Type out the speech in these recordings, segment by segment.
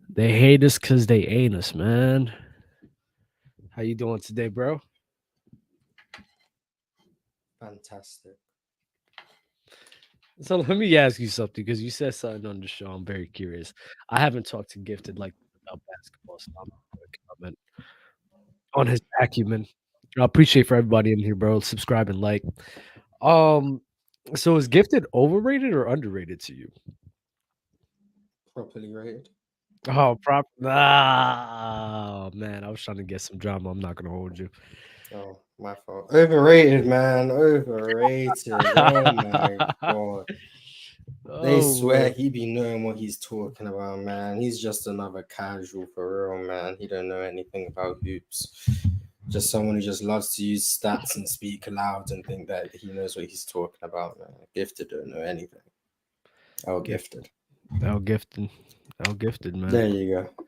They hate us because they ain't us, man. How you doing today, bro? Fantastic. So let me ask you something because you said something on the show. I'm very curious. I haven't talked to Gifted like about basketball, so I'm going to comment on his acumen. I appreciate for everybody in here, bro. Subscribe and like. Um, so is Gifted overrated or underrated to you? Properly rated. Oh, prop. Ah, man, I was trying to get some drama. I'm not gonna hold you. Oh, my fault. Overrated, man. Overrated. Oh my god. They swear Oh, he be knowing what he's talking about, man. He's just another casual for real, man. He don't know anything about hoops. Just someone who just loves to use stats and speak loud and think that he knows what he's talking about, man. Gifted don't know anything. Oh, gift. gifted. How gifted. How gifted, man. There you go.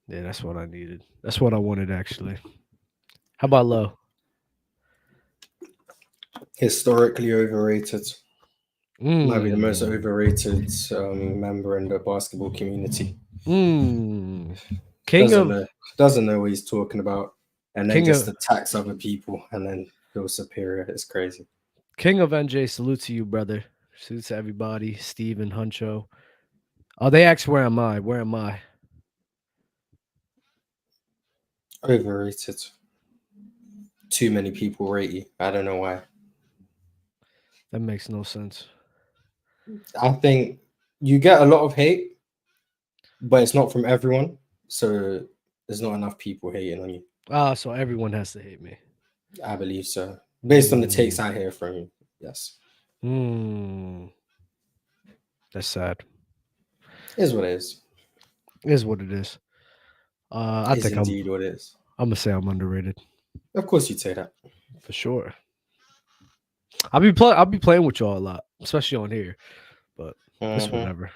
Yeah, that's what I needed. That's what I wanted, actually. How about low? Historically overrated. Might be the most Mm. overrated member in the basketball community. Mm. King Doesn't of know, doesn't know what he's talking about, and then King just of attacks other people, and then feels superior. It's crazy. King of NJ. Salute to you, brother. Salute to everybody. Steve and Huncho. Oh, they asked where am I? Where am I? Overrated. Too many people rate you. I don't know why. That makes no sense. I think you get a lot of hate, but it's not from everyone. So there's not enough people hating on you. Ah, so everyone has to hate me. I believe so. Based on the takes Mm. I hear from you. Yes. Mm. That's sad. Is what it is. It is what it is. I Is think I'm indeed what it is. I'm gonna say I'm underrated Of course you'd say that. for sure. I'll be playing with y'all a lot, especially on here. But it's Mm-hmm. whatever.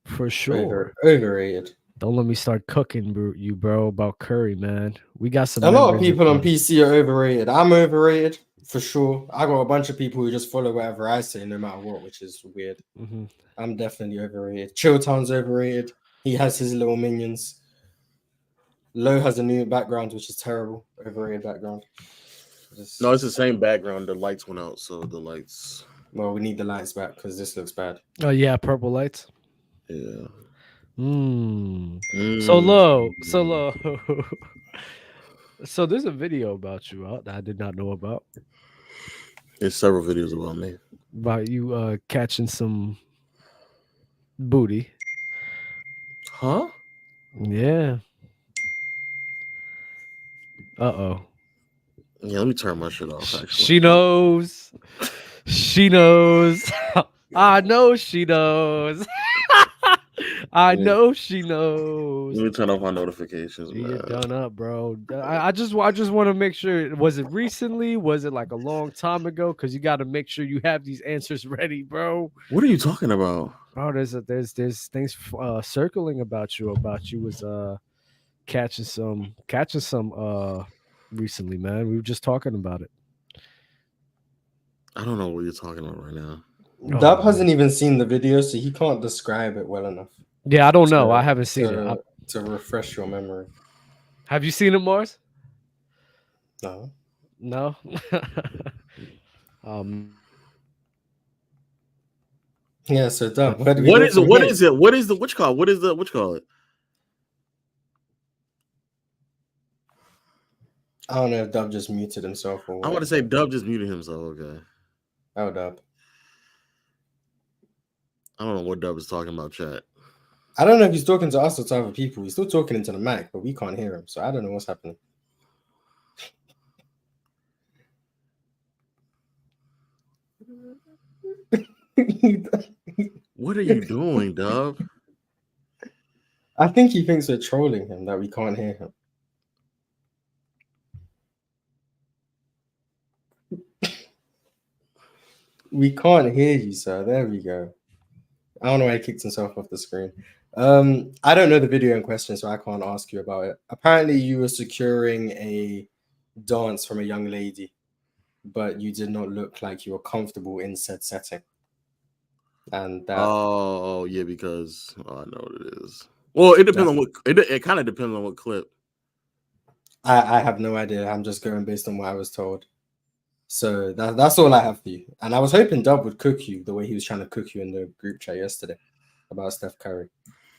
For sure. Overrated. Don't let me start cooking you, bro, about Curry, man. We got some A lot of members in people on here. PC are overrated. I'm overrated for sure. I got a bunch of people who just follow whatever I say, no matter what, which is weird. Hmm. I'm definitely overrated. Chilltown's overrated. He has his little minions. Low has a new background, which is terrible. Overrated background. No, it's Just the same background. The lights went out, so the lights. well, we need the lights back because this looks bad. Oh yeah, purple lights. Yeah. Mm. So Mm. low, so low. So there's a video about you out that I did not know There's several videos about me. about you catching some booty. Huh? Yeah. Uh-oh. Yeah, let me turn my shit off. Actually, She hold on. knows. She knows. I know she knows. I Let me, know she knows. let me turn off my notifications, You're man. done up, bro. I just want to make sure. Was it recently? Was it like a long time ago? Because you got to make sure you have these answers ready, bro. What are you talking about? Bro, there's things circling about you was catching some recently, man. We were just talking about it. I don't know what you're talking about right now. Oh Dub man. hasn't even seen the video, so he can't describe it well enough Yeah, I don't know. I to haven't seen it. to refresh your memory. Have you seen it, Mars? No. No. Yeah, so But Dub, where do we What go is it? from What here? is it? What is the which call? What is the which call it? I don't know if Dub just muted himself or I want what, to say but Dub just muted himself. Okay, oh Dub. I don't know what Dub is talking about. Chat. I don't know if he's talking to us or to other people. He's still talking into the mic, but we can't hear him. So I don't know what's happening. What are you doing, Dub? I think he thinks we're trolling him that we can't hear him. We can't hear you, sir. There we go. I don't know why he kicked himself off the screen. I don't know the video in question, so I can't ask you about it. Apparently, you were securing a dance from a young lady, but you did not look like you were comfortable in said setting. And that Oh yeah, because I know what it is. Well, it depends on what it kind of depends on what clip. I have no idea. I'm just going based on what I was told. So that's all I have for you. And I was hoping Dub would cook you the way he was trying to cook you in the group chat yesterday about Steph Curry.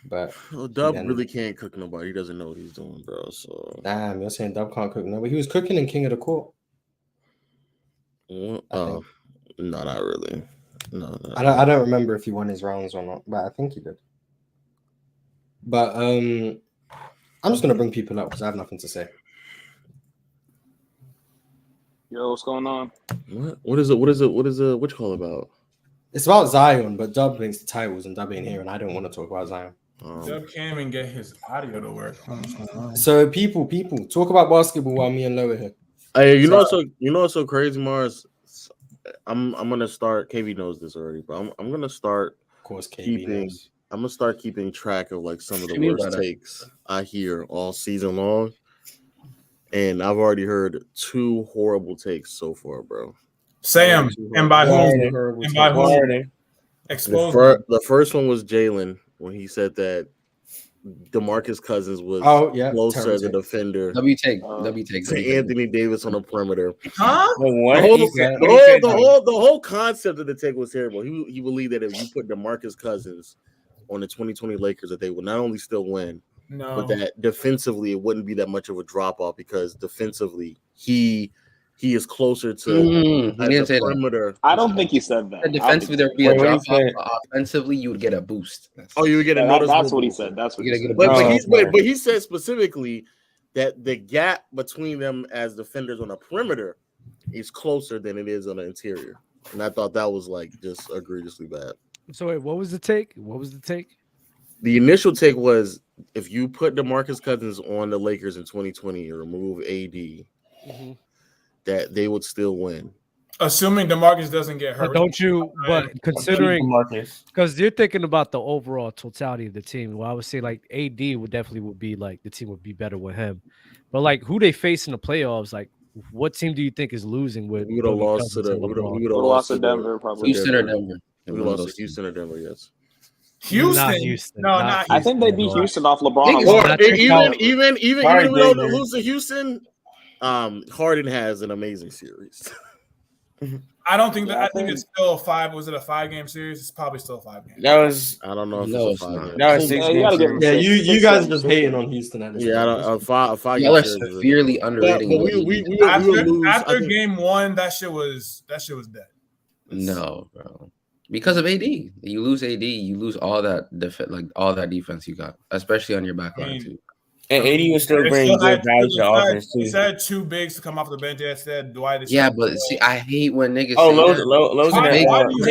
But Dub really can't cook nobody. He doesn't know what he's doing, bro. So damn, you're saying Dub can't cook nobody. He was cooking in King of the Court. No, not really. No, I don't remember if he won his rounds or not, but I think he did. But I'm just gonna bring people up because I have nothing to say. Yo, what's going on? What is it? Which call about? It's about Zion, but Dub links the titles and Dub ain't here, and I don't want to talk about Zion. Dub can't even get his audio to work. So people, talk about basketball while me and Lo are here. Hey, you know what's so crazy, Mars? I'm gonna start. KV knows this already, but I'm gonna start. Of course, KV knows. I'm gonna start keeping track of like some of the worst takes I hear all season long, and I've already heard 2 horrible takes so far, bro. Say them, and by whom? And by whom? Expose the first one was Jalen when he said that DeMarcus Cousins was closer as a defender. W take to Anthony Davis on the perimeter. Huh? The whole concept of the take was terrible. He believed that if you put DeMarcus Cousins on the 2020 Lakers, that they would not only still win, but that defensively it wouldn't be that much of a drop off because defensively he is closer to the perimeter. I don't think he said that. Defensively, there would be a drop off. Offensively, you would get a boost. You would get a noticeable. That's what he said. That's what he said. But he said specifically that the gap between them as defenders on the perimeter is closer than it is on the interior. And I thought that was like just egregiously bad. So wait, what was the take? The initial take was if you put DeMarcus Cousins on the Lakers in 2020 and remove AD, that they would still win. Assuming DeMarcus doesn't get hurt. But don't you? But considering, because you're thinking about the overall totality of the team, well, I would say like AD would be like the team would be better with him. But like who they face in the playoffs, like what team do you think is losing with? We would have lost to Denver, probably. Houston or Denver. We lost to Houston or Denver, yes. Houston. No, not I think they beat Houston off LeBron. Even if we don't lose to Houston, Harden has an amazing series. I don't think that. I think it's still a 5. Was it a 5-game series? It's probably still a 5-game. That was. I don't know if it's a 5-game. That was 6 games. Yeah, you guys are just hating on Houston. Yeah, a 5-game. Y'all are severely underrating. After game 1, that shit was dead. No, bro. Because of AD, you lose AD, you lose all that defense you got, especially on your back line too. And AD was still bringing good value to offense too. He said 2 bigs to come off the bench. They said Dwight. Yeah, but see, I hate when niggas. Lowe's in the They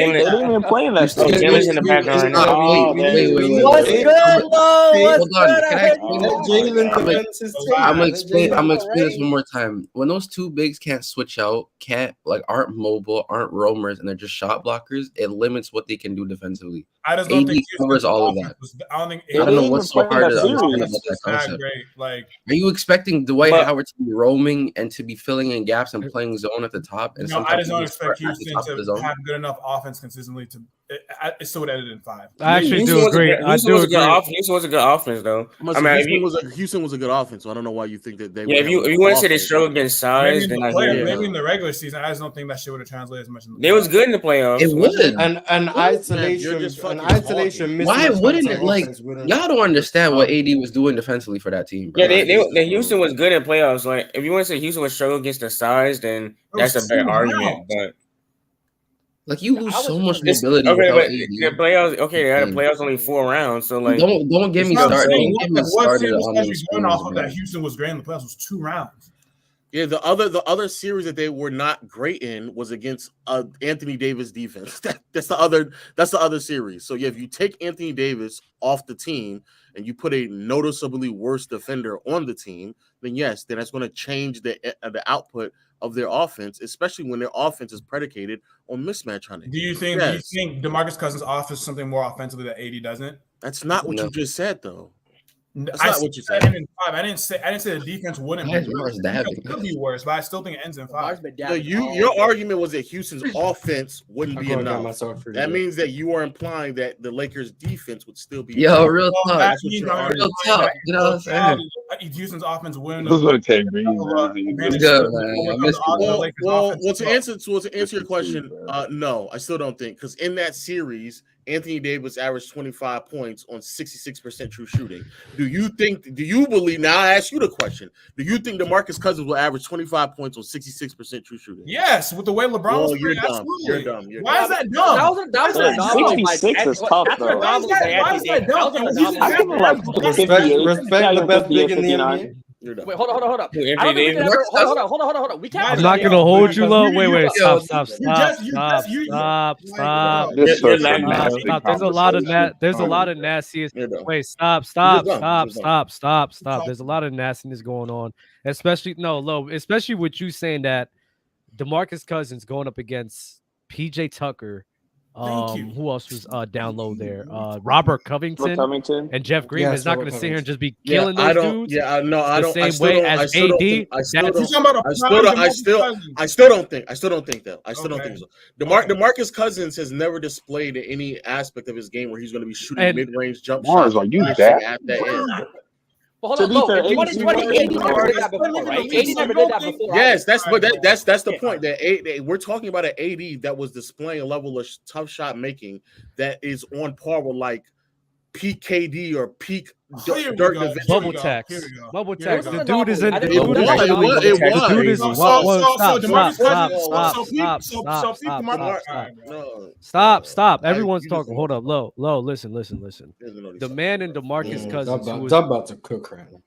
didn't even play in that. Jalen's in the background. Wait. What's good, Hold on. I'm gonna explain this one more time. When those 2 bigs can't switch out, aren't mobile, aren't roamers, and they're just shot blockers, it limits what they can do defensively. I just don't think covers all of that. I don't think. I don't know what's so hard to understand about that concept. Are you expecting Dwight Howard to be roaming and to be filling in gaps and playing zone at the top? And I just don't expect Houston to have good enough offense consistently to. It still would ended in 5. I actually do agree. Houston was a good offense, though. Houston was a good offense, so I don't know why you think that they. Yeah, if you want to say they struggled against size, then maybe in the regular season, I just don't think that shit would have translated as much. They was good in the playoffs. It would. And isolation. Why wouldn't it? Like y'all don't understand what AD was doing defensively for that team. Bro. Yeah, the Houston was good in playoffs. Like if you want to say Houston was struggling against the size, then that's a better argument. But like you lose so much mobility. Okay, but the playoffs. Okay, they had the playoffs only 4 rounds. So like, don't get me started. Don't get me started on these going off of that Houston was great in the playoffs was 2 rounds. Yeah, the other series that they were not great in was against Anthony Davis defense. That's the other series. So yeah, if you take Anthony Davis off the team and you put a noticeably worse defender on the team, then yes, then that's going to change the output of their offense, especially when their offense is predicated on mismatch hunting. Do you think DeMarcus Cousins offers something more offensively that AD doesn't? That's not what you just said, though. That's not what you said. End in 5. I didn't say the defense wouldn't be worse. It could be worse, but I still think it ends in 5. So your argument was that Houston's offense wouldn't be enough. That means that you are implying that the Lakers' defense would still be. Yo, real talk. Real talk. You know what I'm saying? Houston's offense wouldn't. This is what Tate Green. Well, to answer your question, no, I still don't think, because in that series, Anthony Davis averaged 25 points on 66% true shooting. Do you believe? Now I ask you the question: do you think DeMarcus Cousins will average 25 points on 66% true shooting? Yes, with the way LeBron was playing, absolutely. You're dumb. Why is that dumb? That was 66 is tough, though. Why is that dumb? I feel like respect the best big in the NBA. Wait, hold on. Hold on. We can't. I'm not gonna hold you low. Wait. Stop. There's a lot of that. There's a lot of nastiness. Wait, stop. There's a lot of nastiness going on, especially with you saying that DeMarcus Cousins going up against PJ Tucker. Who else was down low there? Robert Covington and Jeff Green is not going to sit here and just be killing those dudes. I don't. Same way as AD. I still don't think that. I still don't think so. DeMarcus Cousins has never displayed in any aspect of his game where he's going to be shooting mid-range jump shots. Are you that? At that end. But hold on, 2020, AD never did that before, right? AD never did that before. Yes, that's the point. That we're talking about an AD that was displaying a level of tough shot making that is on par with like peak KD or peak Dirk Nowitzki. Bubble tax. The dude is in. It was. Stop. Everyone's talking. Hold up. Low. Listen. The man in DeMarcus Cousins I'm about to cook right now.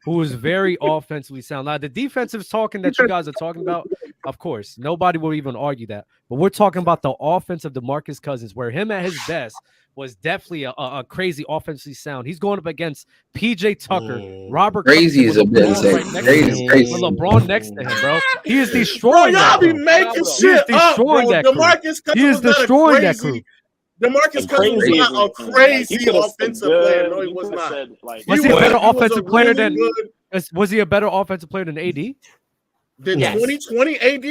Who is very offensively sound. Now, the defensive talking that you guys are talking about, of course, nobody will even argue that. But we're talking about the offense of DeMarcus Cousins, where him at his best was definitely a crazy offensively sound. He's going up against PJ Tucker, Robert. Crazy is a bit insane. Crazy. With LeBron next to him, bro. He is destroying. Y'all be making shit up, bro. DeMarcus Cousins he is destroying that crew. DeMarcus Cousins was not a crazy offensive player. No, he was not. Was he a better offensive player than? Was he a better offensive player than AD? Than 2020 AD?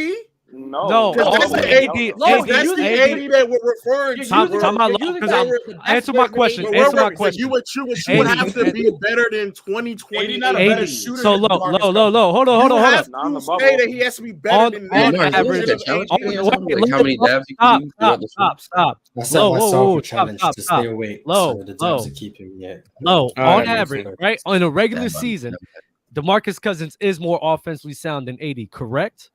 No, that's the AD. That's the AD that we're referring to. Answer my question. You would have to be better than 2020 AD. So low. Hold on. Say that he has to be better than average. How many dabs you can do? Stop. I set myself a challenge to stay awake. So the dabs to keep him low. On average, right? In a regular season, DeMarcus Cousins is more offensively sound than AD, correct?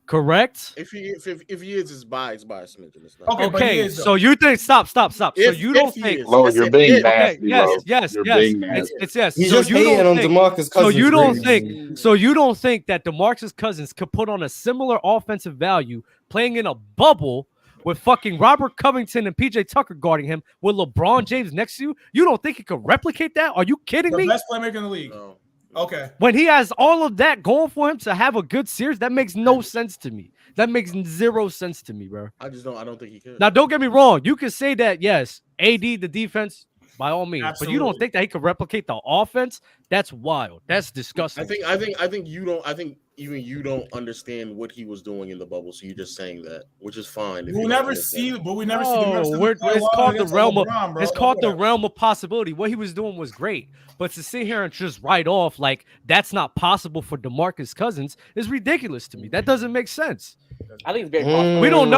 If he is, it's by a smidgen. Okay, so you think stop. So you don't think you're being nasty, yes. It's yes. He's just hating on DeMarcus Cousins. So you don't think that DeMarcus Cousins could put on a similar offensive value playing in a bubble with fucking Robert Covington and PJ Tucker guarding him with LeBron James next to you? You don't think he could replicate that? Are you kidding me? The best playmaker in the league. No. Okay. When he has all of that going for him to have a good series, that makes no sense to me. That makes zero sense to me, bro. I don't think he could. Now, don't get me wrong. You can say that, yes, AD, the defense, by all means. Absolutely. But you don't think that he could replicate the offense? That's wild. That's disgusting. I think you don't. I think even you don't understand what he was doing in the bubble. So you're just saying that, which is fine. We'll never see, but we never see. It's called the realm of. It's called the realm of possibility. What he was doing was great, but to sit here and just write off like that's not possible for DeMarcus Cousins is ridiculous to me. That doesn't make sense. I think it's very possible. We don't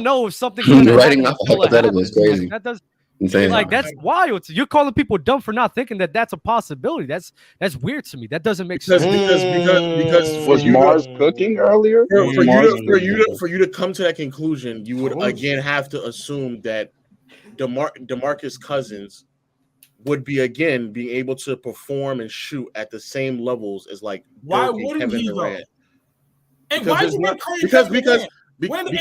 know if something's writing off a hypothetical is crazy. That does. Insane. Like that's wild. You're calling people dumb for not thinking that that's a possibility. That's weird to me. That doesn't make sense. Because was Mars cooking earlier? For you to come to that conclusion, you would again have to assume that DeMarcus Cousins would be again being able to perform and shoot at the same levels as like why Dirk and wouldn't Kevin he Durant. Though? And why is he crazy? Because what do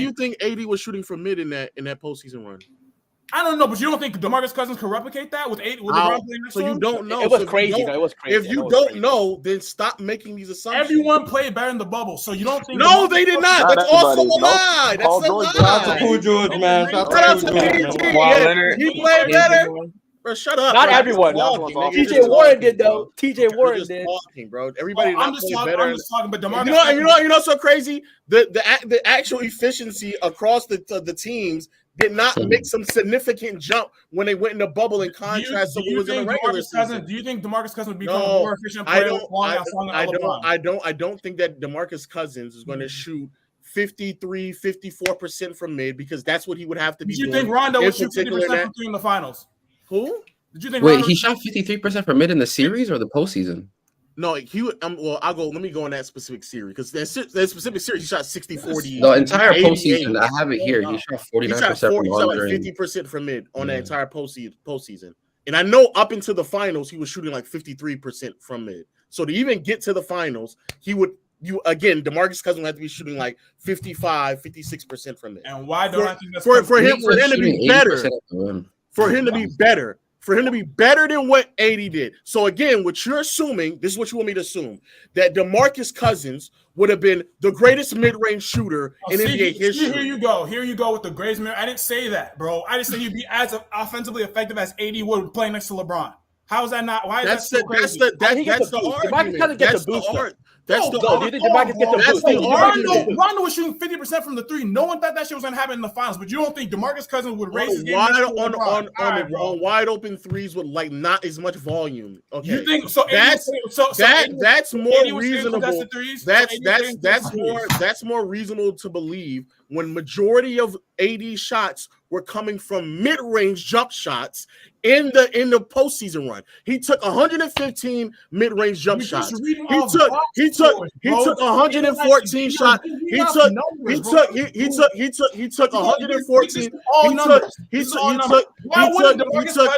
you think AD was shooting from mid in that postseason run? I don't know, but you don't think DeMarcus Cousins could replicate that with LeBron playing next So to you him? don't know. It was So if you crazy. don't- It was crazy. If you don't know, then stop making these assumptions. Everyone played better in the bubble, so you don't think? No, DeMarcus they did Cousins- not. That's also a everybody. Nope. lie. Paul That's a George. Shout out to lie. Paul George, man. Shout Shout out out to to Paul George, PG. man. Kawhi Yeah, Leonard. he played better. Bro, shut up. Not bro. You're everyone. just Not talking, everyone. nigga. You're TJ just Warren talking, did though. bro. TJ You're Warren just did. talking, bro. Everybody I'm not just playing talking. better. I'm just talking. But DeMarcus, You know what's so crazy? The actual efficiency across the teams did not make some significant jump when they went in the bubble in contrast to what was in the regular season. Do you think DeMarcus Cousins would become a No, more efficient I player? don't think that DeMarcus Cousins is going to shoot 53, 54% from mid because that's what he would have to be Did you doing. think Rondo in would shoot particular 50% that- from three in the finals? Who? Did you think? Wait, Rondo he shot 53% from mid in the series or the postseason? No, he would. Well, let me go on that specific series because that specific series he shot 60-40. The entire 88. postseason, I have it here. He shot 49% from He shot like under. 50% from mid on the entire postseason. And I know up into the finals, he was shooting like 53% from mid. So to even get to the finals, DeMarcus Cousins would have to be shooting like 55, 56% from mid. And why don't I think that's for him to be better? 80% For him to be better. For him to be better than what 80 did. So again, what you're assuming, this is what you want me to assume, that DeMarcus Cousins would have been the greatest mid-range shooter in NBA history. Here you go with the greatest mid. I didn't say that, bro. I didn't say he'd be as offensively effective as 80 would playing next to LeBron. How is that not? Why is that so crazy? That's the argument. That's the argument. That's the argument. Rondo was shooting 50% from the three. No one thought that shit was gonna happen in the finals, but you don't think DeMarcus Cousins would raise his game on wide open threes with like not as much volume. Okay, you think so? That's more reasonable. That's more reasonable to believe when majority of AD shots were coming from mid-range jump shots in the postseason run. He took 115 mid-range jump shots. He took 114 shots. He took 114.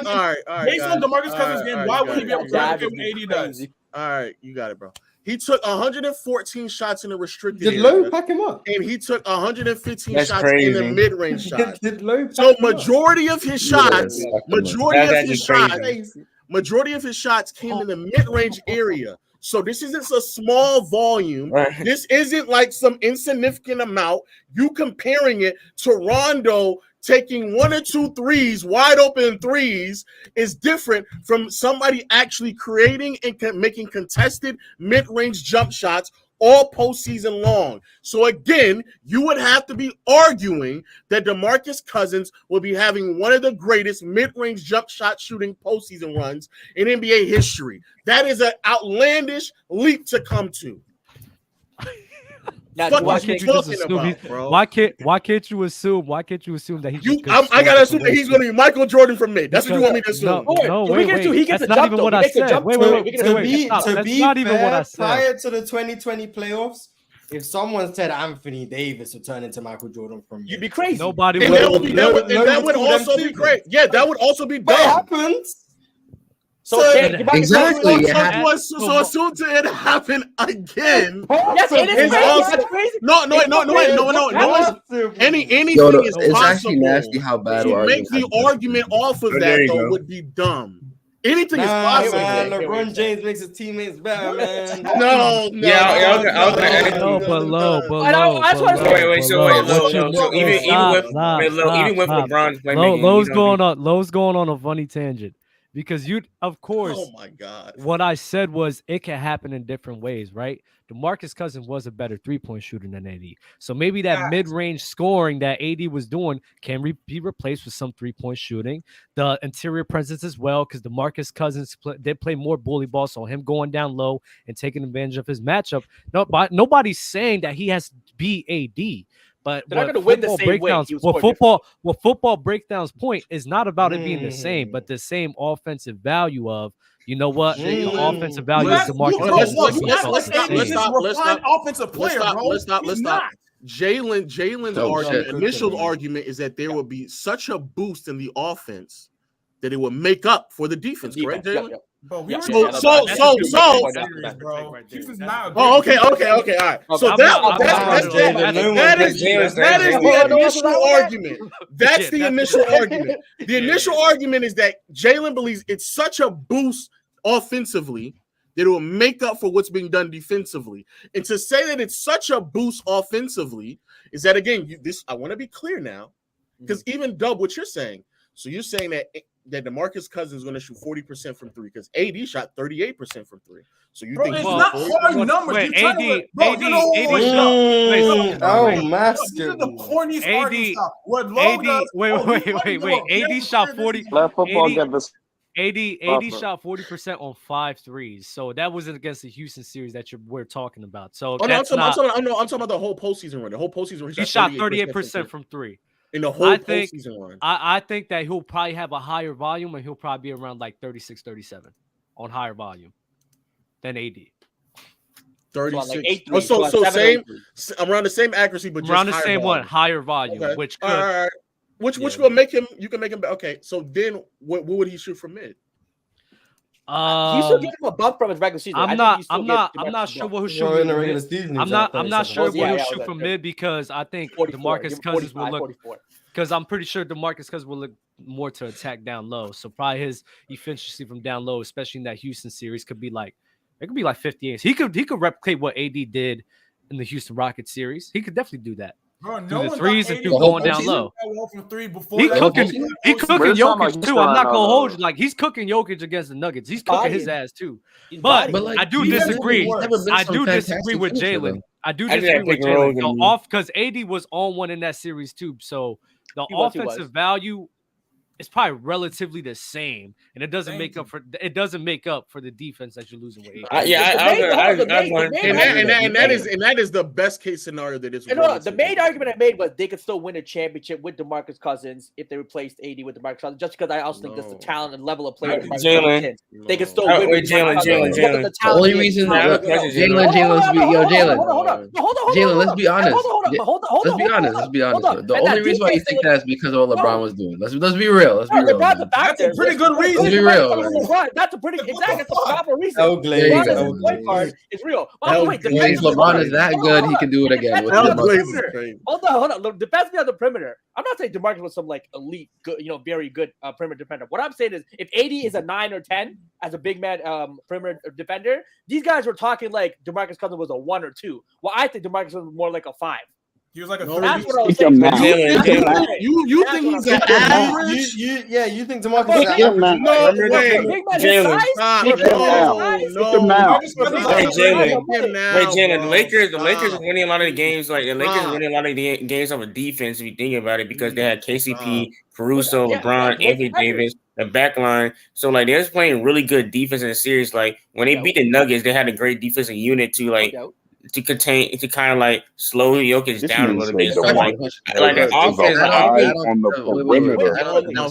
All right. Based on DeMarcus Cousins' game, why wouldn't he be able to replicate what AD does? All right, you got it, bro. He took 114 shots in the restricted Did area. Lowe pack him up? And he took 115 That's shots crazy. in the mid-range shots. Did Lowe So pack him up? majority of his shots came in the mid-range area. So this isn't a small volume. Right. This isn't like some insignificant amount. You comparing it to Rondo taking 1 or 2 threes, wide open threes, is different from somebody actually creating and making contested mid-range jump shots all postseason long. So again, you would have to be arguing that DeMarcus Cousins will be having one of the greatest mid-range jump shot shooting postseason runs in NBA history. That is an outlandish leap to come to. Now, Why can't you just assume why can't you assume that he's I gotta assume that he's gonna be Michael Jordan from mid. That's what you want me to assume. Wait. He gets That's a not jump, even though. what He I makes a said. jump, Wait. too. To be not even what I fair, said. prior to the 2020 playoffs, if someone said Anthony Davis would turn into Michael Jordan from You'd be crazy. Nobody And that would also be great. Yeah, that would also be What dumb. happens? So Exactly. So as soon as it happened again, Yes, it is it's crazy. also- That's crazy. no. Anything Yo, is it's possible. actually nasty how bad To we're make arguing. the argument off of Oh, that there you though go. would be dumb. Anything is Nah, possible. man, LeBron James makes his teammates better, man. No. Yeah, okay, I was gonna- No, but low. that's what I'm saying. Wait, so even with LeBron's playmaking, Low's going on a funny tangent because of course, Oh my God. what I said was it can happen in different ways, right? DeMarcus Cousins was a better three-point shooter than AD. So maybe that mid-range scoring that AD was doing can be replaced with some three-point shooting. The interior presence as well, because DeMarcus Cousins did play more bully ball, so him going down low and taking advantage of his matchup. Nobody's saying that he has to be AD. But They're not going to win the same way. What football breakdowns point is not about it being the same, but the same offensive value of, you know what? The offensive value of DeMarcus Let's offensive player, bro. Let's stop. Jalen's initial argument is that there will be such a boost in the offense that it will make up for the defense. Correct, Jalen? Bro, we were So- talking so- about so- that so- series, bro. Houston's not. Oh, okay. All right. So that is the initial argument. That's the initial argument. The initial argument is that Jalen believes it's such a boost offensively that it will make up for what's being done defensively. And to say that it's such a boost offensively is that, again, I want to be clear now, because even Dub, what you're saying, so you're saying that DeMarcus Cousins is going to shoot 40% from three because AD shot 38% from three. So you think it's not hard numbers? Wait, You're AD, trying to, bro, AD, you know, AD, Master. These are the corniest AD, artists stuff. What Lowe AD, does, wait. AD shot 40. Let football get this. AD shot 40% on 5 threes. So that wasn't against the Houston series that we're talking about. So I'm talking about the whole postseason run. The whole postseason run. He shot 38% from three. In the whole postseason run. I think that he'll probably have a higher volume and he'll probably be around like 36, 37 on higher volume than AD. 36. So same around the same accuracy, but just around the same volume. higher volume, okay. which could which will make him. You can make him. Okay, so then what would he shoot from mid? You still give him a bump from his regular season. I'm not sure what he'll shoot in the regular season. I'm not sure what he'll shoot from mid because I think DeMarcus Cousins will look. Because I'm pretty sure DeMarcus Cousins will look more to attack down low. So probably his efficiency from down low, especially in that Houston series, could be like 58. He could replicate what AD did in the Houston Rockets series. He could definitely do that. Bro, do the threes and do going down low. He cooking Jokic too. I'm not gonna hold you. Like he's cooking Jokic against the Nuggets. He's cooking his ass too. But I do disagree. I do disagree with Jalen. I do disagree with Jalen. Off because AD was on one in that series too. So the offensive value is probably relatively the same, and it doesn't make up for the defense that you're losing with AD. And that is the best case scenario that is. The main argument I made was they could still win a championship with DeMarcus Cousins if they replaced AD with DeMarcus Cousins. Just because I also think that's the talent and level of player. Jalen, they could still win. Jalen. The only reason Jalen, let's be honest. Let's be honest. The only reason why you think that is because of what LeBron was doing. Let's be real. That's a pretty good reason. Let's be real. That's a pretty exactly. That's a proper reason. It's real. LeBron is that good, he can do it again. Hold on. Defense me on the perimeter. I'm not saying DeMarcus was some like elite, good, very good perimeter defender. What I'm saying is, if AD is a 9 or 10 as a big man perimeter defender, these guys were talking like DeMarcus Cousins was a 1 or 2. Well, I think DeMarcus was more like a 5. He was like a that's what I was saying. You think he's an average? You think DeMarcus is an average? No way. Jalen. Jalen. The Lakers are winning a lot of the games. Like the Lakers are winning a lot of the games of a defense. If you think about it, because they had KCP, Caruso, LeBron, Anthony Davis, the back line. So like they're just playing really good defense in the series. Like when they beat the Nuggets, they had a great defensive unit to like. To kind of like slow Jokic down a little bit. So like the offense on the perimeter.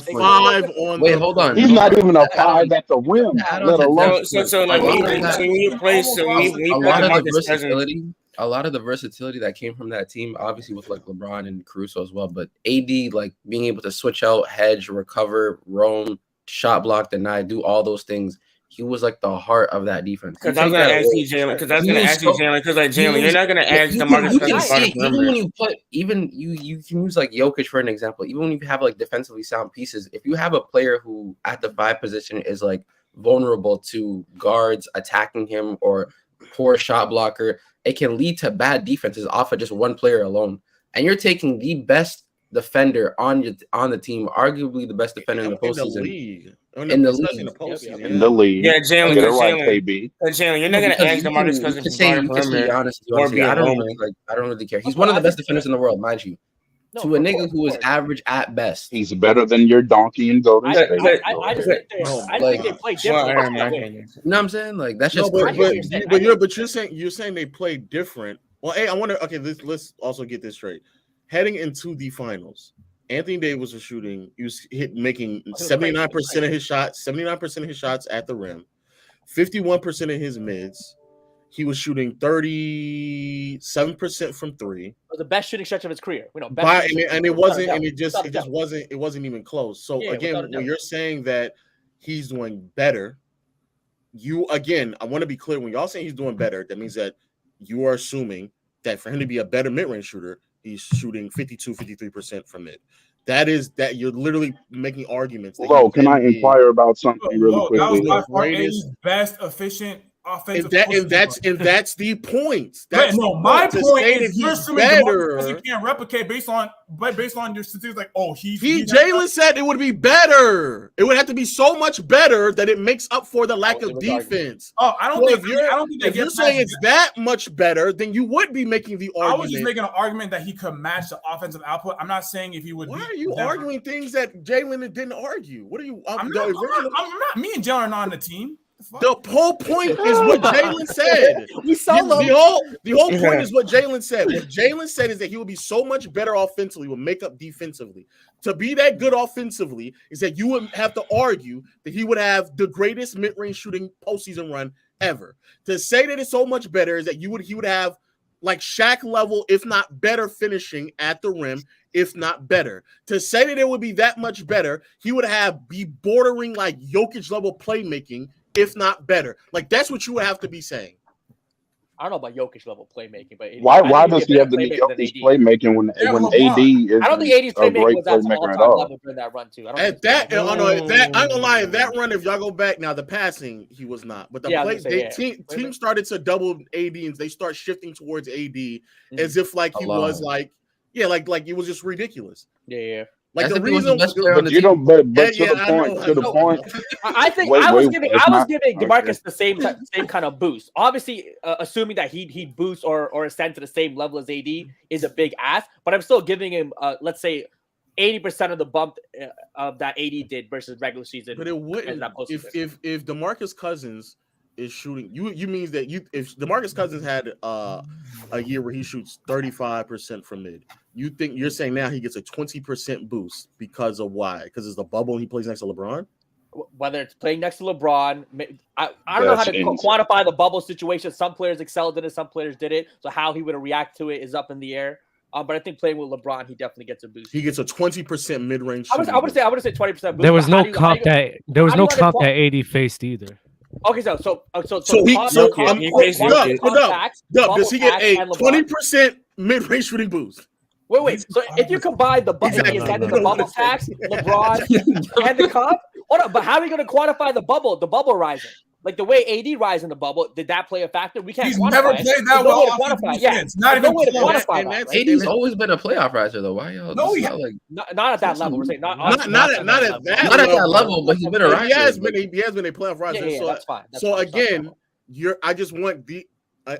5 on. Wait, hold on. He's not even a 5 at the rim. Let alone. So like when you play, a lot of the versatility that came from that team, obviously with like LeBron and Caruso as well, but AD like being able to switch out, hedge, recover, roam, shot block, deny, do all those things. He was like the heart of that defense. Because I'm gonna ask you, Jalen. Because like Jalen, you're not gonna ask DeMarcus Cousins. Even when you put, you can use like Jokic for an example. Even when you have like defensively sound pieces, if you have a player who at the 5 position is like vulnerable to guards attacking him or poor shot blocker, it can lead to bad defenses off of just one player alone. And you're taking the best defender on the team, arguably the best defender in the postseason. In the league. Yeah, Jalen. KB. Jalen, you're not gonna ask DeMarcus Cousins to be honest. I don't really care. He's one of the best defenders in the world, mind you. To a nigga who is average at best, he's better than your donkey and Golden State. I just think they play different. You know what I'm saying? Like that's just. But you're saying they play different. Well, hey, I wonder. Okay, let's also get this straight. Heading into the finals, Anthony Davis was shooting. He was making 79% of his shots. 79% of his shots at the rim, 51% of his mids. He was shooting 37% from three. The best shooting stretch of his career. It wasn't even close. So again, when you're saying that he's doing better, I want to be clear. When y'all saying he's doing better, that means that you are assuming that for him to be a better mid-range shooter, he's shooting 53% from mid. That you're literally making arguments. Hello, can I inquire about something really quickly? That was by far AD's best efficient offensive. And that's the point. My point is you're assuming better. He can't replicate based on your statistics. Like, Jalen said it would be better. It would have to be so much better that it makes up for the lack of defense. I don't think if you're saying it's that much better, then you would be making the argument. I was just making an argument that he could match the offensive output. I'm not saying if he would. Why are you arguing things that Jalen didn't argue? What are you? I'm not. Me and Jalen are not on the team. The whole point is what Jalen said. The whole point is what Jalen said. What Jalen said is that he will be so much better offensively, will make up defensively. To be that good offensively is that you would have to argue that he would have the greatest mid-range shooting postseason run ever. To say that it's so much better is that he would have like Shaq level, if not better, finishing at the rim, if not better. To say that it would be that much better, he would be bordering like Jokic level playmaking, if not better. Like, that's what you would have to be saying. I don't know about Jokic level playmaking, but why does he have to be Jokic playmaking when AD is? I don't think AD's playmaking was at an all-time level during that run too. I'm gonna lie. In that run, if y'all go back now, the passing he was not, but the team started to double AD and they start shifting towards AD as if like he was like it was just ridiculous. Yeah. Like the reason, but to the point. I think I was giving DeMarcus the same kind of boost. Obviously, assuming that he'd boost or ascend to the same level as AD is a big ask, but I'm still giving him let's say 80% of the bump of that AD did versus regular season. But it wouldn't if DeMarcus Cousins is shooting. You means that if DeMarcus Cousins had a year where he shoots 35% from mid, you're saying now he gets a 20% boost because of why? Because it's the bubble and he plays next to LeBron? Whether it's playing next to LeBron, I don't know how to quantify the bubble situation. Some players excelled in it, some players did it. So how he would react to it is up in the air. But I think playing with LeBron, he definitely gets a boost. He gets a 20% mid-range. I would say 20% boost. There was no comp that AD faced either. Okay, so does he get a 20% mid-range shooting boost? Wait. So if you combine the bubble tax, LeBron, and the comp, hold on. But how are we going to quantify the bubble rising? Like the way AD rise in the bubble, did that play a factor? We can't. He's never played that well. Not even quantify. AD's always been a playoff riser though. Why y'all? No, not at that level. We're saying not at that level, but he's been a riser. He has been a playoff riser. Yeah, that's fine. So again, I just want the.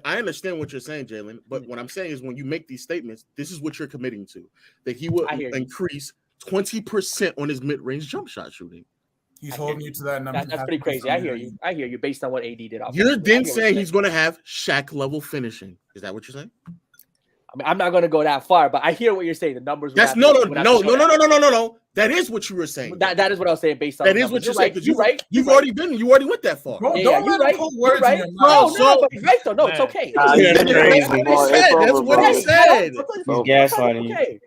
I understand what you're saying, Jalen, but what I'm saying is when you make these statements, this is what you're committing to. That he will increase 20% on his mid-range jump shot shooting. He's holding you to that number. That's pretty crazy. I hear you based on what AD did. You're then saying he's going to have Shaq level finishing. Is that what you're saying? I mean, I'm not going to go that far, but I hear what you're saying. The numbers. That's no. That is what you were saying. That is what I was saying based on. That is what you're saying. You're right. You already went that far. Don't let him put words in your mouth. No, but he's right though. No, it's okay. That's what he said. Gaslighting.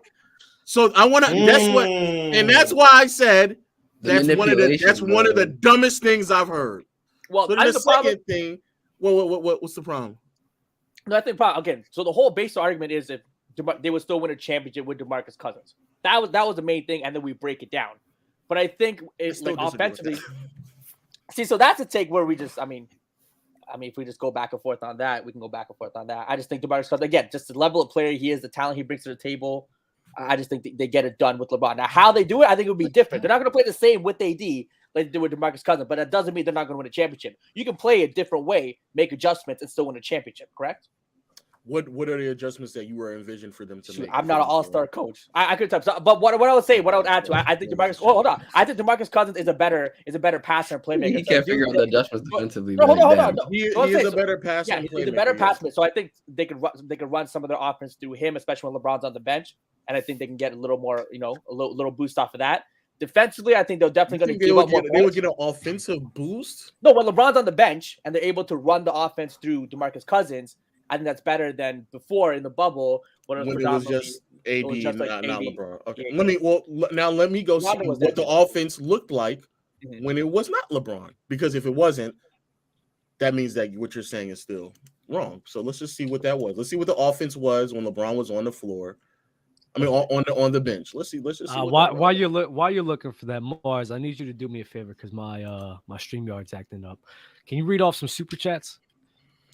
So I want to. That's what, and that's why I said. That's one of the dumbest things I've heard. Well, so the second thing. What's the problem? No, I think again. So the whole base argument is if they would still win a championship with DeMarcus Cousins. That was the main thing, and then we break it down. But I think it's like offensively. See, so that's a take where we just. I mean, if we just go back and forth on that, we can go back and forth on that. I just think DeMarcus Cousins again, just the level of player he is, the talent he brings to the table. I just think they get it done with LeBron. Now, how they do it, I think it would be different. They're not going to play the same with AD like they did with DeMarcus Cousins, but that doesn't mean they're not going to win a championship. You can play a different way, make adjustments, and still win a championship, correct? What are the adjustments that you were envisioned for them to make? I'm not an all-star coach. I could type, but what I would say, what I would add to, I think DeMarcus. Hold on. I think DeMarcus Cousins is a better passer and playmaker. He can't figure out the adjustments defensively. Hold on. He is a better passer. Yeah, he's a better passer. So I think they could run some of their offense through him, especially when LeBron's on the bench. And I think they can get a little more, a little boost off of that. Defensively, I think they're definitely going to give up more. They would get an offensive boost? No, when LeBron's on the bench and they're able to run the offense through DeMarcus Cousins, I think that's better than before in the bubble when it was just AD, not LeBron. Okay, Yeah. Let me go see what the offense looked like when it was not LeBron. Because if it wasn't, that means that what you're saying is still wrong. So let's just see what that was. Let's see what the offense was when LeBron was on the floor. I mean, on the bench. Let's just see. While you're looking for that, Mars, I need you to do me a favor because my StreamYard's acting up. Can you read off some super chats?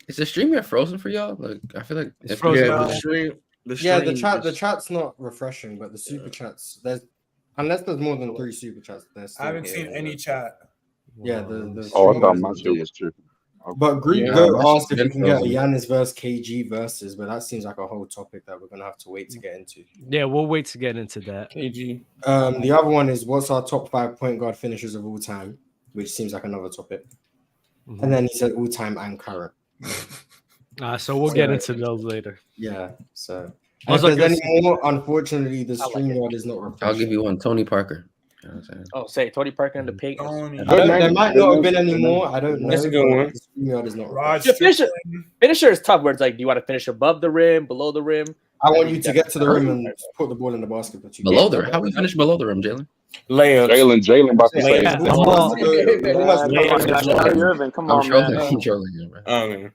Is the StreamYard frozen for y'all? Like, I feel like it's frozen. Yeah, the chat's not refreshing, but the super chats unless there's more than 3 super chats. I haven't seen any chat. Yeah, I thought my shit was tripping. But Greek Goat asked if you can get a Giannis versus KG versus, but that seems like a whole topic that we're gonna have to wait to get into. Yeah, we'll wait to get into that. KG. The other one is what's our top 5 point guard finishers of all time, which seems like another topic. Mm-hmm. And then he said all time and current. So we'll get into those later. Yeah. So if there's any more, unfortunately, the StreamYard is not refreshing. I'll give you one, Tony Parker. You know what I'm saying? Oh, say Tony Parker and the Payton. There might not have been any more. I don't know. That's a good one. The StreamYard is not. Finisher is tough. Where it's like, do you want to finish above the rim, below the rim? I want you to get to the rim and put the ball in the basket. But below the rim. How we finish below the rim, Jalen? Layups. Jalen about to say. Come on, man. I'm trolling, man.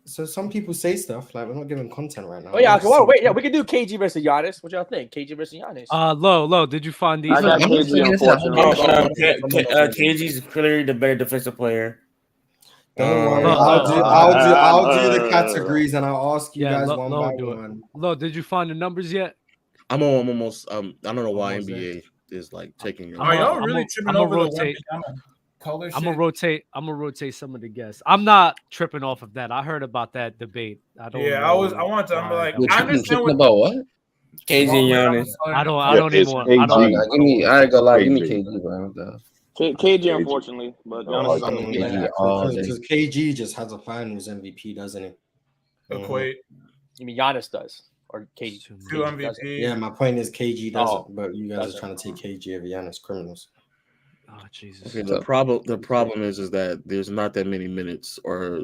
So some people say stuff like we're not giving content right now. Oh yeah, come on, wait, yeah, we can do KG versus Giannis. What y'all think? KG versus Giannis. Low. Did you find these? I got KG, unfortunately. KG's clearly the better defensive player. Don't worry, I'll do the categories and I'll ask you guys one by one. Low, did you find the numbers yet? I'm almost. I don't know why NBA is like taking. Are y'all really tripping over the color shit? I'm gonna rotate some of the guests. I'm not tripping off of that. I heard about that debate. I don't. Yeah, know. I want to. I'm like, I understand about what? KG and Giannis. I don't even want. I ain't gonna lie. Give me KG, bro. KG, unfortunately, but because KG just has a finals MVP, doesn't he? Equate. You mean Giannis does or KG? 2 MVP. Yeah, my point is KG doesn't, but you guys are trying to take KG over Giannis, criminals. Oh Jesus! Okay, the problem is that there's not that many minutes or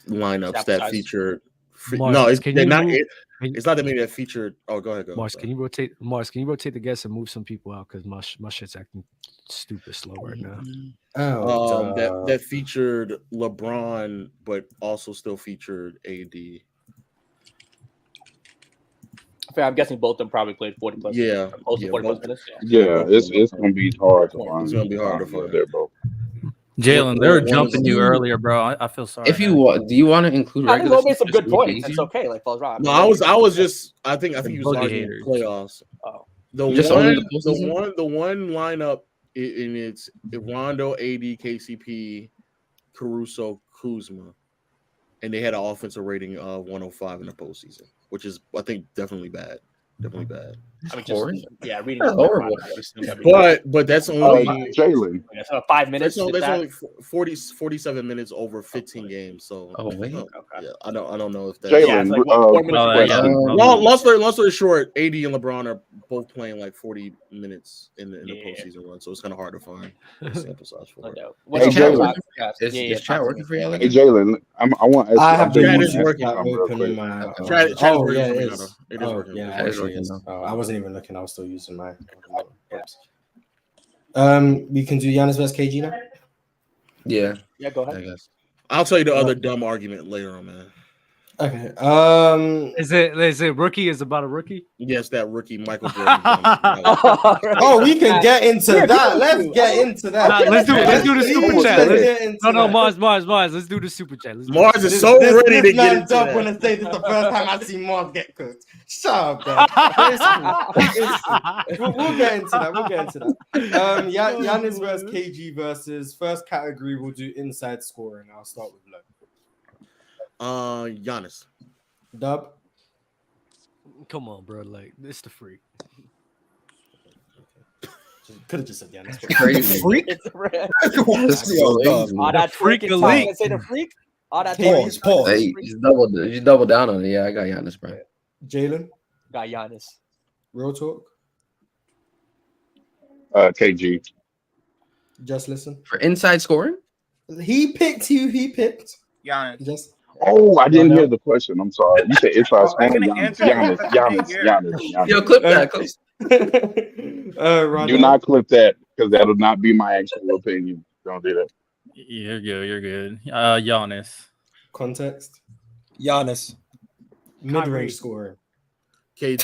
lineups that feature. It's not that many that featured. Oh, go ahead, Mars, can you rotate? The guests and move some people out because my shit's acting stupid slow right now. That featured LeBron, but also still featured AD. I'm guessing both of them probably played 40 plus. Yeah, 40 plus minutes. Yeah, it's gonna be hard to find. It's gonna be hard to find there, bro. Jalen, they were jumping you earlier, bro. I feel sorry. If you do you want to include? I think Mo made some good points. It's okay. Like falls right. No, I was just. I think he was arguing playoffs. Oh, the one lineup in it's Rondo, AD, KCP, Caruso, Kuzma, and they had an offensive rating of 105 in the postseason, which is I think definitely bad. Definitely bad. I mean, reading. But that's only Jalen. That's 5 minutes. That's only 47 minutes over 15 games. So yeah, I don't know if that's Jalen. Long story short, AD and LeBron are both playing like 40 minutes in the postseason run, so it's kind of hard to find sample size for it. Hey, Jalen, is chat working for y'all? Hey, Jalen, I have chat is working. It is working. I wasn't even looking. I was still using my. We can do Giannis vs KG now. Yeah, go ahead. I guess. I'll tell you the other dumb argument later on, man. Okay. Is it rookie? Is about a rookie? Yes, that rookie Michael Jordan. We can get into that. Let's get into that. Nah, let's do the super chat. No, Mars. Let's do the super chat. Mars is so ready to get into that. When I say this the first time I see Mars get cooked. Shut up, We'll get into that. Giannis versus KG versus first category. We'll do inside scoring. I'll start with low. Giannis. Dub. Come on, bro. Like, it's the freak. Could have just said Giannis. Crazy. Freak? That freak elite. Say the freak. Pause. Hey, you double down on it. Yeah, I got Giannis, bro. Jalen. Got Giannis. Real talk. KG. Just listen. For inside scoring? He picked you. He picked Giannis. Just. Oh, I didn't hear the question. I'm sorry. You said if I scoring Giannis. Yo, clip that. Do not clip that because that'll not be my actual opinion. Don't do that. You're good. You're good. Giannis. Context. Giannis. Mid-range scorer. KG.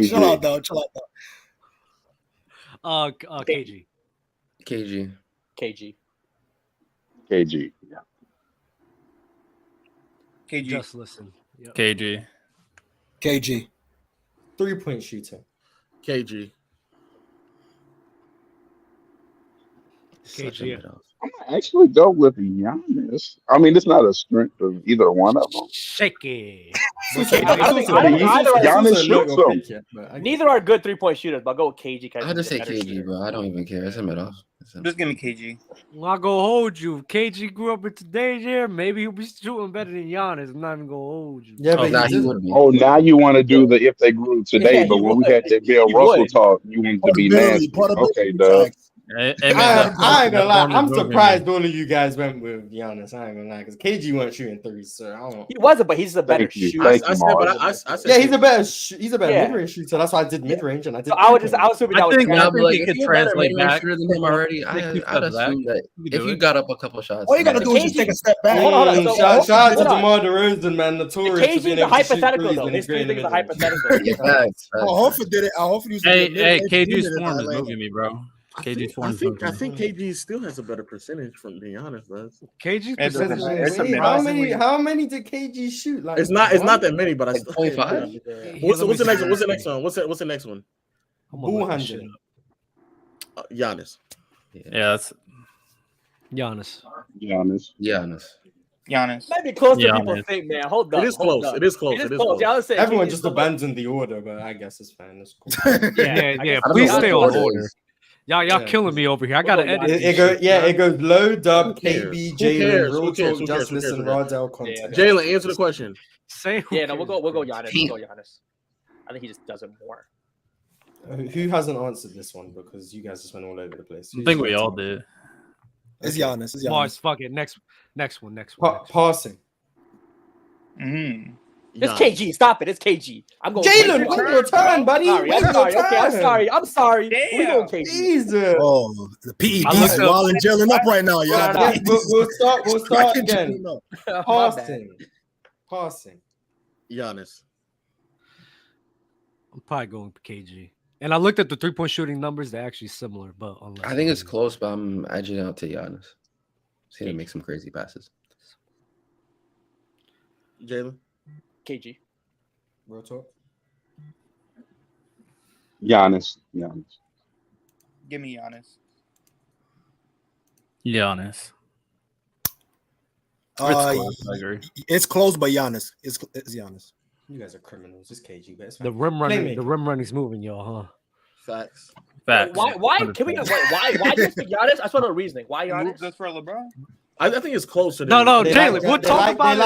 Chill out though. KG. KG. KG. KG. Yeah. KG. Just listen. Yep. KG. KG. 3-point shooter. KG. KG. I'm gonna actually go with Giannis. I mean, it's not a strength of either one of them. Shake it. Giannis shoots them. Neither are good 3-point shooters, but I'll go with KG. I'll just say KG, bro. I don't even care. It's a mid-off. Just give me KG. Well, I'll go hold you. KG grew up in today's year. Maybe he'll be shooting better than Giannis. I'm not even gonna hold you. Yeah, but he would be. Oh, now you want to do the if they grew today, but when we had that Bill Russell talk, you wanted to be nasty. Okay, Doug. I ain't gonna lie. I'm surprised all of you guys went with Giannis. I ain't gonna lie, because KG wasn't shooting threes, so I don't. He wasn't, but he's a better shooter. I said Yeah, he's a better mid-range shooter. That's why I did mid-range, and I did. So I was assuming that was. I think he could translate back. Than him already. I'd assume that if you got up a couple shots, all you gotta do is just take a step back. Hold on. Shout out to DeMar DeRozan, man. Notorious. KG is a hypothetical though. His 3 things is a hypothetical. Hopefully did it. I hope you. Hey, KG's form is moving me, bro. I think KG still has a better percentage, from being honest, bro. KG how many did KG shoot? Like it's not that many, but I still. 25. What's the next one? What's the next one? What's the next one? Ball handling. Giannis. Yeah, that's Giannis. Might be close to people think, man. Hold up. It is close. It is close. Everyone just abandoned the order, but I guess it's fine. It's cool. Yeah. Please stay on order. Y'all killing me over here. I gotta edit. It goes low, Dub, KB, Jalen, Real Talk, Just Listen, Rodell, content. Jalen, answer the question. We'll go Giannis. We'll go Giannis. I think he just does it more. Who hasn't answered this one, because you guys just went all over the place? I think we all did. It's Giannis. Mars, fuck it. Next one. Passing. It's KG. Stop it. It's KG. I'm going. Jalen, win your turn, buddy. I'm sorry. Damn. We going KG. Jesus. Oh, the PED's walling Jalen up right now. Yeah. We'll start again. Passing. Giannis. I'm probably going for KG. And I looked at the 3-point shooting numbers. They're actually similar, but I think it's close, but I'm edging out to Giannis. See him make some crazy passes. Jalen. KG. Real Talk. Giannis. Give me Giannis. It's close, but Giannis. It's Giannis. You guys are criminals. It's KG, but it's the rim running's moving, y'all, huh? Facts. Why can we? Why just be Giannis? I just want to know reasoning. Why Giannis? Just for LeBron. I think it's closer. No, Jalen. We'll talk about it.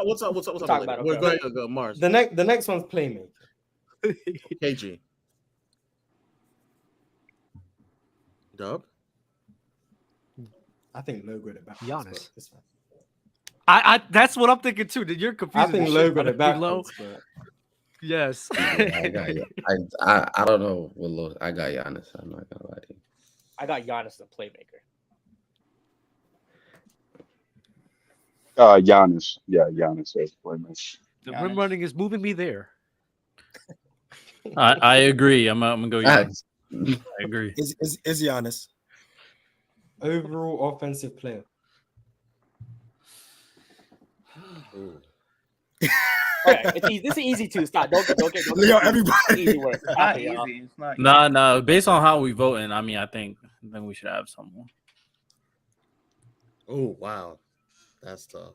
What's up? We're going to go Mars. The next one's playmaker. KG. Dub. I think low good at back. Giannis. I that's what I'm thinking too. You're confused. I think low good at back. Yes. I don't know what low. I got Giannis. I'm not gonna lie to you. I got Giannis, the playmaker. Giannis. Yeah, Giannis as playmaker. The rim running is moving me there. I agree. I'm gonna go Giannis. I agree. Is Giannis. Overall offensive player. This is easy too. Stop. Don't get. Yo, everybody. Easy work. Not easy. It's not. No. Based on how we voting, I mean, I think we should have someone. Oh wow, that's tough.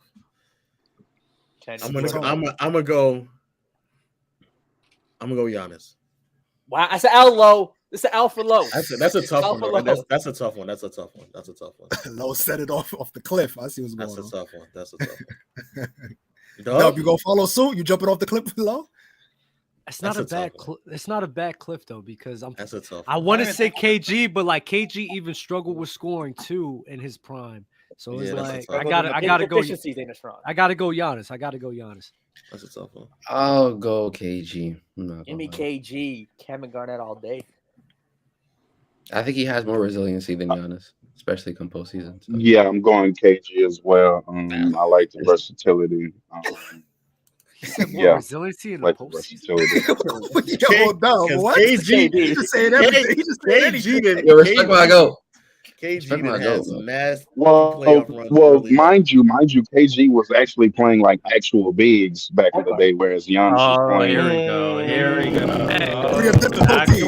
I'm gonna go Giannis. Wow, I said L low. It's an L for low. That's a tough one. That's a tough one. Low set it off the cliff. I see what's going on. That's a tough one. Dub, you gonna follow suit? You jumping off the cliff low? It's not a bad. It's not a bad cliff though, because That's a tough. I want to say KG, but like KG even struggled with scoring too in his prime. So it's like I gotta go. I gotta go Giannis. That's a tough one. I'll go KG. Give me KG. Kevin Garnett all day. I think he has more resiliency than Giannis, especially come postseason. So. Yeah, I'm going KG as well. I like the versatility. More resiliency in the like the postseason. versatility. Yo, no, what? KG, He's just saying everything. He's just saying anything. Yo, respect my goat. KG that has nasty Well, playoff runs. mind you, KG was actually playing like actual bigs back in the day, whereas Giannis is playing. Here we go. Degree of difficulty.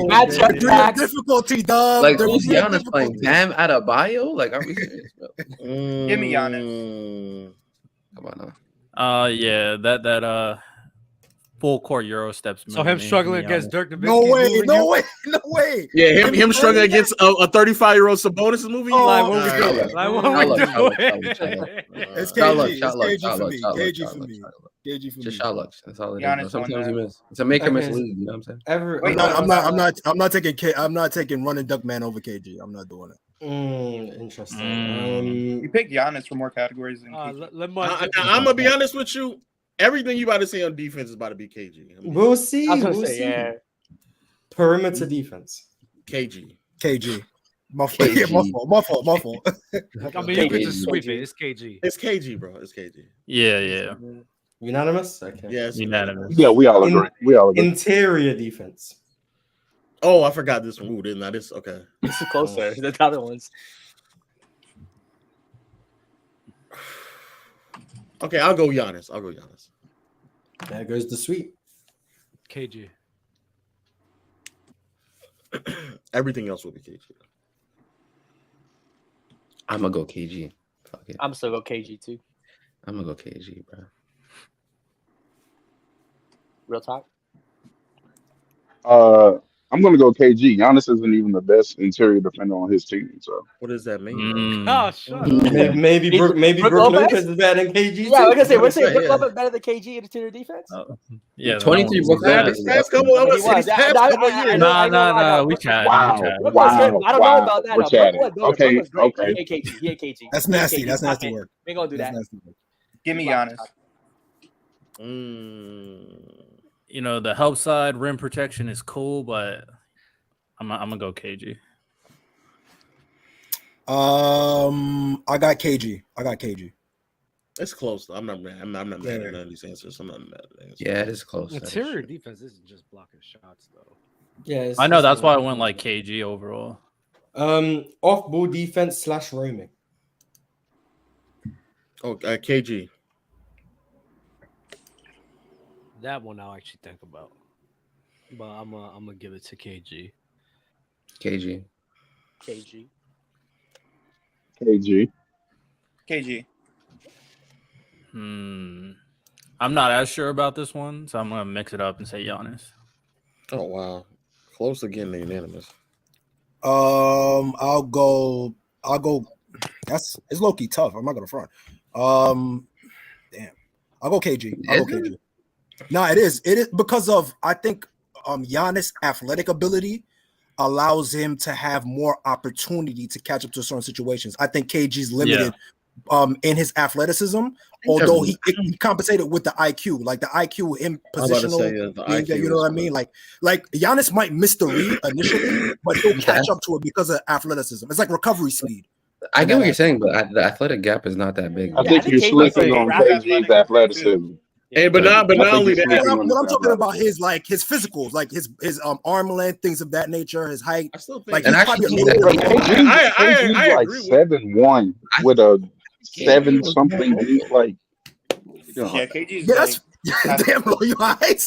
Degree of difficulty, dog. Like, who's Giannis playing? Bam Adebayo? Like, are we serious? Give me Giannis. Come on now. Yeah, that full court Euro steps. So him struggling against Dirk Nowitzki. No way. Yeah, him struggling against a 35-year-old Sabonis is moving. Like, what we doing? Like, what we doing? It's KG. KG for me. KG for me. Just shot luck. That's all it Giannis is. Sometimes you miss. It's a make or miss league. You know what I'm saying? I'm not taking running duck man over KG. I'm not doing it. Interesting. You pick Giannis for more categories than I'm gonna be honest with you. Everything you about to say on defense is about to be KG. We'll see. I was gonna We'll say, see. yeah. Perimeter defense. KG. My fault. I mean, you could just sweep it. It's KG. It's KG, bro. It's KG. Yeah. Unanimous? Okay. Yes. Unanimous. Yeah, we all agree. Interior defense. Oh, I forgot this one. Ooh, didn't I? This okay. This is closer than the other ones. Okay, I'll go Giannis. There goes the sweep. KG. Everything else will be KG. I'm gonna go KG. Fuck it. I'm still go KG too. I'm gonna go KG, bro. Real talk. I'm gonna go KG. Giannis isn't even the best interior defender on his team. So what does that mean? Oh, shut up. Maybe Brook Lopez is better than KG. Yeah, we're gonna say Brook Lopez better than KG in interior defense. Yeah, 23 Brook Lopez. No, we tried. Wow. I don't know about that. We're chatting. Okay. He ain't KG. That's nasty. That's nasty work. We ain't gonna do that. Give me Giannis. You know, the help side rim protection is cool, but I'm gonna go KG. I got KG. It's close though. I'm not mad. I'm not mad at none of these answers. I'm not mad at the answers. Yeah, it is close. Interior defense isn't just blocking shots though. Yeah, I know that's why I went like KG overall. Off ball defense / roaming. Oh, KG. That one I'll actually think about, but I'm gonna give it to KG. KG. I'm not as sure about this one, so I'm gonna mix it up and say Giannis. Oh wow, close again. The unanimous. I'll go. It's low key tough. I'm not gonna front. Damn. I'll go KG. No, it is. It is because of I think Giannis' athletic ability allows him to have more opportunity to catch up to certain situations. I think KG's limited in his athleticism, although he compensated with the IQ, like the IQ in positional. You know what I mean? Like Giannis might miss the read initially, but he'll catch up to it because of athleticism. It's like recovery speed. I get what you're saying, but the athletic gap is not that big. I think you're slipping on KG's athleticism. Hey, but not only that. What I'm talking about is like his physicals, like his arm length, things of that nature, his height. I still think like and actually KG's like 7'1" with a 7-something deep, like. Yeah, KG's that's damn low. You alright?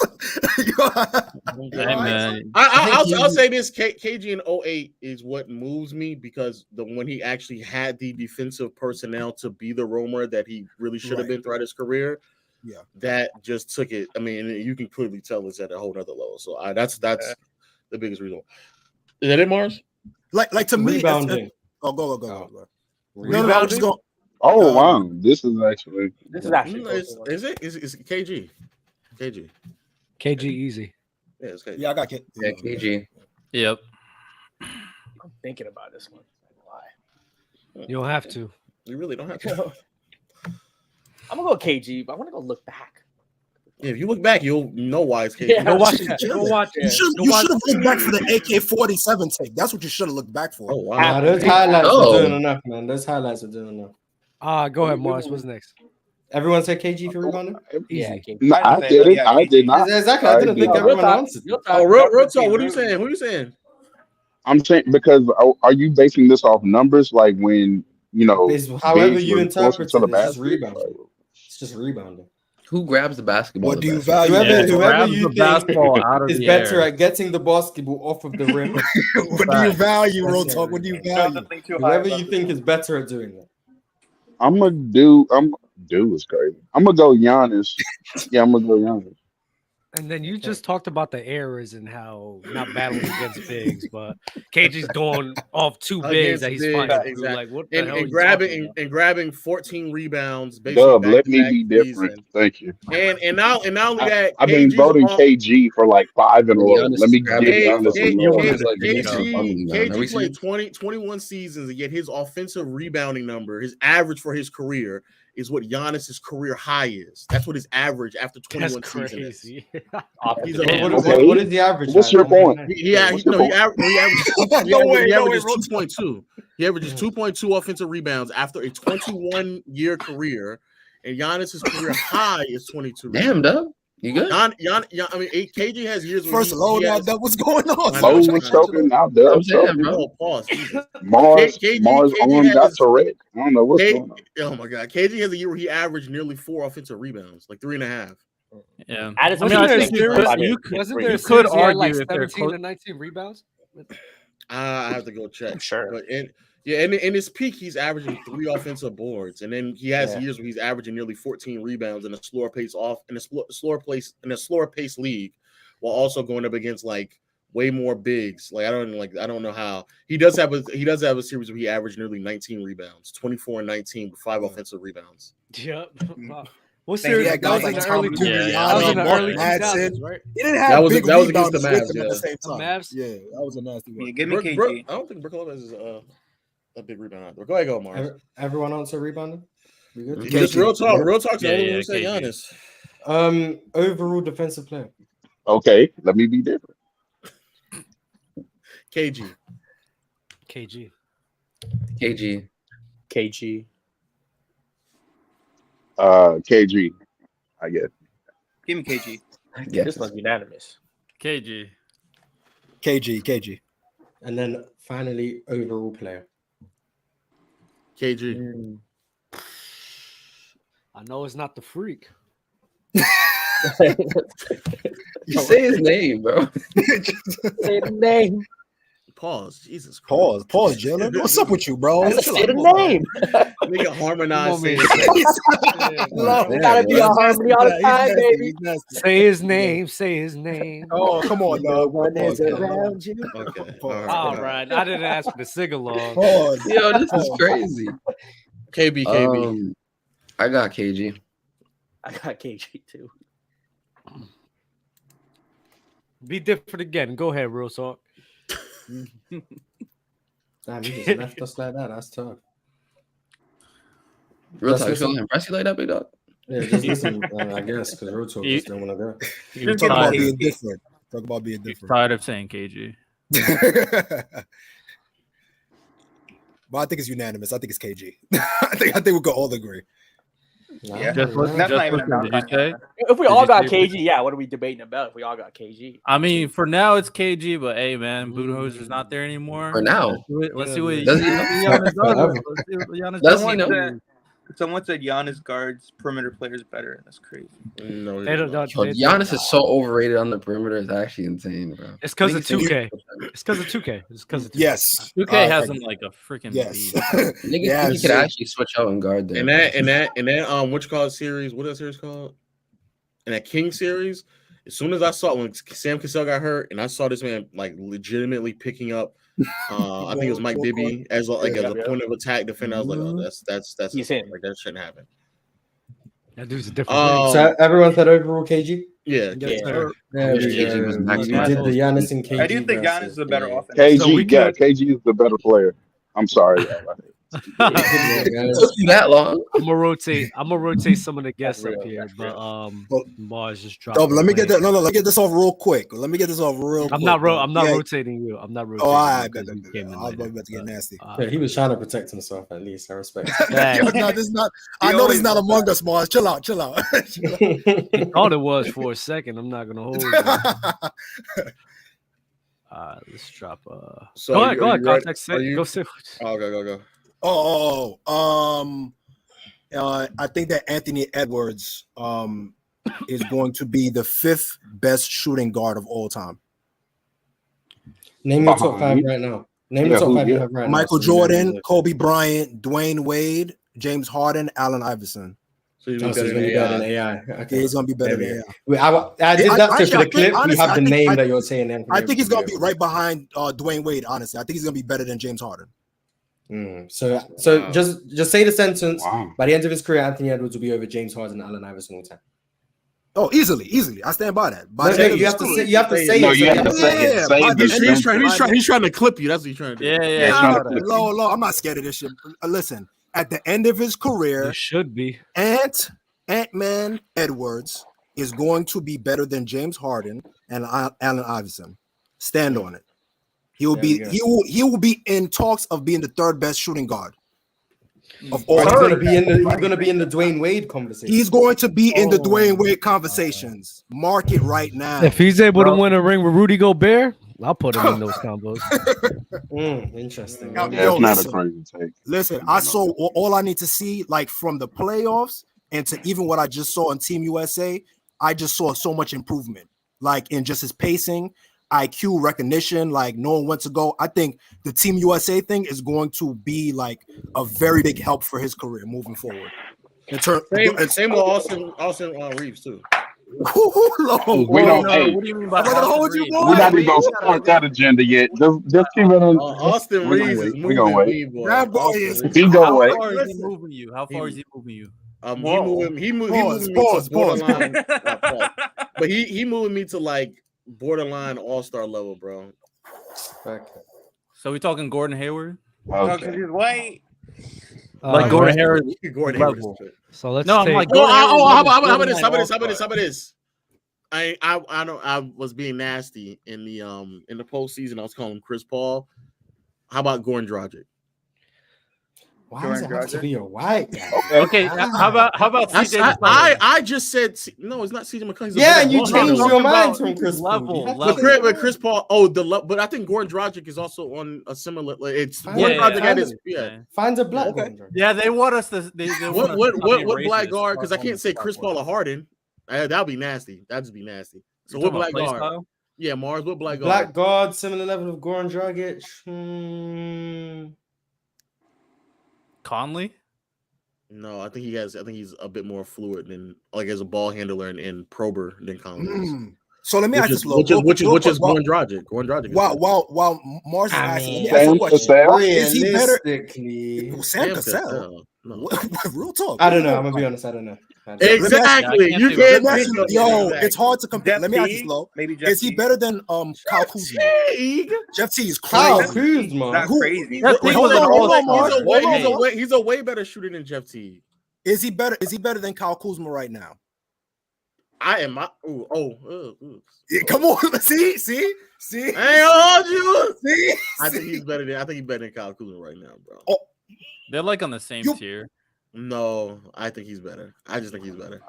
I'll say this: KG in 08 is what moves me because when he actually had the defensive personnel to be the roamer that he really should have been throughout his career. Yeah, that just took it. I mean, you can clearly tell it's at a whole nother level. So that's the biggest reason. Is that it, Mars? Like to me, rebounding. Go. No, I'm just going. Oh wow, this is actually. Is it? Is it KG? KG easy. Yeah, it's KG. Yeah, I got KG. Yeah, KG. Yep. I'm thinking about this one. Why? You don't have to. You really don't have to. I'm gonna go KG, but I want to go look back. Yeah, if you look back, you'll know why it's KG. Yeah, Go watch it. Go watch it. You should have looked back for the AK-47 take. That's what you should have looked back for. Oh wow, Nah, those highlights are doing enough, man. Those highlights are doing enough. Go ahead, Mars. What's next? Everyone said KG for rebounding? Easy. No, I didn't. I did not. Exactly. I didn't think everyone answered. Oh, real talk. What are you saying? Who are you saying? I'm saying because are you basing this off numbers? Like when However bigs you were interpret closer it, to the it's just basket? rebounding. It's just rebounding. Who grabs the basketball? What do you best? value? Whoever you think basketball out of is the better air. at getting the basketball off of the rim. What do you value, Real Talk? What do you value? Whoever you think is better at doing that. I'm gonna do is crazy. I'm gonna go Giannis. Yeah, I'm gonna go Giannis. And then you just talked about the errors and how not battling against bigs, but KG's going off two bigs that he's fighting. Exactly. Like what the hell? And grabbing 14 rebounds. Dub, let me be different. Season. Thank you. And not only that, I've been voting KG for like 5 in a row. Let me give Giannis KG played 21 seasons, and yet his offensive rebounding number, his average for his career, is what Giannis's career high is. That's what his average after 21 seasons is. What is the average? What's your point? He averages 2.2. He averages 2.2 offensive rebounds after a 21-year career, and Giannis's career high is 22. Damn, Dub. You good? KG has years. First of all, that what's going on? Mo was choking out there. I'm saying, bro. Pause. Mars arm got to red. I don't know what's going on. Oh my god, KG has a year where he averaged nearly 4 offensive rebounds, like 3.5. Yeah, Wasn't there a series he had like 17 to 19 rebounds? I have to go check. Sure. But in his peak, he's averaging 3 offensive boards, and then he has years where he's averaging nearly 14 rebounds in a slower pace league, while also going up against like way more bigs. Like I don't know how he does have a series where he averaged nearly 19 rebounds, 24 and 19 with 5 offensive rebounds. Yep. What series? That was in the early 2000s, right? He didn't have that was big against the rebounders Mavs. at the same time. Mavs? Yeah, that was a nasty one. Yeah, give me KG. I don't think Brook Lopez is a big rebound either. Go ahead, go Mars. Everyone answer rebounding? We good? Just real talk. Real talk's the only one who said Giannis. Overall defensive player. Okay, let me be different. KG. KG. KG, I guess. Give me KG. This one's unanimous. KG. And then finally, overall player. KG. I know it's not the freak. You say his name, bro. Say the name. Pause. Jesus Christ. Pause, Jalen. What's up with you, bro? Say the name. Nigga harmonize. Gotta be a harmony all the time, baby. Say his name. Say his name. Oh, come on, dog. One is around you. Okay. All right. I didn't ask for the sing along. Yo, this is crazy. KB. I got KG. I got KG too. Be different again. Go ahead, Real Talk. Damn, you just left us like that. That's tough. Real Talk, feeling impressed like that, big dog? Yeah, just listen, I guess, because Real Talk just don't want to go. Talk about being different. Talk about being different. Tired of saying KG. But I think it's unanimous. I think it's KG. I think we could all agree. Yeah, That's not even did you say? If we all got KG, yeah, what are we debating about if we all got KG? I mean, for now it's KG, but hey, man, Budenholzer is not there anymore. For now. Let's see what Does he Giannis does. Does he know? Someone said Giannis guards perimeter players better. That's crazy. No, Giannis is so overrated on the perimeter. It's actually insane, bro. It's because of 2K. It's because of 2K. It's because of 2K. Yes. 2K has him like a freaking beast. Nigga, he could actually switch out and guard there. And that what you call it series? What that series called? And that King series. As soon as I saw when Sam Cassell got hurt, and I saw this man like legitimately picking up. I think it was Mike Bibby as a point of attack defender. I was like, oh, that's he's in. like that shouldn't happen. That dude's a different. So everyone said overall KG. Yeah. You did the Giannis and KG. I do think Giannis is a better offense. KG, KG is the better player. I'm sorry. Took you that long. I'm gonna rotate some of the guests up here, but Mars just dropped. Let me get that. No, let me get this off real quick. Let me get this off real quick. I'm not rotating you. I'm not rotating. Oh, all right. I was about to get nasty. Yeah, he was trying to protect himself at least. I respect. No, this is not. I know this is not Among Us, Mars. Chill out. He thought it was for a second. I'm not gonna hold you. Let's drop. So go ahead. Context. Go say. Go. I think that Anthony Edwards is going to be the 5th best shooting guard of all time. Name your top 5 right now. Name your top 5 you have right now. Michael Jordan, Kobe Bryant, Dwayne Wade, James Harden, Allen Iverson. So he's going to be better than AI. Okay, he's going to be better than AI. I did that for the clip. You have the name that you're saying. I think he's going to be right behind Dwayne Wade, honestly. I think he's going to be better than James Harden. So just say the sentence. By the end of his career, Anthony Edwards will be over James Harden and Allen Iverson all time. Oh, easily. I stand by that. You have to say it. He's trying to clip you. That's what he's trying to do. Yeah. Low. I'm not scared of this shit. Listen, at the end of his career, it should be Ant-Man Edwards is going to be better than James Harden and Allen Iverson. Stand on it. He will be in talks of being the 3rd best shooting guard of all. He's going to be in the Dwayne Wade conversation. He's going to be in the Dwayne Wade conversations. Mark it right now. If he's able to win a ring with Rudy Gobert, I'll put him in those combos. Interesting. It's not a crazy take. Listen, I saw all I need to see, like from the playoffs and to even what I just saw on Team USA. I just saw so much improvement, like in just his pacing, IQ recognition, like knowing when to go. I think the Team USA thing is going to be like a very big help for his career moving forward. Same with Austin Reeves too. We don't. Hey, what do you mean by that? We're not even gonna start that agenda yet. Just keep it on. Austin Reeves is moving me, boy. That boy is. He go away. How far is he moving you? He moving me to borderline. But he moving me to like borderline all-star level, bro. Okay. So we talking Gordon Hayward? Okay. He's white. Like Gordon Hayward level. So let's how take. about this? I was being nasty in the postseason. I was calling him Chris Paul. How about Goran Dragic? Why does it have to be a white guy? Okay, how about CJ? I just said no. It's not CJ McCollum. Yeah, and you changed your mind from Chris Paul. But Chris Paul. But I think Goran Dragic is also on a similar. It's Goran Dragic had his finds a black guy. Yeah, they want us to. What black guard? Because I can't say Chris Paul or Harden. That'll be nasty. That'd just be nasty. So what black guard? Style? Yeah, Mars. What black guard? Black guard, similar level of Goran Dragic. Conley? No, I think he's a bit more fluid than like as a ball handler and prober than Conley. So let me ask this, which is Goran Dragic. Goran Dragic. While Mars is asking, let me ask a question. Is he better? Sam Cassell. No. Real talk. I don't know. I'm gonna be honest. I don't know. Exactly. You can't think of it's hard to compare. Let me ask this, Low. Is he better than Kyle Kuzma? Jeff T is crazy. Kyle Kuzma. Not crazy. He's a way better shooter than Jeff T. Is he better? Is he better than Kyle Kuzma right now? I am. Yeah, come on. See. I ain't hold you. See. I think he's better than Kyle Kuzma right now, bro. Oh. They're like on the same tier. No, I think he's better. I just think he's better.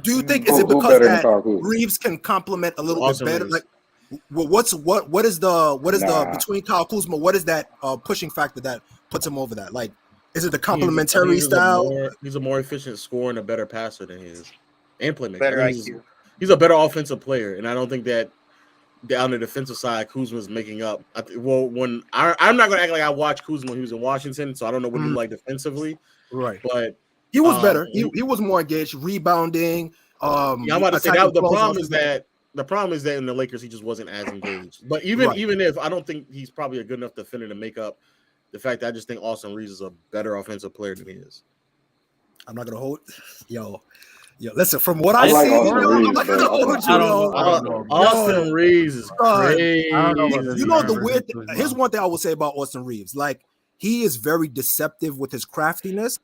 Do you think is it because that Reeves can complement a little bit better? Like, what is the between Kyle Kuzma? What is that pushing factor that puts him over that? Like, is it the complementary style? He's a more efficient scorer and a better passer than he is, and playmaker. Better IQ. He's a better offensive player, and I don't think that on the defensive side, Kuzma's making up. When I'm not going to act like I watched Kuzma when he was in Washington, so I don't know what he like defensively. Right, but he was better. He was more engaged, rebounding. I'm about to say that the problem is that in the Lakers he just wasn't as engaged. But even if I don't think he's probably a good enough defender to make up the fact that I just think Austin Reeves is a better offensive player than he is. I'm not gonna hold Yo, listen, from what I see, Austin Reeves is crazy. You know the weird thing, here's one thing I will say about Austin Reeves. Like, he is very deceptive with his craftiness.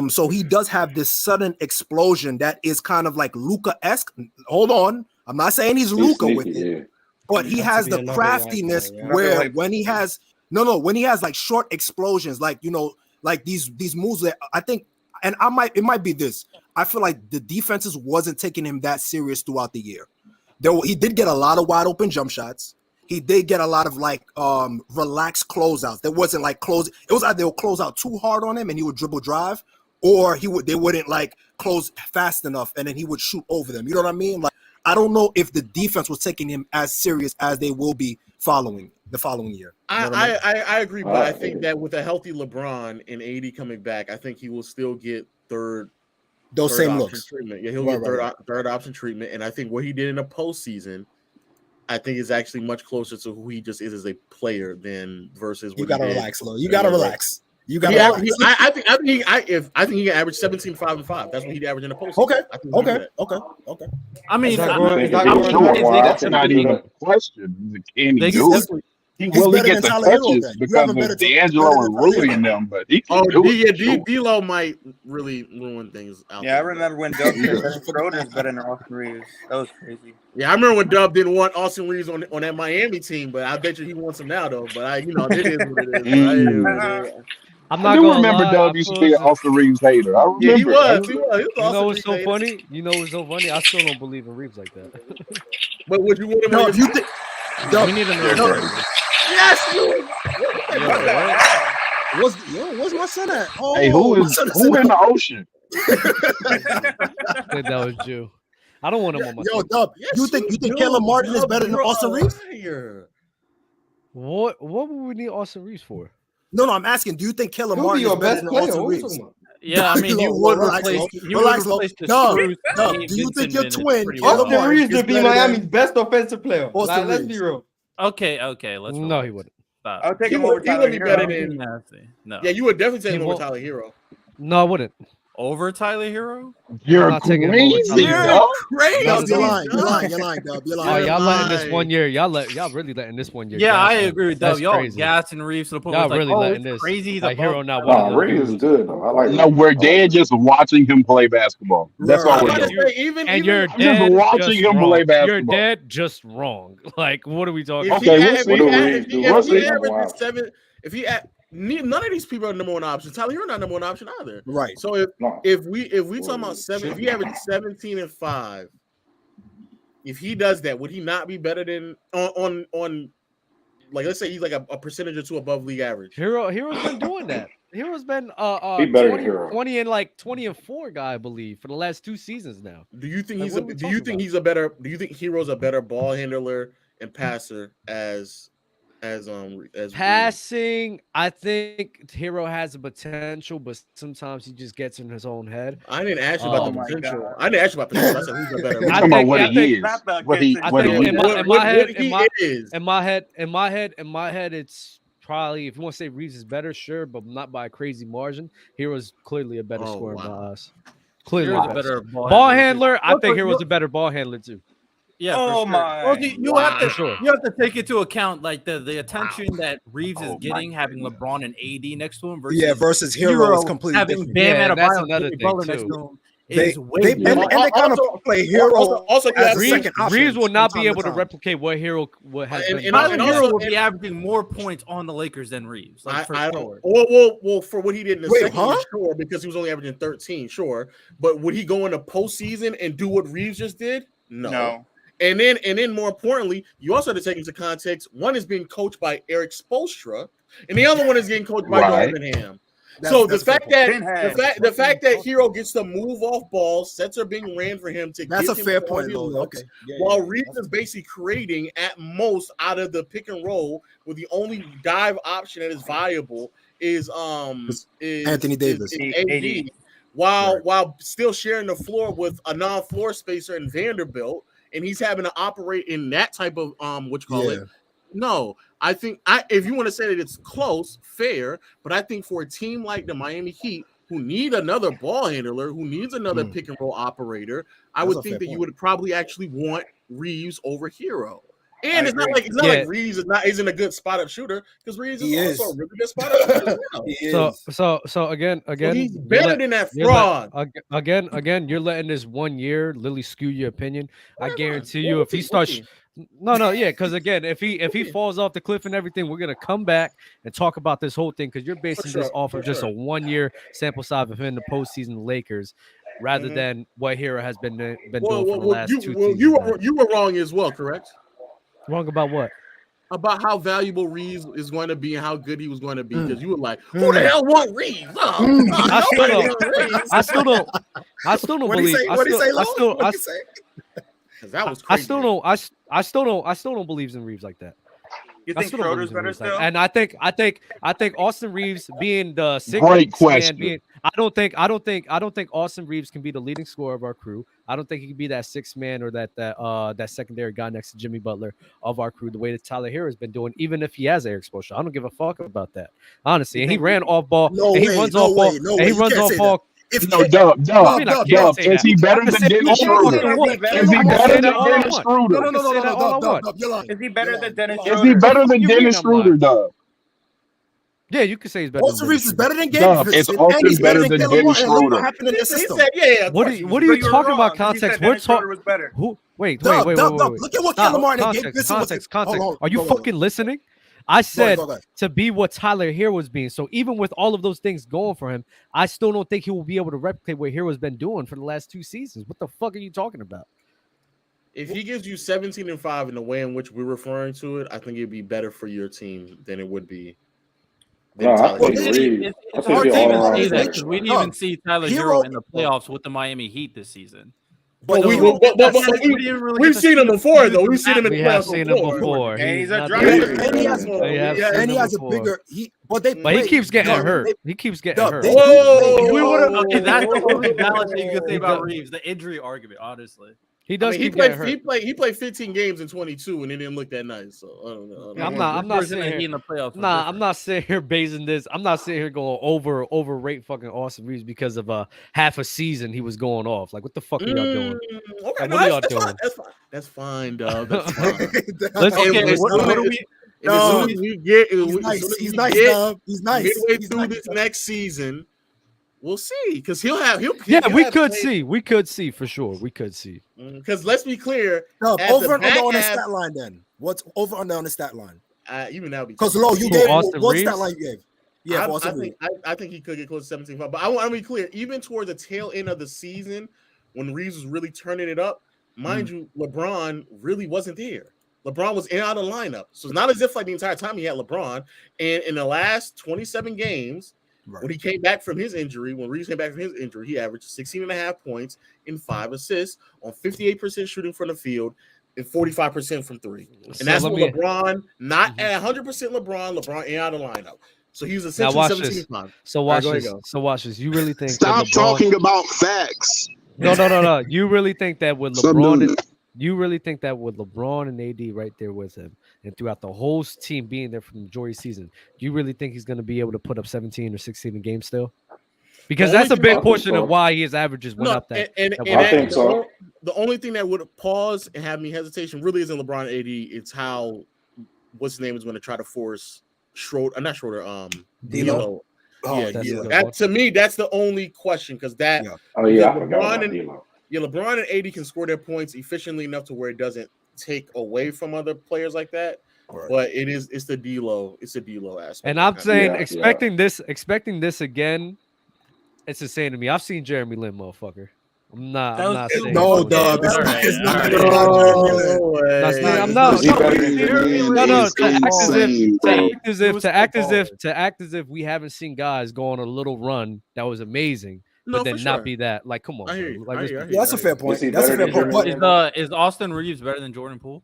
So he does have this sudden explosion that is kind of like Luka-esque. Hold on, I'm not saying he's Luka with it, but he has the craftiness where when he has when he has like short explosions, like like these moves that I think, and it might be this. I feel like the defenses wasn't taking him that serious throughout the year. He did get a lot of wide open jump shots. He did get a lot of like relaxed closeouts. There wasn't like close. It was either they'll close out too hard on him and he would dribble drive, or they wouldn't like close fast enough and then he would shoot over them. You know what I mean? Like I don't know if the defense was taking him as serious as they will be the following year. You know I agree, but I think that with a healthy LeBron and AD coming back, I think he will still get third same looks treatment. Yeah, he'll get third option treatment, and I think what he did in the postseason, I think is actually much closer to who he just is as a player than versus. You gotta relax, Lo. You gotta relax. You gotta. I think he can average 17, 5, and 5. That's what he'd average in the postseason. Okay. I mean, that's not even a question. Can he do it? He will get the touches because of D'Angelo and Rui and them, but he can do it. D'Lo might really ruin things out there. I remember when Dub said Schroeder's better than Austin Reeves. That was crazy. Yeah, I remember when Dub didn't want Austin Reeves on that Miami team, but I bet you he wants him now, though. But it is what it is. I'm not I do gonna remember lie, Dub used to be an Austin Reeves hater. I remember. Yeah, he was. You know what's so funny? I still don't believe in Reeves like that. But would you want him? No, if you think, we need to know. Yes, where's my son at? Oh, hey, who in the ocean? I think that was Jew. I don't want him on my team. Dub, you think Caleb Martin is better than Austin Reeves? What would we need Austin Reeves for? No, I'm asking. Do you think Caleb Martin is better than Austin Reeves? Yeah, I mean, you would replace the Dub, do you think your twin Austin Reeves would be Miami's best offensive player? Let's be real. Okay, let's. No, he wouldn't. Stop. I'll take him over Tyler Herro. No. Yeah, you would definitely take him over Tyler Herro. No, I wouldn't. Over Tyler Herro? You're crazy. You're crazy. You're lying, Dub. You're lying. Y'all letting this 1 year. Y'all really letting this 1 year. Yeah, I agree with Dub. Y'all gassing Reeves to the point y'all where really letting this crazy. Like Herro not one. Reeves is good though. I like. No, we're dead just watching him play basketball. That's all we're doing. And you're just watching him play basketball. You're dead just wrong. Like, what are we talking? If he none of these people are number one option. Tyler, you're not number one option either. Right. So if we talking about if he averaged 17 and 5, if he does that, would he not be better than on like let's say he's like a percentage or two above league average? Hero's been doing that. Hero's been 20 and like 20 and 4 guy, I believe, for the last 2 seasons now. Do you think Hero's a better ball handler and passer as passing? I think Herro has a potential, but sometimes he just gets in his own head. I didn't ask you about the potential. I didn't ask you about the potential. I said who's the better. I think what he is. In my head, it's probably, if you want to say Reeves is better, sure, but not by a crazy margin. Hero's clearly a better scorer in my eyes. Clearly a better ball handler. I think Hero's a better ball handler too. Yeah. Oh my! Well, you have to take into account like the attention that Reeves is getting, having LeBron and AD next to him versus Herro is completely having different. Bam another thing too. They kind of play Herro. Also, Reeves will not be able to replicate what Herro has been. Herro will be averaging more points on the Lakers than Reeves. Like, I don't. Well, for what he did in the second, sure, because he was only averaging 13, sure. But would he go in the postseason and do what Reeves just did? No. And then more importantly, you also have to take into context, one is being coached by Eric Spoelstra, and the other one is getting coached by Darvingham. So the fact that Herro gets to move off balls, sets are being ran for him to that's a fair point, looks, while Reeves is basically creating at most out of the pick and roll, with the only dive option that is viable is Anthony Davis. AD, while still sharing the floor with a non-floor spacer in Vanderbilt. And he's having to operate in that type of No, I think if you want to say that it's close, fair, but I think for a team like the Miami Heat, who need another ball handler, who needs another pick and roll operator, I would think that you would probably actually want Reeves over Herro. And it's not like Reeves isn't a good spot up shooter because Reeves is also a really good spot up shooter as well. So again, he's better than that fraud. Again, you're letting this 1 year Lily skew your opinion. I guarantee you, if he starts, because again, if he falls off the cliff and everything, we're gonna come back and talk about this whole thing because you're basing this off of just a 1 year sample size of him in the postseason Lakers, rather than what Herro has been doing for the last 2 seasons. You were wrong as well, correct? Wrong about what? About how valuable Reeves is going to be and how good he was going to be, because you were like, "Who the hell want Reeves?" I still don't believe. What did he say? That was crazy. I still don't believe in Reeves like that. You think Schroeder's better still? And I think Austin Reeves being the sixth man, I don't think Austin Reeves can be the leading scorer of our crew. I don't think he can be that sixth man or that secondary guy next to Jimmy Butler of our crew, the way that Tyler Herro has been doing, even if he has air exposure. I don't give a fuck about that, honestly. And he ran off ball. He runs off ball. Is he better than Dennis Schroeder? Is he better than Dennis Schroeder? No. Is he better than Dennis Schroeder? Is he better than Dennis Schroeder, Dub? Yeah, you could say he's better. Austin Reeves is better than Gabe. It's Austin better than Dennis Schroeder. What are you talking about? Context. We're talking. Wait. Look at what Lamar and Gabe Context. Are you fucking listening? I said to be what Tyler Herro was being. So even with all of those things going for him, I still don't think he will be able to replicate what Herro's been doing for the last 2 seasons. What the fuck are you talking about? If he gives you 17-5 in the way in which we're referring to it, I think it'd be better for your team than it would be. No, I think Reeves. It's hard to even say that because we didn't even see Tyler Herro in the playoffs with the Miami Heat this season. But we've seen him before, though. We've seen him in the playoffs before. And he's a driver. And he has a bigger. But he keeps getting hurt. He keeps getting hurt. Okay, that's the only balance that you can say about Reeves. The injury argument, honestly. He does. He played 15 games in 22, and it didn't look that nice. So I don't know. I'm not sitting here in the playoffs. I'm not sitting here basing this. I'm not sitting here going overrate fucking Austin Reeves because of half a season he was going off. Like, what the fuck are y'all doing? Okay, what are y'all doing? That's fine, dog. That's fine. What are we? No, he's nice. He's nice. Midway through this next season, we'll see, because he'll we could see for sure. We could see. Because let's be clear, over and under on the stat line. Then what's over and under on the stat line? Even now, because Lo, you gave what stat line you gave? Yeah, I think he could get close to 17-5. But I want to be clear, even towards the tail end of the season, when Reeves was really turning it up, mind you, LeBron really wasn't there. LeBron was out of the lineup, so it's not as if like the entire time he had LeBron. And in the last 27 games. Right. When he came back from his injury, he averaged 16.5 points and 5 assists on 58% shooting from the field and 45% from three. And that's what LeBron, not at 100% LeBron ain't out of the lineup. So he was essentially 17-5. So watch this. So watch this. You really think stop talking about facts? No. You really think that with LeBron and AD right there with him, and throughout the whole team being there for the majority of the season, do you really think he's going to be able to put up 17 or 16 a game still? Because that's a big portion of why his averages went up. I think so. The only thing that would pause and have me hesitation really isn't LeBron and AD. It's how what's his name is going to try to force D'Lo. That to me, that's the only question, because that. LeBron and AD can score their points efficiently enough to where it doesn't take away from other players like that. Right. But it's the D'Lo aspect. And I'm saying expecting this again, it's the same to me. I've seen Jeremy Lin, motherfucker. I'm not saying no, dog. It's not. To act as if we haven't seen guys go on a little run that was amazing. But then not be that. Like, come on. That's a fair point. That's a fair point. Is Austin Reeves better than Jordan Poole?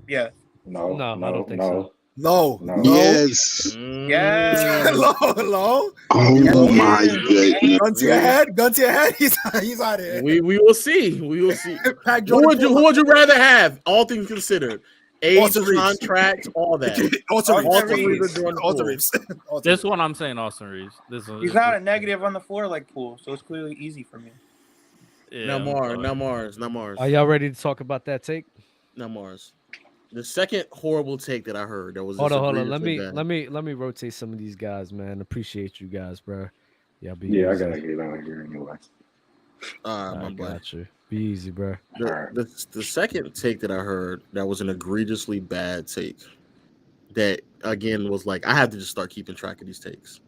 Yeah. No, I don't think so. No. Yes. Low. Oh my goodness. Gun to your head. He's out of here. We will see. Who would you rather have? All things considered. Age, contract, all that. Austin Reeves. This one, I'm saying Austin Reeves. He's not a negative on the floor like Poole, so it's clearly easy for me. Yeah, not Mars. Are y'all ready to talk about that take? Not Mars. The second horrible take that I heard that was Hold on. egregiously bad. Let me rotate some of these guys, man. Appreciate you guys, bro. Yeah, be Yeah, I easy. gotta get out here anyway. I got you. Be easy, bro. The second take that I heard that was an egregiously bad take. That again was like I had to just start keeping track of these takes.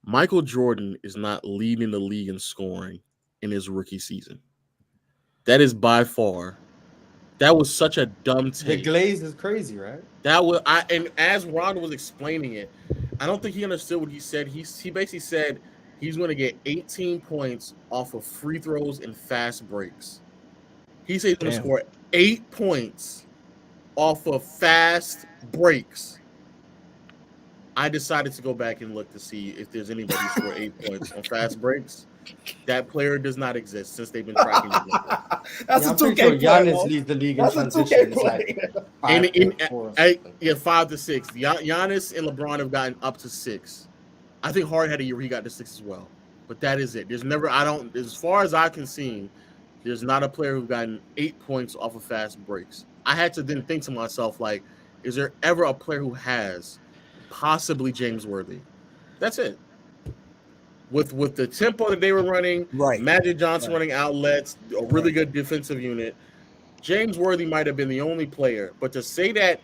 Michael Jordan is not leading the league in scoring in his rookie season. That is by far. That was such a dumb take. The glaze is crazy, right? And as Ron was explaining it, I don't think he understood what he said. He basically said he's going to get 18 points off of free throws and fast breaks. He said he's going to score 8 points off of fast breaks. I decided to go back and look to see if there's anybody who scored 8 points on fast breaks. That player does not exist since they've been tracking the That's a 2K Giannis leads the league in transition. It's 5 to 6. Giannis and LeBron have gotten up to 6. I think Harden had a year where he got to 6 as well. But that is it. There's never as far as I can see, there's not a player who's gotten 8 points off of fast breaks. I had to then think to myself, like, is there ever a player who has? Possibly James Worthy. That's it. With the tempo that they were running, Magic Johnson running outlets, a really good defensive unit, James Worthy might have been the only player. But to say that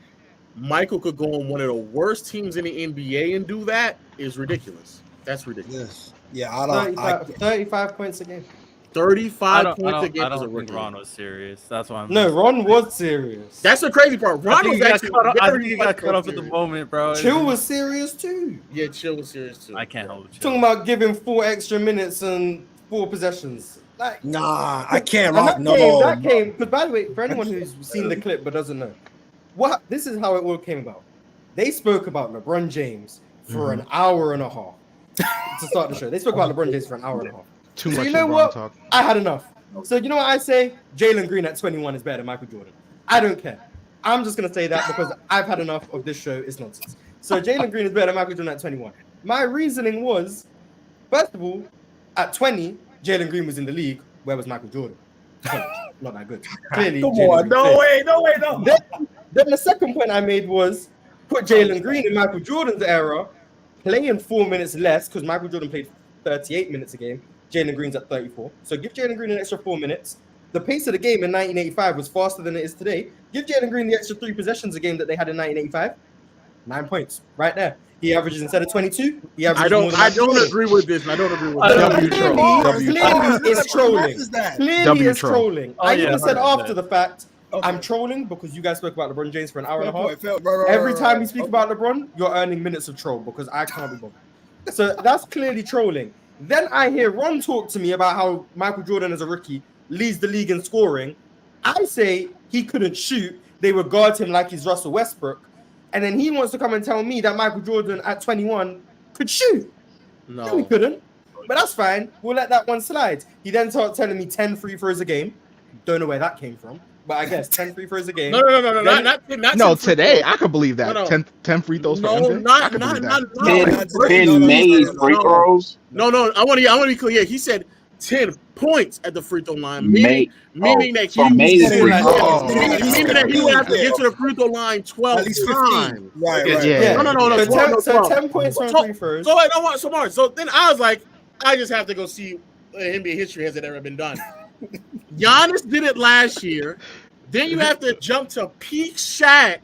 Michael could go on one of the worst teams in the NBA and do that is ridiculous. That's ridiculous. Yeah, I don't. 35 points a game. 35 points a game. I don't think Ron was serious. That's why I'm. No, Ron was serious. That's the crazy part. Ron was actually. I think he got cut off at the moment, bro. Chill was serious too. Yeah, Chill was serious too. I can't hold Chill. Talking about giving 4 extra minutes and 4 possessions. Like, nah, I can't. That came. But by the way, for anyone who's seen the clip but doesn't know, this is how it all came about. They spoke about LeBron James for an hour and a half to start the show. They spoke about LeBron James for an hour and a half. Too so much you know LeBron what? talk. I had enough. So you know what I say? Jalen Green at 21 is better than Michael Jordan. I don't care. I'm just gonna say that because I've had enough of this show. It's nonsense. So Jalen Green is better than Michael Jordan at 21. My reasoning was, first of all, at 20, Jalen Green was in the league. Where was Michael Jordan? Not that good. Clearly, Come on, no way. Then the second point I made was put Jalen Green in Michael Jordan's era, playing 4 minutes less because Michael Jordan played 38 minutes a game. Jalen Green's at 34. So give Jalen Green an extra 4 minutes. The pace of the game in 1985 was faster than it is today. Give Jalen Green the extra 3 possessions a game that they had in 1985. 9 points right there. He averages instead of 22. He averages I don't agree with this. I don't agree with this. Clearly, it's trolling. Clearly, it's trolling. I even said after the fact, I'm trolling because you guys spoke about LeBron James for an hour and a half. Every time you speak about LeBron, you're earning minutes of troll because I can't be bothered. So that's clearly trolling. Then I hear Ron talk to me about how Michael Jordan as a rookie leads the league in scoring. I say he couldn't shoot. They would guard him like he's Russell Westbrook. And then he wants to come and tell me that Michael Jordan at 21 could shoot. No, he couldn't. But that's fine. We'll let that one slide. He then started telling me 10 free throws a game. Don't know where that came from. But I guess 10 free throws a game. No, today I could believe that. 10 free throws for MJ. Not 10 made free throws. No. I want to be clear. He said 10 points at the free throw line, meaning that he would have to get to the free throw line 12 times. Right. Yeah. No. So 10 points from free throws. So then I was like, I just have to go see NBA history. Has it ever been done? Giannis did it last year. Then you have to jump to peak Shaq.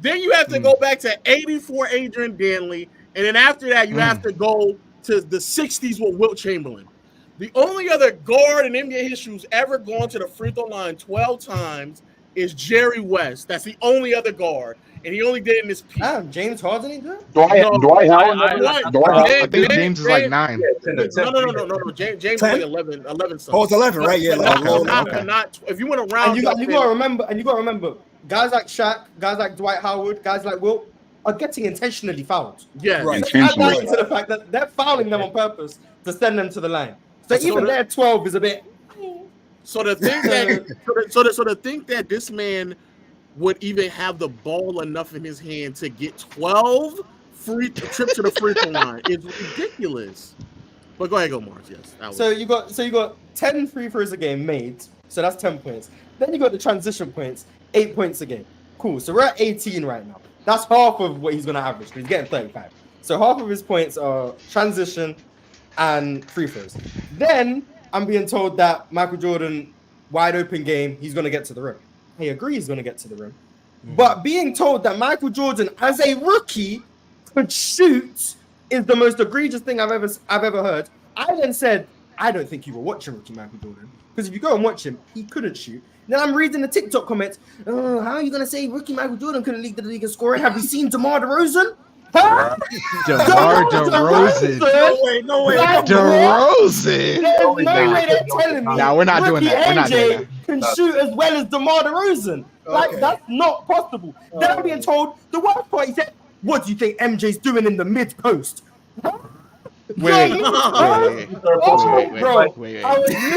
Then you have to go back to 84 Adrian Danley. And then after that, you have to go to the 60s with Wilt Chamberlain. The only other guard in NBA history who's ever gone to the free throw line 12 times is Jerry West. That's the only other guard. And he only did it in this peak. James Harden ain't good? I think James is like 9. No. James is like 11 something. Oh, it's 11, right? Yeah. Not if you want to round and you gotta remember, guys like Shaq, guys like Dwight Howard, guys like Wilt are getting intentionally fouled. Yeah, right. Add that into the fact that they're fouling them on purpose to send them to the line. So even their 12 is a bit. So to think that this man would even have the ball enough in his hand to get 12 free trips to the free throw line is ridiculous. But go ahead, Mars. Yes. So you got 10 free throws a game made. So that's 10 points. Then you got the transition points. 8 points a game. Cool. So we're at 18 right now. That's half of what he's going to average. He's getting 35. So half of his points are transition and free throws. Then I'm being told that Michael Jordan, wide open game, he's going to get to the rim. I agree he's going to get to the rim. But being told that Michael Jordan, as a rookie, could shoot is the most egregious thing I've ever heard. I then said, I don't think you were watching rookie Michael Jordan. Because if you go and watch him, he couldn't shoot. Then I'm reading the TikTok comments. Oh, how are you going to say rookie Michael Jordan couldn't lead the league in scoring? Have you seen DeMar DeRozan? Huh? DeMar DeRozan. No way. DeRozan. There's no way they're telling me. No, we're not doing that. We're not doing that. Can shoot as well as DeMar DeRozan. Like, that's not possible. Then I'm being told, the worst part, he said, what do you think MJ's doing in the mid-post? Wait.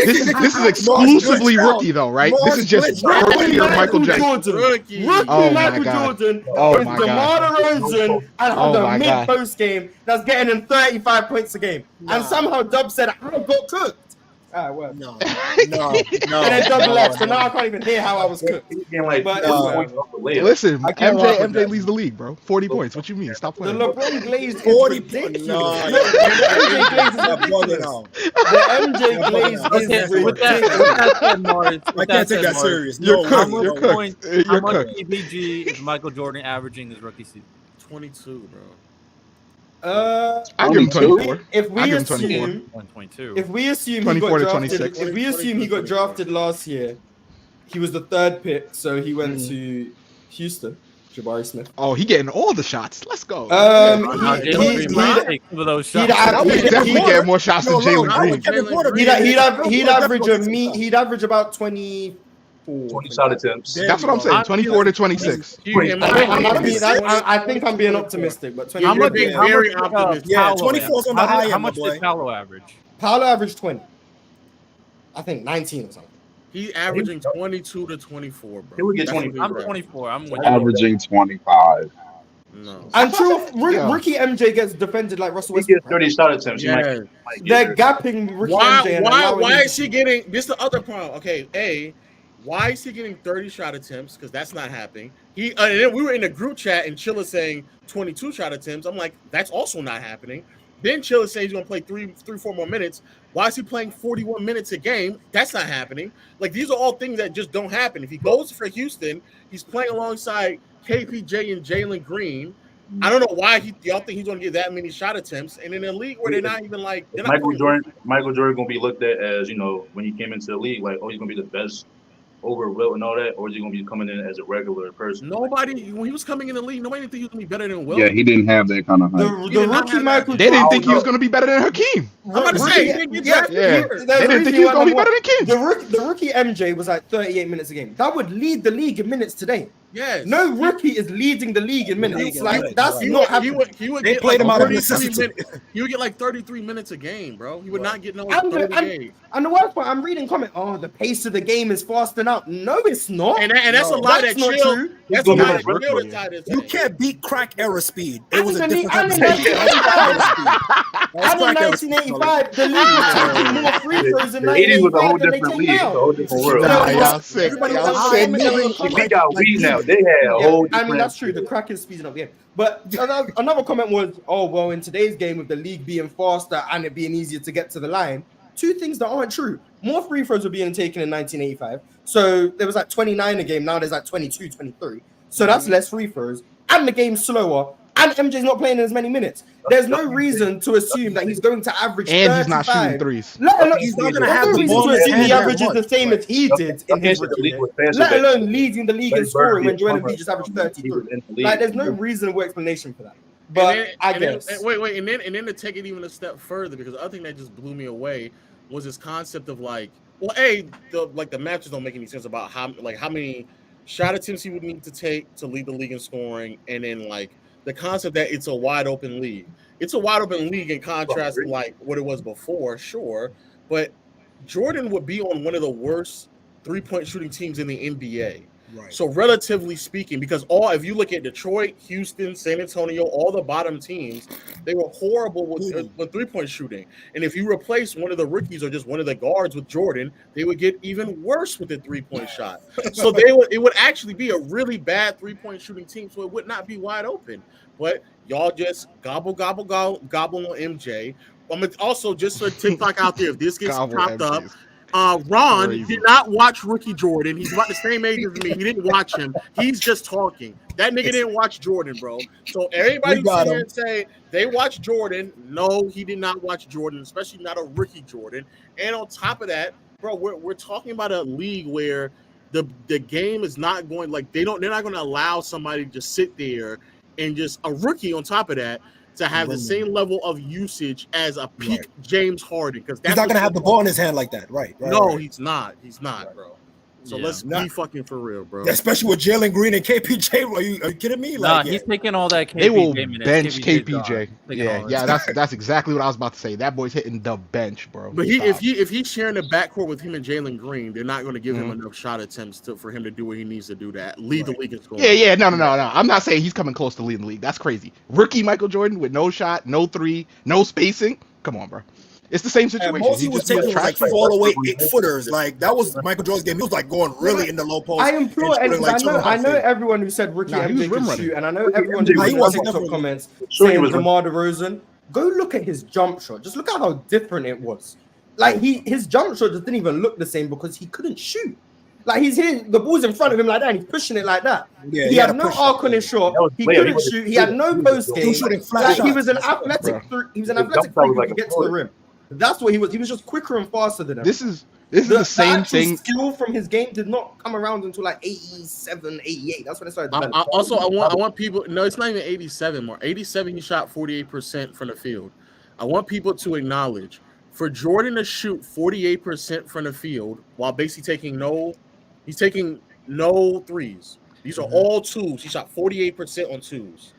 This is exclusively rookie, though, right? This is just rookie or Michael Jackson. Rookie Michael Jordan Oh is my DeMar God. DeRozan and Oh on my the God. mid-post game that's getting him 35 points a game. And somehow Dub said, I got cooked. Well. No. And then Dub left, so now I can't even hear how I was cooked. Listen, MJ leads the league, bro. 40 points. What you mean? Stop The playing. LeBron Glaze is 40 ridiculous. No, The MJ Glaze is ridiculous. I can't take that serious. You're No, cooked. no, You're no. cooked. How You're much cooked. PBG is Michael Jordan averaging his rookie season? 22, bro. I give him 24. If we I give him assume, 22. if we assume 24 he to got drafted, 26. if we assume he got drafted last year, he was the 3rd pick, so he went to Houston. Jabari Smith. Oh, he getting all the shots. Let's go. He'd definitely get more shots than Jalen Green. He'd average about 20 shot attempts. That's what I'm saying. 24 to 26. I think I'm being optimistic, but 20. I'm being very optimistic. Yeah, 24 is on the high end. How much did Paolo average? Paolo averaged 20. I think 19 or something. He's averaging 22 to 24, bro. He would get 20. I'm 24. I'm with Averaging 25. No. And true, rookie MJ gets defended like Russell He Westbrook. gets 30 shot attempts. Yeah. They're gapping rookie MJ. And Why is he getting this? The other problem. Okay, why is he getting 30 shot attempts? Because that's not happening. And then we were in a group chat and Chilla saying 22 shot attempts. I'm like, that's also not happening. Then Chilla saying he's gonna play 4 more minutes. Why is he playing 41 minutes a game? That's not happening. Like, these are all things that just don't happen. If he goes for Houston, he's playing alongside KPJ and Jalen Green. I don't know why y'all think he's gonna get that many shot attempts. And in a league where they're not even like Michael Jordan gonna be looked at as, when he came into the league, like, oh, he's gonna be the best over Wilt and all that, or is he gonna be coming in as a regular person? Nobody, when he was coming in the league, nobody didn't think he was gonna be better than Wilt. Yeah, he didn't have that kind of hype. The rookie Michael. They didn't think he was going to be better than Hakeem. I'm about to say, he didn't get drafted either. They didn't think he was going to be better than Kim. The rookie MJ was like 38 minutes a game. That would lead the league in minutes today. Yes. No rookie is leading the league in minutes. Like, that's not happening. He would They get played like him out of 33 necessity. He would get like 33 minutes a game, bro. He would not get no 38. And the worst part, I'm reading comment. Oh, the pace of the game is faster now. No, it's not. And that's a lie that not Chill. true. That's a lie that Chill decided to You say. can't beat crack error speed. It was a And in different type of speed. 1985, the league was taking more free throws in The 80s was a whole 1985 than they different take league. It's a now. whole different world. Y'all sick. We got weed now. They had a whole different. I mean, that's true. The crack is speeding up the game. But another comment was, oh, well, in today's game with the league being faster and it being easier to get to the line, two things that aren't true. More free throws were being taken in 1985. So there was like 29 a game. Now there's like 22, 23. So that's less free throws. And the game's slower. And MJ's not playing in as many minutes. There's no reason to assume that he's going to average 35. And he's not shooting threes. He's not going to have the ball. He averages the same as he did in his rookie year. Let alone leading the league in scoring when Joel Embiid just averaged 33. Like, there's no reasonable explanation for that. But I guess. Wait, and then to take it even a step further, because the other thing that just blew me away was this concept of like, well, the matches don't make any sense about how many shot attempts he would need to take to lead the league in scoring, and then like the concept that it's a wide open league. It's a wide open league in contrast to like what it was before, sure, but Jordan would be on one of the worst 3-point shooting teams in the NBA. Right. So relatively speaking, because if you look at Detroit, Houston, San Antonio, all the bottom teams, they were horrible with 3-point shooting. And if you replace one of the rookies or just one of the guards with Jordan, they would get even worse with the 3-point shot. So it would actually be a really bad 3-point shooting team. So it would not be wide open. But y'all just gobble on MJ. Also, just for TikTok out there, if this gets propped up, Ron did not watch Rookie Jordan. He's about the same age as me. He didn't watch him. He's just talking. That nigga didn't watch Jordan, bro. So everybody sit here and say they watched Jordan. No, he did not watch Jordan, especially not a rookie Jordan. And on top of that, bro, we're talking about a league where the game is not going they're not going to allow somebody to just sit there and just a rookie on top of that to have the same level of usage as a peak James Harden, because he's not gonna have the ball in his hand like that, right? No, he's not. He's not, bro. So let's be fucking for real, bro. Especially with Jalen Green and KPJ. Are you kidding me? Nah, he's taking all that KPJ. They will minutes. bench KPJ. Yeah, that's exactly what I was about to say. That boy's hitting the bench, bro. But if he's sharing the backcourt with him and Jalen Green, they're not going to give him enough shot attempts for him to do what he needs to do. To lead the league in scoring. Yeah, no. I'm not saying he's coming close to leading the league. That's crazy. Rookie Michael Jordan with no shot, no three, no spacing. Come on, bro. It's the same situation. Most he was taking like fall away 8-footers. Like that was Michael Jordan's game. He was like going really in the low post. I implore, and I know everyone who said Rookie MJ could shoot, and I know everyone who was in TikTok comments saying DeMar DeRozan. Go look at his jump shot. Just look at how different it was. Like his jump shot just didn't even look the same because he couldn't shoot. Like he's hitting the ball's in front of him like that, and he's pushing it like that. Yeah, he had no arc on his shot. He couldn't shoot. He had no post game. He was an athletic. He was an athletic freak who could get to the rim. That's what he was. He was just quicker and faster than him. This is the same thing. Skill from his game did not come around until like 87, 88. That's when it started. I want people. No, it's not even 87 more. 87, he shot 48% from the field. I want people to acknowledge for Jordan to shoot 48% from the field while basically taking no threes. These are all twos. He shot 48% on twos.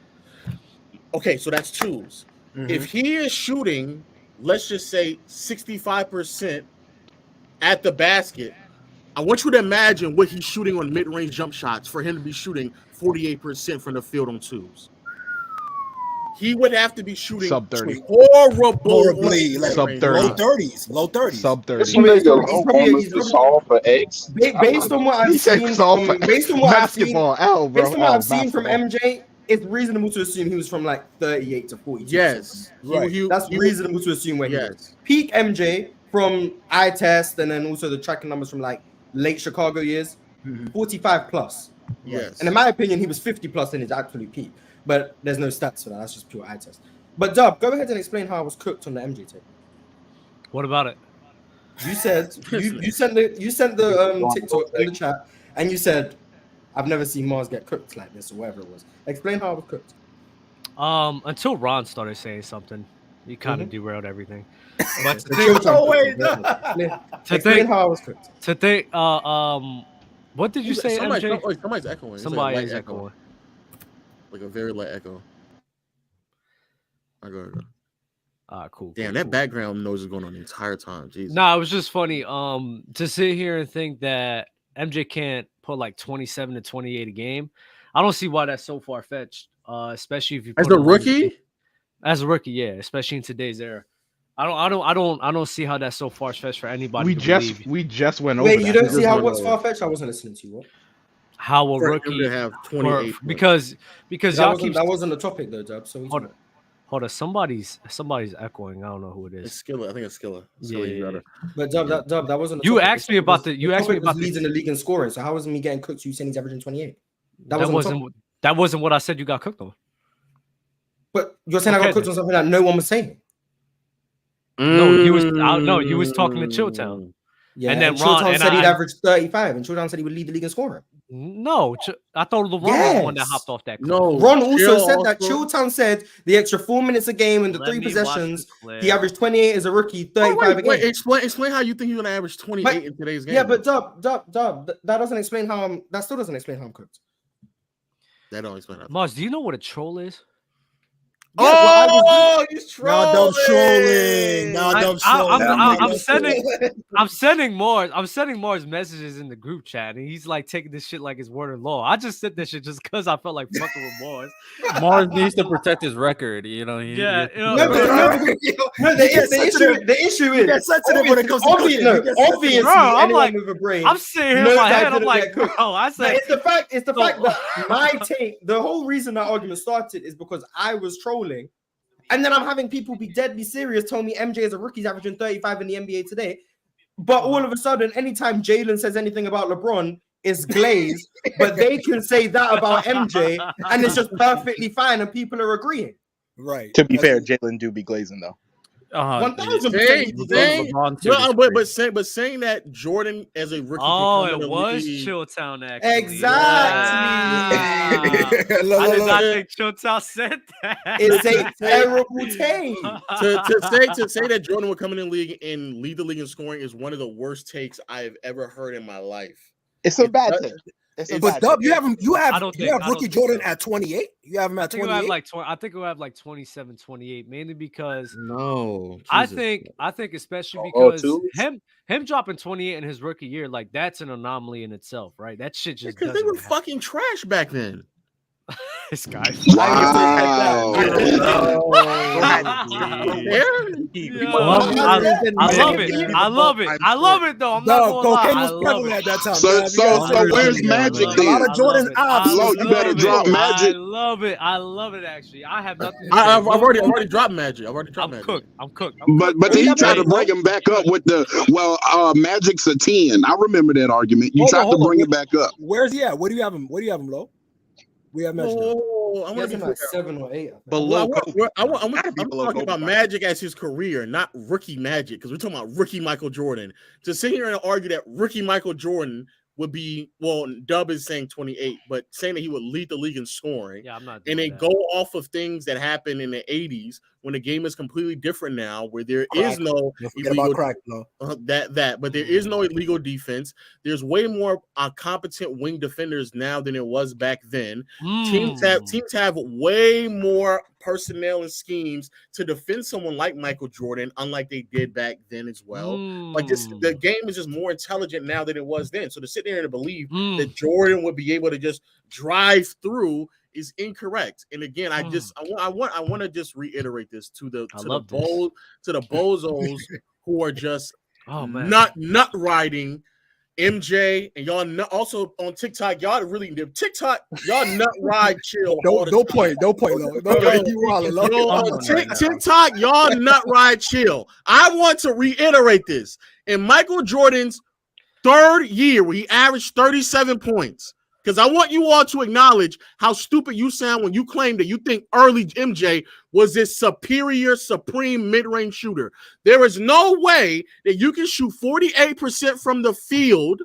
Okay, so that's twos. If he is shooting, let's just say 65% at the basket, I want you to imagine what he's shooting on mid-range jump shots for him to be shooting 48% from the field on twos. He would have to be shooting sub-30. Horribly, like sub-30. Low 30s. Sub-30. This nigga almost to solve for X. Based on what I've seen, based on what I've seen from MJ, it's reasonable to assume he was from like 38 to 42. Yes, right. That's reasonable to assume where he was. Peak MJ from eye test, and then also the tracking numbers from like late Chicago years, 45 plus. Yes, and in my opinion, he was 50 plus in his absolute peak. But there's no stats for that. That's just pure eye test. But Dub, go ahead and explain how I was cooked on the MJ tape. What about it? You said you sent the TikTok in the chat, and you said, "I've never seen Mars get cooked like this," or whatever it was. Explain how I was cooked. Until Ron started saying something, he kind of derailed everything. But explain how I was cooked. What did you say, MJ? Somebody's echoing. Somebody's echoing. Like a very light echo. I go. Cool. Damn, that background noise is going on the entire time. Jesus. Nah, it was just funny. To sit here and think that MJ can't put like 27 to 28 a game. I don't see why that's so far fetched. Especially if you as a rookie. As a rookie, yeah. Especially in today's era. I don't see how that's so far fetched for anybody. We just went over. Wait, you don't see how what's far fetched? I wasn't listening to you. What? How a rookie have 28 because that wasn't the topic though, Dub. So hold on, somebody's echoing. I don't know who it is. It's Skilla. I think it's Skilla. Yeah. But Dub, that wasn't. You asked me about the. You asked me about leads in the league in scoring. So how was me getting cooked? You saying he's averaging 28? That wasn't what I said. You got cooked on. But you're saying I got cooked on something that no one was saying. No, you was talking to Chilltown. Yeah, and then Chilltown said he'd average 35, and Chilltown said he would lead the league in scoring. No, I thought LeBron was the one that hopped off that. No, Ron also said that Chilltown said the extra 4 minutes a game and the 3 possessions, he averaged 28 as a rookie, 35 a game. Explain how you think he's going to average 28 in today's game. Yeah, but Dub, that doesn't explain how that still doesn't explain how I'm cooked. That don't explain how. Mars, do you know what a troll is? He's trolling. I'm sending Mars messages in the group chat, and he's like taking this shit like it's word of law. I just said this shit just because I felt like fucking with Mars. Mars needs to protect his record. You know. The issue is that's sensitive when it comes to obviously. Bro, I'm like, with a brain, I'm sitting here in my head. I'm like, bro, I said it's the fact that my take. The whole reason that argument started is because I was trolling. And then I'm having people be deadly serious, telling me MJ is a rookie, averaging 35 in the NBA today. But all of a sudden, anytime Jalen says anything about LeBron, it's glazed. But they can say that about MJ, and it's just perfectly fine, and people are agreeing. Right. To be fair, Jalen do be glazing though. 1000%. But saying that Jordan as a rookie. Oh, it was Chilltown actually. Exactly. I did not think Chilltown said that. It's a terrible take. to say that Jordan would come in the league and lead the league in scoring is one of the worst takes I have ever heard in my life. It's a bad take. But Dub, you have rookie Jordan at 28. You have him at 28. I think we'll have like 27, 28, mainly because no. I think especially because him dropping 28 in his rookie year, like that's an anomaly in itself, right? That shit just because they were fucking trash back then. This guy. Wow. I love it though. I'm not gonna lie. I love it. At that time, so where's Magic then? A lot of Jordan ops. Low, you better drop Magic. I love it actually. I have nothing to say. I've already dropped Magic. I'm cooked. But then you tried to bring him back up with the Magic's a 10. I remember that argument. You tried to bring it back up. Where's he at? Where do you have him? Low? We have Magic. I'm gonna be like 7 or 8. I'm talking about Magic as his career, not rookie Magic, because we're talking about rookie Michael Jordan. To sit here and argue that rookie Michael Jordan would be, Dub is saying 28, but saying that he would lead the league in scoring. Yeah, I'm not. And then go off of things that happened in the 80s when the game is completely different now, where there is no illegal, but there is no illegal defense. There's way more competent wing defenders now than it was back then. Teams have way more personnel and schemes to defend someone like Michael Jordan, unlike they did back then as well. Like the game is just more intelligent now than it was then. So to sit there and believe that Jordan would be able to just drive through is incorrect. And again, I want to just reiterate this to the bozos who are just nut riding MJ, and y'all also on TikTok, y'all really TikTok, y'all nut ride chill. Don't point, TikTok, y'all nut ride chill. I want to reiterate this. In Michael Jordan's third year, where he averaged 37 points, because I want you all to acknowledge how stupid you sound when you claim that you think early MJ was this superior, supreme mid-range shooter. There is no way that you can shoot 48% from the field,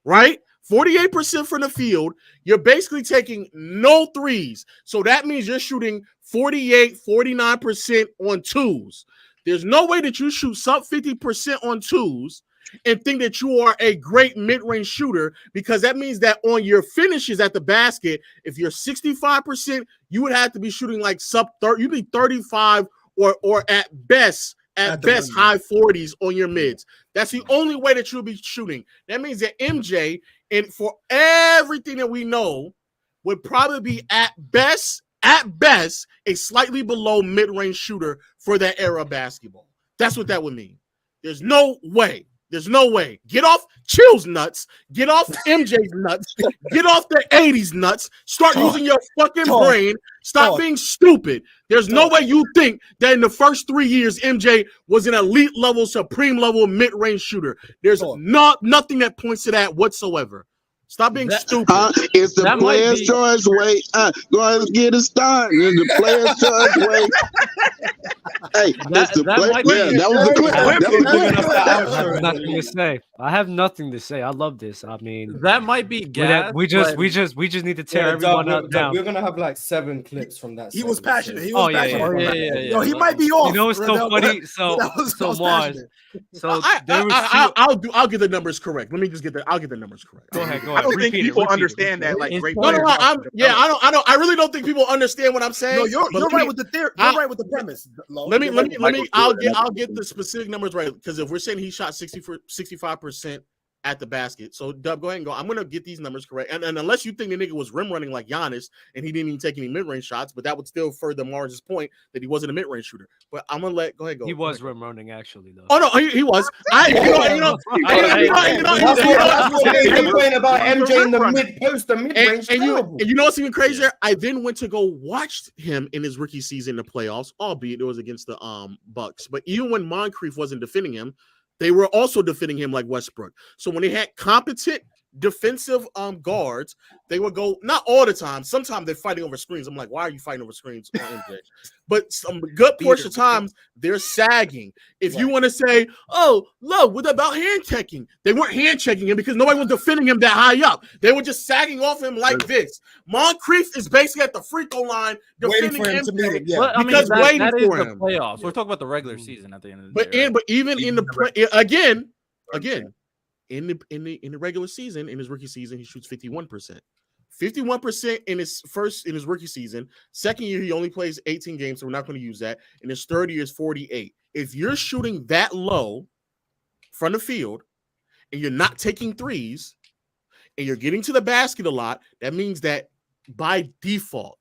right? 48% from the field. You're basically taking no threes. So that means you're shooting 48, 49% on twos. There's no way that you shoot sub 50% on twos and think that you are a great mid-range shooter, because that means that on your finishes at the basket, if you're 65%, you would have to be shooting like sub 30, you'd be 35 or at best high 40s on your mids. That's the only way that you'll be shooting. That means that MJ, and for everything that we know, would probably be at best, a slightly below mid-range shooter for that era of basketball. That's what that would mean. There's no way. There's no way. Get off Chill's nuts. Get off MJ's nuts. Get off the 80s nuts. Start using your fucking brain. Stop being stupid. There's no way you think that in the first 3 years MJ was an elite level, supreme level mid-range shooter. There's nothing that points to that whatsoever. Stop being stupid. It's the player's choice way. Go ahead and get it started. It's the player's choice way. Hey, That might be that was the clip. That was the I have nothing to say. I have nothing to say. I love this. I mean, that might be gas. we just need to tear everyone out down. We're gonna have like 7 clips from that. He was passionate. He Oh, was yeah, passionate. yeah, about that. yeah. Yo, he might be off. You know what's so funny? So Mars. So I'll get the numbers correct. Let me just get the. I'll get the numbers correct. Go ahead. I don't think people understand that. Like, great. No, I really don't think people understand what I'm saying. No, you're right with the theory. You're right with the premise. Let me. I'll get the specific numbers right, because if we're saying he shot 65% at the basket, so Dub, go ahead and go. I'm gonna get these numbers correct, and unless you think the nigga was rim running like Giannis and he didn't even take any mid range shots, but that would still further Mars' point that he wasn't a mid range shooter. But I'm gonna go ahead. He was rim running actually though. Oh no, he was. That's what made him complain about MJ in the mid post, the mid range. And you know what's even crazier? I then went to go watch him in his rookie season in the playoffs, albeit it was against the Bucks. But even when Moncrief wasn't defending him, they were also defending him like Westbrook. So when they had competent defensive guards, they would go, not all the time. Sometimes they're fighting over screens. I'm like, why are you fighting over screens on MJ? But some good portion of times they're sagging. If you want to say, oh, look, what about hand checking? They weren't hand checking him because nobody was defending him that high up. They were just sagging off him like this. Moncrief is basically at the free throw line defending him because waiting for him. Playoffs. We're talking about the regular season at the end of the day. But even in the again. In the regular season, in his rookie season, he shoots 51%. 51% in his rookie season. Second year, he only plays 18 games, so we're not going to use that. In his third year is 48. If you're shooting that low from the field and you're not taking threes and you're getting to the basket a lot, that means that by default,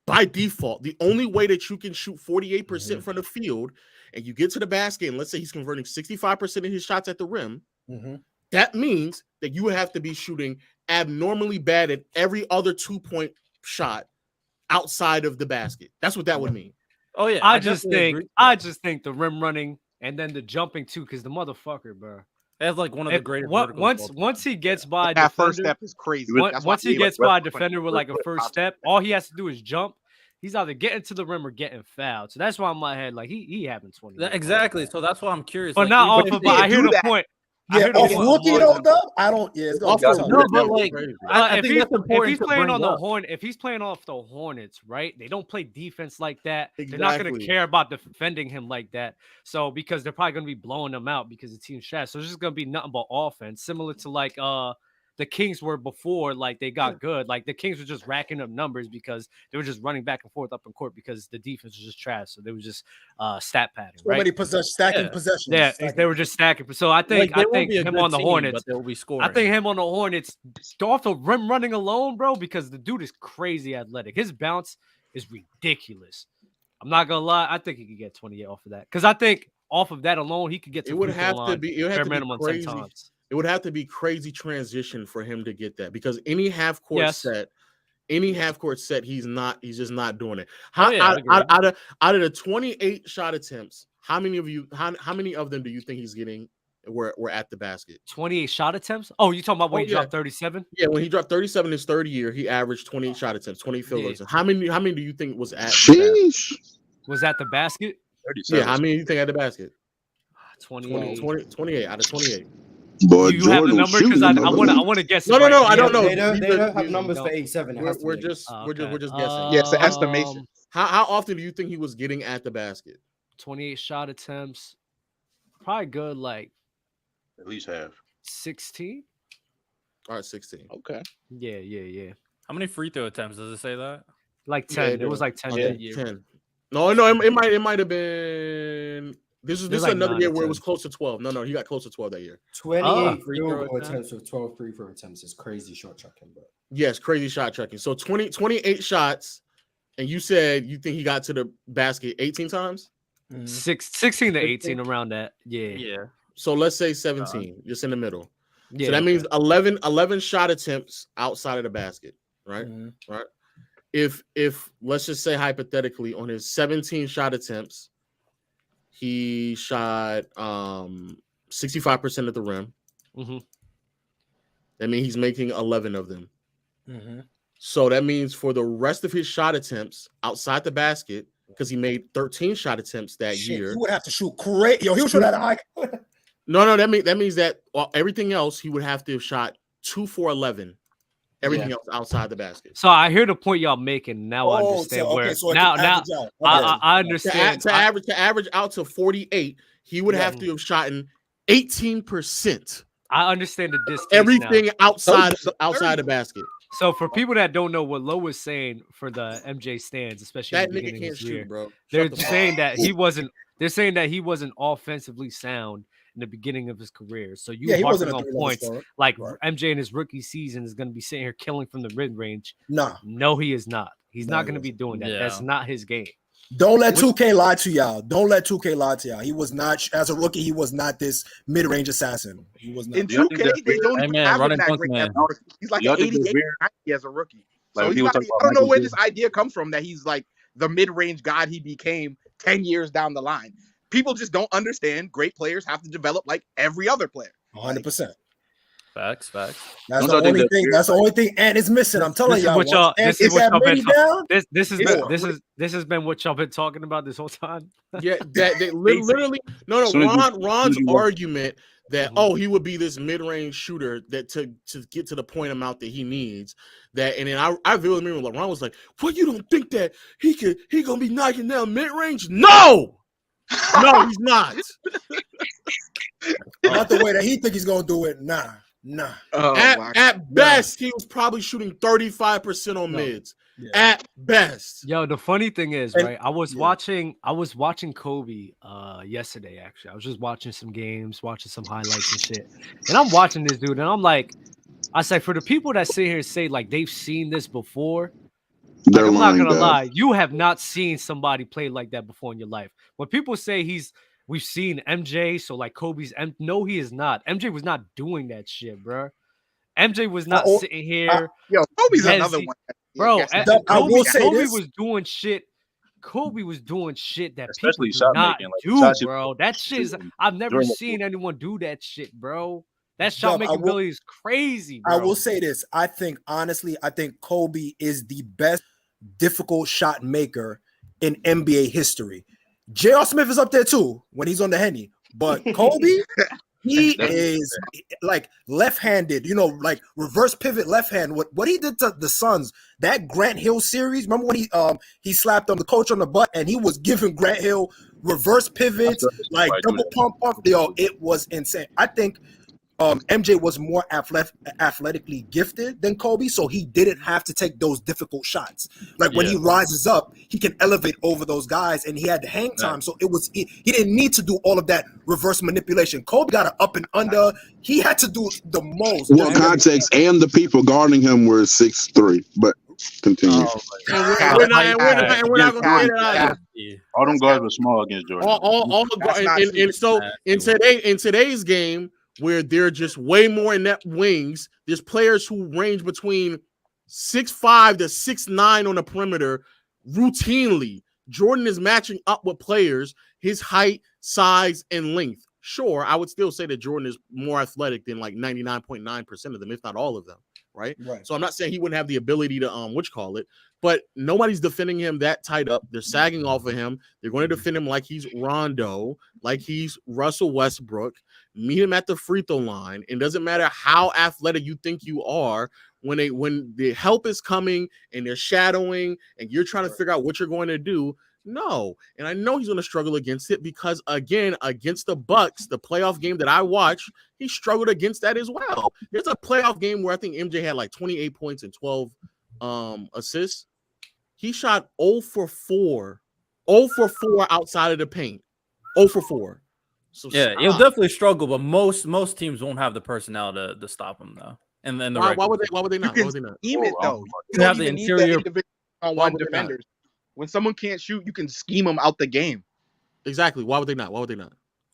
the only way that you can shoot 48% from the field and you get to the basket, and let's say he's converting 65% of his shots at the rim, that means that you would have to be shooting abnormally bad at every other 2-point shot outside of the basket. That's what that would mean. Oh yeah, I just think the rim running and then the jumping too, because the motherfucker, bro. That's like one of the greatest. Once he gets by that defender, first step is crazy. Once he gets by a defender with like a first step, all he has to do is jump. He's either getting to the rim or getting fouled. So that's why in my head, like he having 20. Exactly. So that's why I'm curious. But not off of. I hear the point. Yeah, off rookie though, Dub. I don't. Yeah, it's gonna be tough. No, but like, I think that's important. If he's playing on the Hornet, if he's playing off the Hornets, right? They don't play defense like that. They're not going to care about defending him like that. So because they're probably going to be blowing them out because the team's trash. So it's just going to be nothing but offense, similar to like the Kings were before, like they got good. Like the Kings were just racking up numbers because they were just running back and forth up in court because the defense was just trash. So they were just stat padding. So many stacking possessions. Yeah, they were just stacking. So I think him on the Hornets, they'll be scoring. I think him on the Hornets, off the rim running alone, bro, because the dude is crazy athletic. His bounce is ridiculous. I'm not gonna lie. I think he could get 28 off of that because I think off of that alone, he could get to it would have to be minimum crazy. 10 times. It would have to be crazy transition for him to get that because any half court set, he's just not doing it. Out of the 28 shot attempts, how many of them do you think he's getting were at the basket? 28 shot attempts? Oh, you talking about when he dropped 37? Yeah, when he dropped 37 his third year, he averaged 28 shot attempts, 20 field goals. How many do you think was at the basket? Was at the basket? Yeah, how many do you think at the basket? 28 out of 28. Boy, do you have the number? Because I want to guess. No, I don't know. They don't have numbers for 87. We're just guessing. Yeah, it's an estimation. How often do you think he was getting at the basket? 28 shot attempts. Probably good, like at least half. 16. All right, 16. Okay. Yeah. How many free throw attempts does it say that? Like 10. It was like 10. Yeah, 10. No, it might have been. This is like another year where it was close to 12. No, he got close to 12 that year. 28 free throw attempts with 12 free throw attempts is crazy shot tracking, bro. Yes, crazy shot tracking. So 28 shots, and you said you think he got to the basket 18 times? 16 to 18 around that. Yeah. So let's say 17, just in the middle. Yeah, so that means 11 shot attempts outside of the basket, right? Right. If let's just say hypothetically on his 17 shot attempts, he shot 65% at the rim. That means he's making 11 of them. So that means for the rest of his shot attempts outside the basket, because he made 13 shot attempts that year. He would have to shoot great. Yo, he would shoot at a high. No, that means that everything else he would have to have shot 2 for 11. Everything else outside the basket. So I hear the point y'all making. Now I understand I understand. To average out to 48, he would have to have shot 18%. I understand the distance. Everything now. outside the basket. So for people that don't know what Lowe was saying for the MJ stands, especially that in the nigga beginning can't of his shoot, year, bro. they're saying that he wasn't. They're saying that he wasn't offensively sound in the beginning of his career. So you harping on points like MJ in his rookie season is going to be sitting here killing from the mid range. No, he is not. He's not going to be doing that. That's not his game. Don't let 2K lie to y'all. Don't let 2K lie to y'all. He was not, as a rookie, he was not this mid-range assassin. He was not. In 2K, they don't even have him that great. He's like an 88 as a rookie. So he's not, I don't know where this idea comes from that he's like the mid-range god he became 10 years down the line. People just don't understand great players have to develop like every other player. 100%. Facts. That's the only thing. That's the only thing, and it's missing. I'm telling y'all. This has been what y'all been talking about this whole time. Yeah, they literally. No. Ron's argument that he would be this mid-range shooter that to get to the point amount that he needs. That and then I really remember Ron was like, "Well, you don't think that he gonna be knocking down mid-range? No, he's not. Not the way that he think he's gonna do it. Nah. At best, he was probably shooting 35% on mids. Yeah. At best. Yo, the funny thing is, right? I was watching Kobe yesterday. Actually, I was just watching some games, watching some highlights and shit. And I'm watching this dude, and I'm like, I say, for the people that sit here and say like they've seen this before, like, I'm not gonna lie, you have not seen somebody play like that before in your life. When people say we've seen MJ, so like Kobe's. No, he is not. MJ was not doing that shit, bro. MJ was not sitting here. Kobe's another one, bro. Kobe was doing shit. Kobe was doing shit that especially people do not do, bro. That shit is. I've never seen anyone do that shit, bro. That shot making ability is crazy, bro. I will say this. I think honestly, Kobe is the best difficult shot maker in NBA history. J.R. Smith is up there too when he's on the Henny, but Kobe, he is like left-handed, like reverse pivot left hand. What he did to the Suns, that Grant Hill series. Remember when he slapped the coach on the butt and he was giving Grant Hill reverse pivots, like double pump. Yo, it was insane. I think MJ was more athletically gifted than Kobe, so he didn't have to take those difficult shots. Like when he rises up, he can elevate over those guys, and he had the hang time. So he didn't need to do all of that reverse manipulation. Kobe got an up and under. He had to do the most. Well, context and the people guarding him were 6'3", but continue. We're not going to get it out. All them guards were small against Jordan. All the guards, and so in today's game, where they're just way more inept wings. There's players who range between 6'5" to 6'9" on the perimeter routinely. Jordan is matching up with players, his height, size, and length. Sure, I would still say that Jordan is more athletic than like 99.9% of them, if not all of them, right? So I'm not saying he wouldn't have the ability to but nobody's defending him that tight up. They're sagging off of him. They're going to defend him like he's Rondo, like he's Russell Westbrook. Meet him at the free throw line. It doesn't matter how athletic you think you are. When the help is coming and they're shadowing and you're trying to figure out what you're going to do, no. And I know he's going to struggle against it because, again, against the Bucks, the playoff game that I watched, he struggled against that as well. There's a playoff game where I think MJ had like 28 points and 12 assists. He shot 0 for 4 outside of the paint. 0 for 4. So he'll definitely struggle, but most teams won't have the personnel to stop him though. And then why would they not? Scheme it though. You have the interior on one defenders. When someone can't shoot, you can scheme them out the game. Exactly. Why would they not?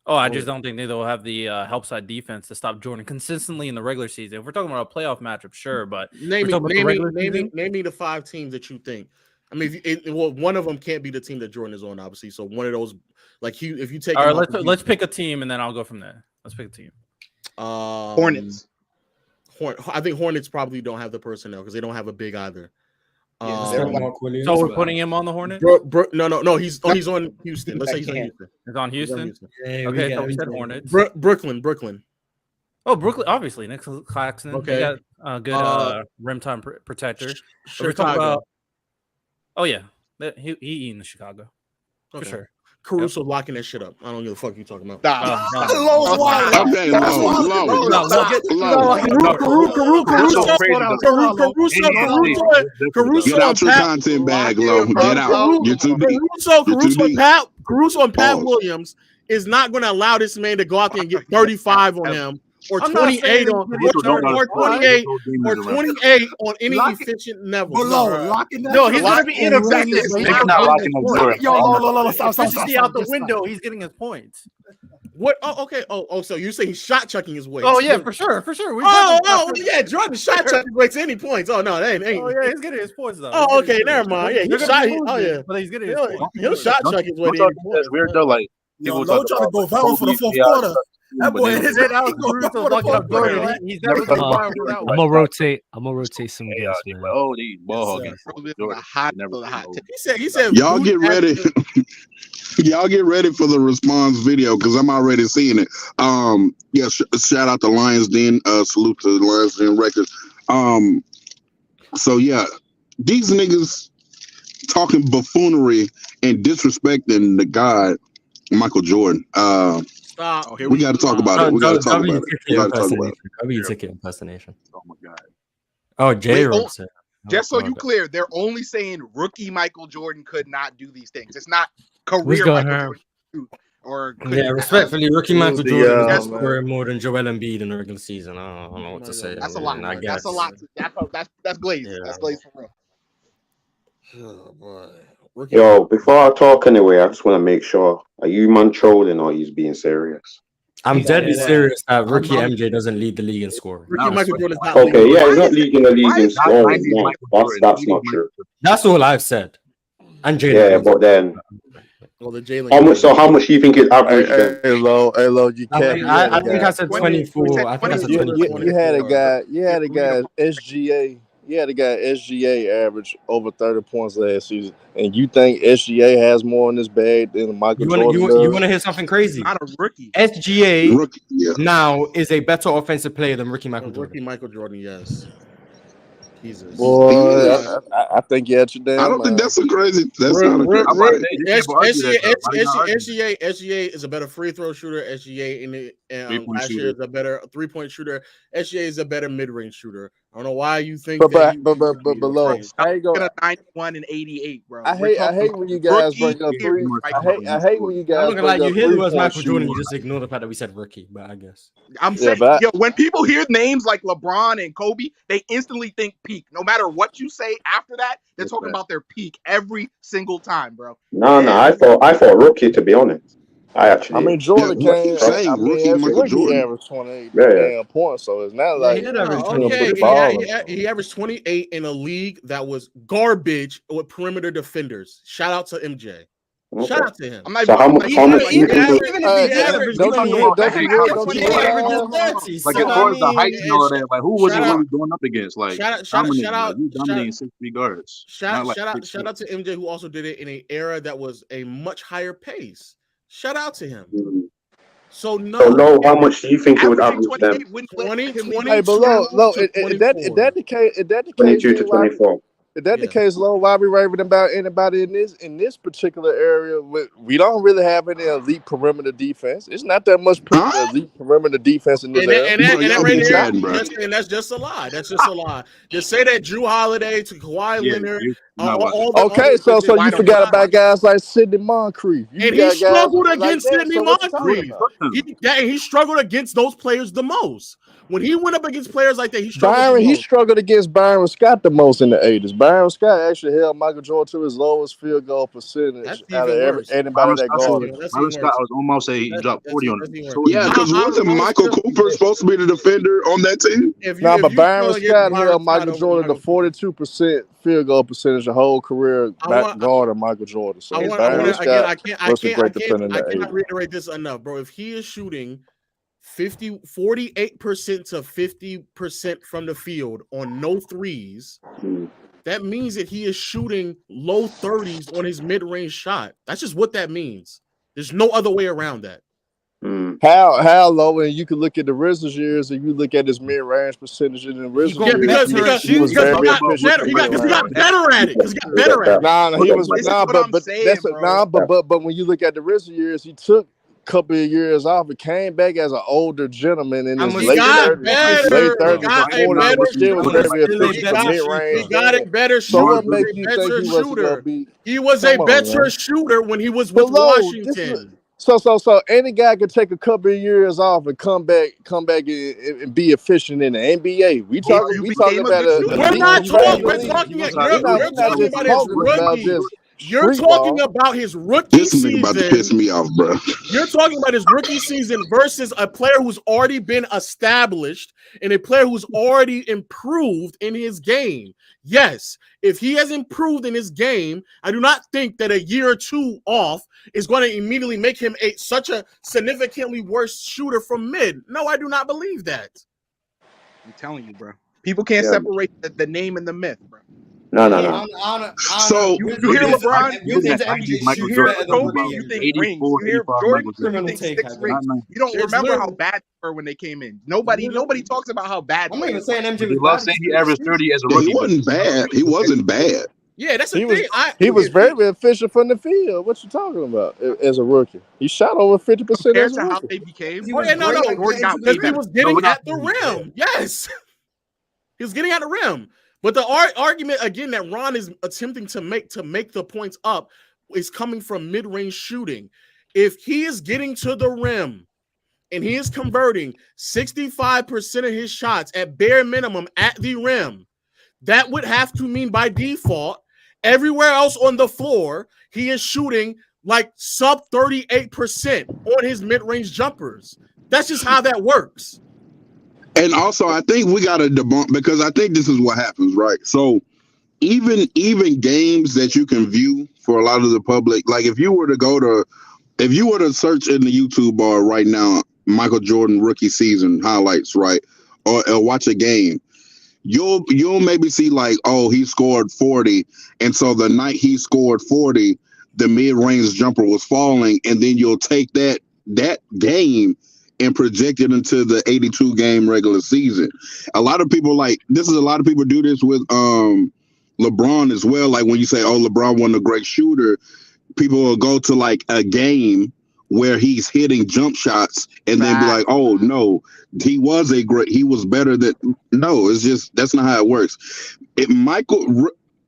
Oh, I just don't think they'll have the help side defense to stop Jordan consistently in the regular season. If we're talking about a playoff matchup, sure, but name me the 5 teams that you think. I mean, one of them can't be the team that Jordan is on, obviously. So one of those, like if you take. All right, let's pick a team, and then I'll go from there. Let's pick a team. Hornets. I think Hornets probably don't have the personnel because they don't have a big either. So we're putting him on the Hornets? No. He's on Houston. Let's say he's on Houston. He's on Houston? Yeah, Okay, so we said Hornets. Brooklyn. Oh, Brooklyn, obviously. Nick Claxton. Okay. They got a good rim time protector. Chicago. Oh, yeah. He in the Chicago. For sure. Caruso locking that shit up. I don't give a fuck you talking about. Caruso out your content bag, Lo. Get out. You're too deep. Caruso and Pat Williams is not going to allow this man to go out there and get 35 on him. Or 28 on any efficient level. No, he's gonna be ineffective. Efficiency out the window. He's getting his points. What? Oh, okay. Oh, so you say he's shot chucking his way? Oh yeah, for sure. Yeah. Jordan shot chucking breaks any points. Oh no, that ain't. Oh yeah, he's getting his points though. Oh okay, never mind. Yeah, he shot. Oh yeah, but he's getting his points. He'll shot chuck his way. It's weird though. Like Lo trying to go viral for the fourth quarter. That boy in his head out. He's never going I'm gonna rotate some guests, man. Oh, these ball hogging. He said. Y'all get ready. Y'all get ready for the response video because I'm already seeing it. Yeah, shout out to Lions Den. Salute to the Lions Den Records. So yeah, these niggas talking buffoonery and disrespecting the god Michael Jordan. Stop. We got to talk about it. We got to talk about it. W ticket impersonation. Oh my god. Oh, J-Rob said. Just so you clear, they're only saying rookie Michael Jordan could not do these things. It's not career Michael Jordan. Or yeah, respectfully, rookie Michael Jordan is scoring more than Joel Embiid in the regular season. I don't know what to say. That's a lot. That's a lot. That's Glaze. Yeah. That's Glaze for real. Oh boy. Yo, before I talk anyway, I just want to make sure: are you man trolling or he's being serious? I'm deadly serious that rookie MJ doesn't lead the league in scoring. Okay, yeah, he's not leading the league in scoring. That's not true. That's all I've said. And Jalen. Yeah, but then how much do you think his average? Hey, Lo, you can't. I think I said 24. I think I said 24. You had a guy SGA. You had a guy SGA average over 30 points last season, and you think SGA has more in his bag than Michael Jordan? You want to hear something crazy? Not a rookie. SGA now is a better offensive player than rookie Michael Jordan. Rookie Michael Jordan, yes. Jesus. Boy, I think you had your damn. I don't think that's a crazy. That's not a crazy. SGA is a better free throw shooter. SGA last year is a better 3-point shooter. SGA is a better mid range shooter. I don't know why you think. But below, I go 91 and 88, bro. I hate when you guys bring up three. I hate when you guys. I'm not gonna lie, you hear the words Michael Jordan, you just ignore the fact that we said rookie. But I guess I'm saying, when people hear names like LeBron and Kobe, they instantly think peak. No matter what you say after that, they're talking about their peak every single time, bro. No, I thought rookie, to be honest. I mean, Jordan came. He averaged 28 points, so it's not like he averaged 28 in a league that was garbage with perimeter defenders. Shout out to MJ. Okay. Shout out to him. I'm not how much you think? Like as far as the height and all that, like who was he really going up against? Like dominating 6 feet guards. Shout out to MJ, who also did it in an era that was a much higher pace. Shout out to him. So how much do you think it would average them? 20. Hey, but low, is that the case? 22 to 24. Is that the case, Lo? Why we raving about anybody in this particular area? We don't really have any elite perimeter defense. It's not that much elite perimeter defense in this area. And that's just a lie. That's just a lie. Just say that Drew Holiday to Kawhi Leonard. So you forgot about guys like Sidney Moncrief. And he struggled against Sidney Moncrief. He struggled against those players the most. When he went up against players like that, he struggled against Byron Scott the most in the 80s. Byron Scott actually held Michael Jordan to his lowest field goal percentage out of anybody that guarded. Byron Scott was almost say he dropped 40 on him. Yeah, because wasn't Michael Cooper supposed to be the defender on that team? But Byron Scott held Michael Jordan to 42% field goal percentage the whole career guarding Michael Jordan. So Byron Scott was a great defender in the 80s. I cannot reiterate this enough, bro. If he is shooting 48% to 50% from the field on no threes, that means that he is shooting low 30s on his mid-range shot. That's just what that means. There's no other way around that. How low? And you can look at the RZA's years, and you look at his mid-range percentage in the RZA's years. He was very efficient. He got better at it. Because he got better at it. But when you look at the RZA years, he took a couple of years off and came back as an older gentleman in his late 30s, but still was very efficient from mid-range. He got it better. So what makes you think he wasn't going to be? He was a better shooter when he was with Washington. So any guy could take a couple of years off and come back and be efficient in the NBA. We talking about we're not talking about his rookie This nigga about to piss me off, bro. You're talking about his rookie season versus a player who's already been established and a player who's already improved in his game. Yes, if he has improved in his game, I do not think that a year or two off is going to immediately make him such a significantly worse shooter from mid. No, I do not believe that. I'm telling you, bro. People can't separate the name and the myth, bro. No. So you hear LeBron, you hear Kobe, you think rings. You hear Jordan, you think 6 rings. You don't remember how bad they were when they came in. Nobody talks about how bad. I'm not even saying MJ was saying he averaged 30 as a rookie. He wasn't bad. He wasn't bad. Yeah, that's the thing. He was very efficient from the field. What you talking about as a rookie? He shot over 50% as a rookie. How they became. Because he was getting at the rim. Yes, he was getting at the rim. But the argument again that Ron is attempting to make the points up is coming from mid-range shooting. If he is getting to the rim and he is converting 65% of his shots at bare minimum at the rim, that would have to mean by default everywhere else on the floor he is shooting like sub 38% on his mid-range jumpers. That's just how that works. And also, I think we got to debunk, because I think this is what happens, right? So even games that you can view for a lot of the public, like if you were to search in the YouTube bar right now, Michael Jordan rookie season highlights, right? Or watch a game, you'll maybe see like, oh, he scored 40. And so the night he scored 40, the mid-range jumper was falling. And then you'll take that game and project it into the 82 game regular season. A lot of people do this with LeBron as well. Like when you say, oh, LeBron wasn't a great shooter, people will go to like a game where he's hitting jump shots and then be like, oh no, he was better than. No, it's just, that's not how it works.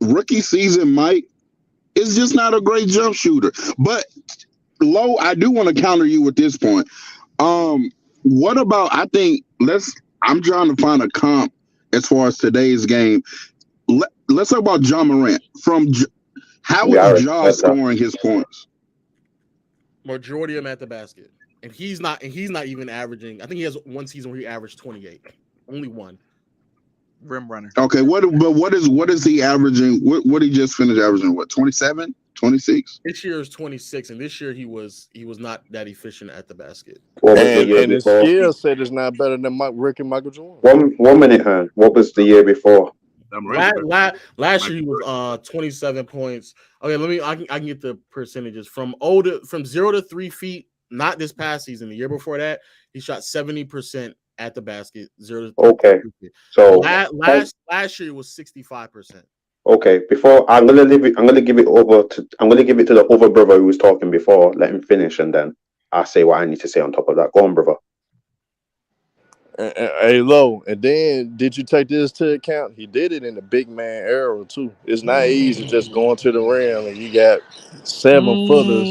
Rookie season, Mike is just not a great jump shooter. But Lo, I do want to counter you with this point. What about, I'm trying to find a comp as far as today's game. Let's talk about Ja Morant. How is Ja scoring his points? Majority of them at the basket. And he's not even averaging. I think he has one season where he averaged 28. Only one. Rim runner. Okay, what is he averaging? What he just finished averaging? What, 27? 26? This year is 26, and this year he was not that efficient at the basket. And his skill set is not better than Rick and Michael Jordan. 1 minute, Hearn. What was the year before? Last year he was 27 points. Okay, I can get the percentages from 0 to 3 feet. Not this past season. The year before that, he shot 70% at the basket. 0 to 3 okay. feet. So last year it was 65%. Okay, before I'm gonna give it to the other brother who was talking before. Let him finish, and then I'll say what I need to say on top of that. Go on, brother. Hey, Lo, and then did you take this to account? He did it in the big man era too. It's not easy just going to the rim and you got 7 footers,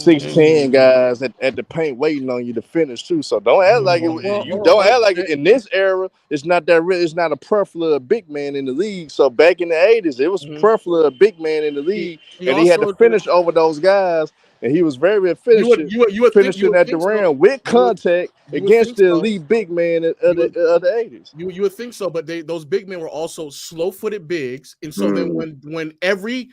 6'10" guys at the paint waiting on you to finish too. So don't act like it in this era. It's not a preference of big man in the league. So back in the 80s, it was preference of big man in the league, and he had to finish over those guys. And he was very efficient, finishing at the rim with contact against the elite big man of the 80s. You would think so, but those big men were also slow-footed bigs, and so then when every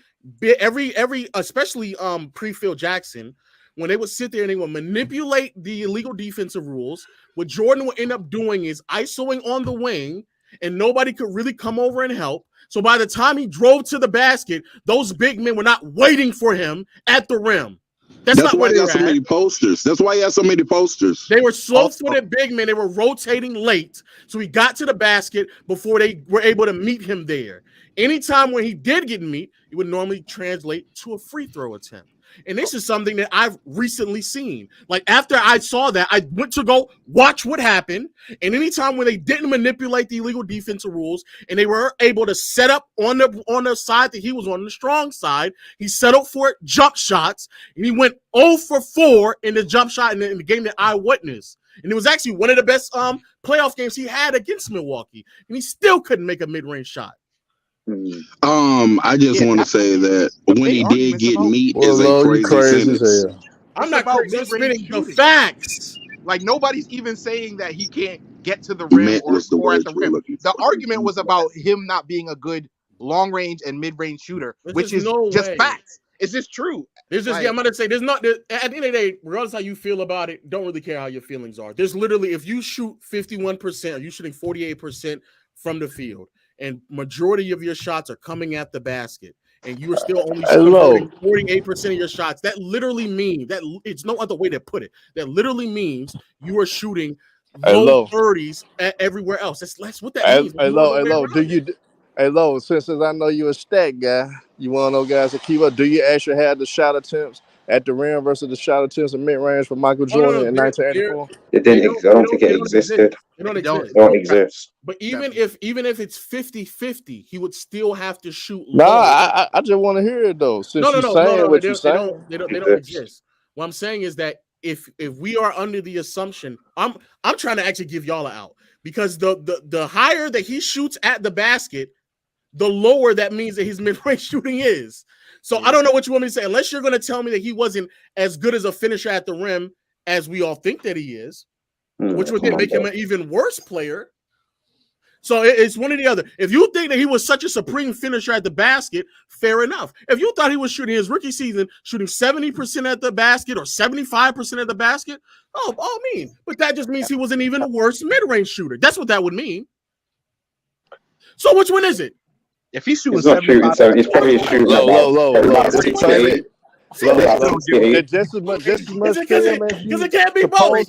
especially pre-Phil Jackson, when they would sit there and they would manipulate the illegal defensive rules, what Jordan would end up doing is isoing on the wing, and nobody could really come over and help. So by the time he drove to the basket, those big men were not waiting for him at the rim. That's not why where he they got were so at. many posters. That's why he has so many posters. They were slow-footed big men. They were rotating late. So he got to the basket before they were able to meet him there. Anytime when he did get meet, it would normally translate to a free throw attempt. And this is something that I've recently seen. Like after I saw that, I went to go watch what happened. And anytime when they didn't manipulate the illegal defensive rules and they were able to set up on the side that he was on, the strong side, he settled for jump shots and he went 0 for 4 in the jump shot in the game that I witnessed. And it was actually one of the best playoff games he had against Milwaukee. And he still couldn't make a mid-range shot. I just want to say that when he did get meat is a crazy sentence. I'm not about crazy. I'm mid-range spitting the shooting. facts. Like nobody's even saying that he can't get to the rim or score at the rim. The argument was about him not being a good long-range and mid-range shooter, which is just facts. Is this true? There's just, I'm gonna say there's not at the end of the day, regardless how you feel about it, don't really care how your feelings are. There's literally, if you shoot 51%, or you're shooting 48% from the field, and majority of your shots are coming at the basket, and you are still only converting 48% of your shots, that literally means that it's no other way to put it. That literally means you are shooting low 30s everywhere else. That's what that means. Since I know you're a stat guy, you one of those guys that keep up. Do you actually have the shot attempts at the rim versus the shot attempts in mid-range for Michael Jordan in 1984? It didn't. I don't think it existed. It don't exist. But even if it's 50-50, he would still have to shoot No, low. I just want to hear it though. Since you're saying what you're saying, they don't exist. What I'm saying is that if we are under the assumption, I'm trying to actually give y'all an out, because the higher that he shoots at the basket, the lower that means that his mid-range shooting is. So I don't know what you want me to say, unless you're going to tell me that he wasn't as good as a finisher at the rim as we all think that he is, which would then make him an even worse player. So it's one or the other. If you think that he was such a supreme finisher at the basket, fair enough. If you thought he was shooting his rookie season, shooting 70% at the basket or 75% at the basket, all mean. But that just means he was an even worse mid-range shooter. That's what that would mean. So which one is it? If he's shooting, he's not shooting 70, he's probably shooting low. Just as much because it can't be both.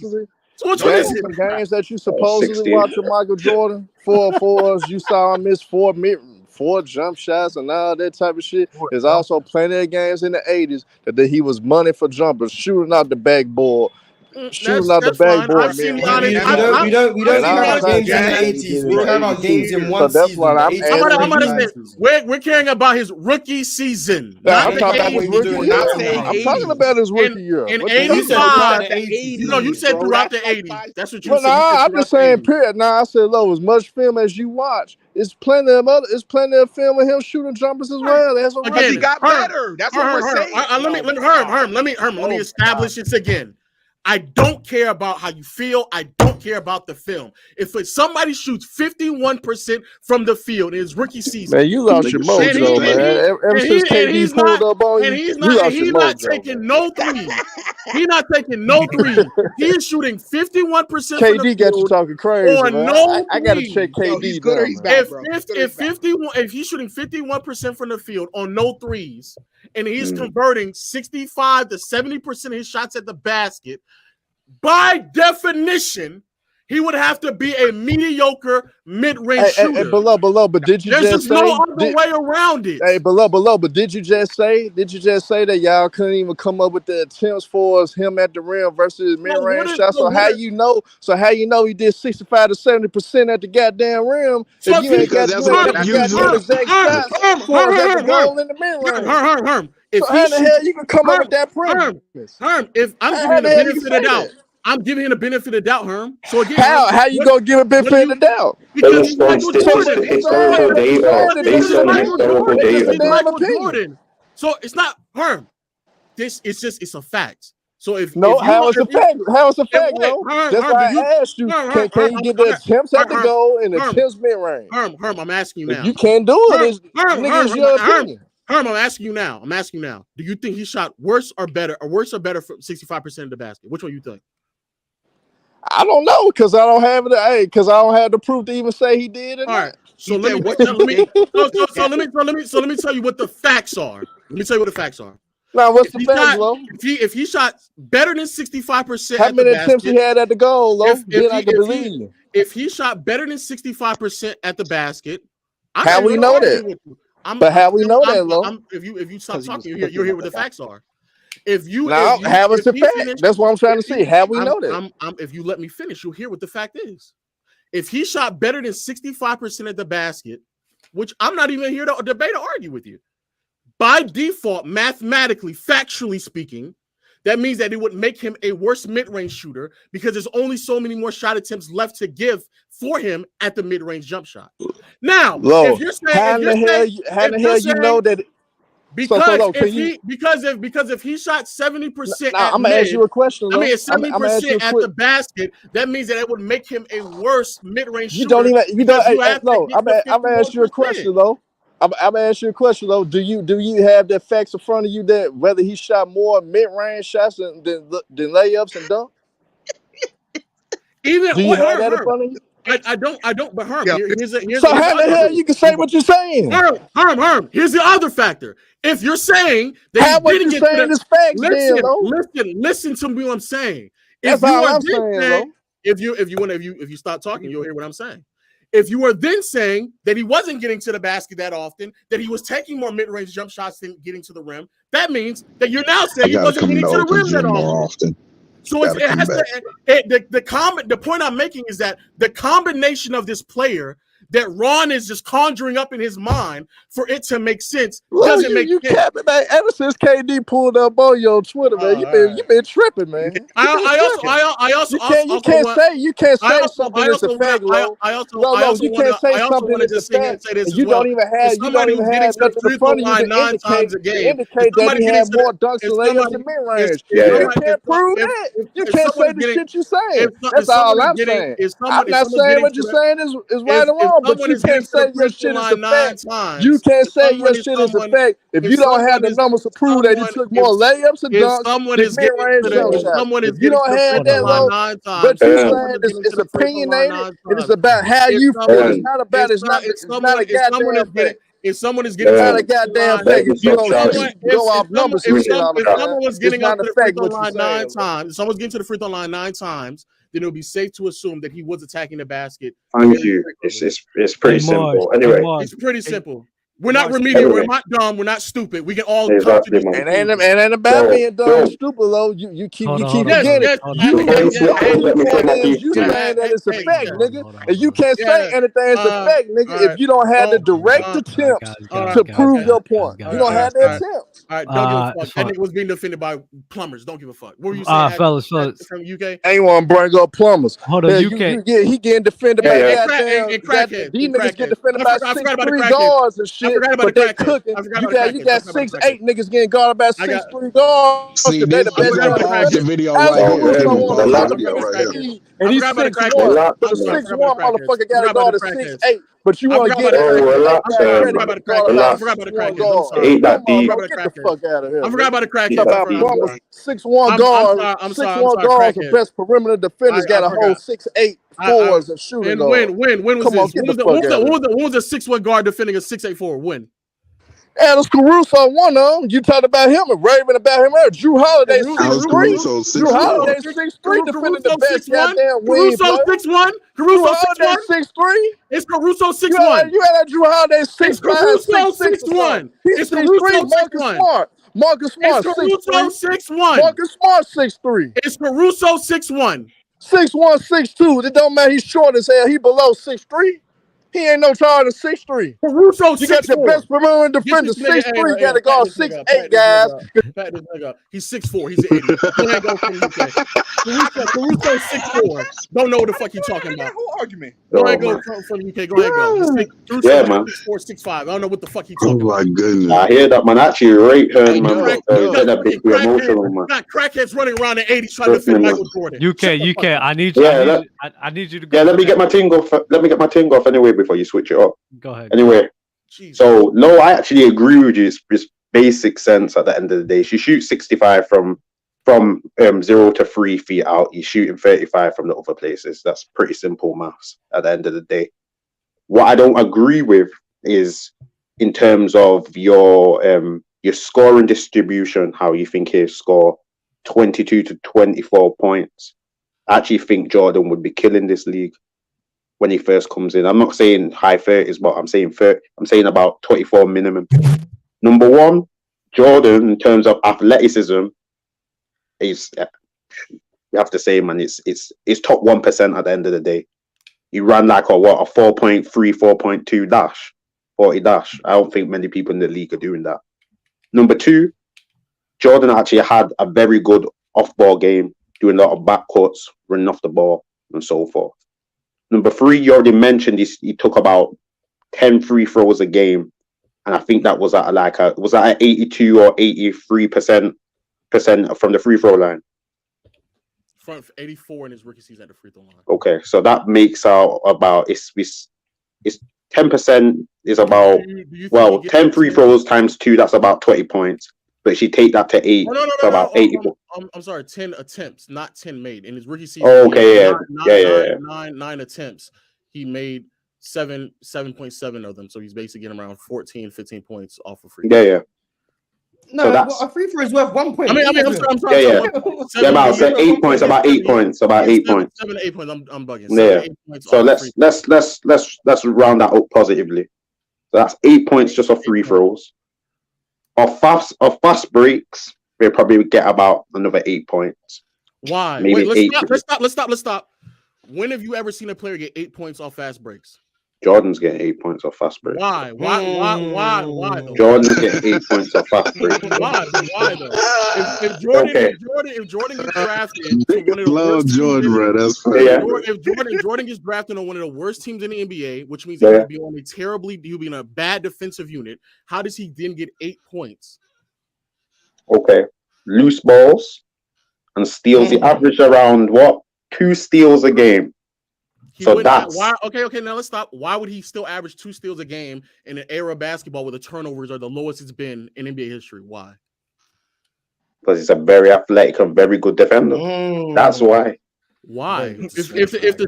So which one is it? Games that you supposedly watching Michael Jordan, 4-4s, you saw him miss 4 jump shots and all that type of shit. There's also plenty of games in the 80s that he was money for jumpers, shooting out the backboard. Shooting out the backboard. We don't care about games in the 80s. We care about games in one season. We're caring about his rookie season. I'm talking about his rookie year. In 85, you said throughout the 80s. That's what you said. I'm just saying, period. Now I said, as much film as you watch, it's plenty of film of him shooting jumpers as well. That's what he got better. That's what we're saying. Let me establish this again. I don't care about how you feel. I don't care about the film. If somebody shoots 51% from the field in his rookie season, man, you lost your mojo, man. Ever since KD pulled up on you, he's not taking no threes. He's not taking no threes. He's shooting 51%. KD got you talking crazy, man. I gotta check KD. He's good or he's bad, bro. If he's shooting 51% from the field on no threes, and he's converting 65 to 70% of his shots at the basket, by definition, he would have to be a mediocre mid-range shooter. Hey, below, but did you There's just no other way around it. Hey, below, but did you just say that y'all couldn't even come up with the attempts for him at the rim versus mid-range shots? So how you know he did 65 to 70% at the goddamn rim? So if you ain't got the exact shots for the goal in the mid-range. So how the hell you can come up with that premise? If I'm giving him the benefit of doubt. I'm giving him the benefit of the doubt, Herm. So again, how you gonna give a benefit of the doubt? Because he's Michael Jordan. Michael Jordan. So it's not Herm. It's a fact. So how is a fact? How is a fact, bro? That's why I asked you. Can you get the attempts at the goal and the attempts mid range? Herm, I'm asking you now. If you can't do it, it's your opinion. Herm, I'm asking you now. Do you think he shot worse or better for 65% of the basket? Which one you think? I don't know because I don't have it. Hey, because I don't have the proof to even say he did or All right. not. So let me tell you what the facts are. Let me tell you what the facts are. Now, what's the facts, Lo? If he shot better than 65%, How many attempts he had at the goal, Lo? Then I can believe you. If he shot better than 65% at the basket, how we know that? But how we know that, Lo? If you stop talking, you'll hear what the facts are. If you have us a fact. That's what I'm trying to see. How we know that? If you let me finish, you'll hear what the fact is. If he shot better than 65% at the basket, which I'm not even here to debate or argue with you, by default, mathematically, factually speaking, that means that it would make him a worse mid-range shooter because there's only so many more shot attempts left to give for him at the mid-range jump shot. Now, Lo, if you're saying, how in the hell you know that? Because if he shot 70%, I'm gonna ask you a question. I mean, 70% at the basket, that means that it would make him a worse mid-range shooter. I'm gonna ask you a question, though. I'm gonna ask you a question, though. Do you have the facts in front of you that whether he shot more mid-range shots than layups and dunks? Even do you have that in front of you? I don't. But Herm, here's so how the hell you can say what you're saying? Herm. Here's the other factor. If you're saying that he didn't get to the facts, listen to me. What I'm saying. That's all I'm saying, if you stop talking, you'll hear what I'm saying. If you were then saying that he wasn't getting to the basket that often, that he was taking more mid-range jump shots than getting to the rim, that means that you're now saying he wasn't getting to the rim that often. So it has to. The point I'm making is that the combination of this player that Ron is just conjuring up in his mind for it to make sense doesn't make sense. Capping, man. Ever since KD pulled up on your Twitter, man, you been tripping, man. You can't say something that's a fact, Lo. You can't say something that's a fact. You don't even have nothing in front of you to indicate that he had more dunks and layups in mid range. You can't prove that. You can't say the shit you're saying. That's all I'm saying. I'm not saying what you're saying is right or wrong. But you can't say your shit is a fact. You can't say your shit is a fact if you don't have the numbers to prove that he took more layups and dunks than mid-range jump shots. If you don't have that, Lo, but you saying it's opinionated and it's about how you feel. It's not about it's not a goddamn fact. If someone is getting not a goddamn fact, if you don't go off numbers, if someone was getting up to the free throw line 9 times, if someone's getting to the free throw line 9 times, then it would be safe to assume that he was attacking the basket. Thank you. It's pretty simple. Anyway, it's pretty simple. We're not remedial. We're not dumb. We're not stupid. We can all come to this. And ain't about being dumb and stupid, Lo. You keep forgetting. You saying that it's a fact, nigga. And you can't say anything is a fact, nigga, if you don't have the direct attempts to prove your point. You don't have the attempts. All right, don't give a fuck. That nigga was being defended by plumbers. Don't give a fuck. What were you saying? Fellas. From UK? Ain't want to bring up plumbers. Hold on, UK. He getting defended by goddamn. These niggas get defended by 6'3" guards and shit. But they cooking. You got 6'8" niggas getting guarded by 6'3" guards. See, this the video right here. And he's 6'1", but a 6'1" motherfucker got a guard at 6'8". But you want to get ain't that deep. Get the fuck out of here. I forgot about the crack. 6'1" guards. 6'1" guards, the best perimeter defenders got a whole 6'8" forwards and shooting guards. When was this? What was the 6'1" guard defending a 6'8" forward? When? Alex Caruso, one of them. You talked about him and raving about him earlier. Drew Holiday, 6'3". Drew Holiday, 6'3", defending the best goddamn wing player. Caruso 6'3". It's Caruso 6'1". You had that Drew Holiday 6'5", Caruso 6'1". He's 6'3". Marcus Smart, 6'3". Marcus Smart, 6'3". It's Caruso 6'1". 6'1", 6'2". It don't matter. He's short as hell. He below 6'3". He ain't no taller than 6'3". Caruso, you got your best perimeter defender, 6'3". Got to go 6'8", guys. Pat this nigga. He's 6'4". He's an idiot. Go ahead, go from UK. Caruso 6'4". Don't know what the fuck you talking about. Whole argument. Go ahead, go from UK. Go ahead, go. Yeah, man. 6'4", 6'5". I don't know what the fuck he talking about. Oh my goodness. I hear that, man. Actually, rate her, man. Emotional, man. Not crackheads running around in 80s trying to defend Michael Jordan. UK. I need you. I need you to go. Yeah, let me get my thing off anyway before you switch it up. Go ahead. Anyway, so no, I actually agree with you. It's basic sense at the end of the day. She shoots 65 from from 0 to 3 feet out, he's shooting 35 from the other places. That's pretty simple maths at the end of the day. What I don't agree with is in terms of your scoring distribution, how you think he'll score 22 to 24 points. I actually think Jordan would be killing this league when he first comes in. I'm not saying high 30s, but I'm saying 30. I'm saying about 24 minimum. Number one, Jordan, in terms of athleticism, is you have to say, man, it's top 1% at the end of the day. He ran like a 4.3, 4.2 dash, 40 dash. I don't think many people in the league are doing that. Number two, Jordan actually had a very good off-ball game, doing a lot of back cuts, running off the ball, and so forth. Number three, you already mentioned he took about 10 free throws a game, and I think that was at 82 or 83% from the free throw line. Front 84 in his rookie season at the free throw line. Okay, so that makes out about it's 10% is about 10 free throws times 2. That's about 20 points. But if you take that to 8, so about 80. I'm sorry, 10 attempts, not 10 made. In his rookie season, nine attempts. He made 7.7 of them. So he's basically getting around 14, 15 points off of free throws. Yeah. No, so a free throw is worth 1 point. I'm sorry. About 8 points. About 8 points. About 8 points. 7 to 8 points. I'm bugging. 7 to 8 points so let's round that up positively. So that's 8 points just off free throws. Off fast breaks, they probably get about another 8 points. Why? Maybe Wait, let's stop. When have you ever seen a player get 8 points off fast breaks? Jordan's getting 8 points off fast break. Why? Though? Jordan's getting 8 points off fast break. Why though? If Jordan gets drafted to one of the love Jordan, bro. That's funny. If Jordan gets drafted on one of the worst teams in the NBA, which means he'll be on he'll be in a bad defensive unit. How does he then get 8 points? Okay, loose balls and steals. He averaged around 2 steals a game. Okay, now let's stop. Why would he still average 2 steals a game in an era of basketball where the turnovers are the lowest it's been in NBA history? Why? Because he's a very athletic and very good defender. That's why. Why? If the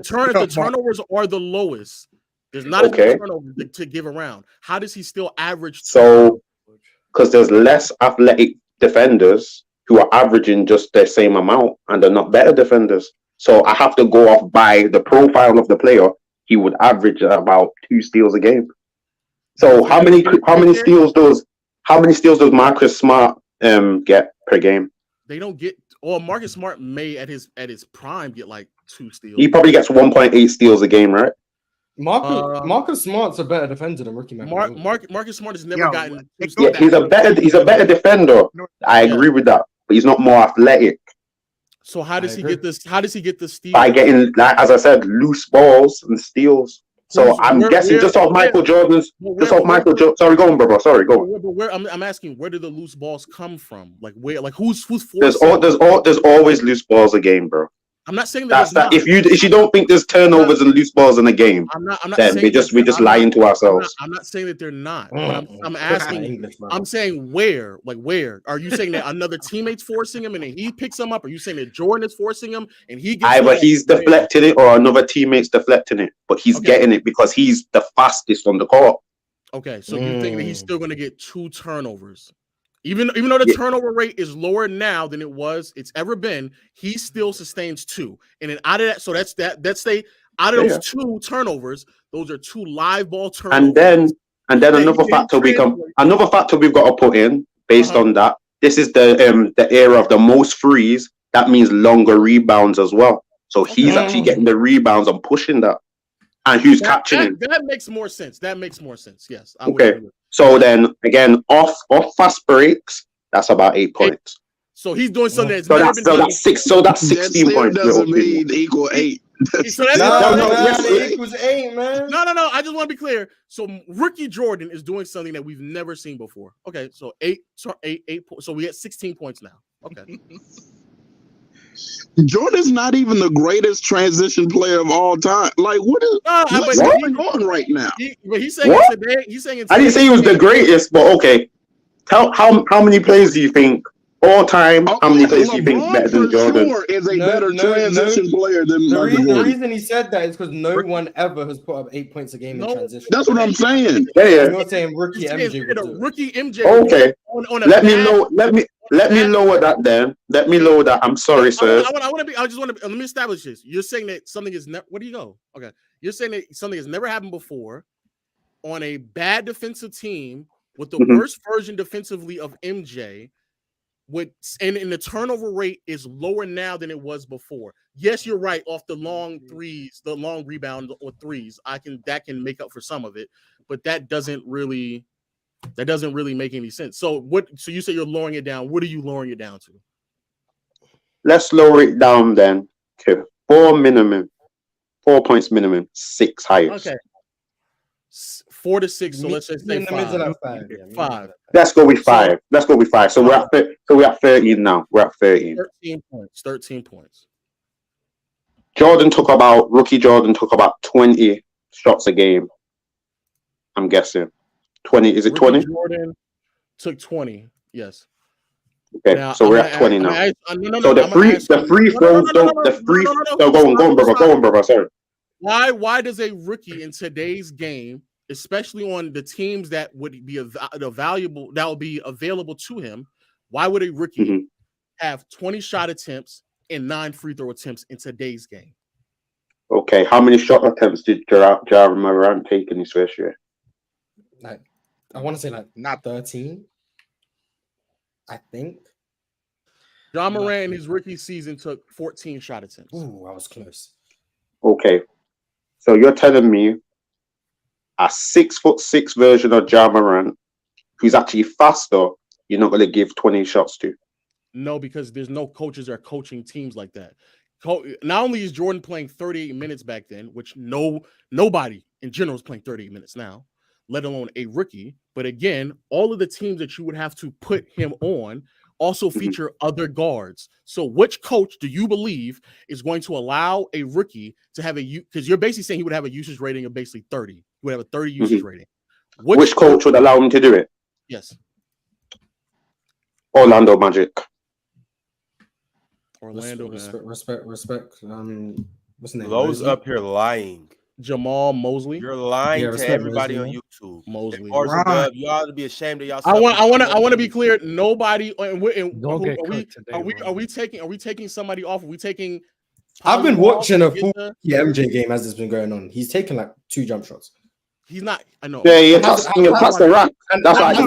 turnovers are the lowest, there's not enough turnovers to give around. How does he still average? So, because there's less athletic defenders who are averaging just the same amount, and they're not better defenders. So I have to go off by the profile of the player. He would average about 2 steals a game. So how many steals does Marcus Smart get per game? They don't get. Or Marcus Smart may at his prime get like 2 steals. He probably gets 1.8 steals a game, right? Marcus Smart's a better defender than Ricky Marcus Smart has never gotten. Yeah, he's a better defender. I agree with that, but he's not more athletic. So how does he get this? How does he get the steals? By getting, like, as I said, loose balls and steals. So I'm guessing just off Michael Jordan's. Sorry, go on, brother. Sorry, go on. I'm asking, where do the loose balls come from? Like where? Like who's forcing? There's always loose balls a game, bro. I'm not saying that. If you don't think there's turnovers and loose balls in a game, then we're just lying to ourselves. I'm not saying that they're not. But I'm asking. I'm saying where? Like where? Are you saying that another teammate's forcing him and then he picks him up? Are you saying that Jordan is forcing him and he gets? Either he's deflecting it or another teammate's deflecting it, but he's getting it because he's the fastest on the court. Okay, so you think that he's still going to get 2 turnovers? Even though the turnover rate is lower now than it's ever been, he still sustains 2. And then out of that, so that's out of those 2 turnovers, those are 2 live ball turnovers. And then another factor we've got to put in based on that. This is the era of the most threes. That means longer rebounds as well. So he's actually getting the rebounds and pushing that. And who's catching him? That makes more sense. Yes. Okay. So then again, off fast breaks, that's about 8 points. So he's doing something that's that's 16 points. Doesn't mean equal 8. So that's it equals 8, man. No. I just want to be clear. So rookie Jordan is doing something that we've never seen before. Okay, so 8. So we at 16 points now. Okay. Jordan's not even the greatest transition player of all time. Like, what's going on right now? He's saying it today. He's saying it today. I didn't say he was the greatest, but okay. How many players do you think All time, how many players do you think LeBron better than for Jordan? sure is a better transition player than Michael The Jordan. reason he said that is because no one ever has put up 8 points a game in transition. That's what I'm saying. Yeah, yeah. You're saying rookie MJ would do it. Rookie MJ. Okay. On a Let me bad- know. Let me lower that then. Let me lower that. I'm sorry, sir. I want to be. I just want to. Let me establish this. You're saying that something is never. Where do you go? Okay. You're saying that something has never happened before on a bad defensive team with the worst version defensively of MJ. And the turnover rate is lower now than it was before. Yes, you're right. Off the long threes, the long rebound or threes, that can make up for some of it, but that doesn't really make any sense. So you say you're lowering it down. What are you lowering it down to? Let's lower it down then to 4 minimum, 4 points minimum, 6 highest. Okay. 4 to 6. So let's just say in the middle of 5. 5. Let's go with 5. Let's go with 5. So we're at 13 now. We're at 13. 13 points. Rookie Jordan took about 20 shots a game. I'm guessing. 20. Is it 20? Jordan took 20. Yes. Okay, now, so we're at 20 now. So the free throws don't. Go on, brother. Sorry. Why does a rookie in today's game, especially on the teams that would be available to him, why would a rookie have 20 shot attempts and 9 free throw attempts in today's game? Okay, how many shot attempts did Ja Morant take in his first year? I want to say not 13. I think. Ja Morant in his rookie season took 14 shot attempts. Ooh, I was close. Okay, so you're telling me a 6'6" version of Ja Morant, who's actually faster, you're not going to give 20 shots to? No, because there's no coaches that are coaching teams like that. Not only is Jordan playing 38 minutes back then, which nobody in general is playing 38 minutes now, let alone a rookie. But again, all of the teams that you would have to put him on also feature other guards. So which coach do you believe is going to allow a rookie to have because you're basically saying he would have a usage rating of basically 30. He would have a 30 usage rating. Which coach would allow him to do it? Yes. Orlando Magic. Orlando. Respect. What's his name? Lowe's up here lying. Jamal Mosley. You're lying to everybody on YouTube. Mosley. You ought to be ashamed of yourself. I want to be clear. Nobody. Are we taking somebody off? Are we taking? I've been watching a full MJ game as it's been going on. He's taken like 2 jump shots. He's not. I know. Yeah, you're the rack. That's why he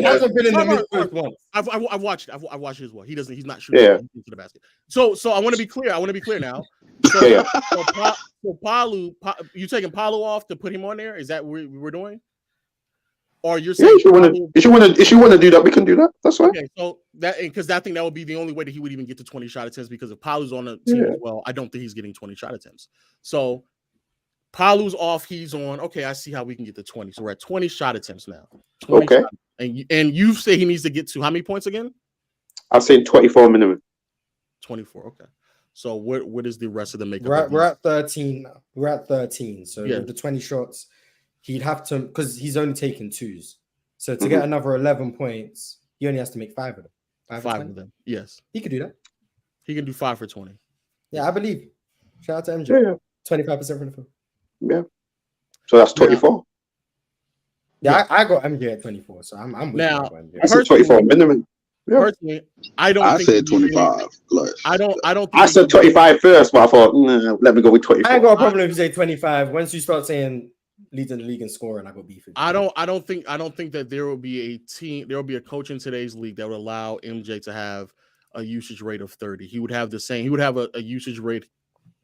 hasn't been in the mid-post once. I've watched it. I've watched it as well. He's not shooting into the basket. So I want to be clear. I want to be clear now. So Palu, you taking Palu off to put him on there? Is that what we're doing? Or you're saying if you want to do that, we can do that. That's fine. Okay, so because I think that would be the only way that he would even get to 20 shot attempts, because if Palu's on the team as well, I don't think he's getting 20 shot attempts. So Palu's off, he's on. Okay, I see how we can get to 20. So we're at 20 shot attempts now. Okay. And you say he needs to get to how many points again? I'll say 24 minimum. 24. Okay. So what is the rest of the makeup? We're at 13 now. We're at 13. So with the 20 shots, he'd have to, because he's only taken 2s. So to get another 11 points, he only has to make 5 of them. 5 of them. Yes. He could do that. He can do 5 for 20. Yeah, I believe. Shout out to MJ. 25% from the field. Yeah. So that's 24. Yeah, I got MJ at 24. So I'm with now. I said 24 minimum. Yeah. Personally, I said 25 plus. I don't. I said 25 first, but I thought, let me go with 24. I ain't got a problem if you say 25. Once you start saying leading the league in scoring, I got beef. I don't think that there will be a team. There will be a coach in today's league that would allow MJ to have a usage rate of 30. He would have the same. He would have a usage rate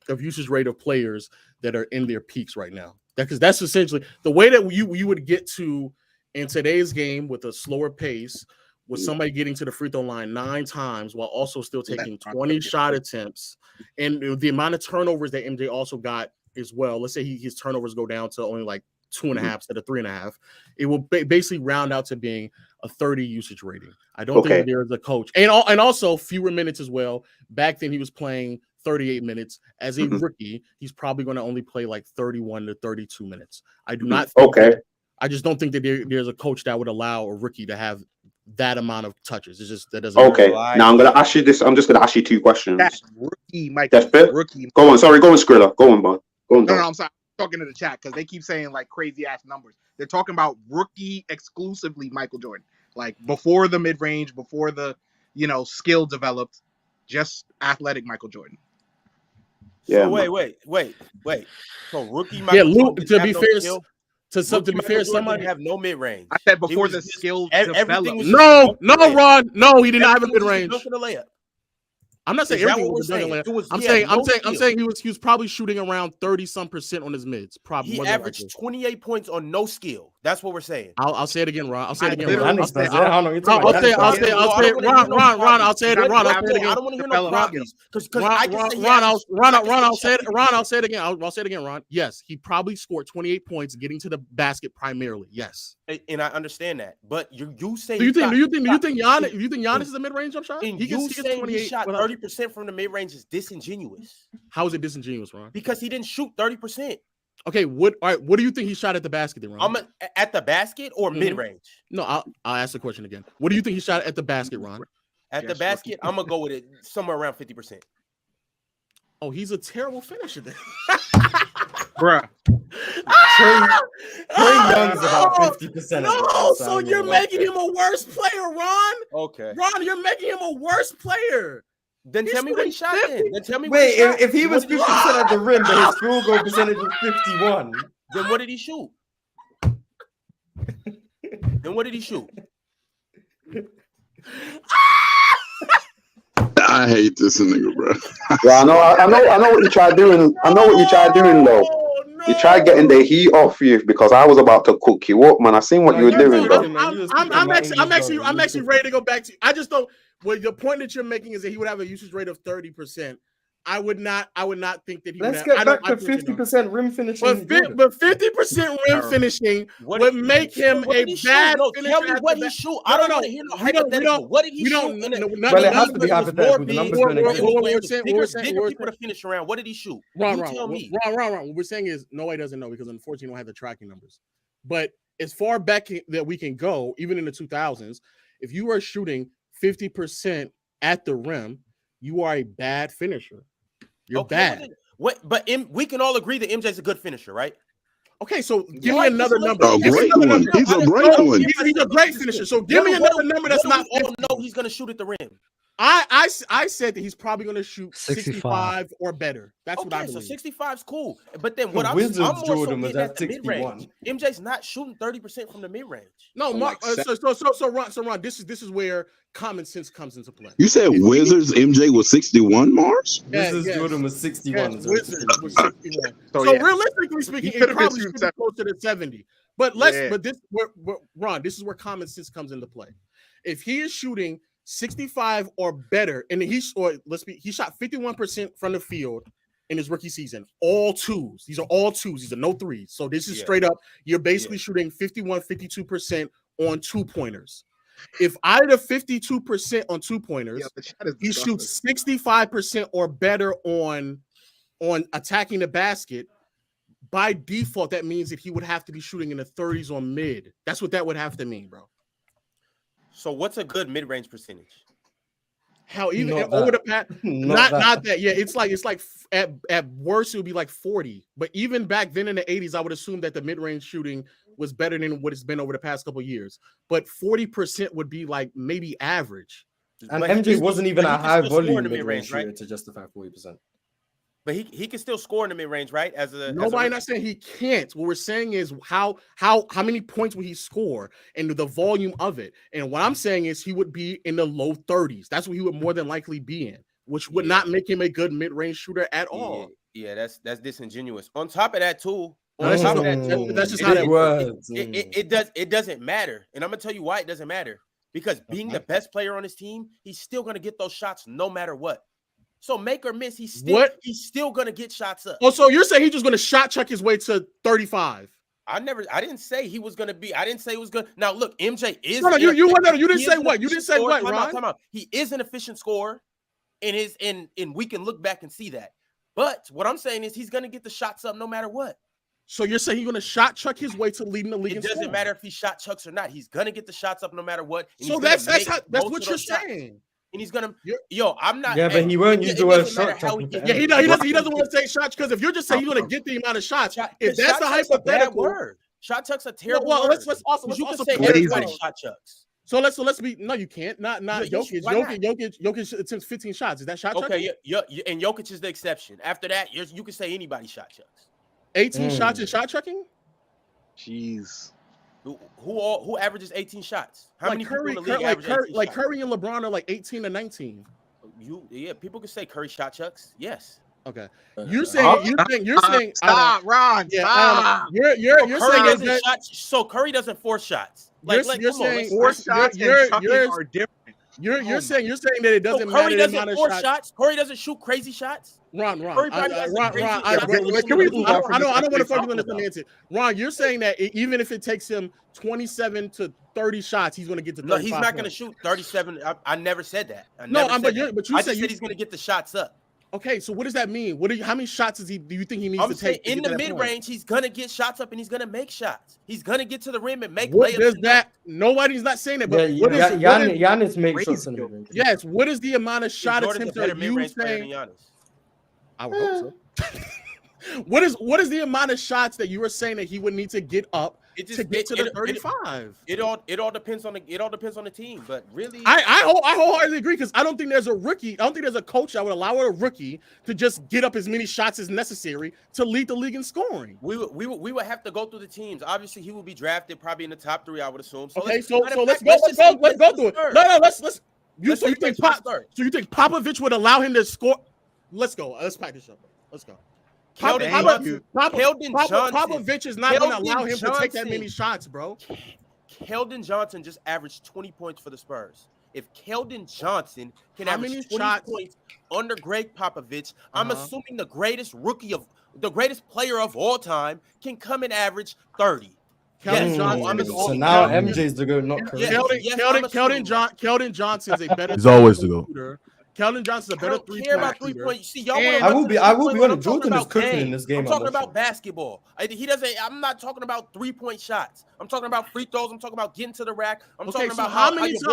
of players that are in their peaks right now. Because that's essentially the way that you would get to in today's game with a slower pace, with somebody getting to the free throw line 9 times while also still taking 20 shot attempts, and the amount of turnovers that MJ also got as well. Let's say his turnovers go down to only like 2.5 instead of 3.5. It will basically round out to being a 30 usage rating. I don't think there is a coach, and also fewer minutes as well. Back then he was playing 38 minutes. As a rookie, he's probably going to only play like 31 to 32 minutes. I do not think I just don't think that there's a coach that would allow a rookie to have that amount of touches. It's just that doesn't. Okay. Now I'm gonna ask you this. I'm just gonna ask you two questions. That rookie, Mike. Rookie. Go on. Sorry. Go on, Skrilla. Go on, bud. Go on. No, I'm sorry. I'm talking to the chat because they keep saying like crazy ass numbers. They're talking about rookie exclusively Michael Jordan, like before the mid range, before the skill developed, just athletic Michael Jordan. Yeah. So wait. So rookie Michael Luke. Jordan To be fair, skill? to be fair, somebody have no mid range. I said before the skill developed. No, Ron. No, he didn't have a mid range. layup. I'm not saying everything was a dunking layup. I'm saying he was probably shooting around 30-some% on his mids. Probably he averaged 28 points on no skill. That's what we're saying. I'll say it again, Ron. I'll say it again, Ron. I'll say it, Ron. I'll say it, Ron. I'll say it again. I don't want to hear no problems because Ron, I'll say it again. I'll say it again, Ron. Yes, he probably scored 28 points getting to the basket primarily. Yes. And I understand that, but you say do you think Giannis is a mid-range jump shot? And you saying he shot 30% from the mid-range is disingenuous. How is it disingenuous, Ron? Because he didn't shoot 30%. Okay, what do you think he shot at the basket then, Ron? At the basket or mid-range? No, I'll ask the question again. What do you think he shot at the basket, Ron? At the basket, I'm gonna go with it somewhere around 50%. Oh, he's a terrible finisher then. Bruh. Trae Young's about 50%. No, so you're making him a worse player, Ron. Okay. Ron, you're making him a worse player. Then tell me what he shot then. Then tell me Wait, if he was 50% at the rim, but his field goal percentage was 51. Then what did he shoot? Then what did he shoot? I hate this nigga, bro. Yeah, I know what you tried doing. I know what you tried doing, though. You tried getting the heat off you because I was about to cook you up, man. I seen what you were doing, bro. I'm actually ready to go back to you. I just don't. Well, the point that you're making is that he would have a usage rate of 30%. I would not think that he Let's would get back to 50% rim finishing. But 50% rim finishing would make him a bad finisher. Tell me what he shoot. I don't want to hear no hypothetical. What did he shoot? Well, it has to be hypothetical. The numbers going to bigger people to finish around. What did he shoot? Ron. What we're saying is nobody doesn't know because unfortunately we don't have the tracking numbers. But as far back that we can go, even in the 2000s, if you are shooting 50% at the rim, you are a bad finisher. You're bad. But we can all agree that MJ's a good finisher, right? Okay, so give me another number. A great one. He's a great one. He's a great finisher. So give me another number that's not. We all know he's going to shoot at the rim. I said that he's probably going to shoot 65 or better. That's what I believe. So 65 is cool. But then what I'm Jordan was at 61. MJ's not shooting 30% from the mid range. No, Mark. So Ron, this is where common sense comes into play. You said Wizards MJ was 61, Mars? Wizards Jordan was 61. Wizards was 61. So realistically speaking, it probably should be closer to 70. But Ron, this is where common sense comes into play. If he is shooting 65 or better, and he shot 51% from the field in his rookie season. All twos. These are all twos. These are no threes. So this is straight up. You're basically shooting 51, 52% on 2-pointers. If out of 52% on 2-pointers, he shoots 65% or better on attacking the basket. By default, that means that he would have to be shooting in the 30s on mid. That's what that would have to mean, bro. So what's a good mid-range percentage? Hell, even over the past, not that. Yeah, it's like at worst it would be like 40. But even back then in the 80s, I would assume that the mid-range shooting was better than what it's been over the past couple of years. But 40% would be like maybe average. And MJ wasn't even a high volume mid-range shooter to justify 40%. But he can still score in the mid-range, right? Nobody not saying he can't. What we're saying is how many points will he score and the volume of it. And what I'm saying is he would be in the low 30s. That's what he would more than likely be in, which would not make him a good mid-range shooter at all. Yeah, that's disingenuous. On top of that, too. That's just how that works. It doesn't matter. And I'm gonna tell you why it doesn't matter. Because being the best player on his team, he's still gonna get those shots no matter what. So make or miss, he's still gonna get shots up. Oh, so you're saying he's just gonna shot check his way to 35? I didn't say he was gonna be. I didn't say he was good. Now look, MJ is. No, you didn't say what? You didn't say what, Ron? Time out. He is an efficient scorer, and we can look back and see that. But what I'm saying is he's gonna get the shots up no matter what. So you're saying he's going to shot chuck his way to leading the league? It doesn't matter if he shot chucks or not. He's going to get the shots up no matter what. So that's what you're saying. And he's gonna, I'm not. Yeah, but he won't use the word shot. Yeah, he doesn't want to say shots because if you're just saying he's gonna get the amount of shots, if that's the hypothetical word, shot chucks are terrible. Well, let's also say everybody shot chucks. So let's be you can't not Jokic. Jokic attempts 15 shots. Is that shot chucks? Okay, and Jokic is the exception. After that, you can say anybody shot chucks. 18 shots is shot chucking? Jeez. Who averages 18 shots? How many Curry, people in the league average 18 shots? Curry and LeBron are like 18 to 19. People can say Curry shot chucks. Yes. Okay. You're saying stop, Ron. Yeah, you're saying that so Curry doesn't force shots. You're saying force shots and chucking are different. You're saying that it doesn't matter. Curry doesn't force shots. Curry doesn't shoot crazy shots. Ron. I don't want to focus on the semantics. Ron, you're saying that even if it takes him 27 to 30 shots, he's going to get to 35. No, he's not going to shoot 37. I never said that. But you said he's going to get the shots up. Okay, so what does that mean? How many shots do you think he needs to take? In the mid range, he's gonna get shots up and he's gonna make shots. He's gonna get to the rim and make layups. What does that? Nobody's not saying that. But Giannis makes shots in the mid range. Yes. What is the amount of shot attempts are you saying? I would hope so. What is the amount of shots that you were saying that he would need to get up to get to the 35? It all depends on the team, but really, I wholeheartedly agree because I don't think there's a rookie. I don't think there's a coach that would allow a rookie to just get up as many shots as necessary to lead the league in scoring. We would have to go through the teams. Obviously, he will be drafted probably in the top 3, I would assume. So let's go through it. No, let's. You think Popovich would allow him to score? Let's go. Let's pack this up. Let's go. Popovich is not going to allow him to take that many shots, bro. Keldon Johnson just averaged 20 points for the Spurs. If Keldon Johnson can average 20 points under Greg Popovich, I'm assuming the greatest player of all time can come and average 30. So now MJ's the GOAT, not correct. Keldon Johnson's a better. He's always the GOAT. Keldon Johnson's a better three-point. See, y'all I will be on Jordan is cooking in this game. I'm talking about basketball. I'm not talking about 3-point shots. I'm talking about free throws. I'm talking about getting to the rack. I'm talking about how many times.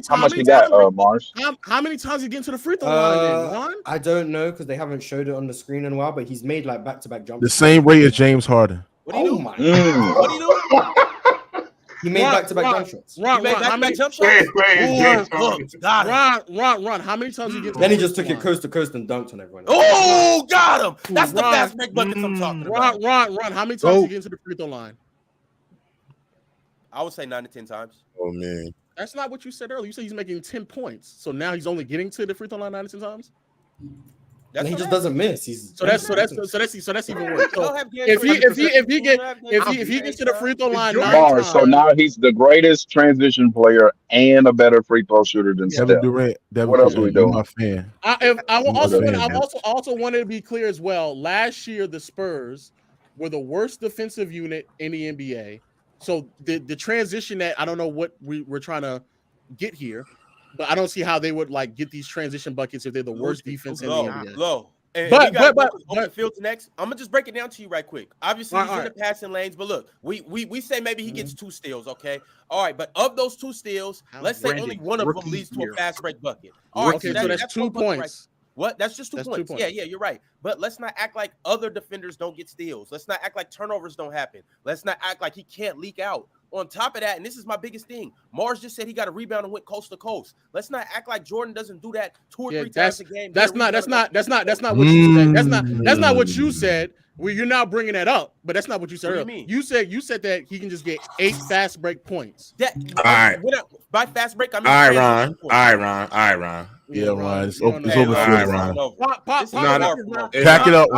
How much you got, Mars? How many times he get to the free throw line? I don't know because they haven't showed it on the screen in a while. But he's made like back-to-back jumps. The same rate as James Harden. What do you do? What do you do? He made back-to-back jump shots. Ron, how many jump shots? Ron, how many times he gets? Then he just took it coast to coast and dunked on everyone. Oh, got him! That's the fast break buckets I'm talking about. Ron, how many times he get into the free throw line? I would say 9 to 10 times. Oh man, that's not what you said earlier. You said he's making 10 points, so now he's only getting to the free throw line 9 to 10 times. And he just doesn't miss. That's even worse. So if he gets to the free throw line, so now he's the greatest transition player and a better free throw shooter than Steph. What else are we doing? My fan. I also wanted to be clear as well. Last year, the Spurs were the worst defensive unit in the NBA. So the transition that I don't know what we're trying to get here. But I don't see how they would get these transition buckets if they're the worst defense in the NBA. But Fields next. I'm gonna just break it down to you right quick. Obviously, he's in the passing lanes, but look, we say maybe he gets 2 steals, okay? All right, but of those 2 steals, let's say only one of them leads to a fast break bucket. All right, okay, so that's 2 points. What? That's just 2 points. Yeah, you're right. But let's not act like other defenders don't get steals. Let's not act like turnovers don't happen. Let's not act like he can't leak out. On top of that, and this is my biggest thing, Mars just said he got a rebound and went coast to coast. Let's not act like Jordan doesn't do that 2 or 3 times a game. That's not what you said. That's not what you said. Well, you're now bringing that up, but that's not what you said. What do you mean? You said that he can just get 8 fast break points. All right. By fast break, I mean. All right, Ron. Yeah, Ron. It's over for Ron. Pack it up, Ron. Pack it up.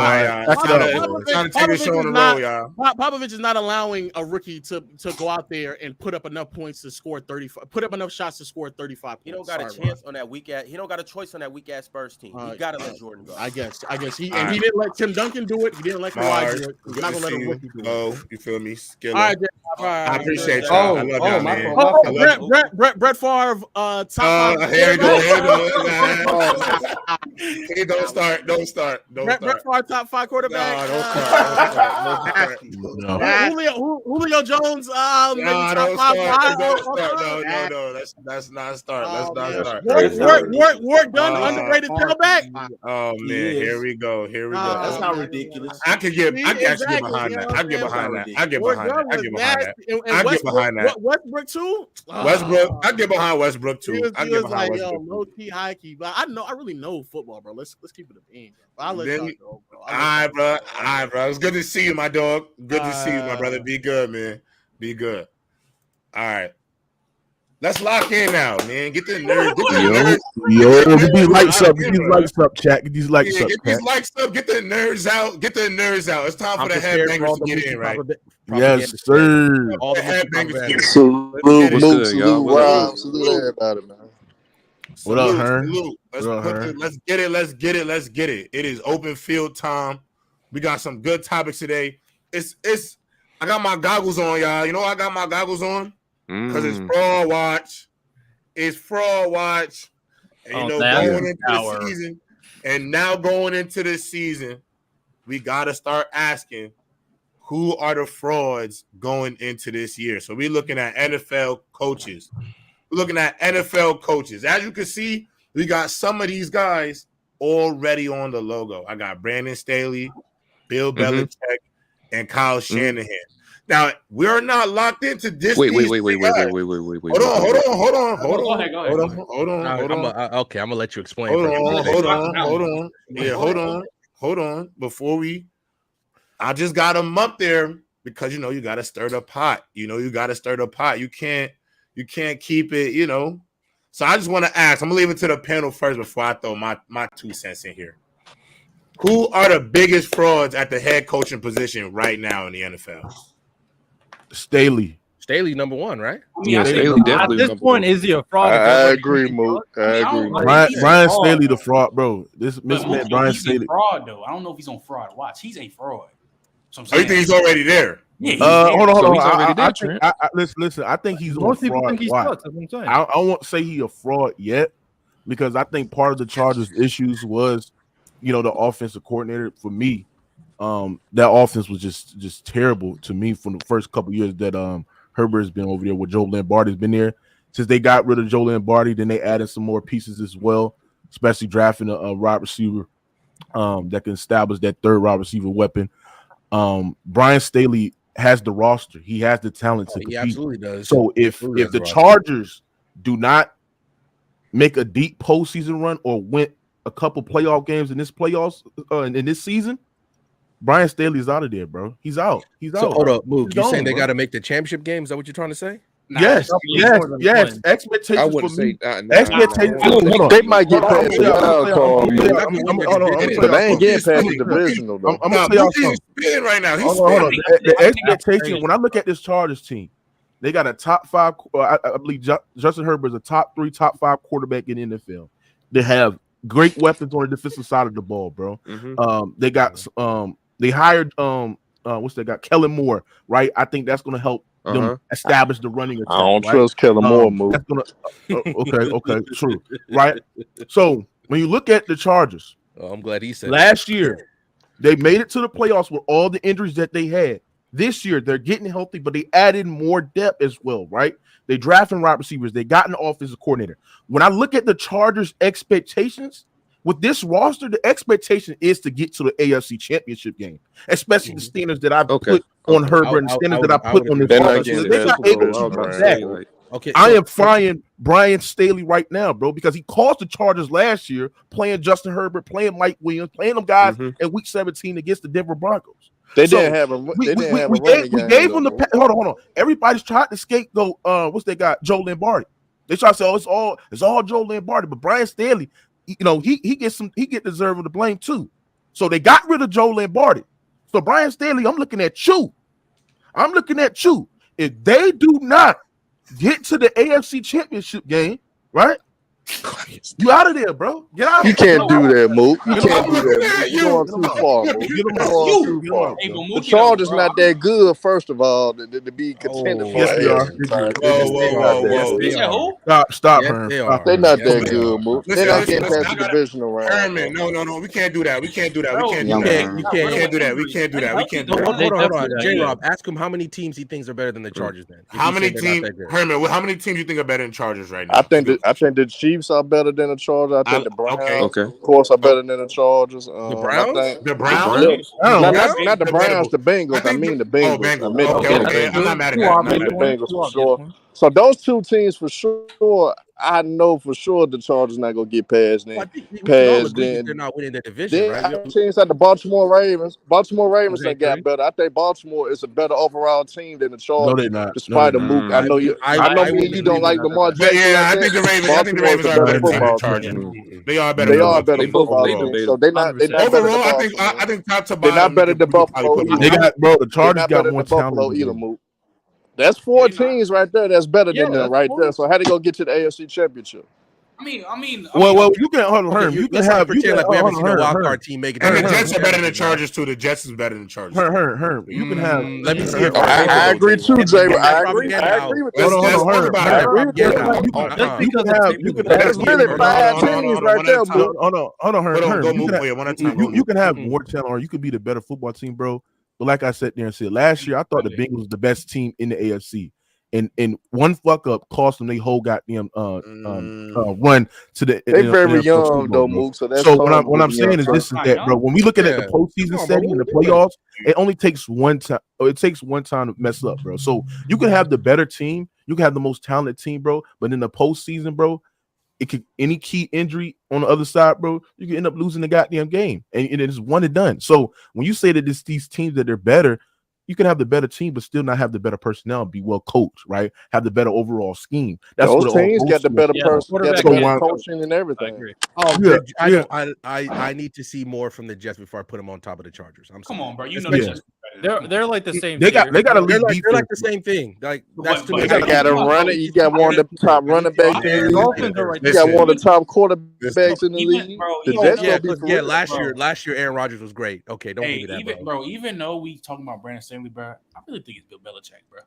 Trying to take a show on the road, y'all. Popovich is not allowing a rookie to go out there and put up enough points to score 35. Put up enough shots to score 35 points. He don't got a chance on that weak ass. He don't got a choice on that weak ass Spurs team. He got to let Jordan go. I guess he didn't let Tim Duncan do it. He didn't let Kawhi do it. He's not gonna let a rookie do it. Oh, you feel me? All right, I appreciate y'all. I love y'all, man. Brett Favre, top 5. Here we go. Hey, don't start. Brett Favre, top 5 quarterback. No, don't start. Julio Jones. Maybe top 5. No. Let's not start. Ward Dunn, underrated tailback. Oh man, here we go. That's not ridiculous. I can get behind that. I get behind that. Westbrook too. Westbrook. I get behind Westbrook too. He was like, low key, high key. But I really know football, bro. Let's keep it a bean. I'll let y'all go, bro. All right, bro. It's good to see you, my dog. Good to see you, my brother. Be good, man. Be good. All right. Let's lock in now, man. Get the nerds. Get these likes up. Get these likes up, chat. Get these likes up. Get these likes up. Get the nerds out. It's time for the headbangers to get in, right? Yes, sir. All the headbangers get in. Salute, Rob. Salute everybody, man. What up, Herm? Let's get it. It is open field time. We got some good topics today. I got my goggles on, y'all. You know why I got my goggles on? Because it's fraud watch. It's fraud watch. And going into the season, and now going into the season, we gotta start asking who are the frauds going into this year. So we're looking at NFL coaches. As you can see, we got some of these guys already on the logo. I got Brandon Staley, Bill Belichick, and Kyle Shanahan. Now, we're not locked into this. Wait. Hold on. Okay, I'm gonna let you explain. Hold on. I just got them up there because you got to stir the pot. You can't keep it. So I just want to ask. I'm gonna leave it to the panel first before I throw my 2 cents in here. Who are the biggest frauds at the head coaching position right now in the NFL? Staley number 1, right? Yeah, Staley definitely. At this point, is he a fraud? I agree, Mook. I agree. Brian Staley, the fraud, bro. This mismatch, Brian Staley. Fraud though. I don't know if he's on fraud watch. He's a fraud. So you think he's already there? Yeah. Hold on. He's already there, Listen. I think he's on Most people fraud think he's watch. sucks. That's what I'm saying. I won't say he a fraud yet because I think part of the Chargers' issues was, the offensive coordinator. For me, that offense was just terrible to me from the first couple years that Herbert has been over there, where Joe Lombardi's been there. Since they got rid of Joe Lombardi, then they added some more pieces as well, especially drafting a wide receiver that can establish that third wide receiver weapon. Brian Staley has the roster. He has the talent to compete. He absolutely does. So if the Chargers do not make a deep postseason run or win a couple playoff games in this in this season, Brian Staley's out of there, bro. He's out. So hold up, Mook. You saying they got to make the championship game? Is that what you're trying to say? Yes. Expectations. I wouldn't for me. say Expectations. They might get past the wild card. But they ain't getting past the divisional, though. I'm gonna tell y'all something. Spinning right now. Hold on. The expectation. When I look at this Chargers team, they got a top 5. I believe Justin Herbert is a top 3, top 5 quarterback in the NFL. They have great weapons on the defensive side of the ball, bro. They got they hired they got Kellen Moore, right? I think that's gonna help them establish the running attack. I don't trust Kellen Moore move. That's gonna okay, true, right? So when you look at the Chargers, I'm glad he said last year they made it to the playoffs with all the injuries that they had. This year they're getting healthy, but they added more depth as well, right? They drafting wide receivers. They got an offensive coordinator. When I look at the Chargers' expectations with this roster, the expectation is to get to the AFC Championship game, especially the standards that I put on Herbert and standards that I put on this roster. They're not able to do that. I am frying Brian Staley right now, bro, because he caused the Chargers last year playing Justin Herbert, playing Mike Williams, playing them guys in Week 17 against the Denver Broncos. They didn't have a. We gave them the. Hold on. Everybody's tried to scapegoat. What's they got? Joe Lombardi. They try to say, "Oh, it's all Joe Lombardi," but Brian Staley, he gets deserve of the blame too. So they got rid of Joe Lombardi. So Brian Staley, I'm looking at you. If they do not get to the AFC Championship game, right? You out of there, bro. Get out. You can't do that, Mook. You can't do that. You're going too far, Mook. You're going too far. The Chargers not that good, first of all, to be contending for Stop, yes, Herm. They're not that good, Mook. They're not getting past the divisional round. Herman, no. We can't do that. We can't do that. We can't do that. We can't do that. Hold on. J-Rob, ask him how many teams he thinks are better than the Chargers. Then how many teams, Herman? How many teams you think are better than Chargers right now? I think the Chiefs are better than the Chargers. I think the Browns, of course, are better than the Chargers. The Browns? The Browns? Not the Browns, the Bengals. I mean the Bengals. Okay. I'm not mad at that. The Bengals for sure. So those two teams for sure. I know for sure the Chargers not gonna get past them. They're not winning the division, right? Teams like the Baltimore Ravens. Baltimore Ravens they got better. I think Baltimore is a better overall team than the Chargers. No, they're not. Despite the Mook, I know you. I know you don't like Lamar Jackson. Yeah, I think the Ravens are better than the Chargers. They are better. They are better football team. So they're not. Overall, I think top to bottom. They're not better than Buffalo. They got the Chargers got more talent either, Mook. That's 4 teams right there. That's better than them right there. So how they gonna get to the AFC Championship? I mean, well, you can hold on, Herm. You can have pretend like we haven't seen a wild card team make it. And the Jets are better than the Chargers too. The Jets is better than the Chargers. Herm. You can have. Let me see. I agree too, Jay. I agree with that. You can have. That's really 5 teams right there, bro. Hold on, Herm. You can have more talent, or you could be the better football team, bro. But like I said there and said last year, I thought the Bengals was the best team in the AFC. And one fuck up cost them their whole goddamn run to the. They very young though, Mook. So what I'm saying is this is that, bro. When we look at the postseason setting in the playoffs, it only takes one time. It takes one time to mess up, bro. So you can have the better team, you can have the most talented team, bro. But in the postseason, bro, it could any key injury on the other side, bro. You can end up losing the goddamn game, and it is one and done. So when you say that these teams that they're better. You can have the better team, but still not have the better personnel, be well coached, right? Have the better overall scheme. That's those teams got the better coaching and everything. I need to see more from the Jets before I put them on top of the Chargers. Come on, bro. You know the Jets. They're like the same. They got they're like the same thing. Like that's you got to run it. You got one of the top running backs in the league. You got one of the top quarterbacks in the league. The Jets last year Aaron Rodgers was great. Okay, don't give me that, bro. Even though we talking about Brandon Staley, bro, I really think it's Bill Belichick, bro.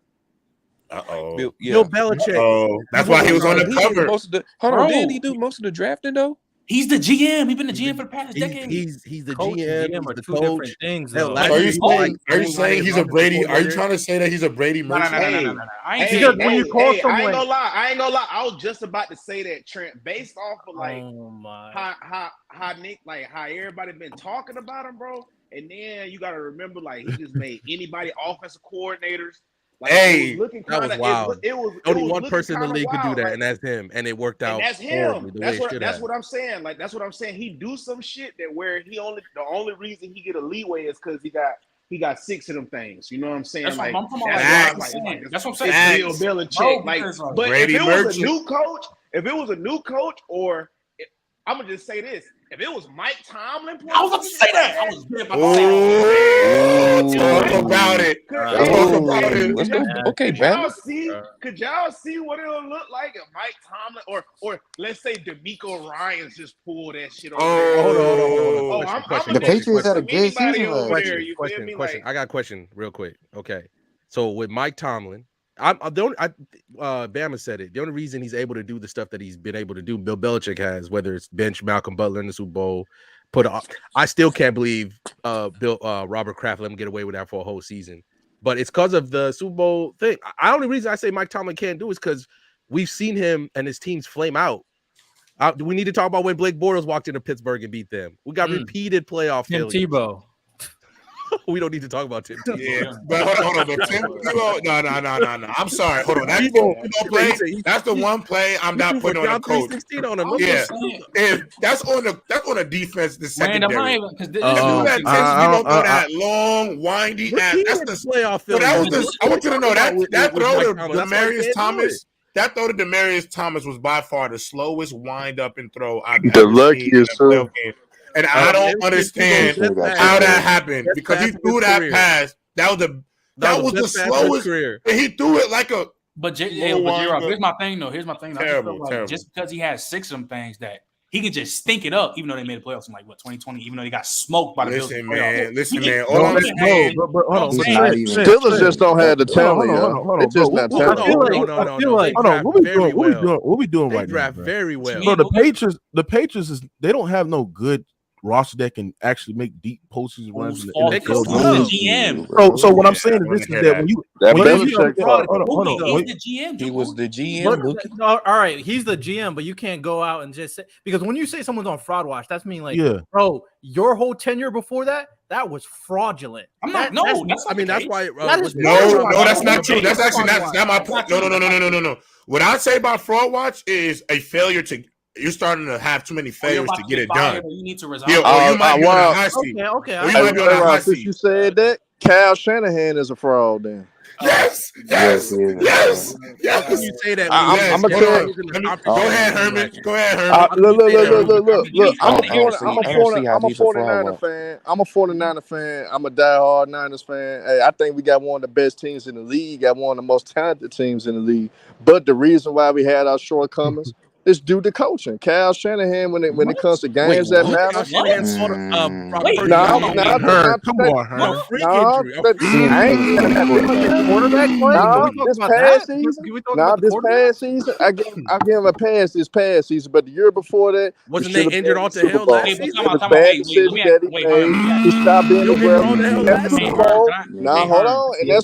Bill Belichick. Oh, that's why he was on the cover. Hold on, didn't he do most of the drafting though? He's the GM. He's been the GM for the past decade. He's the Coach GM. GM are the two coach. different things. Are you saying he's a Brady? Are you trying to say that he's a Brady merchant? No. I ain't gonna lie. I was just about to say that, Trent. Based off of like how Nick, like how everybody been talking about him, bro. And then you got to remember, like he just made anybody offensive coordinators. Like, hey, that was wild. Only one person in the league could do that, and that's him. And it worked out. And that's him. That's what I'm saying. Like that's what I'm saying. He do some shit that where the only reason he get a leeway is because he got 6 of them things. You know what I'm saying? That's like what I'm saying. That's what I'm saying. It's Bill Belichick. Like, but Brady if it was a new coach, or I'm gonna just say this. If it was Mike Tomlin, I was about to say that. I was about to say that. Talk about it. Let's go. Okay, could y'all see what it'll look like if Mike Tomlin or let's say DeMeco Ryans just pulled that shit over there? Hold on. The Patriots had a good season. Question. I got a question real quick. Okay. So with Mike Tomlin, Bama said it. The only reason he's able to do the stuff that he's been able to do, Bill Belichick has, whether it's bench Malcolm Butler in the Super Bowl, I still can't believe Robert Kraft let him get away with that for a whole season. But it's because of the Super Bowl thing. The only reason I say Mike Tomlin can't do is because we've seen him and his teams flame out. Do we need to talk about when Blake Bortles walked into Pittsburgh and beat them? We got repeated playoff failures. Tim Tebow. We don't need to talk about Tim Tebow. Yeah, but hold on. But Tim Tebow, no. I'm sorry. Hold on. That's the one play I'm not putting on the coach. Yeah, if that's on the defense, the secondary. You don't throw that long, windy ass. That's the playoff field. I want you to know that throw to Demaryius Thomas. That throw to Demaryius Thomas was by far the slowest wind up and throw I've ever seen in a playoff game. And I don't understand how that happened because he threw that pass. That was the slowest. And he threw it like a But here's my thing though. Terrible, terrible. Just because he has 6 of them things that he can just stink it up, even though they made the playoffs in 2020, even though they got smoked by the Bills. Listen, man. All I'm saying, Steelers just don't have the talent. Hold on. It's just not talent. What we doing right now? Very well. So the Patriots is they don't have no good roster that can actually make deep postseason runs. So what I'm saying is this is that when you he was the GM. All right, he's the GM, but you can't go out and just say, because when you say someone's on fraud watch, that's mean like, bro, your whole tenure before that was fraudulent. That's why. That's not true. That's actually not my point. No. What I say about fraud watch is a failure to. You're starting to have too many failures to get it done. You need to resign. Yeah, or you might be on a high seat. Okay. Since you said that, Kyle Shanahan is a fraud. Then. Yes. How can you say that? I'm gonna tell you. Go ahead, Herman. Look. I'm a 49er fan. I'm a 49er fan. I'm a diehard Niners fan. Hey, I think we got one of the best teams in the league. Got one of the most talented teams in the league. But the reason why we had our shortcomings is due to coaching. Kyle Shanahan, when it comes to games that matter. This past season, I give him a pass. This past season, but the year before that, wasn't they injured all to hell last season? He stopped being the Super Bowl. Now hold on, and that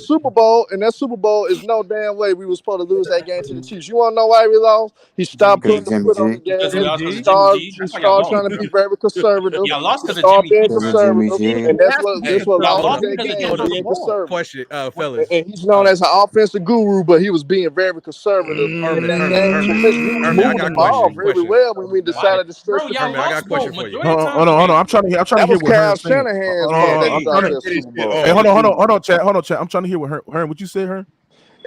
Super Bowl is no damn way we were supposed to lose that game to the Chiefs. You want to know why we lost? He stopped putting the foot on the gas. He started trying to be very conservative. And that's what lost that game. Being conservative. Question, fellas. And he's known as an offensive guru, but he was being very conservative. We moved the ball very well when we decided to stretch the I got a question for you. Hold on. I'm trying to hear what Kyle Shanahan's hold on, chat. I'm trying to hear what Herm. What you said, Herm?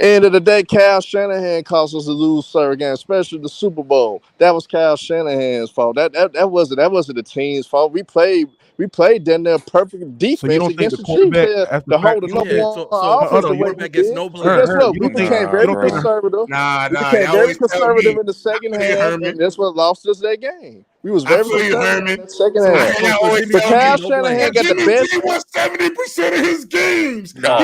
End of the day, Kyle Shanahan caused us to lose certain games, especially the Super Bowl. That was Kyle Shanahan's fault. That wasn't the team's fault. We played down there perfect defense against the Chiefs to hold the number one offense the way we did. Guess what? We became very conservative. We became very conservative in the second half, and that's what lost us that game. We was very conservative in the second half. But Kyle Shanahan got the best. He won 70% of his games. Why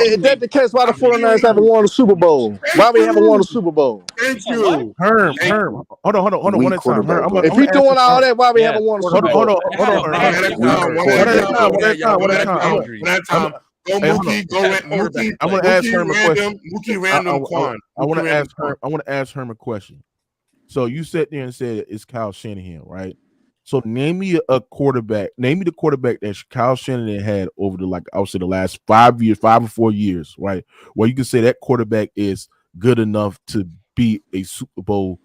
is that the case? Why the 49ers haven't won the Super Bowl? Why we haven't won the Super Bowl? Thank you. Herm. Hold on. One at a time. If he's doing all that, why we haven't won the Super Bowl? Hold on. One at a time. Go Mookie. Go Mookie. I'm gonna ask Herm a question. Mookie random Quan. I want to ask Herm a question. So you sat there and said it's Kyle Shanahan, right? So name me a quarterback. Name me the quarterback that Kyle Shanahan had over the the last 5 years, 5 or 4 years, right? Where you can say that quarterback is good enough to be a Super Bowl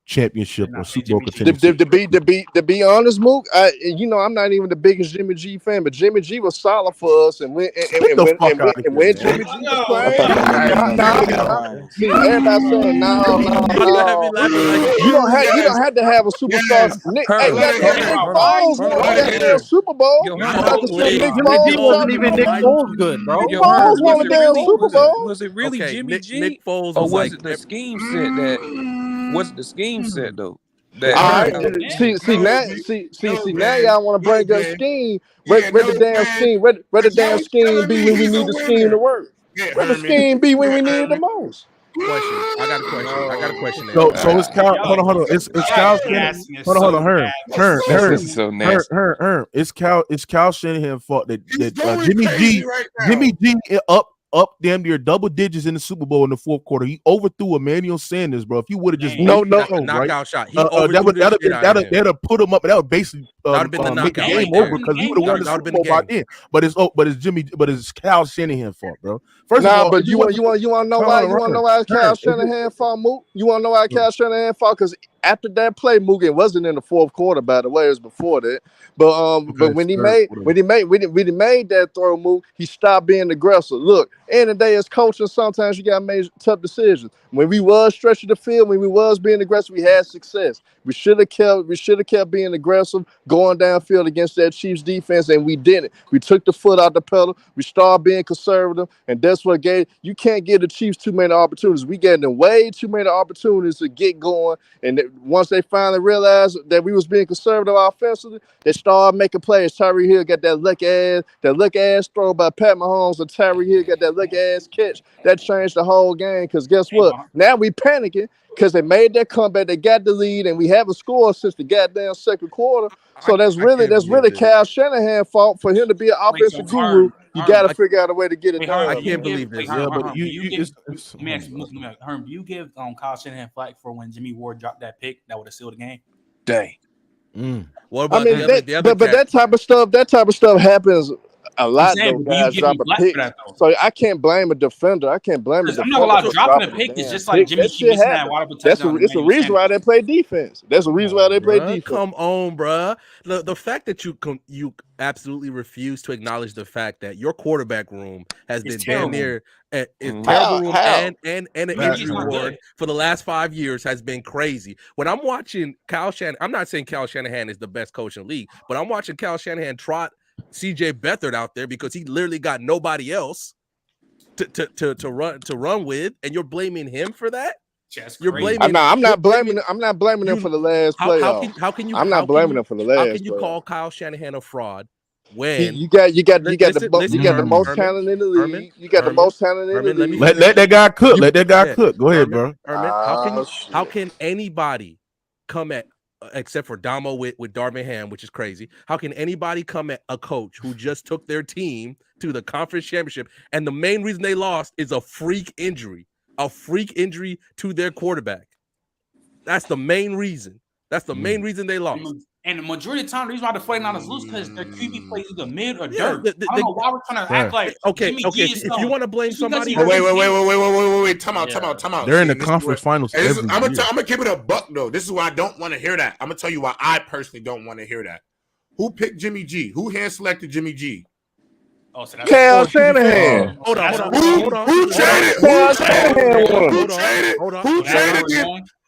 championship or Super Bowl contender. To be honest, Mook, I'm not even the biggest Jimmy G fan, but Jimmy G was solid for us, and when Jimmy G was playing, see, everybody saying no. You don't have to have a superstar. Nick Foles won that damn Super Bowl. Jimmy G wasn't even Nick Foles good, bro. Foles won the damn Super Bowl. Was it really Jimmy G? Nick Foles, or was it the scheme set that? What's the scheme set though? All right. See now y'all want to bring up scheme. Where the damn scheme? Where the damn scheme be when we need the scheme to work? Where the scheme be when we need it the most? I got a question. So it's Kyle. Hold on. It's Kyle Shanahan. Hold on. Herm. It's Kyle Shanahan's fault that Jimmy G up damn near double digits in the Super Bowl in the fourth quarter. He overthrew Emmanuel Sanders, bro. If you would have just knockout shot, that'd have put him up. That would basically make the game over because he would have won the Super Bowl by then. But it's Kyle Shanahan's fault, bro. First of all, but you want to know why? You want to know why it's Kyle Shanahan's fault, Mook? You want to know why Kyle Shanahan's fault? Because after that play, Mook, it wasn't in the fourth quarter, by the way. It was before that. But when he made that throw, Mook, he stopped being aggressive. Look, end of the day, as coaches, sometimes you got to make tough decisions. When we was stretching the field, when we was being aggressive, we had success. We should have kept being aggressive, going downfield against that Chiefs defense, and we didn't. We took the foot out the pedal. We started being conservative, and that's what you can't give the Chiefs too many opportunities. We getting them way too many opportunities to get going, and once they finally realized that we was being conservative offensively, they started making plays. Tyreek Hill got that luck ass throw by Pat Mahomes, and Tyreek Hill got that luck ass catch. That changed the whole game, because guess what? Now we panicking because they made that comeback, they got the lead, and we haven't scored since the goddamn second quarter. So that's really Kyle Shanahan's fault for him to be an offensive guru. You got to figure out a way to get it done. I can't believe this. Yeah, but let me ask you, Herm, do you give Kyle Shanahan flack for when Jimmy Ward dropped that pick that would have sealed the game? Dang. What about that type of stuff happens a lot. Though, guys drop a pick, so I can't blame a defender. I can't blame a defender. I'm not gonna lie, dropping a pick is just like Jimmy G missing that wide open touchdown. It's the reason why they play defense. That's the reason why they play defense. Come on, bruh. The fact that you absolutely refuse to acknowledge the fact that your quarterback room has been damn near terrible room and an injury award for the last 5 years has been crazy. When I'm watching Kyle Shanahan, I'm not saying Kyle Shanahan is the best coach in the league, but I'm watching Kyle Shanahan trot CJ Beathard out there because he literally got nobody else to run with, and you're blaming him for that. You're blaming. I'm not blaming them for the last playoff. How can you? I'm not blaming them for the last. How can you call Kyle Shanahan a fraud when you got the most talent in the league? You got the most talent in the league. Let that guy cook. Let that guy cook. Go ahead, bro. How can anybody come at? Except for Damo with Darvin Ham, which is crazy. How can anybody come at a coach who just took their team to the conference championship, and the main reason they lost is a freak injury to their quarterback? That's the main reason. That's the main reason they lost. And the majority of the time, the reason why the 49ers lose because their QB plays either mid or dirt. I don't know why we're trying to act like if you want to blame somebody, wait, time out. They're in the conference finals. I'm gonna keep it a buck though. This is why I don't want to hear that. I'm gonna tell you why I personally don't want to hear that. Who picked Jimmy G? Who hand selected Jimmy G? Oh, so that's Kyle Shanahan. Hold on. Who traded?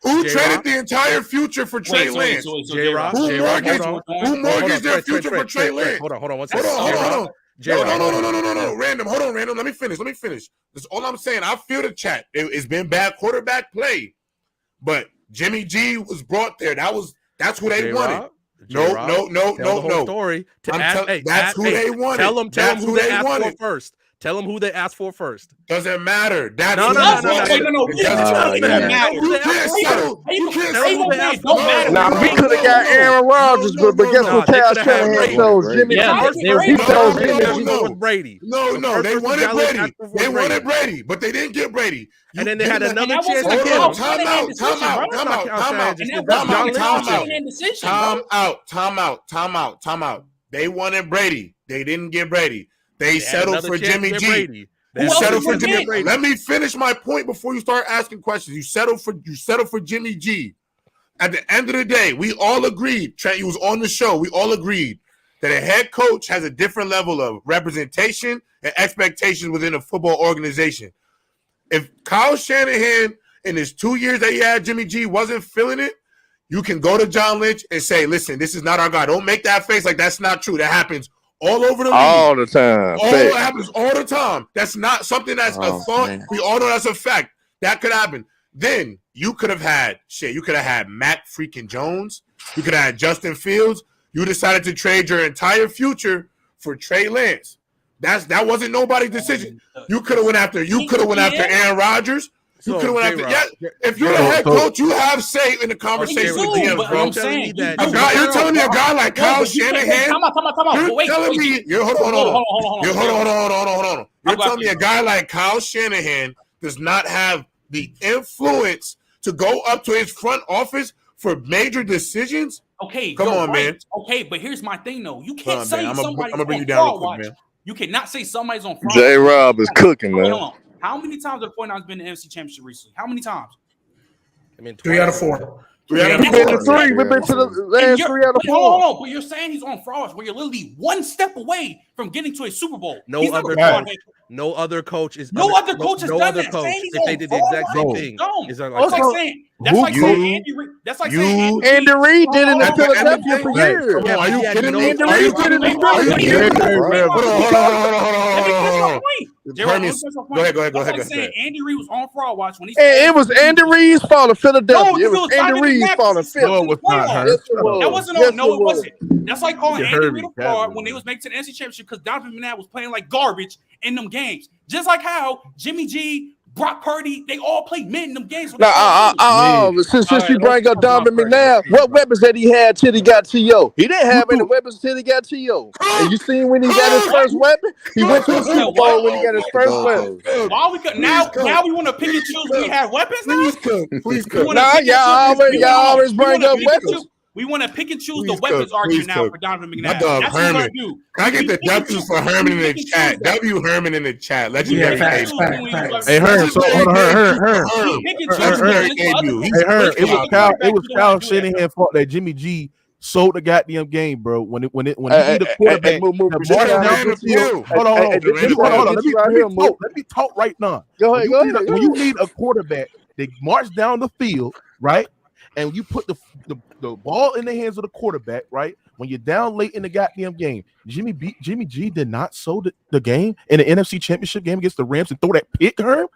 Who traded the entire future for Trey Lance? Who mortgaged their future for Trey Lance? Hold on 1 second. Hold on. No. Random. Hold on, Random. Let me finish. That's all I'm saying. I feel the chat. It's been bad quarterback play, but Jimmy G was brought there. That's who they wanted. No. Story. That's who they wanted. Tell them who they asked for first. Tell them who they asked for first. Doesn't matter. That's no. We could have got Aaron Rodgers, but guess what? Kyle Shanahan chose Jimmy. He chose Jimmy Brady. No. They wanted Brady. They wanted Brady, but they didn't get Brady. And then they had another chance to get him. Time out. They wanted Brady. They didn't get Brady. They settled for Jimmy G. Who settled for Jimmy Brady? Let me finish my point before you start asking questions. You settled for Jimmy G. At the end of the day, we all agreed. Trent, you was on the show. We all agreed that a head coach has a different level of representation and expectations within a football organization. If Kyle Shanahan in his 2 years that he had Jimmy G wasn't feeling it, you can go to John Lynch and say, listen, this is not our guy. Don't make that face like that's not true. That happens all over the league. All the time. It happens all the time. That's not something that's a thought. Man. We all know that's a fact. That could happen. Then you could have had Matt freaking Jones. You could have had Justin Fields. You decided to trade your entire future for Trey Lance. That wasn't nobody's decision. You could have went after Aaron Rodgers. You could have went after. If you're the head coach, you have say in the conversation with GM, bro. You're telling me a guy like Kyle Shanahan. You're telling me. Hold on. You're telling me a guy like Kyle Shanahan does not have the influence to go up to his front office for major decisions? Okay, come on, man. Okay, but here's my thing, though. You can't say somebody's I'm gonna bring you down real quick, man. You cannot say somebody's on fraud. J-Rob is cooking, man. How many times have the 49ers been in the NFC Championship recently? How many times? I mean, 3 out of 4. 3 out of We've been to 4. three. We've been to the last 3 out of 4. Hold on, but you're saying he's on fraud watch, where you're literally one step away from getting to a Super Bowl. No other coach is no other coach has done that. Coach, saying he's if they did the exact same thing, is that's like saying Andy Reid. That's like saying Andy Reid did it in Philadelphia for years. Come on, are you kidding me? Andy Reid did it in Philadelphia. Hold on. Go ahead. Saying Andy Reid was on fraud watch when he. And it was Andy Reid's fault in Philadelphia. It was Andy Reid's fault in Philadelphia. That wasn't on. No, it wasn't. That's like calling Andy Reid a fraud when they was making to the NC Championship because Donovan McNabb was playing like garbage in them games. Just like how Jimmy G, Brock Purdy, they all played mid in them games. Since you bring up Donovan McNabb, what weapons that he had till he got T.O.? He didn't have any weapons till he got T.O. And you seen when he got his first weapon? He went to the Super Bowl when he got his first weapon. Why we could now we want to pick and choose when we have weapons now? Please come. Nah, y'all always bring up weapons. We want to pick and choose the weapons argument now for Donovan McNabb. My dog That's Herman. what we do. Can I get the W for Herman in the chat? W Herman in the chat. Legendary debut. Hey, Herm. So Herm. It was Kyle Shanahan's fault that Jimmy G sold the goddamn game, bro. When he need a quarterback, hold on. Let me talk right now. Go ahead. When you need a quarterback, they march down the field, right? And you put the ball in the hands of the quarterback, right? When you're down late in the goddamn game, Jimmy G did not sow the game in the NFC Championship game against the Rams and throw that pick, Herm.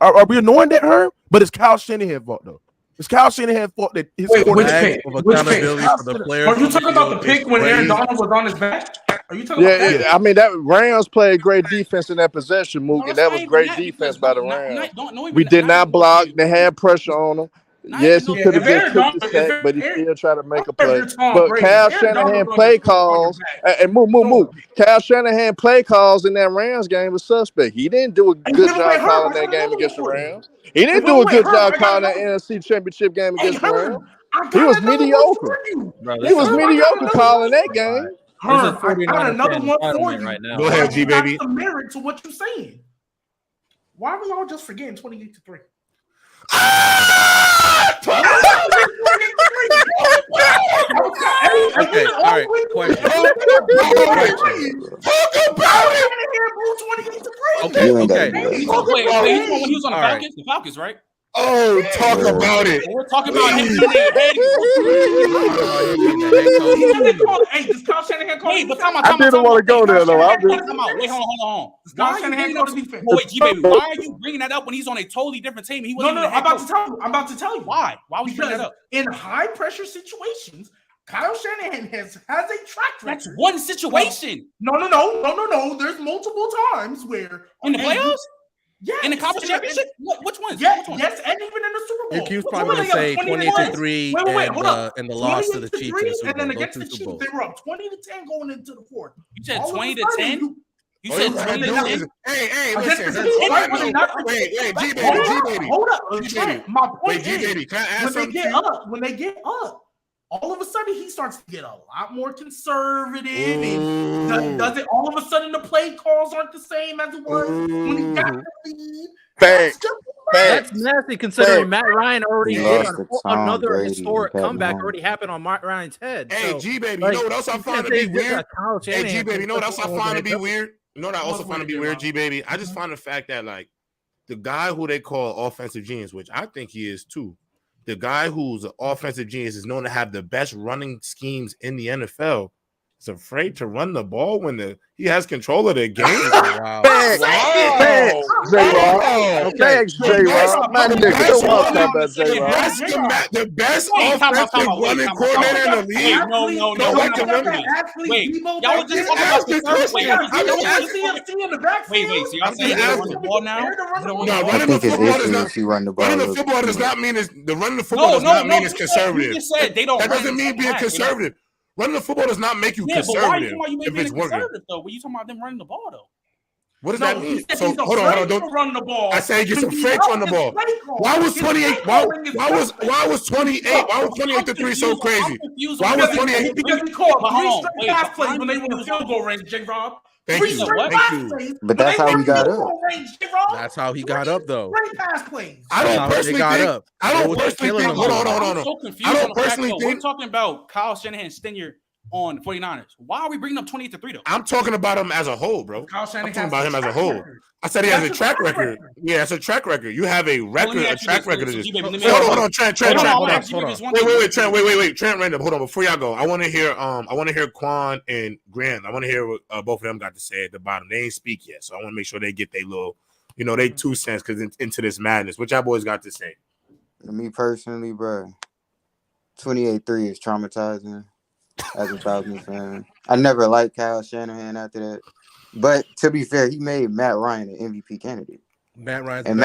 Are we annoying that, Herm? But it's Kyle Shanahan's fault, though. It's Kyle Shanahan's fault that his quarterback of accountability for the players. Are you talking about the pick when Aaron Donald was on his back? Are you talking about that? Yeah, I mean, that Rams played great defense in that possession, Mookie. And that was great defense by the Rams. We did not block. They had pressure on them. Yes, he could have just took the sack, but he still tried to make a play. But Kyle Shanahan play calls and move. Kyle Shanahan play calls in that Rams game was suspect. He didn't do a good job calling that game against the Rams. He didn't do a good job calling that NFC Championship game against the Rams. He was mediocre. He was mediocre calling that game. I got another one for you right now. Go ahead, G baby. That's the merit to what you're saying. Why are we all just forgetting 28-3? Okay, all right. Question. Okay. Wait, when he was on the Falcons, right? Oh, talk about it. We're talking about him. Hey, does Kyle Shanahan call? Hey, but I didn't want to go there though. Wait, hold on. Does Kyle Shanahan call the defense? Wait, G-Baby, why are you bringing that up when he's on a totally different team? He wasn't. No, I'm about to tell you. Why? Why would you bring that up? In high pressure situations, Kyle Shanahan has a track record. That's one situation. No. There's multiple times where in the playoffs. Yeah, in the conference championship. Which ones? Yes, and even in the Super Bowl. He was probably going to say 28-3 and the loss to the Chiefs in the Super Bowl. And then against the Chiefs, they were up 20-10 going into the fourth. You said 20-10. You said 20-10. Hey, listen. Wait, G-Baby. Hold up. My point is, when they get up, all of a sudden he starts to get a lot more conservative. And does it all of a sudden the play calls aren't the same as it was when he got the lead? That's nasty considering Matt Ryan already did another historic comeback already happened on Matt Ryan's head. Hey, G-Baby, you know what else I find to be weird? Hey, G-Baby, you know what else I find to be weird? You know what I also find to be weird, G-Baby? I just find the fact that, like, the guy who they call offensive genius, which I think he is too, the guy who's an offensive genius is known to have the best running schemes in the NFL. Is afraid to run the ball when he has control of the game. Wow. Thanks, The best offensive running coordinator in the league. Wait, y'all were just talking about the wait, so y'all saying you run the ball now? No, running the football does not mean it's conservative. You just said they don't. That doesn't mean being conservative. Running the football does not make you conservative. But why you if it's working, though? When you talking about them running the ball, though? What does that mean? So hold on. Don't run the ball. I say get some fakes on the ball. Why was 28? Why was 28? Why was 28-3 so crazy? Why was 28? Because we called 3 straight pass plays when they were in the field goal range, J. Rob. Thank you. But that's how we got up. That's how he got up, though. Great pass plays. I don't personally think. I don't personally think. Hold on. I'm so confused. I don't personally think. We're talking about Kyle Shanahan's tenure on 49ers. Why are we bringing up 28-3 though? I'm talking about him as a whole, bro. Kyle Shanahan I'm talking about him as a whole. I said he has a track record. Yeah, it's a track record. You have a record, a track record of this. Hold on, Trent. Wait, Trent Random. Hold on, before y'all go, I want to hear Quan and Grant. I want to hear what both of them got to say at the bottom. They ain't speak yet, so I want to make sure they get their little, they 2 cents because into this madness. What y'all boys got to say? Me personally, bro, 28-3 is traumatizing as a Falcons fan. I never liked Kyle Shanahan after that. But to be fair, he made Matt Ryan an MVP candidate. Matt Ryan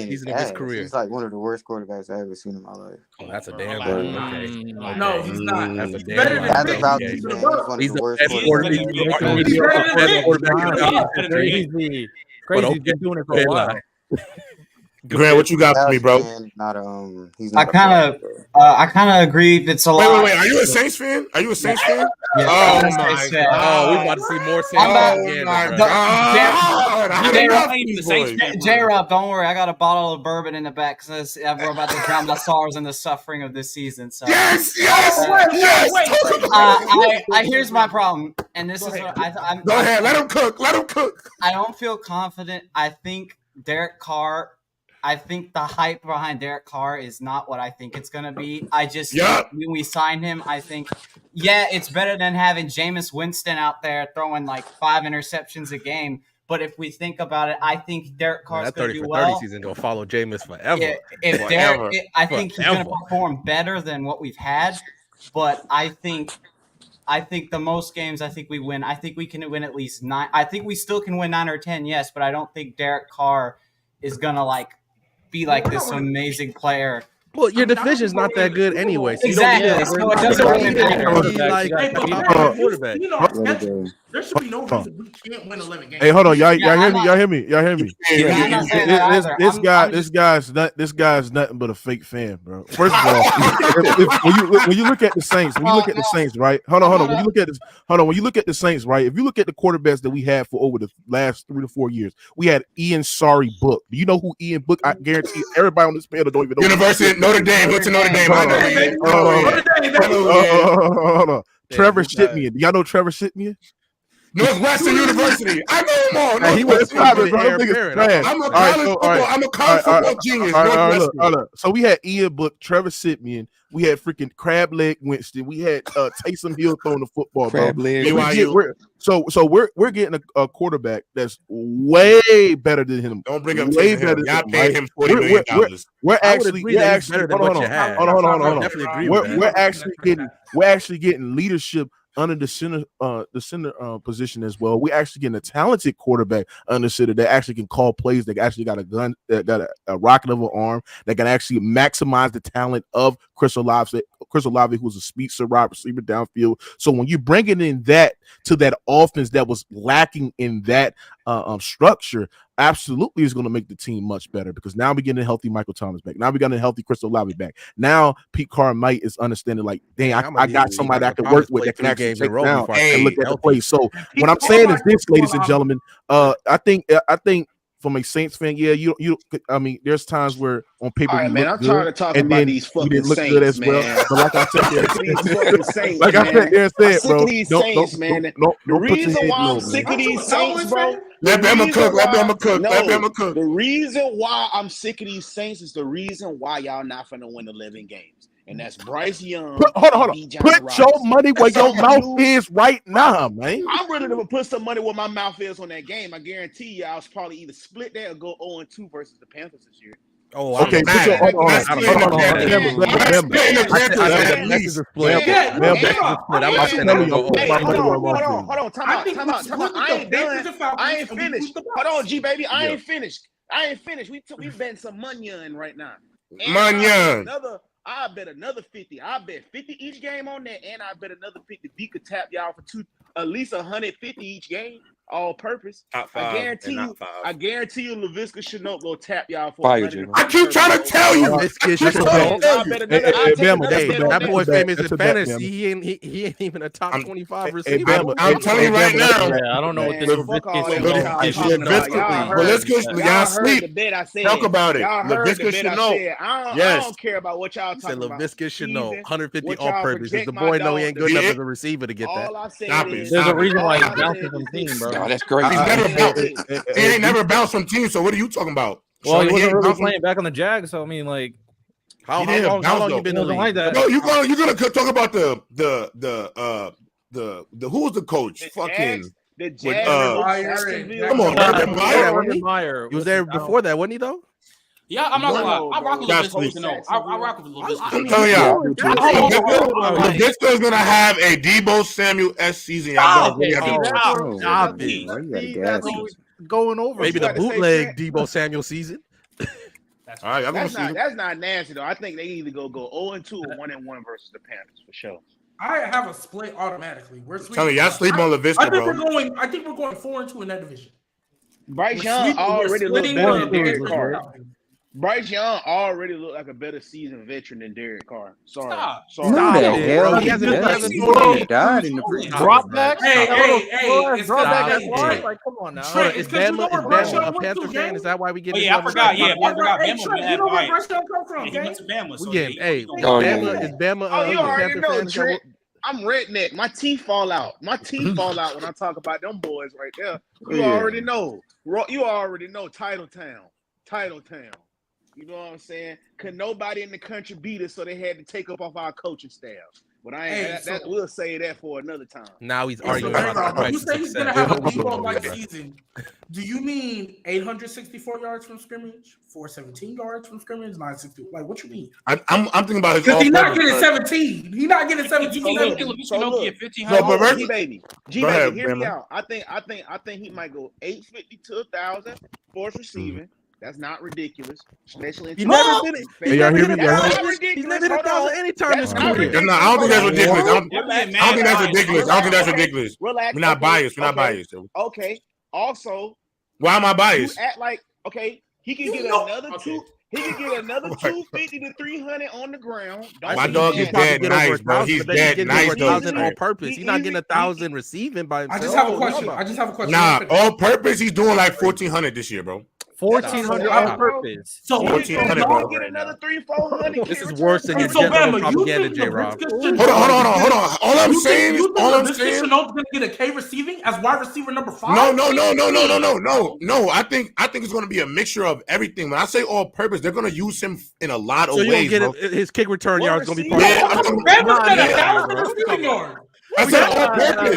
is in his career. He's like one of the worst quarterbacks I've ever seen in my life. Oh, that's a damn good. Okay. No, he's not. That's a He's damn better than As a Falcons fan, he's one of the worst Crazy. He's been doing it for a while. Grant, what you got for me, bro? He's I kind of agree. It's a lot. Wait. Are you a Saints fan? Yeah, oh I'm a my Saints fan. God! We about to see more Saints. J-Rob, don't worry. I got a bottle of bourbon in the back because we're about to drown my sorrows in the suffering of this season. So yes. Here's my problem, and this is what I'm. Go ahead. Let him cook. I don't feel confident. I think Derek Carr. I think the hype behind Derek Carr is not what I think it's going to be. I just think when we signed him, I think, it's better than having Jameis Winston out there throwing like 5 interceptions a game. But if we think about it, I think Derek Carr's going to do well. 30 season going to follow Jameis forever. I think he's going to perform better than what we've had. But I think the most games, I think we win. I think we can win at least 9. I think we still can win 9 or 10, yes. But I don't think Derek Carr is going to be like this amazing player. Well, your division's not that good anyway. So exactly. So it doesn't really matter. Quarterback. There should be no reason we can't win 11 games. Hey, hold on, y'all hear me? This guy's nothing but a fake fan, bro. First of all, when you look at the Saints, right? Hold on. When you look at the Saints, right? If you look at the quarterbacks that we had for over the last 3 to 4 years, we had Ian Sorry Book. Do you know who Ian Book? I guarantee everybody on this panel don't even know. University Notre Dame. What's Notre Dame? Hold on. Trevor Shitmian. Do y'all know Trevor Shitmian? Northwestern University. I know him all. He was private, bro. I'm a college football genius. So we had Ian Book, Trevor Shitmian. We had freaking Crab Leg Winston. We had Taysom Hill throwing the football. Crab leg. So we're getting a quarterback that's way better than him. Don't bring up way better. Y'all paid him $40 million. We're actually better than what you had. Hold on. Definitely agree with that. We're actually getting leadership under the center position as well. We actually getting a talented quarterback under center that actually can call plays, that actually got a gun, that got a rocket of an arm, that can actually maximize the talent of Chris Olave, who's a speed wide receiver downfield. So when you bring it in that to that offense that was lacking in that structure, absolutely is going to make the team much better, because now we're getting a healthy Michael Thomas back. Now we're getting a healthy Chris Olave back. Now Pete Carmichael is understanding, like, dang, I got somebody I can work with that can actually take down and look at the play. So what I'm saying is this, ladies and gentlemen, I think from a Saints fan, I mean, there's times where on paper, right, man, I'm tired of talking about these fucking Saints, good as well. Man. But like I said, bro, the reason why I'm sick of these Saints, bro. Let them cook. The reason why I'm sick of these Saints is the reason why y'all not finna win 11 games. And that's Bryce Young. Hold on. Put your money where your mouth is right now, man. I'm ready to put some money where my mouth is on that game. I guarantee you, I'll probably either split that or go 0-2 versus the Panthers this year. Oh, okay. Hold on. Time out. I ain't finished. Hold on, G baby. I ain't finished. We betting some money in right now. I bet another 50. I bet 50 each game on that, and I bet another 50. We could tap y'all for at least 150 each game. all purpose. Top I five guarantee and you. not 5. I guarantee you, Laviska Shenault will tap y'all for. Fire, Jay. I keep trying to tell you. That boy famous in fantasy. He ain't even a top 25 receiver. I'm telling you right now. Yeah, I don't know what this Y'all sleep. Talk about it. Laviska Shenault. I don't care about what y'all talking about. Laviska Shenault, 150 all-purpose. Does the boy know he ain't good enough as a receiver to get that? Stop it. There's a reason why he bounces from team, bro. Oh, that's great. He ain't never bounced from team. So what are you talking about? Well, he wasn't really playing back on the Jags, so I mean, like, how long you been in the league? Like that. No, you're gonna talk about the who was the coach? The Jags. Come on, Urban Meyer. He was there before that, wasn't he though? Yeah, I'm not gonna lie. I rock with Laviska Shenault. I rock with Laviska. I'm telling y'all, Laviska is gonna have a Debo Samuel-esque season. Y'all Stop it. Going over. Maybe the bootleg Debo Samuel season. All right, that's not nasty though. I think they either go 0-2 or 1-1 versus the Panthers for sure. I have a split automatically. We're telling y'all sleep on Laviska, bro. I think we're going 4-2 in that division. Bryce Young already looked better than Derek Carr. Bryce Young already looked like a better seasoned veteran than Derek Carr. Sorry. He hasn't died in the preseason. Drop back. Hey, drop back. Like, come on now. Is Bama a Panther fan? Is that why we get? Yeah, I forgot. Yeah, I forgot. You know where Bryce Young come from? He went to Bama. We getting is Bama you already know, Trent. I'm redneck. My teeth fall out. My teeth fall out when I talk about them boys right there. You already know. You already know. Titletown. You know what I'm saying? Could nobody in the country beat us, so they had to take up off our coaching staff. But I ain't. We'll say that for another time. Now he's arguing about you say he's gonna have a Debo-like season. Do you mean 864 yards from scrimmage, 417 yards from scrimmage, 960? Like, what you mean? I'm thinking about his. Because he's not getting 17. He's not getting 17. G-Baby, hear me out. I think he might go 850 to 1,000 force receiving. That's not ridiculous, especially in He's never been at 1,000 anytime this career. I don't think that's ridiculous. I don't think that's ridiculous. Relax. We're not biased. Okay. Also, why am I biased? You act like he can get another two. He can get another 250 to 300 on the ground. My dog is dead nice, bro. He's dead nice. 1,000 all purpose. He's not getting 1,000 receiving by himself. I just have a question. Nah, all purpose. He's doing like 1,400 this year, bro. 1,400 on purpose. So 1,400, bro. Get another 300-400. This is worse than your general propaganda, J-Rob. Hold on. All I'm saying is, Shenault's gonna get a K receiving as wide receiver number 5. No. I think it's gonna be a mixture of everything. When I say all purpose, they're gonna use him in a lot of ways. Bro. His kick return yards gonna be part of it. I said all purpose.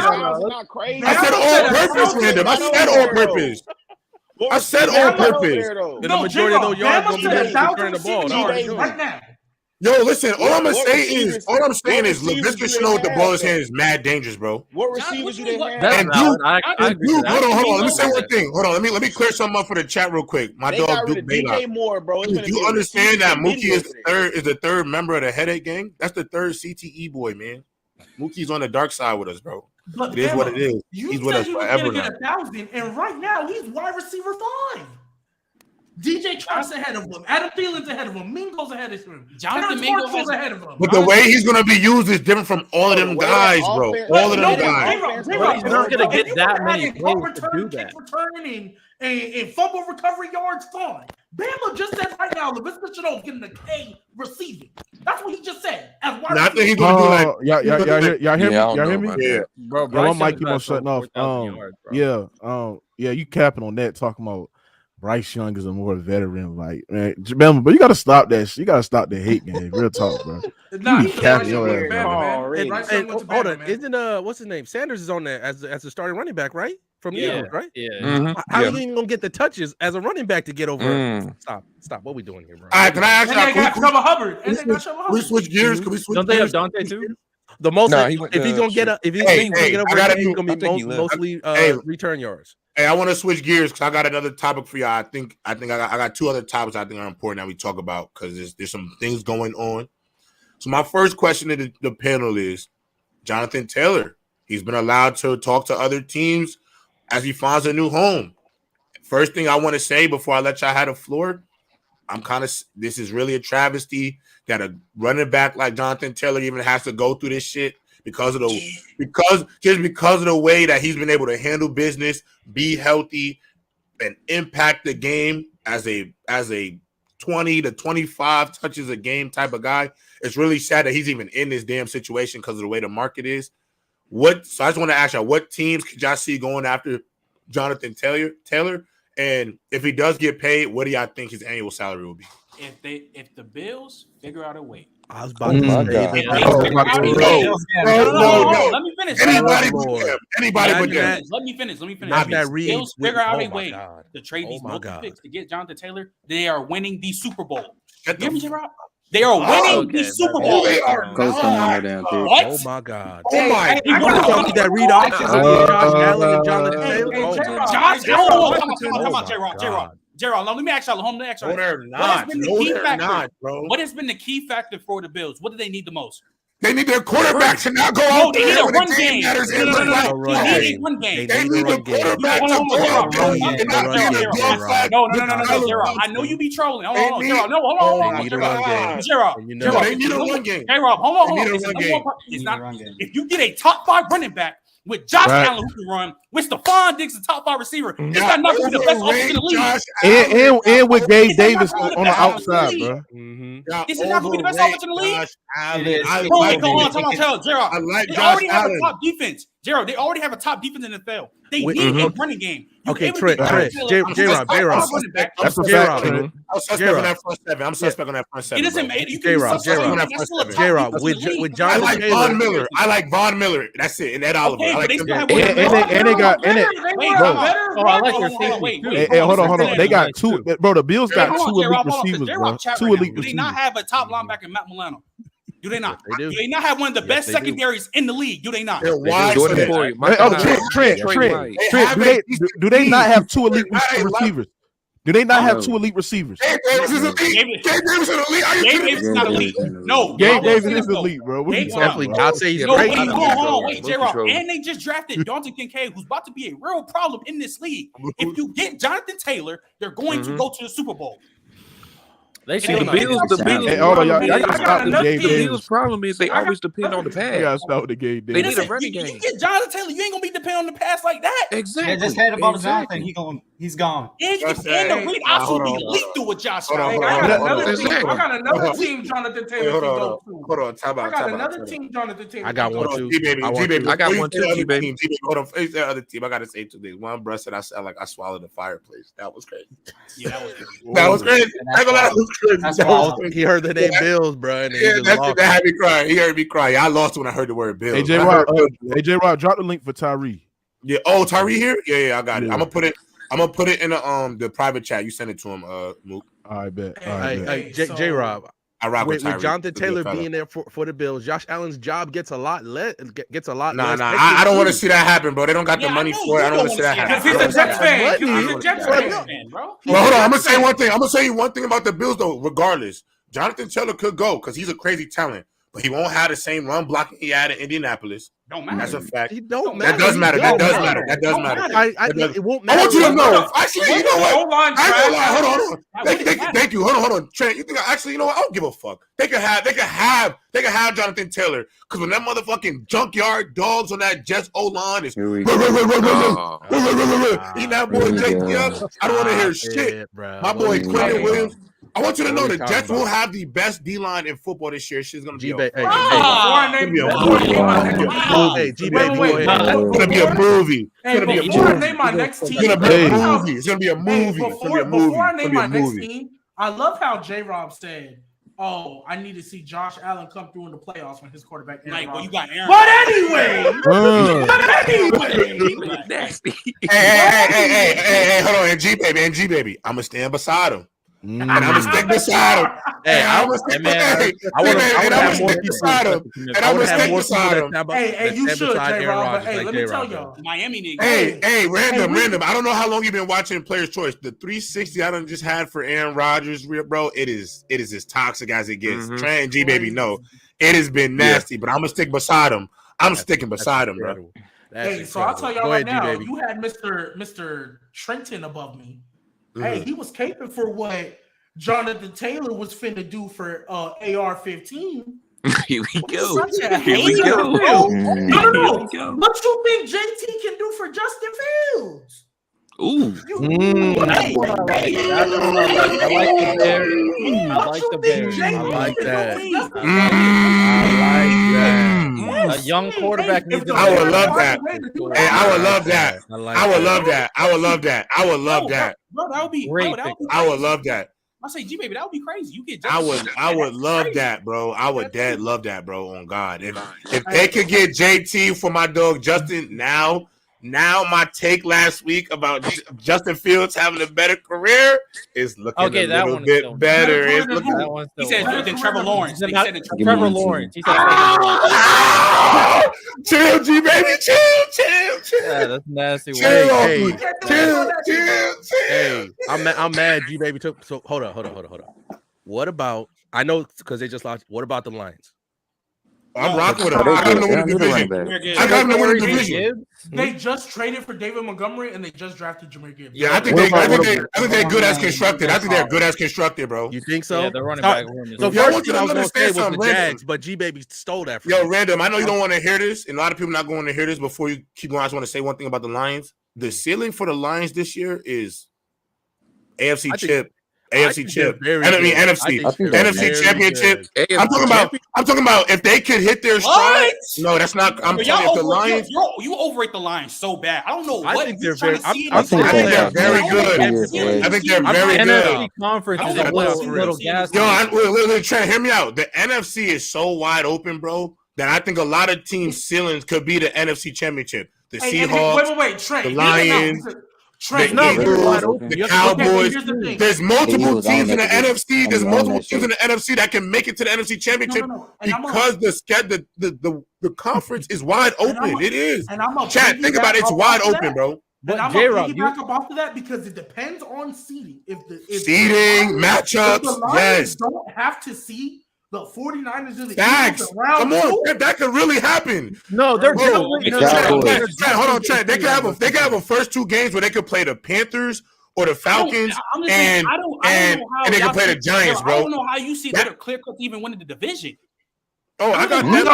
I said all purpose, random. I said all purpose. I said all purpose. And the majority of those yards gonna be returning the ball. Right now. Yo, listen. All I'm saying is, Laviska Shenault with the ball in his hand is mad dangerous, bro. What receivers do they have? And hold on. Let me say one thing. Hold on. Let me clear something up for the chat real quick. My dog Duke Baylock. You understand that Mookie is the third member of the Headache Gang? That's the third CTE boy, man. Mookie's on the dark side with us, bro. But it is what it is. He's with us forever now. 1,000, and right now he's wide receiver 5. DJ Chark's ahead of him. Adam Thielen's ahead of him. Mingo's ahead of him. Jonathan Mingo's ahead of him. But the way he's gonna be used is different from all of them guys, bro. All of them guys. He's not gonna get that many plays to do that. Returning and fumble recovery yards, fine. Bama just said right now, Laviska Shenault getting a K receiving. That's what he just said. As wide I think he's gonna do like y'all hear me? Y'all hear me? Yeah, bro. My mic keep on shutting off. You capping on that, talking about Bryce Young is a more veteran, like, man, but you gotta stop that. You gotta stop the hate game. Real talk, bro. Hold on, isn't what's his name? Sanders is on there as the starting running back, right? From Eagles, right? Yeah. Mm-hmm. How are you even gonna get the touches as a running back to get over? Stop. What we doing here, bro? All right, can I ask you? Can we switch gears? Can we switch? Don't they have Dante too? The most if he's gonna get up, if he's gonna get over, he's gonna be mostly return yards. Hey, I want to switch gears because I got another topic for y'all. I think I got two other topics I think are important that we talk about because there's some things going on. So my first question to the panel is Jonathan Taylor. He's been allowed to talk to other teams as he finds a new home. First thing I want to say before I let y'all have the floor, this is really a travesty that a running back like Jonathan Taylor even has to go through this shit because of the way that he's been able to handle business, be healthy, and impact the game as a 20 to 25 touches a game type of guy. It's really sad that he's even in this damn situation because of the way the market is. So I just want to ask y'all, what teams could y'all see going after Jonathan Taylor? And if he does get paid, what do y'all think his annual salary will be? If the Bills figure out a way. I was about to say let me finish. Anybody but them. Let me finish. Not that Reeves. Bills figure out a way to trade these multiple picks to get Jonathan Taylor. They are winning the Super Bowl. You hear me, J-Rob? They are winning the Super Bowl. Oh my God! Oh my! You want to that read option? Josh Allen and Jonathan Taylor. Josh Allen. Come on, J-Rob. Gerald, let me ask y'all. What has been the key factor for the Bills? What do they need the most? They need their quarterback to not go out there. They need a run game. They need a run game. They need the quarterback to go out there. No, Gerald. I know you be trolling. Hold on, Gerald. No, hold on. Gerald. They need a run game. Gerald, hold on. If you get a top 5 running back with Josh Allen who can run, with Stephon Diggs, the top 5 receiver, it's not enough to be the best offense in the league. And with Gabe Davis on the outside, bro. This is not going to be the best offense in the league. Gerald. I like they Josh already have Allen. a top defense. Gerald, they already have a top defense in the NFL. They need a running game. Okay, Trent, J-Rob. That's a fact. I'm suspect on that front seven. It doesn't matter. J-Rob, with Jonathan Taylor. Von Miller. I like Von Miller. That's it. And Ed Oliver. I like them. And they got hold on. They got 2. Bro, the Bills got 2 elite receivers, bro. 2 elite receivers. Do they not have a top linebacker, Matt Milano? Do they not? Do they not have one of the best secondaries in the league? Do they not? Trent. Do they not have 2 elite receivers? Do they not have 2 elite receivers? Gabe Davis is elite. Gabe Davis is elite. Gabe Davis is not elite. No. Gabe Davis is elite, bro. Definitely. I'd say he's great. Hold on. Wait, J-Rob. And they just drafted Dalton Kincaid, who's about to be a real problem in this league. If you get Jonathan Taylor, they're going to go to the Super Bowl. They see the Bills. The Bills' problem is they always depend on the pass. You gotta start with the game. They need a running game. You get Jonathan Taylor, you ain't gonna be depending on the pass like that. Exactly. Just had about Jonathan. He's gone. And the read option will be lethal with Josh Allen. I got another team Jonathan Taylor can go to. Hold on. Time out. I got another team Jonathan Taylor. I got one too. I got one too. G-Baby. Hold on. Face the other team. I gotta say 2 things. One, bruh said I sound like I swallowed a fireplace. That was crazy. Yeah, that was crazy. He heard the name Bills, bro. And that had me crying. He heard me cry. I lost when I heard the word Bills. AJ Rob, drop the link for Tyree. Yeah. Oh, Tyree here? Yeah, I got it. I'm gonna put it in the private chat. You send it to him, Mook. I bet. Hey, J-Rob. I rock with Jonathan Taylor being there for the Bills, Josh Allen's job gets a lot less. Nah. I don't want to see that happen, bro. They don't got the money for it. I don't want to see that happen. He's a Jets fan. He's a Jets fan, bro. Well, hold on. I'm gonna say one thing. I'm gonna say you one thing about the Bills, though. Regardless, Jonathan Taylor could go because he's a crazy talent, but he won't have the same run blocking he had in Indianapolis. Don't matter. That's a fact. That does matter. That does matter. It won't matter. I want you to know. Actually, you know what? Hold on. Thank you. Hold on. Trent, you think you know what? I don't give a fuck. They could have Jonathan Taylor because when that motherfucking junkyard dogs on that Jets O-line is eating that boy JT up. I don't want to hear shit. My boy Quentin Williams. I want you to know the Jets will have the best D-line in football this year. She's gonna be G-Baby. It's gonna be a movie. Before I name my next team, It's gonna be a movie. Before I name my next team, I love how J-Rob said, "Oh, I need to see Josh Allen come through in the playoffs when his quarterback." Like, well, you got Aaron. But anyway, nasty. Hey, hold on, and G baby, I'm gonna stand beside him. And I'm gonna stick beside him. I want to have more people. And I'm gonna stick beside him. Hey, you should, J-Rob. But hey, let me tell y'all, Miami nigga. Hey, random. I don't know how long you've been watching Player's Choice. The 360 I done just had for Aaron Rodgers, bro. It is as toxic as it gets. Trey and G baby, no, it has been nasty. But I'm gonna stick beside him. I'm sticking beside him, bro. Hey, so I'll tell y'all right now, you had Mr. Trenton above me. Hey, he was caping for what Jonathan Taylor was finna do for AR15. Here we go. Here we go. No. What you think JT can do for Justin Fields? Ooh. Hey. I like the Bears. I like the Bears. I like that. I like that. A young quarterback needs to. I would love that. Hey, I would love that. I would love that. I would love that. I would love that. Bro, that would be great. I would love that. I say, G baby, that would be crazy. You get. I would love that, bro. I would dead love that, bro. On God, if they could get JT for my dog Justin now my take last week about Justin Fields having a better career is looking a little bit better. It's looking. He said than Trevor Lawrence. He said Trevor Lawrence. He said chill, G baby, chill. Yeah, that's nasty. Chill. Hey, I'm mad. G baby took. So hold on. What about? I know because they just lost. What about the Lions? I'm rocking with them. I got them to win the division. I got them to win the division. They just traded for David Montgomery and they just drafted Jameer Gibbs. Yeah, I think they're good as constructed. I think they're good as constructed, bro. You think so? Yeah, they're running back. So first thing I was gonna say was the Jags, but G baby stole that from me. Random. I know you don't want to hear this, and a lot of people not going to hear this. Before you keep going, I just want to say one thing about the Lions. The ceiling for the Lions this year is AFC chip. NFC chip. NFC championship. I'm talking about if they could hit their stride. No, that's not. I'm telling you, the Lions. You overrate the Lions so bad. I don't know what. I think they're very. I think they're very good. I think they're very good. NFC conference is a little gas. Yo, Trent, hear me out. The NFC is so wide open, bro, that I think a lot of teams' ceilings could be the NFC championship. The Seahawks, wait, Trent, the Lions. Trent, the Cowboys. There's multiple teams in the NFC. There's multiple teams in the NFC that can make it to the NFC Championship because the conference is wide open. It is. Chat, think about it. It's wide open, bro. But I'm going to piggyback up off of that because it depends on seeding. If seeding, matchups, the Lions don't have to see the 49ers in the Facts. Come on, that could really happen. No, they're Trent, hold on, Trent. They could have a first two games where they could play the Panthers or the Falcons, and they could play the Giants, bro. I don't know how you see that are clear cut even winning the division. Oh, I got that.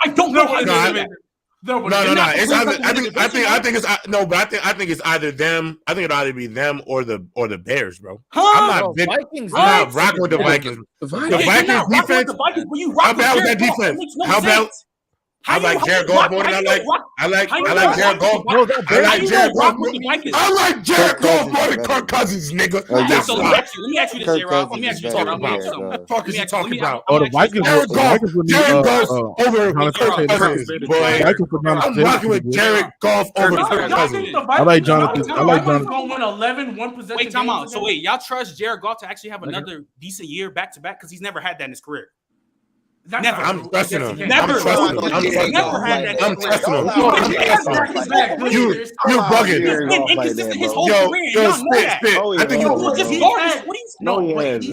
I don't know how you No. It's either. I think it's either them. I think it'll either be them or the Bears, bro. I'm not rocking with the Vikings. The Vikings defense. How bad was that defense? I like Jared Goff more than I like Jared Goff. I like Jared Goff. I like Jared Goff more than Kirk Cousins, nigga. So let me ask you this, J-Rob. Let me ask you this. What the fuck is you talking about? Oh, the Vikings. Jared Goff over Kirk Cousins, boy. I'm rocking with Jared Goff over Kirk Cousins. I like Jonathan. Going to win 11 one possession. Wait, time out. So wait, y'all trust Jared Goff to actually have another decent year back to back because he's never had that in his career. Never. I'm trusting him. Never had that. I'm trusting him. You bugging. Inconsistent his whole career. Spit. I think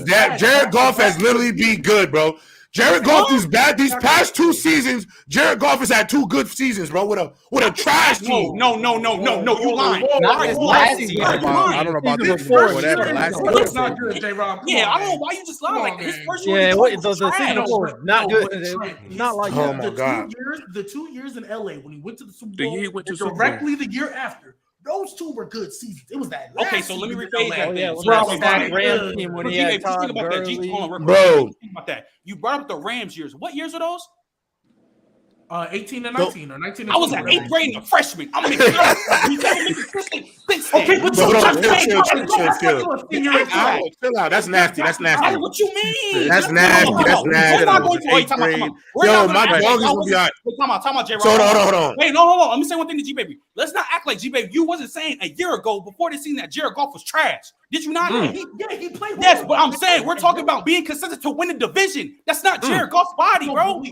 that Jared Goff has literally been good, bro. Jared Goff is bad. These past 2 seasons, Jared Goff has had 2 good seasons, bro. With a trash team. No. You lying. I don't know about this before. Whatever. It's not good, J-Rob. Yeah, I don't know why you just lying like his first year. Yeah, the season before was not good. Not like oh my god. The 2 years in LA when he went to the Super Bowl, directly the year after. Those 2 were good seasons. It was that. Okay, so let me rephrase that. Rams team when he had Todd Gurley. Bro, think about that. You brought up the Rams years. What years are those? 18 and 19 or 19 and 20. I was at 8th grade and a freshman. I'm gonna okay, but chill out. That's nasty. What you mean? That's nasty. Yo, my dog is gonna be all right. Time out, J-Rob. Hold on. Wait, no, hold on. Let me say one thing to G-Baby. Let's not act like G-Baby. You wasn't saying a year ago before this season that Jared Goff was trash. Did you not? He played. Yes, but I'm saying we're talking about being consistent to win the division. That's not Jared Goff's body, bro.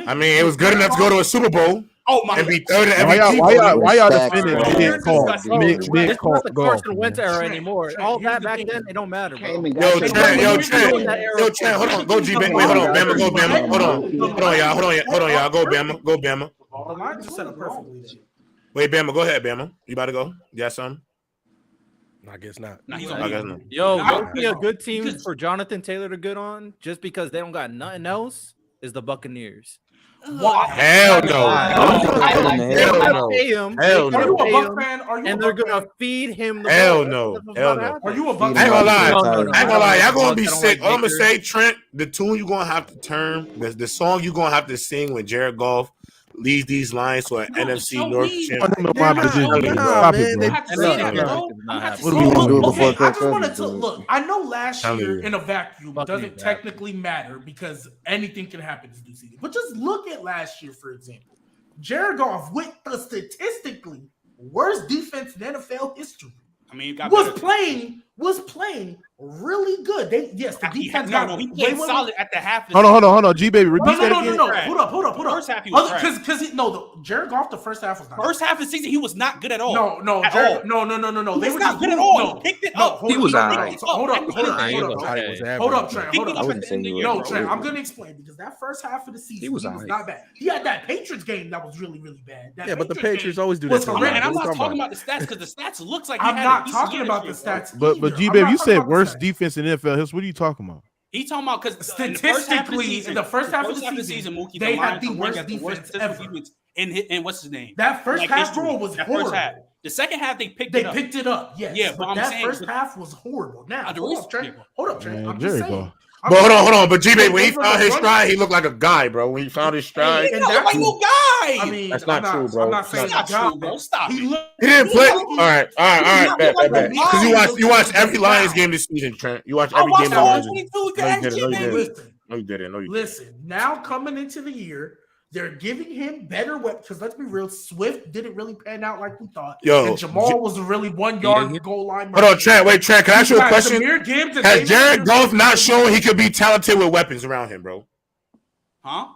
I mean, it was good enough to go to a Super Bowl. Oh my! And be third in every team. Why y'all defending mid-call? It's not the Carson Wentz era anymore. All that back then, it don't matter, bro. Yo, Trent, hold on. Go G-Bang. Wait, hold on. Bama, go Bama. Hold on, y'all. Go Bama. The line just set up perfectly. Wait, Bama, go ahead, Bama. You about to go? You got something? I guess not. Nah, he's I guess not. Yo, what be a good team for Jonathan Taylor to good on just because they don't got nothing else is the Buccaneers. What? Hell no. Hell no. And they're gonna feed him the Hell ball. no. That's Hell what's no. about to Are you happen. a Buck? I ain't gonna lie. I ain't gonna lie. Y'all gonna be sick. All I'm gonna say, Trent, the tune you gonna have to turn, the song you gonna have to sing when Jared Goff leads these Lions to an NFC North championship. What are we gonna do before I Kirk just wanted Cousins to do it? look. I know last Tell year you. in a vacuum doesn't technically matter because anything can happen this new season. But just look at last year, for example. Jared Goff with the statistically worst defense in NFL history. I mean, got was playing really good. The defense got he played solid at the half. Hold on. G baby, repeat that again. No. Hold up. First half he was because Jared Goff the first half was not. First half of the season he was not good at all. No. No. They was were not good at all. He picked it up. He was alright. Hold up, Trent. I wouldn't say he was. No, Trent. I'm gonna explain because that first half of the season he was not bad. He had that Patriots game that was really, really bad. Yeah, but the Patriots always do that. And I'm not talking about the stats because the stats looks like I'm not talking about the stats. But G baby, you said worst defense in NFL. What are you talking about? He talking about because statistically in the first half of the season, Mookie, they had the worst defense ever. And what's his name? That first half was horrible. The second half they picked it up. Yes. Yeah, but that first half was horrible. Now hold up, Trent. I'm just saying. But hold on. But G-Baby, when he found his stride, he looked like a guy, bro. When he found his stride, he looked like a guy. I mean, that's not true, bro. I'm not saying that's not true, bro. Stop. He didn't play. All right. Bet. Because you watched every Lions game this season, Trent. You watched every game. No, you didn't. Listen, now coming into the year, they're giving him better weapons. Because let's be real, Swift didn't really pan out like we thought. And Jamal was a really 1 yard goal line. Hold on, Trent. Wait, Trent. Can I ask you a question? Has Jared Goff not shown he could be talented with weapons around him, bro? Huh?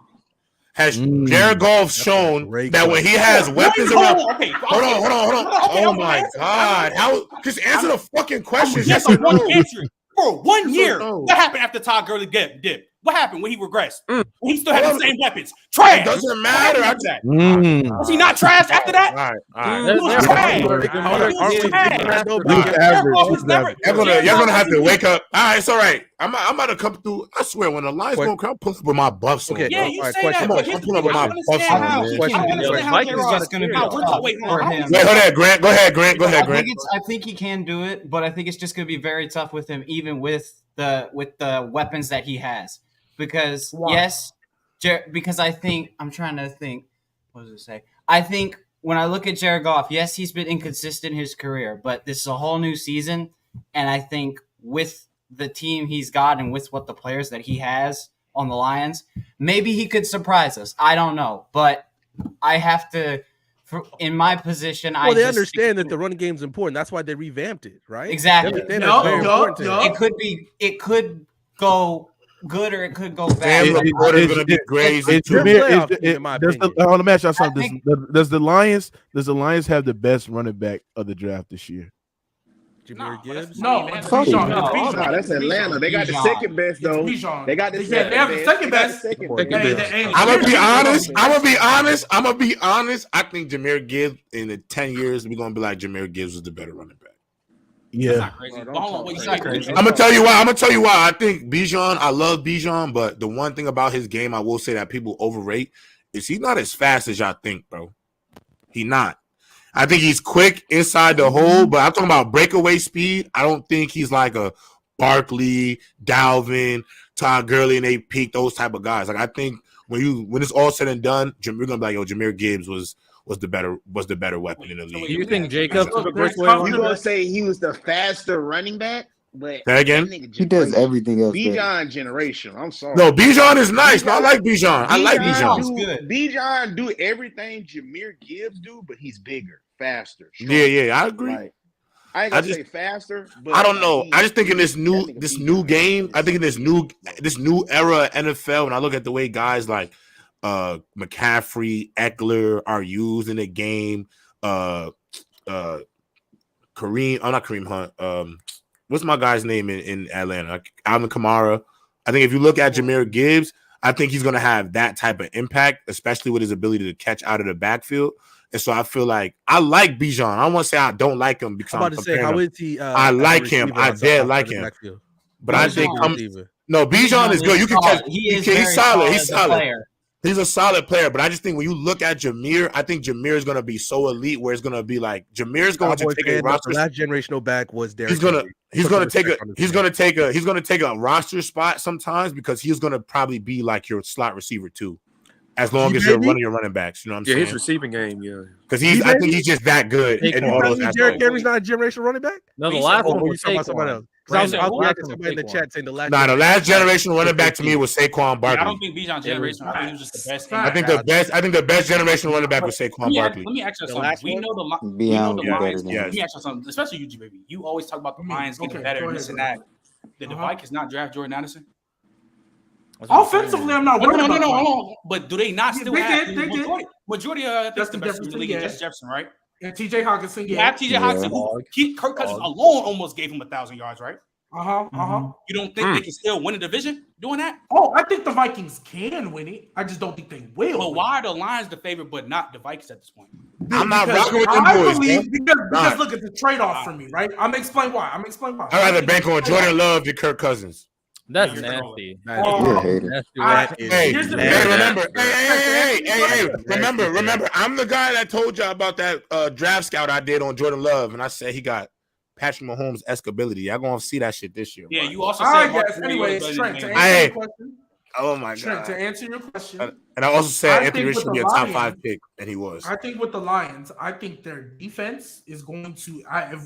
Has Jared Goff shown that when he has weapons around? Hold on. Oh my God! How? Just answer the fucking question. Yes, one answer. For 1 year, what happened after Todd Gurley dipped? What happened when he regressed? When he still had the same weapons? Trash. It doesn't matter. Was he not trash after that? He was trash. You're gonna have to wake up. All right, it's all right. I'm about to come through. I swear, when the Lions gonna come, I'm pulling up with my buffs. Okay, yeah, you say that. I'm pulling up with my buffs. Wait, hold ahead, Grant. Go ahead, Grant. I think he can do it, but I think it's just going to be very tough with him, even with the weapons that he has. Because because I think I'm trying to think. What does it say? I think when I look at Jared Goff, yes, he's been inconsistent in his career, but this is a whole new season, and I think with the team he's got and with what the players that he has on the Lions, maybe he could surprise us. I don't know, but I have to. In my position, they understand that the running game is important. That's why they revamped it, right? Exactly. It could go good or it could go bad. Let me ask y'all something. Does the Lions have the best running back of the draft this year? Jameer Gibbs? No, Bijan. That's Atlanta. They got the second best though. They got the second best. I'm gonna be honest. I think Jameer Gibbs in the 10 years we're gonna be like Jameer Gibbs was the better running back. Yeah, I'm gonna tell you why. I think Bijan. I love Bijan, but the one thing about his game I will say that people overrate is he's not as fast as y'all think, bro. He not. I think he's quick inside the hole, but I'm talking about breakaway speed. I don't think he's like a Barkley, Dalvin, Todd Gurley, and they peak those type of guys. Like I think when it's all said and done, we're gonna be like, yo, Jameer Gibbs was the better weapon in the league. Do you think Jacobs? You gonna say he was the faster running back? But say again, he does everything else. Bijan generation. I'm sorry. No, Bijan is nice. I like Bijan. I like Bijan. Bijan do everything Jameer Gibbs do, but he's bigger, faster. Stronger. Yeah, I agree. Like, I ain't gonna say faster, but I don't know. I just think in this new game, I think in this new era of NFL, when I look at the way guys like McCaffrey, Eckler are used in the game, not Kareem Hunt. What's my guy's name in Atlanta? Alvin Kamara. I think if you look at Jameer Gibbs, I think he's going to have that type of impact, especially with his ability to catch out of the backfield. And so I feel like I like Bijan. I don't want to say I don't like him because I'm about to say, how is he? I like him. I did like him. But I think Bijan is good. You can catch. He's solid. He's solid. He's a solid player, but I just think when you look at Jameer, I think Jameer is going to be so elite where it's going to be like Jameer's going to take a roster. The last generational back was there. He's going to take a roster spot sometimes because he's going to probably be like your slot receiver too, as long as you're running your running backs. You know what I'm saying? Yeah, his receiving game, because I think he's just that good. Derrick Henry's not a generational running back. No, the last one was talking about somebody else. I was asking somebody in the chat saying the last. The last generation running back to me was Saquon Barkley. I don't think Bijan generation. I think he was just the best. I think the best generation running back was Saquon Barkley. Let me ask you something. We know the Lions. Let me ask you something, especially you, baby. You always talk about the Lions getting better and this and that. Did the Vikings not draft Jordan Addison? Offensively, I'm not worried about no. But do they not still have majority of that's the best in the league? Just Jefferson, right? And TJ Hawkinson, You have TJ Hawkinson, who Kirk Cousins alone almost gave him 1,000 yards, right? You don't think they can still win a division doing that? Oh, I think the Vikings can win it. I just don't think they will. But why are the Lions the favorite, but not the Vikings at this point? I'm not rocking with them boys. Because look at the trade-off for me, right? I'm gonna explain why. I'd rather bank on Jordan Love than Kirk Cousins. That's nasty. Remember, I'm the guy that told y'all about that draft scout I did on Jordan Love, and I said he got Patrick Mahomes' escability. Y'all gonna see that shit this year. Yeah, you also said. Anyways, Trent, to answer your question. Oh my god! Trent, to answer your question, and I also said Anthony Rich should be a top 5 pick, and he was. I think with the Lions, I think their defense is going to,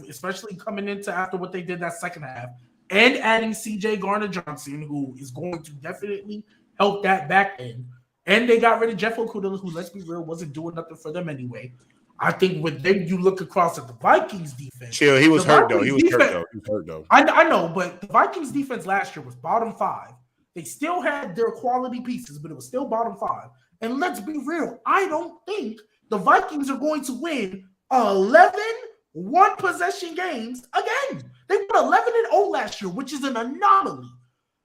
especially coming into after what they did that second half. And adding C.J. Garner-Johnson, who is going to definitely help that back end. And they got rid of Jeff Okudah, who, let's be real, wasn't doing nothing for them anyway. I think with them, you look across at the Vikings defense. Chill, he was hurt, though. He was hurt, though. I know, but the Vikings defense last year was bottom 5. They still had their quality pieces, but it was still bottom 5. And let's be real, I don't think the Vikings are going to win 11 one-possession games again. They went 11-0 last year, which is an anomaly.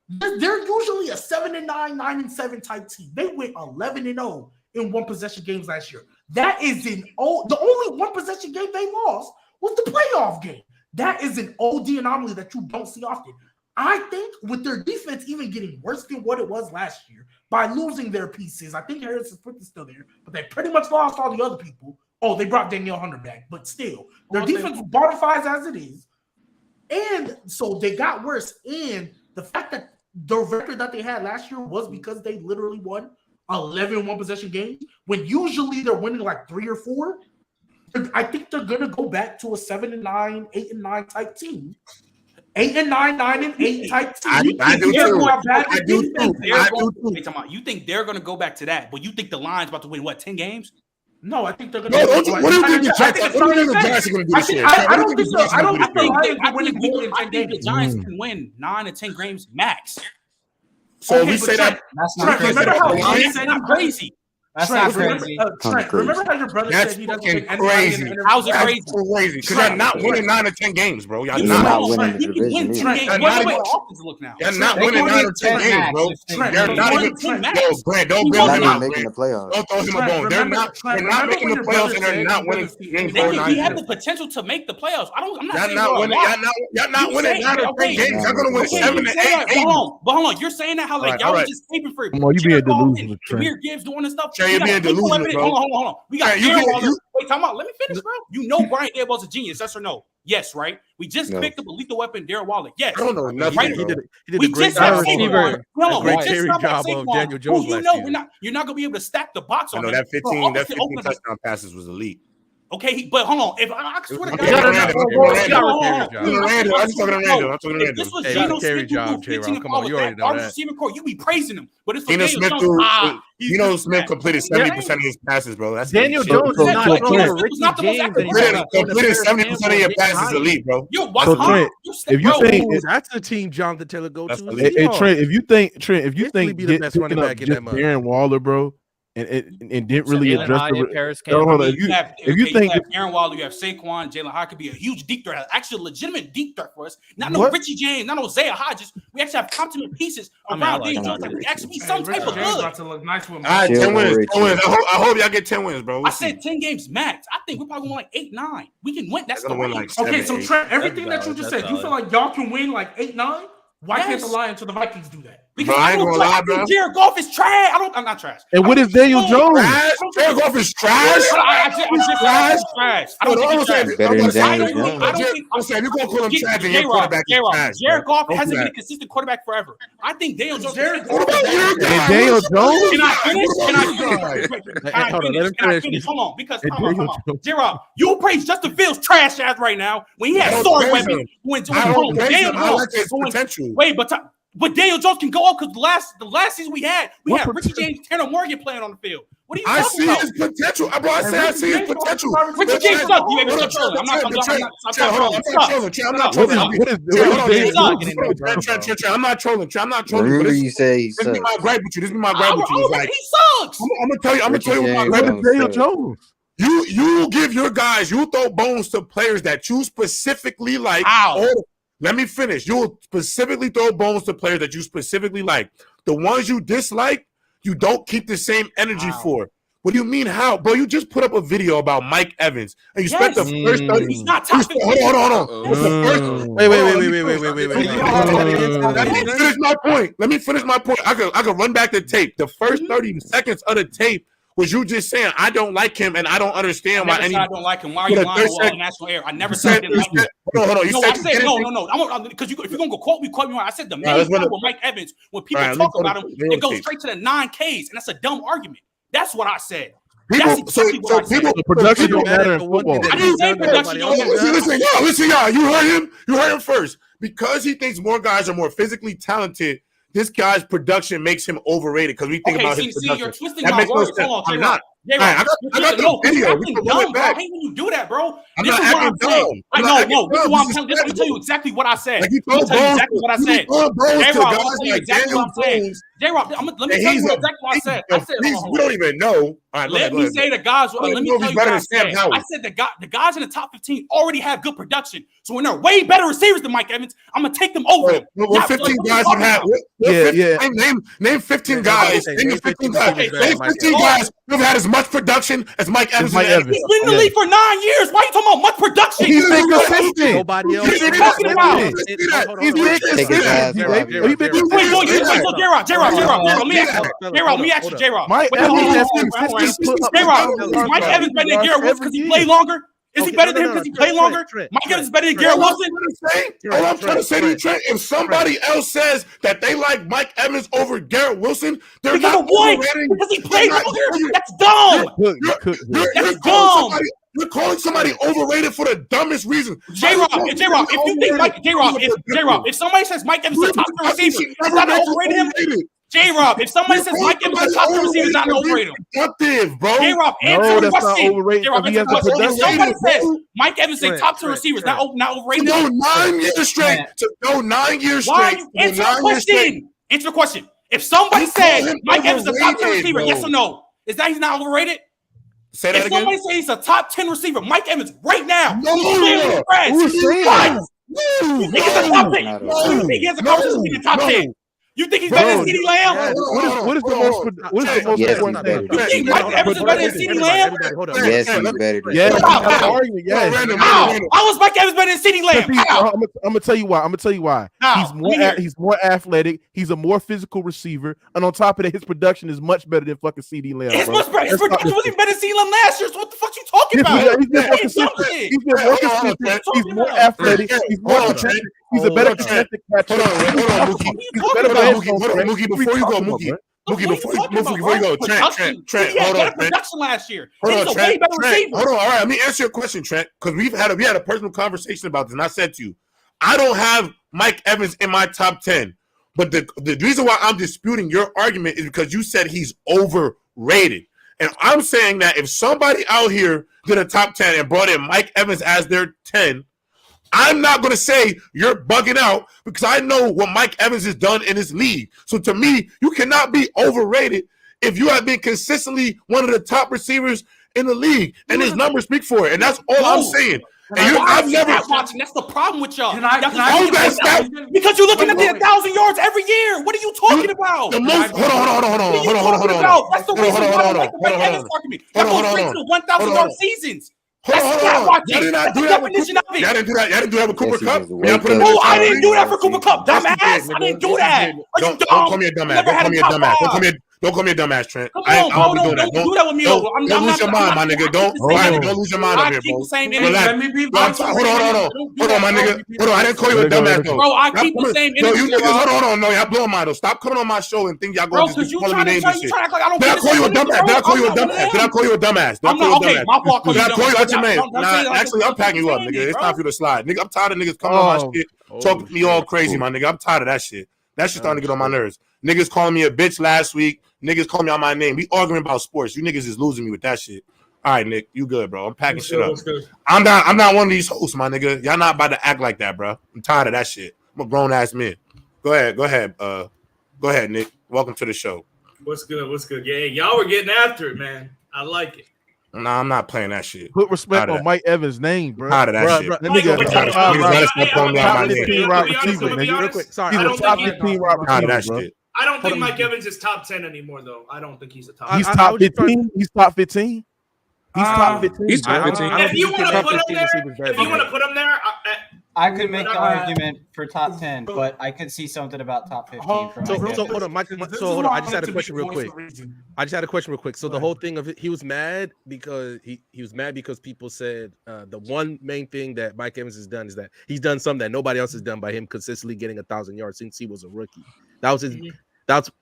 They're usually a 7-9, 9-7 type team. They went 11-0 in one-possession games last year. That is the only one-possession game they lost was the playoff game. That is an OD anomaly that you don't see often. I think with their defense even getting worse than what it was last year by losing their pieces, I think Harrison Smith is still there, but they pretty much lost all the other people. Oh, they brought Danielle Hunter back, but still, their defense was bottom 5 as it is. And so they got worse. And the fact that the record that they had last year was because they literally won 11 one-possession games, when usually they're winning like 3 or 4. I think they're going to go back to a 7-9, 8-9 type team. 8-9, 9-8 type team. I do too. You think they're going to go back to that, but you think the Lions about to win, 10 games? No, I think they're going to. What do you think the Giants are going to do this year? I don't think so. I don't think the Giants can win 9 to 10 games max. So we say that. That's not crazy. Remember how you said I'm crazy. That's not crazy. Trent, remember how your brother said he doesn't think crazy. How's it crazy? Crazy. Because you're not winning 9 or 10 games, bro. Y'all not winning the division. You're not winning 9 or 10 games, bro. You're not even. Yo, Grant, don't build him out. Making the playoffs. Don't throw him a bone. They're not making the playoffs, and they're not winning games. He had the potential to make the playoffs. I'm not saying y'all not winning 9 or 10 games. Y'all gonna win 7 to 8. Hold on. You're saying that how like y'all just taping for Come on, you being delusional, Trent. Jameer Gibbs doing this stuff. You're being delusional, bro. Hold on. We got wait, time out. Let me finish, bro. You know Brian Daboll's a genius, yes or no? Yes, right? We just picked up a lethal weapon, Darren Waller. Yes. I don't know nothing. Right? He did a great job of Daniel Jones last year. You're not gonna be able to stack the box on him. That 15 touchdown passes was elite. Okay, but hold on. If I swear to God, I'm talking to Randall. If this was Geno Smith, come on, you already know that. Receiving core, you be praising him, but it's Geno Smith completed 70% of his passes, bro. That's Daniel Jones is not completed 70% of your passes elite, bro. If you think that's the team Jonathan Taylor go to, Trent, if you think getting up just Darren Waller, bro, and didn't really address if you have Aaron Waller, you have Saquon, Jalen Hurd could be a huge deep threat, actually a legitimate deep threat for us. Not no Richie James, not no Isaiah Hodges. We actually have competent pieces around these Jones that could actually be some type of good. About to look nice with 10 wins. 10 wins. I hope y'all get 10 wins, bro. I said 10 games max. I think we're probably going like 8-9. We can win. That's the win range. like Okay, so Trent, everything that you just said, you feel like y'all can win like 8-9? Why can't the Lions or the Vikings do that? Because I ain't gonna lie, bro. Jared Goff is trash. I'm not trash. And what is Daniel Jones? Jared Goff is trash. I just trash. I don't think he's trash. I'm saying you're gonna call him trash and your quarterback is trash. Jared Goff hasn't been a consistent quarterback forever. I think Daniel Jones. Daniel Jones? Can I finish? Hold on, because hold on. Jared, you praise Justin Fields trash ass right now when he has sword weapons. Daniel Jones. Wait, but Daniel Jones can go up because the last season we had Richie James, Tanner Morgan playing on the field. What are you talking about? I see his potential. Bro, I said I see his potential. Richie James sucks. I'm not trolling. Remember you say he sucks. This is my gripe with you. He sucks. I'm gonna tell you what my gripe with Daniel Jones. You give your guys, you throw bones to players that you specifically like. Let me finish. You'll specifically throw bones to players that you specifically like. The ones you dislike, you don't keep the same energy for. What do you mean how? Bro, you just put up a video about Mike Evans and you spent the first 30. He's not top 50. Hold on. Wait. Let me finish my point. I could run back the tape. The first 30 seconds of the tape was you just saying, I don't like him and I don't understand why. I don't like him. Why are you lying on national air? I never said I didn't like him. Hold on. I said no. Because if you're going to quote me wrong. I said the main problem with Mike Evans, when people talk about him, it goes straight to the 9 Ks, and that's a dumb argument. That's what I said. That's exactly what I said. The production don't matter in football. I didn't say production don't matter. Listen, y'all. You heard him first. Because he thinks more guys are more physically talented, this guy's production makes him overrated because we think about his production. You're twisting my words. Hold on, I'm not. I got the video. We can run it back. I hate when you do that, bro. This is what I'm saying. Let me tell you exactly what I said. Let me tell you exactly what I said. J-Rob, let me tell you exactly what I'm saying. J-Rob, let me tell you exactly what I said. We don't even know. Let me say the guys. Let me tell you what I said. I said the guys in the top 15 already have good production. So when they're way better receivers than Mike Evans, I'm gonna take them over them. What 15 guys you have? Name 15 guys. Name 15 guys who've had as much production as Mike Evans. He's been in the league for 9 years. Why are you talking about much production? He's inconsistent. Nobody else. What are you talking about? He's inconsistent. J-Rob, let me ask you, J-Rob. Mike Evans better than Garrett Wilson because he played longer? Is he better than him because he played longer? Mike Evans is better than Garrett Wilson? All I'm trying to say to you, Trent, if somebody else says that they like Mike Evans over Garrett Wilson, they're not overrating. Because he played longer? That's dumb. That's dumb. You're calling somebody overrated for the dumbest reason. J-Rob, if you think if somebody says Mike Evans is a top 10 receiver, is that overrated him? J-Rob, if somebody says Mike Evans is a top 10 receiver, is not overrated. Productive, bro. J-Rob, answer the question. J-Rob, answer the question. If somebody says Mike Evans is a top 10 receiver, is not overrated. No, 9 years straight. No, 9 years straight. Why are you answer the question? Answer the question. If somebody says Mike Evans is a top 10 receiver, yes or no, is that he's not overrated? Say that if again. Somebody says he's a top 10 receiver, Mike Evans right now. No, who's saying that? You think he's a top 10? You think he has a conversation in the top 10? You think he's better than CeeDee Lamb? What is the most important thing? You think Mike Evans is better than CeeDee Lamb? Yes, he's better. How is Mike Evans better than CeeDee Lamb? I'm gonna tell you why. He's more athletic. He's a more physical receiver, and on top of that, his production is much better than fucking CeeDee Lamb. His production wasn't better than CeeDee Lamb last year. So what the fuck you talking about? He's been more consistent. He's more athletic. He's more consistent. He's a better contested catcher. Hold on, Mookie, before you go, Trent, hold on, production last year. Hold on, all right, let me answer your question, Trent, because we had a personal conversation about this, and I said to you, I don't have Mike Evans in my top 10, but the reason why I'm disputing your argument is because you said he's overrated, and I'm saying that if somebody out here did a top 10 and brought in Mike Evans as their 10, I'm not going to say you're bugging out because I know what Mike Evans has done in this league. So to me, you cannot be overrated if you have been consistently one of the top receivers in the league, and his numbers speak for it, and that's all I'm saying. And I've never watching. That's the problem with y'all. Because you're looking at the 1,000 yards every year. What are you talking about? The most. Hold on. That's the reason why I like the way Evans talking to me. That goes straight to 1,000 yard seasons. That's Y'all didn't do that with Cooper. Y'all didn't do that with Cooper Kupp. No, I didn't do that for Cooper Kupp. Dumbass. I didn't do that. Don't call me a dumbass. Don't call me a dumbass, Trent. I don't be doing that. Don't do that with me. Don't lose your mind, my nigga. Don't lose your mind up here, bro. Relax. Hold on, my nigga. Hold on. I didn't call you a dumbass, though. Bro, I keep the same energy. No, you niggas, hold on. No, y'all blowing mine, though. Stop coming on my show and think y'all going to just calling me names and shit. Did I call you a dumbass? Did I call you a dumbass? Did I call you a dumbass? Did I call you out your name? Nah, actually, I'm packing you up, nigga. It's time for you to slide. Nigga, I'm tired of niggas coming on my shit, talking me all crazy, my nigga. I'm tired of that shit. That shit's starting to get on my nerves. Niggas calling me a bitch last week. Niggas calling me out my name. We arguing about sports. You niggas is losing me with that shit. All right, Nick, you good, bro. I'm packing shit up. I'm not one of these hosts, my nigga. Y'all not about to act like that, bro. I'm tired of that shit. I'm a grown ass man. Go ahead, Nick. Welcome to the show. What's good? Yeah, y'all were getting after it, man. I like it. Nah, I'm not playing that shit. Put respect on Mike Evans' name, bro. Tired of that shit. That nigga gotta stop calling me out my name. Sorry, top 15 wide receiver. I don't think Mike Evans is top 10 anymore, though. I don't think he's a top. He's top 15. He's top 15. He's top 15. He's top 15. If you want to put him there, I could make the argument for top 10, but I could see something about top 15. So hold on, hold on. I just had a question real quick. So the whole thing of it, he was mad because he was mad because people said the one main thing that Mike Evans has done is that he's done something that nobody else has done by him consistently getting 1,000 yards since he was a rookie. That was his.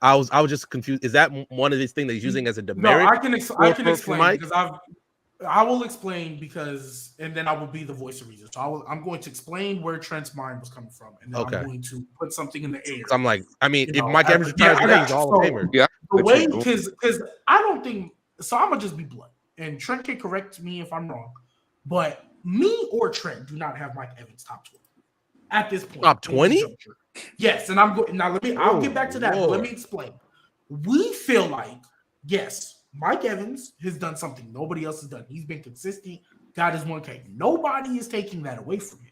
I was just confused. Is that one of his things that he's using as a demerit? No, I can explain because I will explain because, and then I will be the voice of reason. So I'm going to explain where Trent's mind was coming from, and then I'm going to put something in the air. I'm like, I mean, if Mike Evans retires today, he's all famer. Yeah, the way because I don't think so. I'm gonna just be blunt, and Trent can correct me if I'm wrong, but me or Trent do not have Mike Evans top 20 at this point. Top 20? Yes, and I'm going now. I'll get back to that. But let me explain. We feel like yes, Mike Evans has done something nobody else has done. He's been consistent, got his 1K. Nobody is taking that away from him.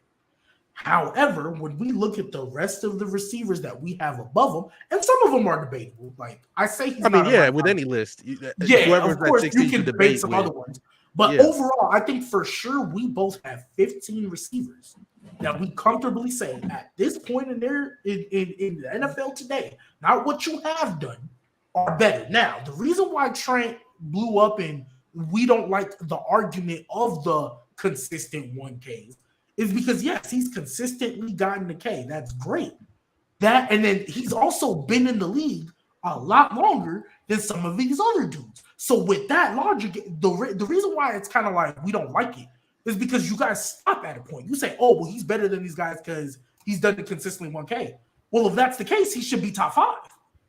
However, when we look at the rest of the receivers that we have above him, and some of them are debatable. Like I say, with any list, of course, you can debate some other ones. But overall, I think for sure we both have 15 receivers that we comfortably say at this point in the NFL today, not what you have done, are better. Now, the reason why Trent blew up and we don't like the argument of the consistent 1Ks is because, yes, he's consistently gotten the K. That's great. And then he's also been in the league a lot longer than some of these other dudes. So with that logic, the reason why it's kind of like we don't like it is because you guys stop at a point. You say, oh, well, he's better than these guys because he's done it consistently 1K. Well, if that's the case, he should be top 5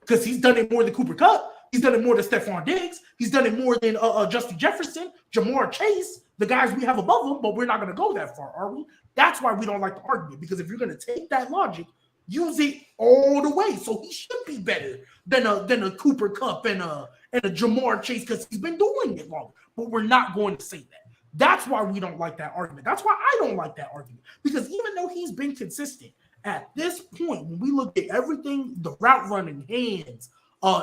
because he's done it more than Cooper Kupp. He's done it more than Stephon Diggs. He's done it more than Justin Jefferson, Jamar Chase, the guys we have above him, but we're not going to go that far, are we? That's why we don't like the argument, because if you're going to take that logic, use it all the way. So he should be better than a Cooper Kupp and a Jamar Chase because he's been doing it longer. But we're not going to say that. That's why we don't like that argument. That's why I don't like that argument. Because even though he's been consistent, at this point, when we look at everything, the route running, hands,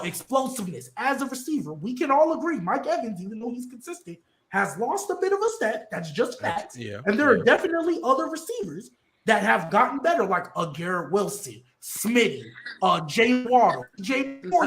explosiveness as a receiver, we can all agree Mike Evans, even though he's consistent, has lost a bit of a step. That's just facts. And there are definitely other receivers that have gotten better, like a Garrett Wilson, Smitty, Jay Waddle.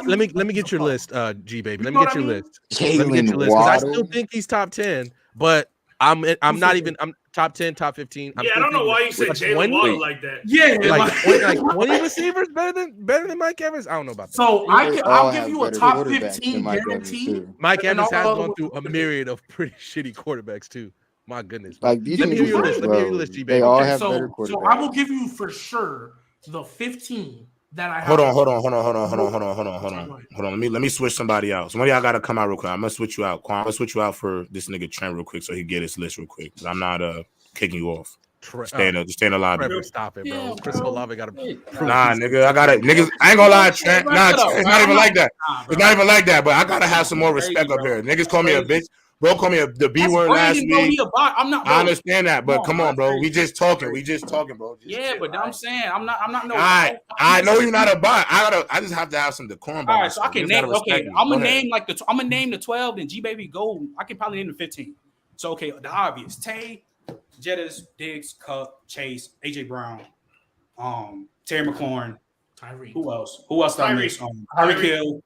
Let me get your list, G baby. Let me get your list. Let me get your list because I still think he's top 10, but I'm not even. I'm top 10, top 15. I don't know why you said Jalen Waddle like that. Yeah, like 20 receivers better than Mike Evans. I don't know about that. So I'll give you a top 15 guarantee. Mike Evans has gone through a myriad of pretty shitty quarterbacks too. My goodness. Like these let me hear your list. Let me hear your list, G baby. They all have better quarterbacks. So I will give you for sure the 15 that I have. Hold on. Let me switch somebody out. Somebody y'all gotta come out real quick. I'm gonna switch you out. Quan, I'm gonna switch you out for this nigga Trent real quick so he get his list real quick. I'm not kicking you off. Stay in the lobby. Stop it, bro. Chris Olave got to. Nah, nigga, I gotta niggas. I ain't gonna lie, Trent. Nah, it's not even like that. It's not even like that. But I gotta have some more respect up here. Niggas call me a bitch. Bro, call me the B word last week. I'm not. I understand that, but come on, bro. We just talking, bro. Yeah, but I'm saying I'm not. No, I know you're not a bot. I just have to have some decorum. All right, so I can name. Okay, I'm gonna name I'm gonna name the 12. Then G Baby go. I can probably name the 15. So okay, the obvious: Tay, Jettis, Diggs, Cup, Chase, AJ Brown, Terry McLaurin, Tyree. Who else? Who else did I miss? Tyreek Hill,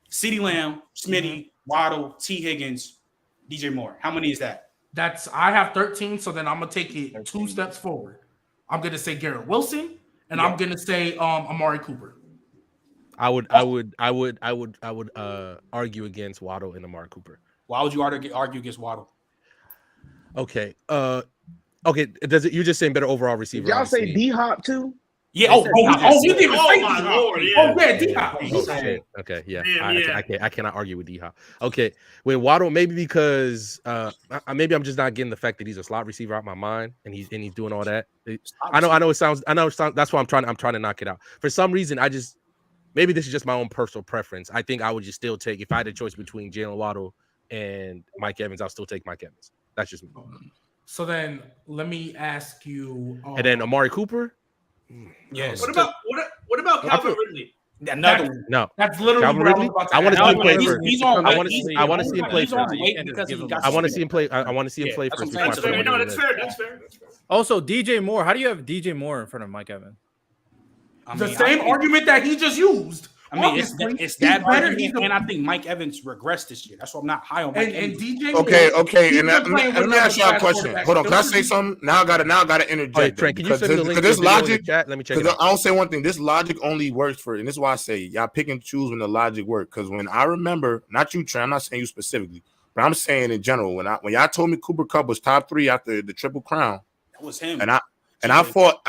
CeeDee Lamb, Smitty, Waddle, T. Higgins, DJ Moore. How many is that? I have 13. So then I'm gonna take it 2 steps forward. I'm gonna say Garrett Wilson, and I'm gonna say Amari Cooper. I would argue against Waddle and Amari Cooper. Why would you argue against Waddle? Okay. Okay. You're just saying better overall receiver? Did y'all say D Hop too? Yeah. You didn't say my Lord, D Hop. Okay. Yeah. Damn, I cannot argue with D Hop. Okay. With Waddle, maybe because maybe I'm just not getting the fact that he's a slot receiver out my mind, and he's doing all that. I know it sounds. That's why I'm trying to knock it out. For some reason, maybe this is just my own personal preference. I think I would just still take, if I had a choice between Jalen Waddle and Mike Evans, I'll still take Mike Evans. That's just me. So then let me ask you. And then Amari Cooper? Yes. What about Calvin Ridley? No. That's literally Calvin Ridley. I want to see him play first. I want to see him play first. I want to see him play. I want to see him play first. That's fair. No, that's fair. That's fair. Also, DJ Moore. How do you have DJ Moore in front of Mike Evans? The same argument that he just used. I mean, it's that argument, and I think Mike Evans regressed this year. That's why I'm not high on Mike Evans. And DJ. Okay. And let me ask y'all a question. Hold on, can I say something? Now I gotta interject. Trent, can you send me the link to this the video in the logic? chat? Let me check it out. I'll say one thing. This logic only works and this is why I say y'all pick and choose when the logic works. Because when I remember, not you, Trent, I'm not saying you specifically, but I'm saying in general, when y'all told me Cooper Kupp was top 3 after the Triple Crown, that was him. And I fought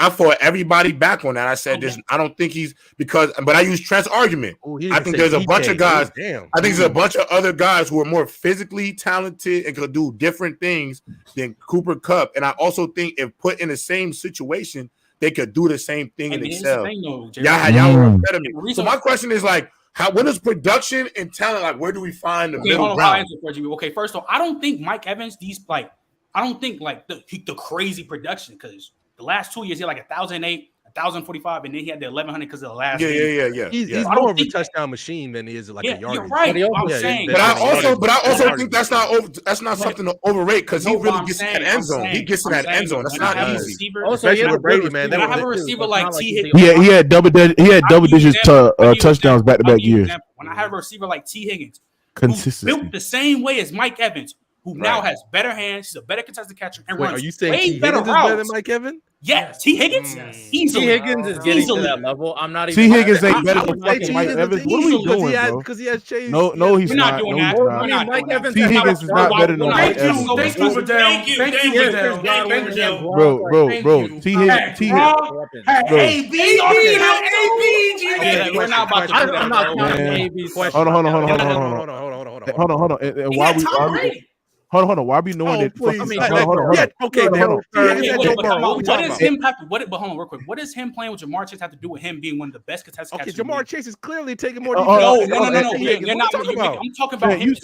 everybody back on that. I said this. I don't think but I used Trent's argument. I think there's a bunch of guys. I think there's a bunch of other guys who are more physically talented and could do different things than Cooper Kupp. And I also think if put in the same situation, they could do the same thing and excel. Y'all were better than me. So my question is when is production and talent where do we find the middle ground? Okay, first of all, I don't think Mike Evans I don't think the crazy production because. The last 2 years, he had 1,008, 1,045, and then he had the 1,100 because of the last. Yeah. He's more of a touchdown machine than he is a yardage. You're right. I'm saying. But I also think that's not something to overrate because he really gets in that end zone. He gets in that end zone. That's not easy. Also, Brady, man. I have a receiver like T. Higgins. He had double digits touchdowns back to back years. When I have a receiver like T. Higgins, consistency built the same way as Mike Evans, who now has better hands, he's a better contested catcher, and runs are you saying way T. better Higgins routes. is better than Mike Evans? Yeah, T. Higgins. T. Higgins is getting to that level. I'm not even. T. Higgins ain't better than fucking Mike Evans. What are we doing, bro? Because he has Chase. No, he's not. Doing that. Mike Evans. T. Higgins is not better than Mike Evans. Thank you, Vidal. Thank you. Bro. T. Higgins. Hey, AB. We're not about to. I'm not counting AB's question. Hold on. And why we? Hold on. Why are we knowing that? Hold on. What is him have to? But hold on, real quick. What does him playing with Jamar Chase have to do with him being one of the best contested catchers? Jamar Chase is clearly taking more. No. You're not. I'm talking about him.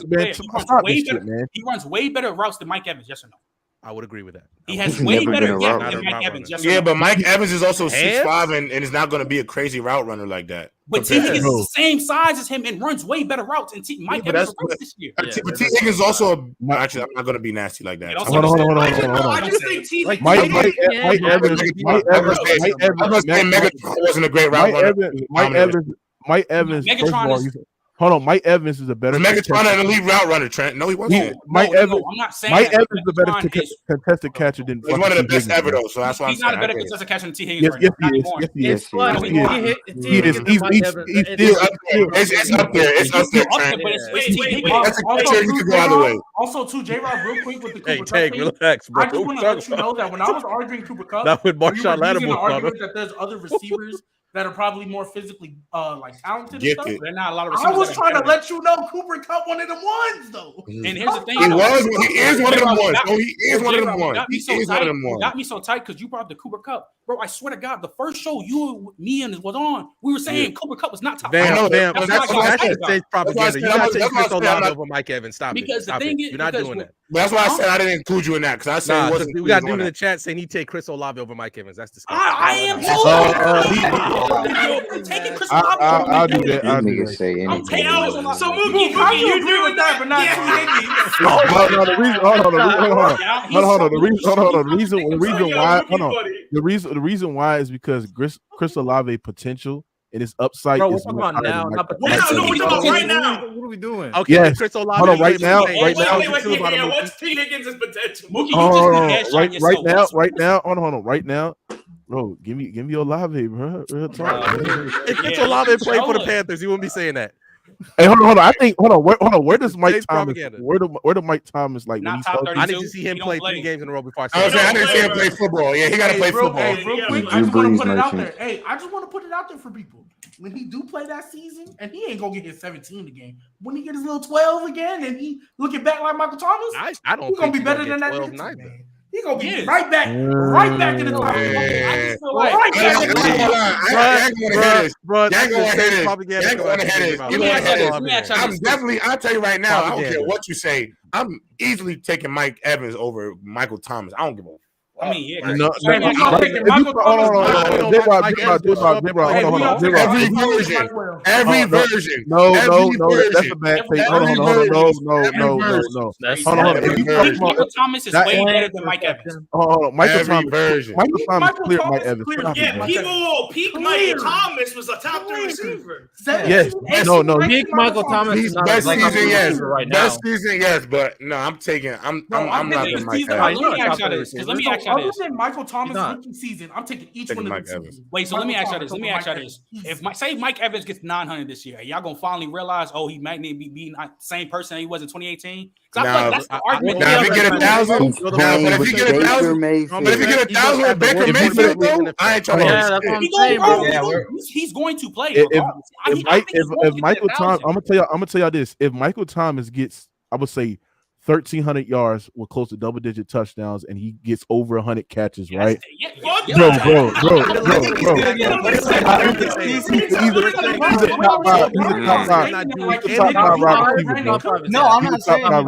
He runs way better routes than Mike Evans. Yes or no? I would agree with that. He has way better than Mike Evans. Yes or no? Yeah, but Mike Evans is also 6'5" and is not going to be a crazy route runner like that. But T. Higgins is the same size as him and runs way better routes. And Mike Evans runs this year. But T. Higgins is also actually. I'm not going to be nasty like that. Hold on. I just think T. Mike Evans. Megatron wasn't a great route runner. Mike Evans. First of all, hold on, Mike Evans is a better. Megatron an elite route runner, Trent. No, he wasn't. Mike Evans. I'm not saying Mike Evans is a better contested catcher than. He's one of the best ever, though. So that's why he's not a better contested catcher than T. Higgins. Yes, he is. He's up there. It's up there, Trent. That's a catcher. He could go either way. Also, too, J-Rob, real quick with the Cooper Kupp thing. Relax, bro. I just want to let you know that when I was arguing Cooper Kupp, not with Marshawn Lattimore, argument that there's other receivers that are probably more physically like talented and stuff. They're not a lot of I was trying to let you know Cooper Cup one of them ones though. And here's the thing. He is one of them ones. No, he is one of them ones. He is one of them ones. Got me so tight because you brought up the Cooper Cup. Bro, I swear to God, the first show me and was on, we were saying Cooper Cup was not top. Damn. That's just propaganda. You're not taking Chris Olave over Mike Evans. Stop it. Because the thing is, you're not doing that. That's why I said I didn't include you in that because I said it wasn't. We got dude in the chat saying he take Chris Olave over Mike Evans. That's disgusting. I am taking Chris Olave. I'll do that. I'll do that. Say anything. So Mookie, you agree with that, but not The reason why is because Chris Olave potential and his upside is much higher now. than Mike We're talking about right now. What are we doing? Okay, yes. Chris Olave. Hold on, right now. What's T. Higgins' potential? Right now. Hold on. Right now. Bro, give me Olave, bro. Real talk. If Chris Olave played for the Panthers, you wouldn't be saying that. Hey, hold on. I think Where does Mike Thomas? Where do Mike Thomas like? Not when top 32. I need to see him play 3 games in a row before I I didn't see him play football. Yeah, he got to play football. Hey, real quick, I just want to put it out there. Hey, I just want to put it out there for people. When he do play that season, and he ain't gonna get his 17 again. When he get his little 12 again, and he looking back like Michael Thomas, I don't. He's gonna be better than that. He's gonna be right back in the top. I just feel like I'm definitely. I'll tell you right now. I don't care what you say. I'm easily taking Mike Evans over Michael Thomas. I don't give a. I mean, yeah. No, every version. No, that's a bad thing. Hold on. Michael Thomas is way better than Mike Evans. Michael Thomas cleared Mike Evans. Yeah, people peak Michael Thomas was a top 3 receiver. Yes, no. Peak Michael Thomas is not best like season, yes. right now. Best season, yes, but no, I'm not the Mike Evans. Let me ask y'all this. Other than Michael Thomas rookie season, I'm taking each one of them. Wait, so let me ask y'all this. If Mike Evans gets 900 this year, y'all gonna finally realize, he might need to be beating the same person he was in 2018? Because I feel like that's the argument. Now, if he get 1,000, but if he get 1,000 with Baker Mayfield, though, I ain't trying to. He's going to play. If Michael Thomas, I'm gonna tell y'all this. If Michael Thomas gets, I would say, 1,300 yards with close to double-digit touchdowns, and he gets over 100 catches, right? Bro. He's a top 5 wide receiver. No, I'm not saying I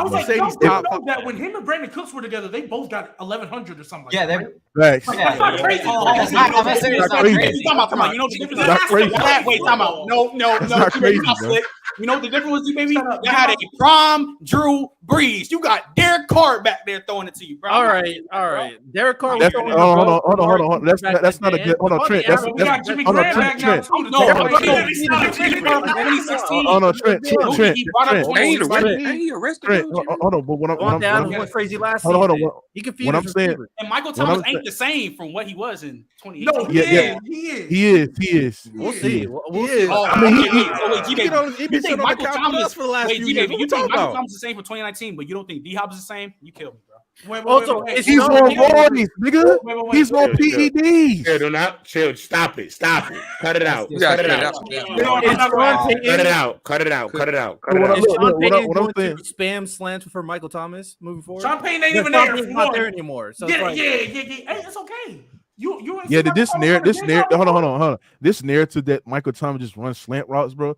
was like, that when him and Brandon Cooks were together, they both got 1,100 or something. Yeah, they're Facts. That's not crazy. Come on. You know the difference? Wait, time out. No. You know what the difference was, baby? You had a prime Drew Brees. You got Derek Carr back there throwing it to you, bro. All right. Derek Carr was throwing hold on. That's not a good. Hold on, Trent. We got Jimmy Graham back now. Trent. Hold on, but what I'm crazy last season. Hold on. He can feed what I'm saying. And Michael Thomas ain't the same from what he was in 2018. No, he is. We'll see. I mean, you think Michael Thomas for the last few years? You think Michael Thomas is the same for 2019, but you don't think D-Hop is the same? You killed me, bro. He's on roids, nigga. He's on PEDs. Do not chill. Stop it. Cut it out. Cut it out. What I'm saying, spam slants for Michael Thomas moving forward. Sean Payton ain't even there. He's not there anymore. So yeah. Hey, it's okay. This narrative. Hold on. This narrative that Michael Thomas just runs slant routes, bro.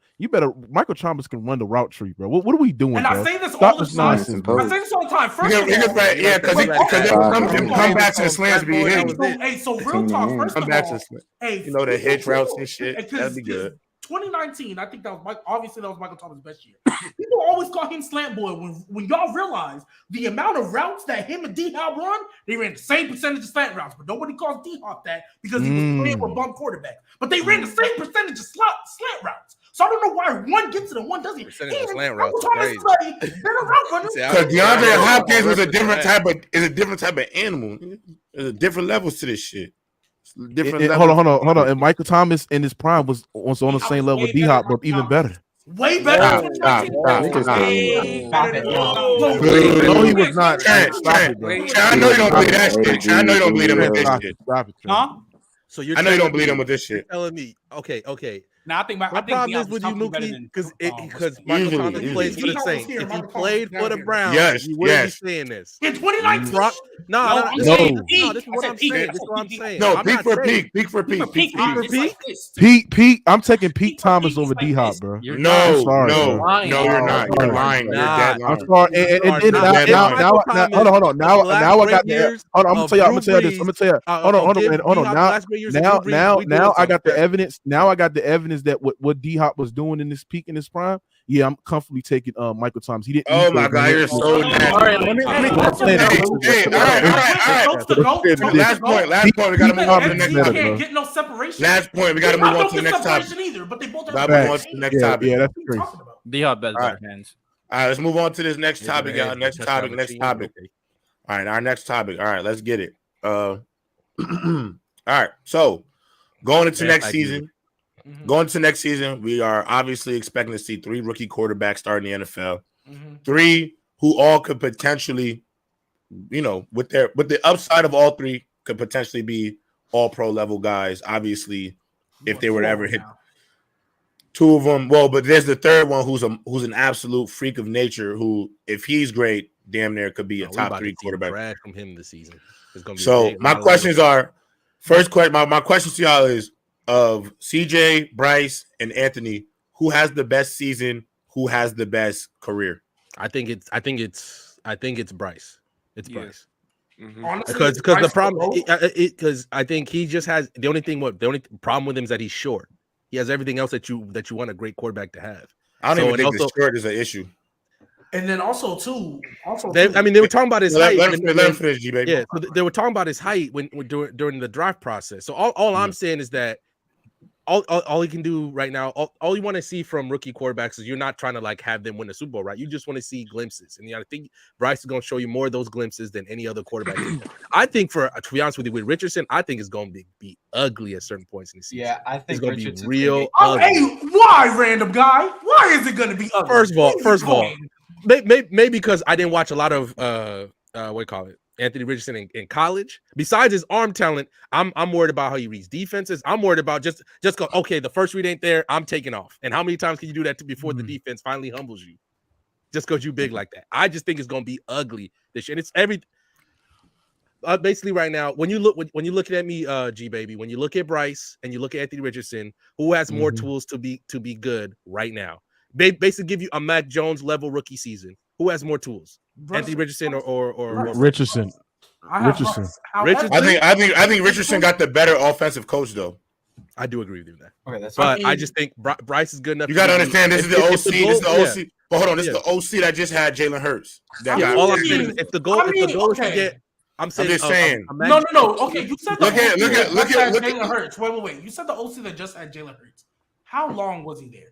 Michael Thomas can run the route tree, bro. What are we doing? And bro? I say this all the time. First of all, because come back to the slants be him. Hey, so real talk. First of all, you know the hitch routes and shit. That'd be good. 2019, I think that was Michael Thomas' best year. People always call him slant boy when y'all realize the amount of routes that him and D-Hop run, they ran the same percentage of slant routes, but nobody calls D-Hop that because he was playing with bum quarterback. But they ran the same percentage of slant routes. So I don't know why one gets it and one doesn't. Percentage of slant routes crazy. Because DeAndre Hopkins was a different type of animal. There's a different levels to this shit. Hold on. And Michael Thomas in his prime was on the same level with D-Hop, but even better. Way better. Stop. No, he was not. I know you don't believe that shit. I know you don't believe him with this shit. Huh? So you're I know you don't telling believe me- him with this shit. You're telling me, okay. Now I think My problem is with you, Mookie, because Michael Thomas plays for the Saints. If he played for the Browns, Yes, you wouldn't yes. be saying this. In 2019? No, I'm saying this is what I'm saying. This is what I'm saying. No, I'm peak not for saying- peak. Peak for peak. Peak for peak. Pete, I'm taking Pete Thomas over D Hop, bro. No, I'm sorry, no, bro. no, you're not. You're lying. You're dead lying. I'm sorry. And then now, hold on. Now I got the. Hold on, I'm gonna tell you this. I'm gonna tell you. Hold on. Now I got the evidence. Now I got the evidence that what D Hop was doing in this peak in his prime. Yeah, I'm comfortably taking Michael Thomas. He didn't. Oh my God, you're so nasty. All right, let me. Hey, all right. Last point. We gotta move on to the next topic. Can't get no separation. Last point. We gotta move on to the next topic. Either, but they both have Gotta move on to the next topic. Yeah, that's crazy. D-Hop better hands. All right, let's move on to this next topic, y'all. Next topic. All right, our next topic. All right, let's get it. All right, so going into next season. Going to next season, we are obviously expecting to see 3 rookie quarterbacks start in the NFL. 3 who all could potentially, with the upside of all 3, could potentially be all pro level guys. Obviously, if they were to ever hit 2 of them. Well, but there's the third one who's an absolute freak of nature. Who, if he's great, damn near could be a top 3 quarterback. Brad from him this season. So my questions are: first question, my questions to y'all is, of CJ, Bryce, and Anthony, who has the best season? Who has the best career? I think it's Bryce. It's Bryce. Honestly, Because the problem, because I think he just has the only problem with him is that he's short. He has everything else that you want a great quarterback to have. I don't even think the short is an issue. And then also they were talking about his height. Let him finish, G baby. Yeah, so they were talking about his height during the draft process. So all I'm saying is that all he can do right now, all you want to see from rookie quarterbacks is you're not trying to have them win a Super Bowl, right? You just want to see glimpses, and I think Bryce is going to show you more of those glimpses than any other quarterback. I think, to be honest with you, with Richardson, I think it's going to be ugly at certain points in the season. Yeah, I think it's going to be Richardson's real. Hey, why, random guy? Why is it going to be ugly? First of all, maybe because I didn't watch a lot of Anthony Richardson in college. Besides his arm talent, I'm worried about how he reads defenses. I'm worried about just go, okay, the first read ain't there, I'm taking off. And how many times can you do that before the defense finally humbles you? Just because you big like that. I just think it's gonna be ugly this year. And it's basically right now, when you look at me, G baby, when you look at Bryce and you look at Anthony Richardson, who has more tools to be good right now? Basically give you a Mac Jones level rookie season. Who has more tools? Anthony Richardson or Richardson? Richardson. I think Richardson got the better offensive coach though. I do agree with you with that. Okay, that's but I just think Bryce is good enough. You got to understand, this is the OC. This is the OC. But hold on, this is the OC that just had Jalen Hurts. All I'm saying is if the goal is to get, I'm just saying. No. Okay, you said look at Jalen Hurts. Wait. You said the OC that just had Jalen Hurts. How long was he there?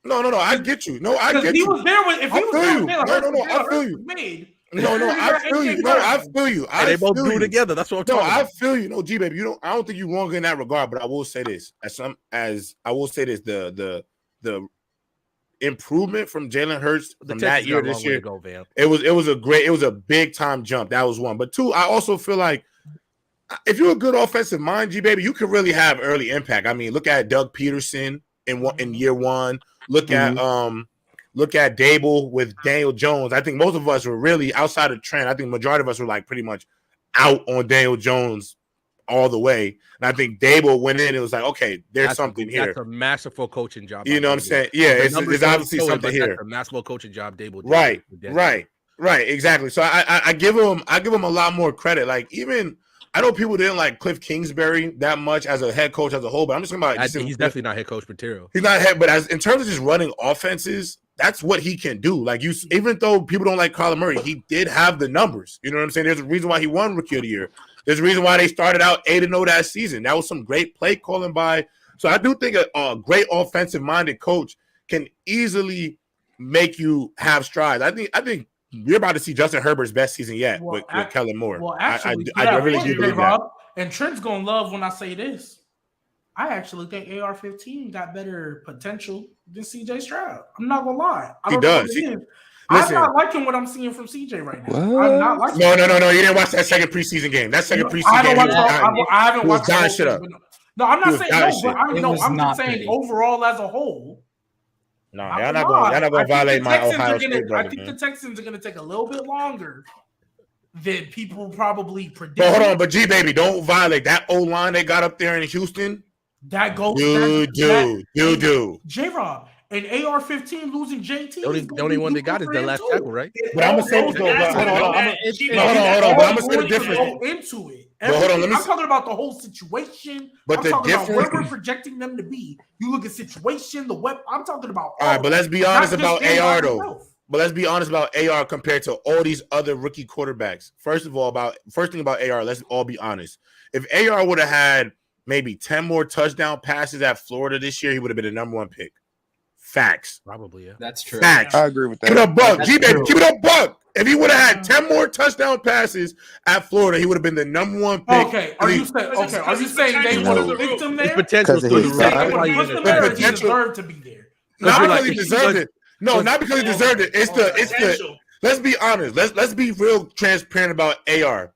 No. I get you. No, I get you. He was there with. If he was there with Jalen Hurts, I feel you. Made. No, I feel you. No, I feel you. They both grew together. That's what I'm talking about. I feel you. No, G baby, I don't think you're wrong in that regard. But I will say this, the improvement from Jalen Hurts from that year this year, it was a big time jump. That was one. But 2, I also feel like if you're a good offensive mind, G baby, you can really have early impact. I mean, look at Doug Peterson in year 1. Look at Dable with Daniel Jones. I think most of us were really outside of trend. I think majority of us were pretty much out on Daniel Jones all the way. And I think Dable went in and was like, okay, there's something here. That's a masterful coaching job. You know what I'm saying? Yeah, it's obviously something here. That's a masterful coaching job, Dable. Right, exactly. So I give him a lot more credit. Even I know people didn't like Cliff Kingsbury that much as a head coach as a whole, but I'm just talking about he's definitely not head coach material. He's not head, but in terms of just running offenses, that's what he can do. Even though people don't like Kyler Murray, he did have the numbers. You know what I'm saying? There's a reason why he won Rookie of the Year. There's a reason why they started out 8-0 that season. That was some great play calling by. So I do think a great offensive-minded coach can easily make you have strides. I think we're about to see Justin Herbert's best season yet with Kellen Moore. Well, actually, I really do believe that. And Trent's gonna love when I say this. I actually think AR15 got better potential than CJ Stroud. I'm not gonna lie. He does. Listen. I'm not liking what I'm seeing from CJ right now. What? I'm not liking. No. You didn't watch that second preseason game. That second preseason game. I haven't watched the whole shit up. No, I'm not saying no, but I'm not just saying pretty. overall as a whole. No, y'all not going to violate my Ohio State brother. I think the Texans are going to take a little bit longer than people probably predict. But hold on, but G baby, don't violate that O line they got up there in Houston. That goes. Do. J-Rob and AR15 losing JT. The only one they got is the left tackle, right? But I'm gonna say this though. Hold on. But I'm gonna say the difference. Go into it. But hold on, I'm talking about the whole situation. But I'm the talking about difference. where we're projecting them to be. You look at situation, the web. I'm talking about. All right, but let's be honest about AR though. Himself. But let's be honest about AR compared to all these other rookie quarterbacks. First thing about AR, let's all be honest. If AR would have had maybe 10 more touchdown passes at Florida this year, he would have been the number 1 pick. Facts. Probably, yeah. That's true. Facts. I agree with that. Keep it a buck. G-Baby, keep it a buck. If he would have had 10 more touchdown passes at Florida, he would have been the number 1 pick. Okay. Are you saying they would have picked him there? Potential Because of his size. He deserved to be there. Not because he deserved it. No, not because he deserved it. It's the. Let's be honest. Let's be real transparent about AR.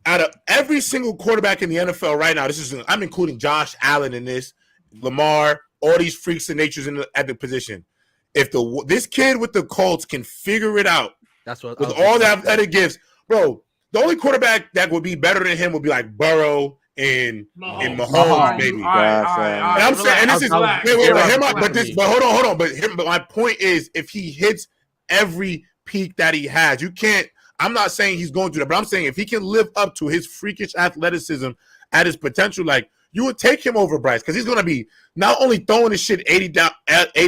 Out of every single quarterback in the NFL right now, I'm including Josh Allen in this, Lamar, all these freaks of natures at the position. If this kid with the Colts can figure it out, that's what with all the athletic gifts, bro. The only quarterback that would be better than him would be like Burrow and Mahomes, baby. And I'm saying, and this is but hold on. But my point is, if he hits every peak that he has, you can't. I'm not saying he's going to that, but I'm saying if he can live up to his freakish athleticism at his potential, like you would take him over Bryce because he's going to be not only throwing his shit 80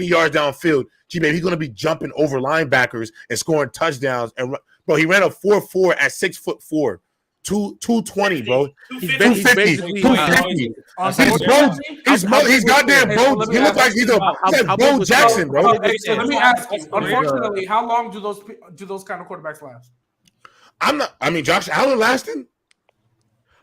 yards downfield, he's going to be jumping over linebackers and scoring touchdowns. And bro, he ran a 4.4 at 6'4", 220, bro. He's basically 250. He's goddamn Bo. He looks like he's like Bo Jackson, bro. So let me ask you. Unfortunately, how long do those kind of quarterbacks last? Josh Allen lasting.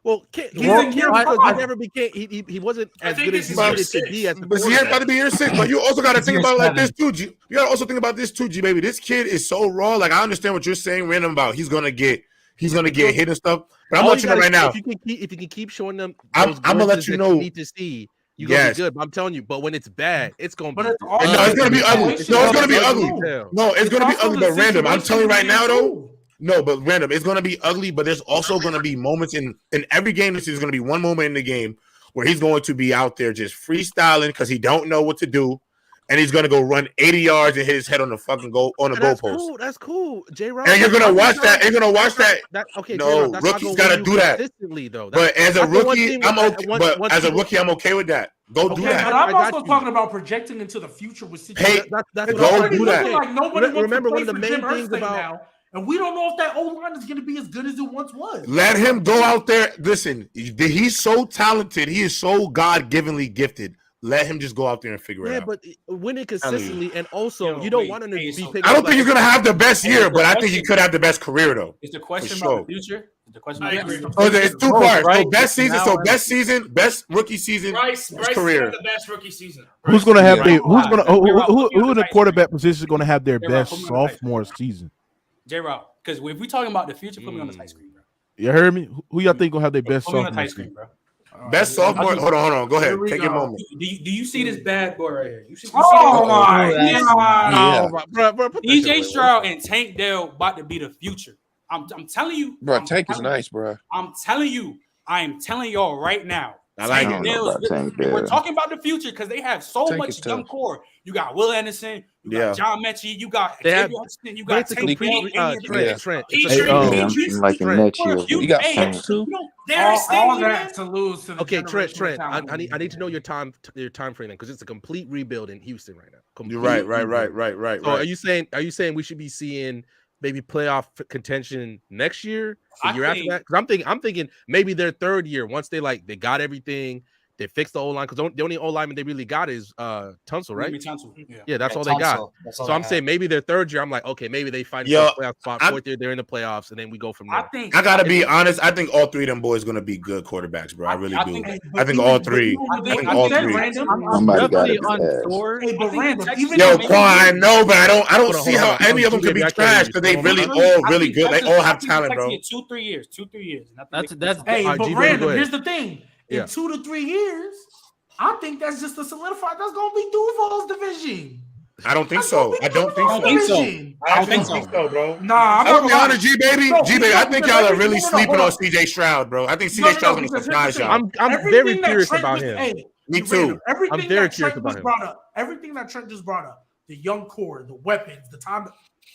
Well, he never became. He wasn't as good as he needed to be. But he about to be year 6. But you also got to think about it like this too. You got to also think about this too, G baby. This kid is so raw. Like I understand what you're saying, random about. He's gonna get hit and stuff. But I'm letting you know right now. If you can keep showing them, I'm gonna let you know. You need to see. You're gonna be good. But I'm telling you. But when it's bad, it's gonna be. It's gonna be ugly. It's gonna be ugly. No, it's gonna be ugly. But random. I'm telling you right now, though. No, but random. It's going to be ugly, but there's also going to be moments in every game. There's going to be one moment in the game where he's going to be out there just freestyling because he don't know what to do, and he's going to go run 80 yards and hit his head on the fucking goalpost. That's cool, J-Rob. And you're going to watch that. You're going to watch that. Okay, no, rookies got to do that. Though. But as a rookie, I'm okay. But as a rookie, I'm okay with that. Go do that. But I'm also talking about projecting into the future with situations. Go do that. Like nobody remember one of the main things about. Now. And we don't know if that O-line is going to be as good as it once was. Let him go out there. Listen, he's so talented. He is so God-givenly gifted. Let him just go out there and figure it out. Yeah, but winning consistently, and also you don't want him to be picked. I don't think he's going to have the best year, but I think he could have the best career, though. Is the question about the future? Is the question about the future? It's 2 parts. Right? Best season, best rookie season, Bryce career. The best rookie season. Who's going to have who in the quarterback position is going to have their best sophomore season? J-Rob, because if we're talking about the future, put me on the tight screen, bro. You heard me? Who y'all think gonna have their best sophomore screen, bro? Best sophomore. Hold on. Go ahead. Take your moment. Do you see this bad boy right here? You see DJ Stroud and Tank Dell about to be the future. I'm telling you, bro. Tank is nice, bro. I'm telling you. I am telling y'all right now. I like it. We're talking about the future because they have so much young core. You got Will Anderson, you got John Mechie, you got Hudson, you got Trent. Like a net you got Trent too. All that to lose to the Trent. I need to know your time frame because it's a complete rebuild in Houston right now. You're right. So are you saying we should be seeing maybe playoff contention next year, the year after that? Because I'm thinking maybe their third year once they got everything. They fixed the O-line because the only O-lineman they really got is Tunsil, right? Tunsil. Yeah, that's all they got. So I'm saying maybe their third year, I'm like, okay, maybe they find a playoff spot. Fourth year, they're in the playoffs, and then we go from there. I gotta be honest. I think all three of them boys gonna be good quarterbacks, bro. I really do. I think all three. I think all three. I'm definitely unsure. Hey, but Random, Yo, Quan, I know, but I don't see how any of them could be trash because they really all really good. They all have talent, bro. 2-3 years. 2-3 years. That's hey, but Random, here's the thing. In 2 to 3 years, I think that's just a solidified. That's gonna be Duval's division. I don't think so. I don't think so. I don't think so, bro. Nah, I'm gonna be honest, G baby. I think y'all are really sleeping on CJ Stroud, bro. I think CJ Stroud's gonna surprise y'all. I'm very curious about him. Me too. I'm very curious about him. Everything that Trent just brought up, the young core, the weapons, the time.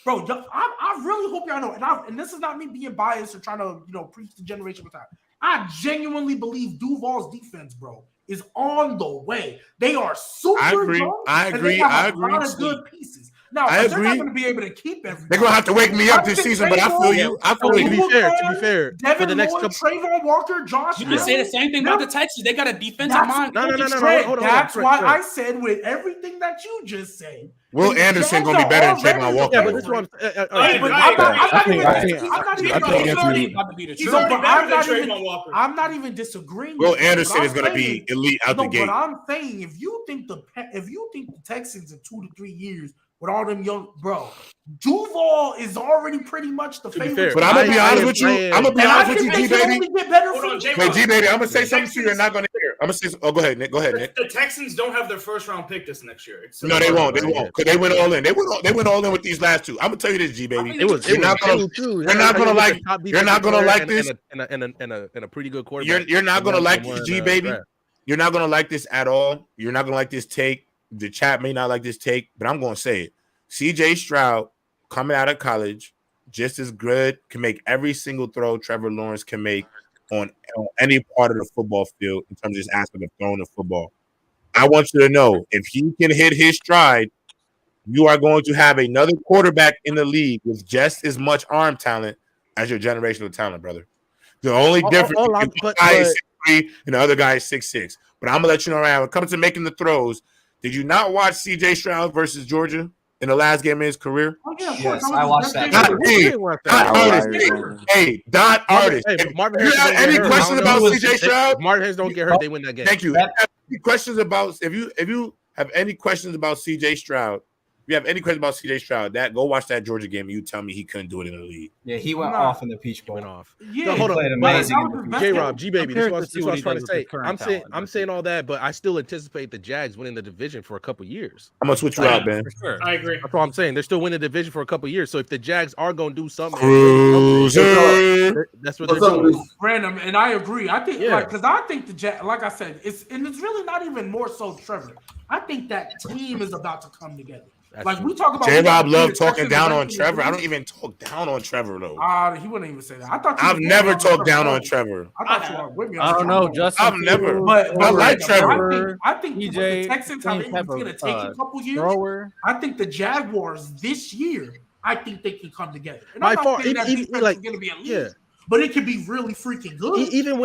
Bro, I really hope y'all know, and this is not me being biased or trying to preach the generation of time. I genuinely believe Duval's defense, bro, is on the way. They are super young. I agree. And they have a lot of good pieces. Now, they're not going to be able to keep everything. They're going to have to wake me up this season, but I feel you. I feel you. To be fair, Devin for the next Lloyd, couple. Trayvon Walker, Josh. You can say the same thing about the Texans. They got a defensive mind. No. Hold on. That's why I said with everything that you just said. Will Anderson going to be better than Trayvon Walker. Yeah, but this one. I'm not even disagreeing. Will Anderson is going to be elite out the gate. But I'm saying if you think the Texans in 2 to 3 years with all them young, bro, Duval is already pretty much the favorite. But I'm gonna be honest with you. I'm gonna be honest with you, G baby. Wait, G baby, I'm gonna say something to you. You're not gonna hear. I'm gonna say. Oh, go ahead, Nick. Go ahead, Nick. The Texans don't have their first round pick this next year. No, they won't. They won't. Because they went all in. They went all in with these last two. I'm gonna tell you this, G baby. You're not gonna like this. And a pretty good quarterback. You're not gonna like this, G baby. You're not gonna like this at all. You're not gonna like this take. The chat may not like this take, but I'm gonna say it. CJ Stroud coming out of college, just as good, can make every single throw Trevor Lawrence can make on any part of the football field in terms of his aspect of throwing the football. I want you to know, if he can hit his stride, you are going to have another quarterback in the league with just as much arm talent as your generational talent, brother. The only difference is one guy is 6'3" and the other guy is 6'6". But I'm going to let you know right now, when it comes to making the throws, did you not watch CJ Stroud versus Georgia in the last game of his career? Yes, I watched that. Hey, Don Artist. If you have any questions about CJ Stroud, Martin don't get hurt, they win that game. Thank you. If you have any questions about CJ Stroud, go watch that Georgia game and you tell me he couldn't do it in the league. Yeah, he went off in the Peach Bowl. Yeah, he played amazing. J-Rob, G-Baby, this is what I was trying to say. I'm saying all that, but I still anticipate the Jags winning the division for a couple years. I'm going to switch you out, man. For sure. I agree. That's what I'm saying. They're still winning the division for a couple years. So if the Jags are going to do something, that's what they're doing. Random, and I agree. I think, because I think the Jags, like I said, it's really not even more so Trevor. I think that team is about to come together. Like we talk about, J-Rob love talking down on Trevor. I don't even talk down on Trevor though. He wouldn't even say that. I thought I've never talked down on Trevor. I thought you were with me. I don't know, Justin. I've never. But I like Trevor. I think the Texans have it's going to take a couple years. I think the Jaguars this year, I think they can come together. And I'm not saying that defense is going to be elite. But it can be really freaking good. Even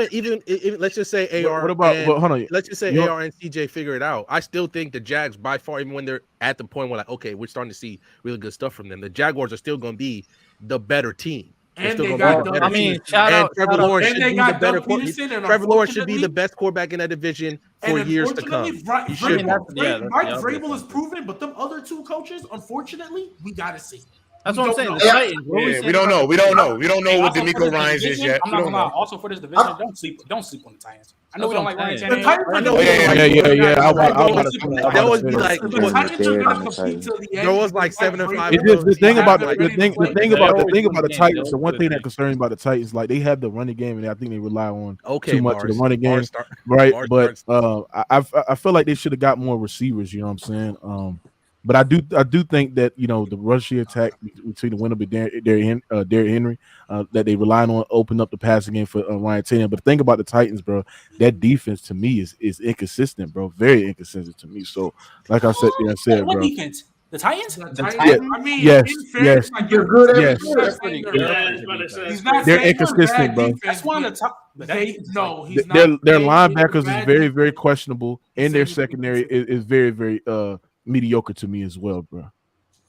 let's just say AR. What about? Hold on. Let's just say AR and CJ figure it out. I still think the Jags, by far, even when they're at the point where like, okay, we're starting to see really good stuff from them, the Jaguars are still going to be the better team. And they got Trevor Lawrence should be the better quarterback. Trevor Lawrence should be the best quarterback in that division for years to come. Mike Vrabel is proven, but them other two coaches, unfortunately, we got to see. That's what I'm saying. We don't know. We don't know what DeMeco Ryans is yet. I'm not gonna lie. Also for this division, don't sleep on the Titans. I know we don't like Ryan Tannehill. That would be like there was like 7-5. The thing about the Titans, the one thing that concerns me about the Titans, like they have the running game, and I think they rely on too much of the running game, right? But I feel like they should have got more receivers. You know what I'm saying? But I do think that the rushing attack between the winner of Derrick Henry that they rely on open up the passing game for Ryan Tannehill. But the thing about the Titans, bro, that defense to me is inconsistent, bro, very inconsistent to me. So like I said, what defense? The Titans? I mean, yes, in fairness, like they're good every year. That's pretty good. He's not They're saying inconsistent, bro. That's one of the top. He's not. Their linebackers is very, very questionable, and their secondary is very, very mediocre to me as well, bro.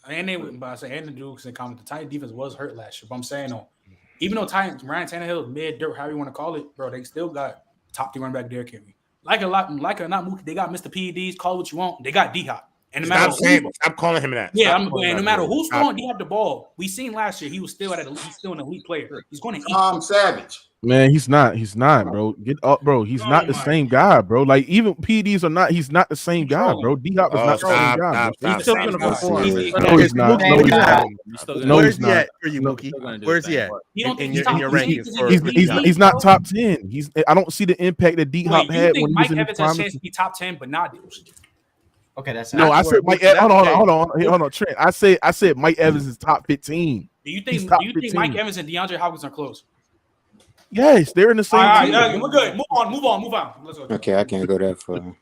And they wouldn't, but I say, and the Dukes and comment, the Titan defense was hurt last year. But I'm saying, even though Ryan Tannehill is mid-dirt, however you want to call it, bro, they still got top 3 running back Derrick Henry. Like or not, Mookie, they got Mr. PEDs. Call what you want. They got D-Hop. And no matter stop calling him that. Yeah, no matter who's throwing D-Hop the ball, we seen last year he was still he's still an elite player. He's going to eat. Savage. Man, he's not, bro. Get up, bro. He's not the same guy, bro. Like even PDs are not. He's not the same guy, bro. D-Hop is not the same guy. Bro. He's still gonna perform. No, he's not. Where's he at for you, Mookie? Where's he at in your rankings? He's not top 10. I don't see the impact that D-Hop had when he was in the Mike Evans has a chance to be top 10, but not. Okay, that's no. I said Mike. Hold on, Trent. I said Mike Evans is top 15. Do you think Mike Evans and DeAndre Hopkins are close? Yes, they're in the same. All right, we're good. Move on. Let's go. Okay, I can't go that far. All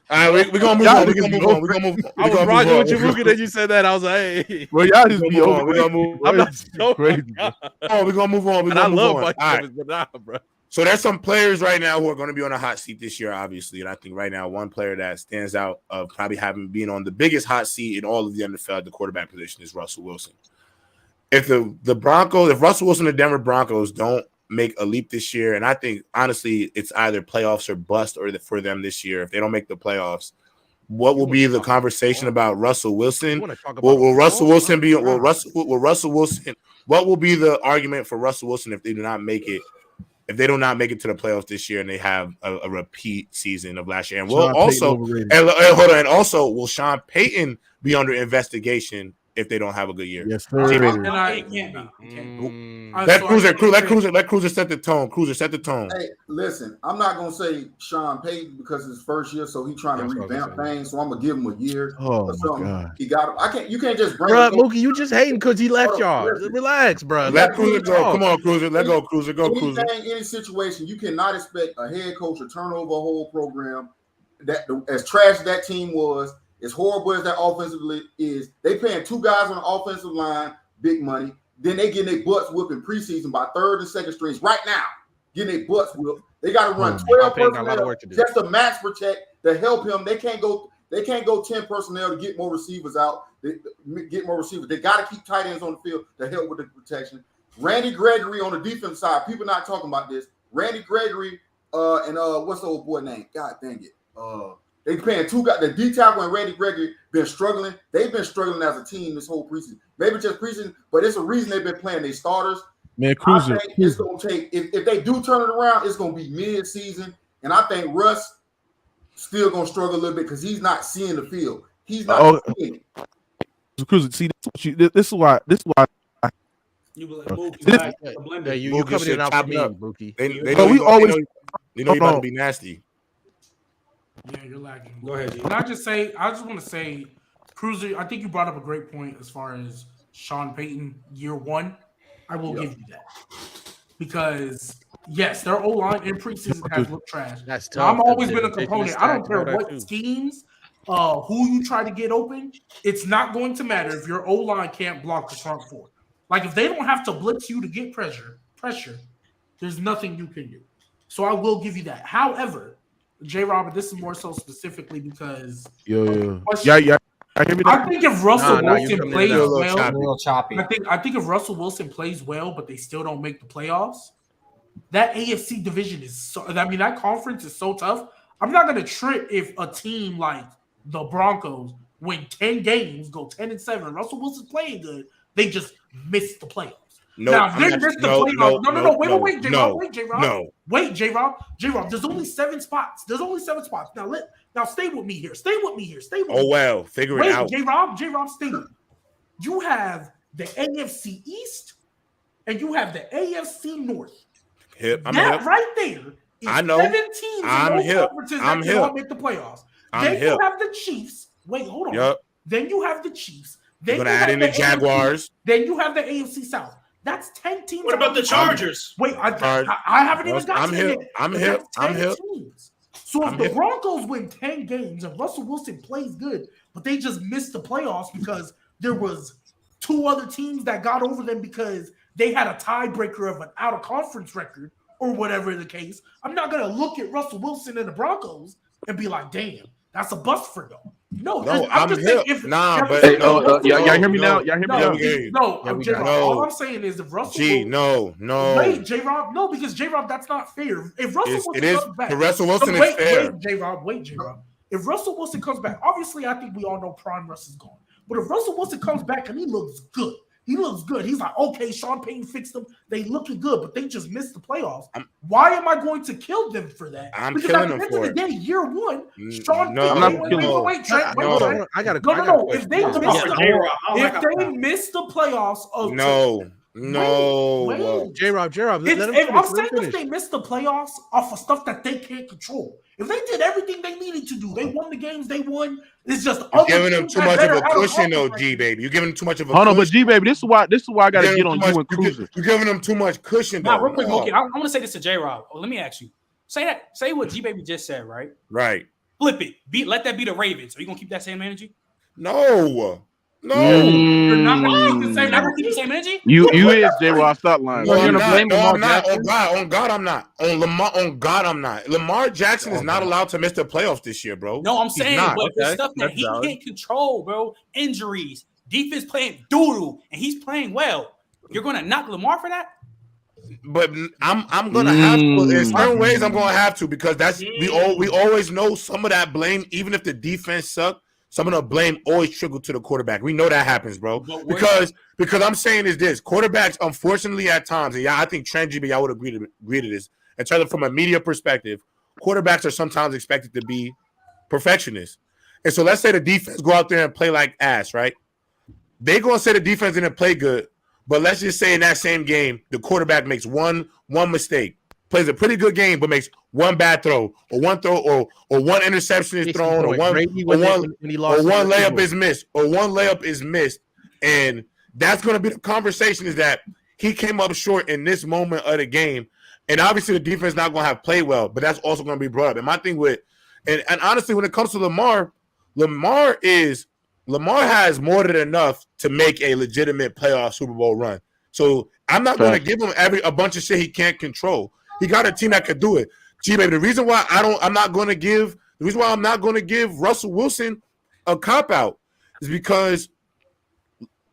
right, we're gonna move on. We're gonna move on. I was rocking with you, Mookie, that you said that. I was like, hey. Well, y'all just be over. We're gonna move. I'm not so crazy. Oh, we're gonna move on. I love Mike Evans, but nah, bro. So there's some players right now who are going to be on a hot seat this year, obviously. And I think right now one player that stands out of probably having been on the biggest hot seat in all of the NFL at the quarterback position is Russell Wilson. If the Broncos, if Russell Wilson and the Denver Broncos don't make a leap this year, and I think honestly it's either playoffs or bust or for them this year. If they don't make the playoffs, what will be the conversation about Russell Wilson? Will Russell Wilson be? Will Russell Wilson? What will be the argument for Russell Wilson if they do not make it? If they do not make it to the playoffs this year and they have a repeat season of last year, and will Sean Payton be under investigation if they don't have a good year? Yes, sir. Let Cruiser set the tone. Cruiser, set the tone. Hey, listen, I'm not gonna say Sean Payton because it's his first year, so he's trying to revamp things. So I'm gonna give him a year. Oh my God. He got. You can't just bring. Bro, Mookie, you just hating because he left y'all. Relax, bro. Let Cruiser go. Come on, Cruiser. Let go, Cruiser. Go, Cruiser. Any situation, you cannot expect a head coach to turn over a whole program. That as trash as that team was, as horrible as that offensively is, they paying 2 guys on the offensive line big money. Then they getting their butts whipped in preseason by 3rd and 2nd strings right now. Getting their butts whipped. They got to run 12 personnel just to max protect to help him. They can't go 10 personnel to get more receivers out. They got to keep tight ends on the field to help with the protection. Randy Gregory on the defense side. People not talking about this. Randy Gregory and what's the old boy name? God dang it. They paying 2 guys. The D tackle and Randy Gregory been struggling. They've been struggling as a team this whole preseason. Maybe just preseason, but it's a reason they've been playing their starters. Man, Cruiser. It's gonna take if they do turn it around, it's gonna be mid-season, and I think Russ still gonna struggle a little bit because he's not seeing the field. He's not seeing it. Cruiser, see, this is why. You be like, Mookie, you coming in out for me, Mookie. They know you're about to be nasty. Yeah, you're lagging. Go ahead. Can I just want to say, Cruiser, I think you brought up a great point as far as Sean Payton year 1. I will give you that. Because, yes, their O-line in preseason has looked trash. That's tough. I've always been a component. I don't care what schemes, who you try to get open. It's not going to matter if your O-line can't block the front 4. Like, if they don't have to blitz you to get pressure, there's nothing you can do. So I will give you that. However, J. Robert, this is more so specifically because yeah. I think if Russell Wilson plays well, I think if Russell Wilson plays well, but they still don't make the playoffs, that AFC division is so. I mean, that conference is so tough. I'm not gonna trip if a team like the Broncos win 10 games, go 10-7. Russell Wilson's playing good. They just miss the playoffs. Wait, J-Rob. There's only 7 spots. Now stay with me here. Figure it out. J-Rob, stay with me. You have the AFC East and you have the AFC North. Right there is 7 teams in those conferences that cannot make the playoffs. You have the Chiefs. Wait, hold on. Yep. Then you have the Chiefs. Then you're gonna add in the Jaguars. Then you have the AFC South. That's 10 teams. What about the Chargers? Wait, I haven't even got to it. I'm hip. So if the Broncos win 10 games and Russell Wilson plays good, but they just missed the playoffs because there was 2 other teams that got over them because they had a tiebreaker of an out-of-conference record or whatever the case. I'm not going to look at Russell Wilson and the Broncos and be like, damn, that's a bust for y'all. No, I'm just saying if y'all hear me now? Y'all hear me now? No, J-Rob, all I'm saying is if Russell Wait, J-Rob, no, because J-Rob, that's not fair. If Russell Wilson comes back, Russell Wilson is fair. Wait, J-Rob. If Russell Wilson comes back, obviously I think we all know Prime Russ is gone. But if Russell Wilson comes back and he looks good, he's like, okay, Sean Payton fixed them. They looking good, but they just missed the playoffs. Why am I going to kill them for that? Because killing them for it. Day, year 1, Sean Payton. I'm not killing them. Wait, Trent. If they miss the playoffs of J-Rob, if they missed the playoffs off of stuff that they can't control. If they did everything they needed to do, they won the games they won. It's just you're giving them too much of a cushion, though, G baby. You're giving them too much of a cushion. Hold on, but G baby, this is why I got to get on you and Cruiser. You're giving them too much cushion, though. Now, real quick, okay, I want to say this to J-Rob. Let me ask you. Say what G baby just said, right? Right. Flip it. Let that be the Ravens. Are you gonna keep that same energy? No. You're not gonna keep the same energy. You is J-Rob. Stop lying. I'm not. On God, I'm not. On God, I'm not. Lamar Jackson is not allowed to miss the playoffs this year, bro. No, I'm saying, but the stuff that he can't control, bro. Injuries, defense playing doodle, and he's playing well. You're gonna knock Lamar for that? But I'm gonna have to. In certain ways, I'm gonna have to because that's we always know some of that blame, even if the defense suck. Some of the blame always trickle to the quarterback. We know that happens, bro. Because I'm saying is this: quarterbacks, unfortunately, at times, and yeah, I think Trent GB, I would agree to this. In terms of from a media perspective, quarterbacks are sometimes expected to be perfectionists. And so let's say the defense go out there and play like ass, right? They're gonna say the defense didn't play good, but let's just say in that same game, the quarterback makes one mistake. Plays a pretty good game, but makes one bad throw, or one throw, or one interception is thrown, or one layup is missed, and that's going to be the conversation. Is that he came up short in this moment of the game, and obviously the defense is not going to have played well, but that's also going to be brought up. And my thing with, and honestly, when it comes to Lamar has more than enough to make a legitimate playoff Super Bowl run. So I'm not going to give him a bunch of shit he can't control. He got a team that could do it. G baby, the reason why I'm not going to give Russell Wilson a cop out is because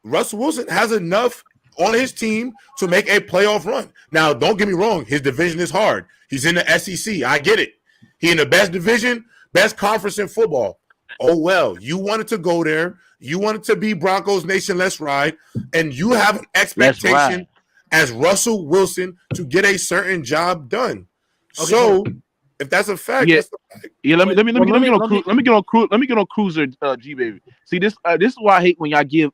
Russell Wilson has enough on his team to make a playoff run. Now, don't get me wrong, his division is hard. He's in the SEC. I get it. He in the best division, best conference in football. Oh well, you wanted to go there. You wanted to be Broncos Nation. Let's ride, and you have an expectation as Russell Wilson to get a certain job done. Okay, so if that's a fact, yeah, that's a fact. Yeah. Let me get on Cruiser, G baby. See this is why I hate when y'all give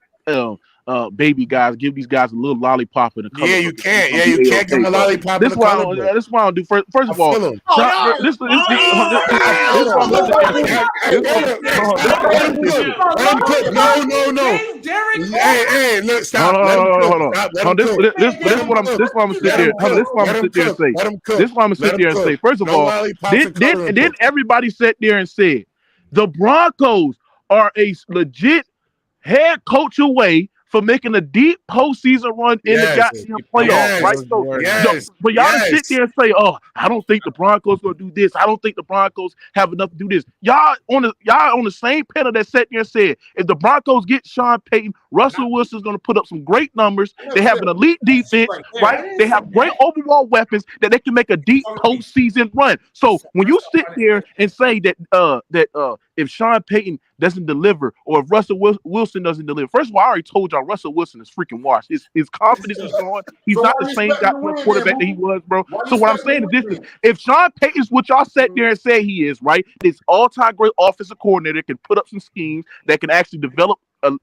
baby guys give these guys a little lollipop in the color. Yeah, you can't. Yeah, you can't give them a lollipop. This is why I don't do. First of all, no, Hey, look, stop. Hold on. This is what I'm gonna sit there. This is what I'm gonna sit there and say. This is what I'm gonna sit there and say. First of all, did everybody sit there and say the Broncos are a legit head coach away for making a deep postseason run in the goddamn playoffs, right? So, but y'all sit there and say, "Oh, I don't think the Broncos gonna do this. I don't think the Broncos have enough to do this." Y'all on the same panel that sat there and said, "If the Broncos get Sean Payton, Russell Wilson's gonna put up some great numbers. They have an elite defense, right? They have great overall weapons that they can make a deep postseason run." So when you sit there and say that if Sean Payton doesn't deliver or if Russell Wilson doesn't deliver, first of all, I already told y'all Russell Wilson is freaking washed. His confidence is gone. He's not the same quarterback that he was, bro. So what I'm saying is this: if Sean Payton's what y'all sat there and say he is, right? This all-time great offensive coordinator can put up some schemes that can actually develop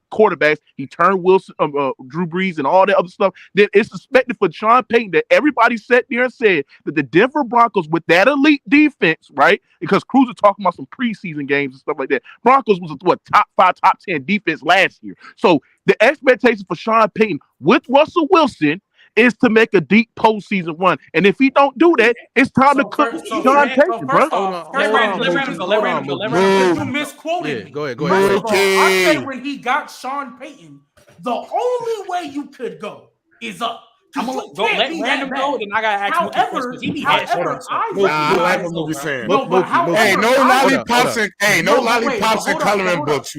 quarterbacks. He turned Wilson, Drew Brees, and all that other stuff. Then it's suspected for Sean Payton that everybody sat there and said that the Denver Broncos with that elite defense, right? Because Cruz was talking about some preseason games and stuff like that. Broncos was top 5, top 10 defense last year. So the expectation for Sean Payton with Russell Wilson is to make a deep postseason run. And if he don't do that, it's time to cook Sean Payton, bro. You misquoted me. Go ahead. I said when he got Sean Payton, the only way you could go is up. I'm gonna let Random go, then I gotta ask Mookie because he be I like what Mookie's saying. Hey, no lollipops and coloring books.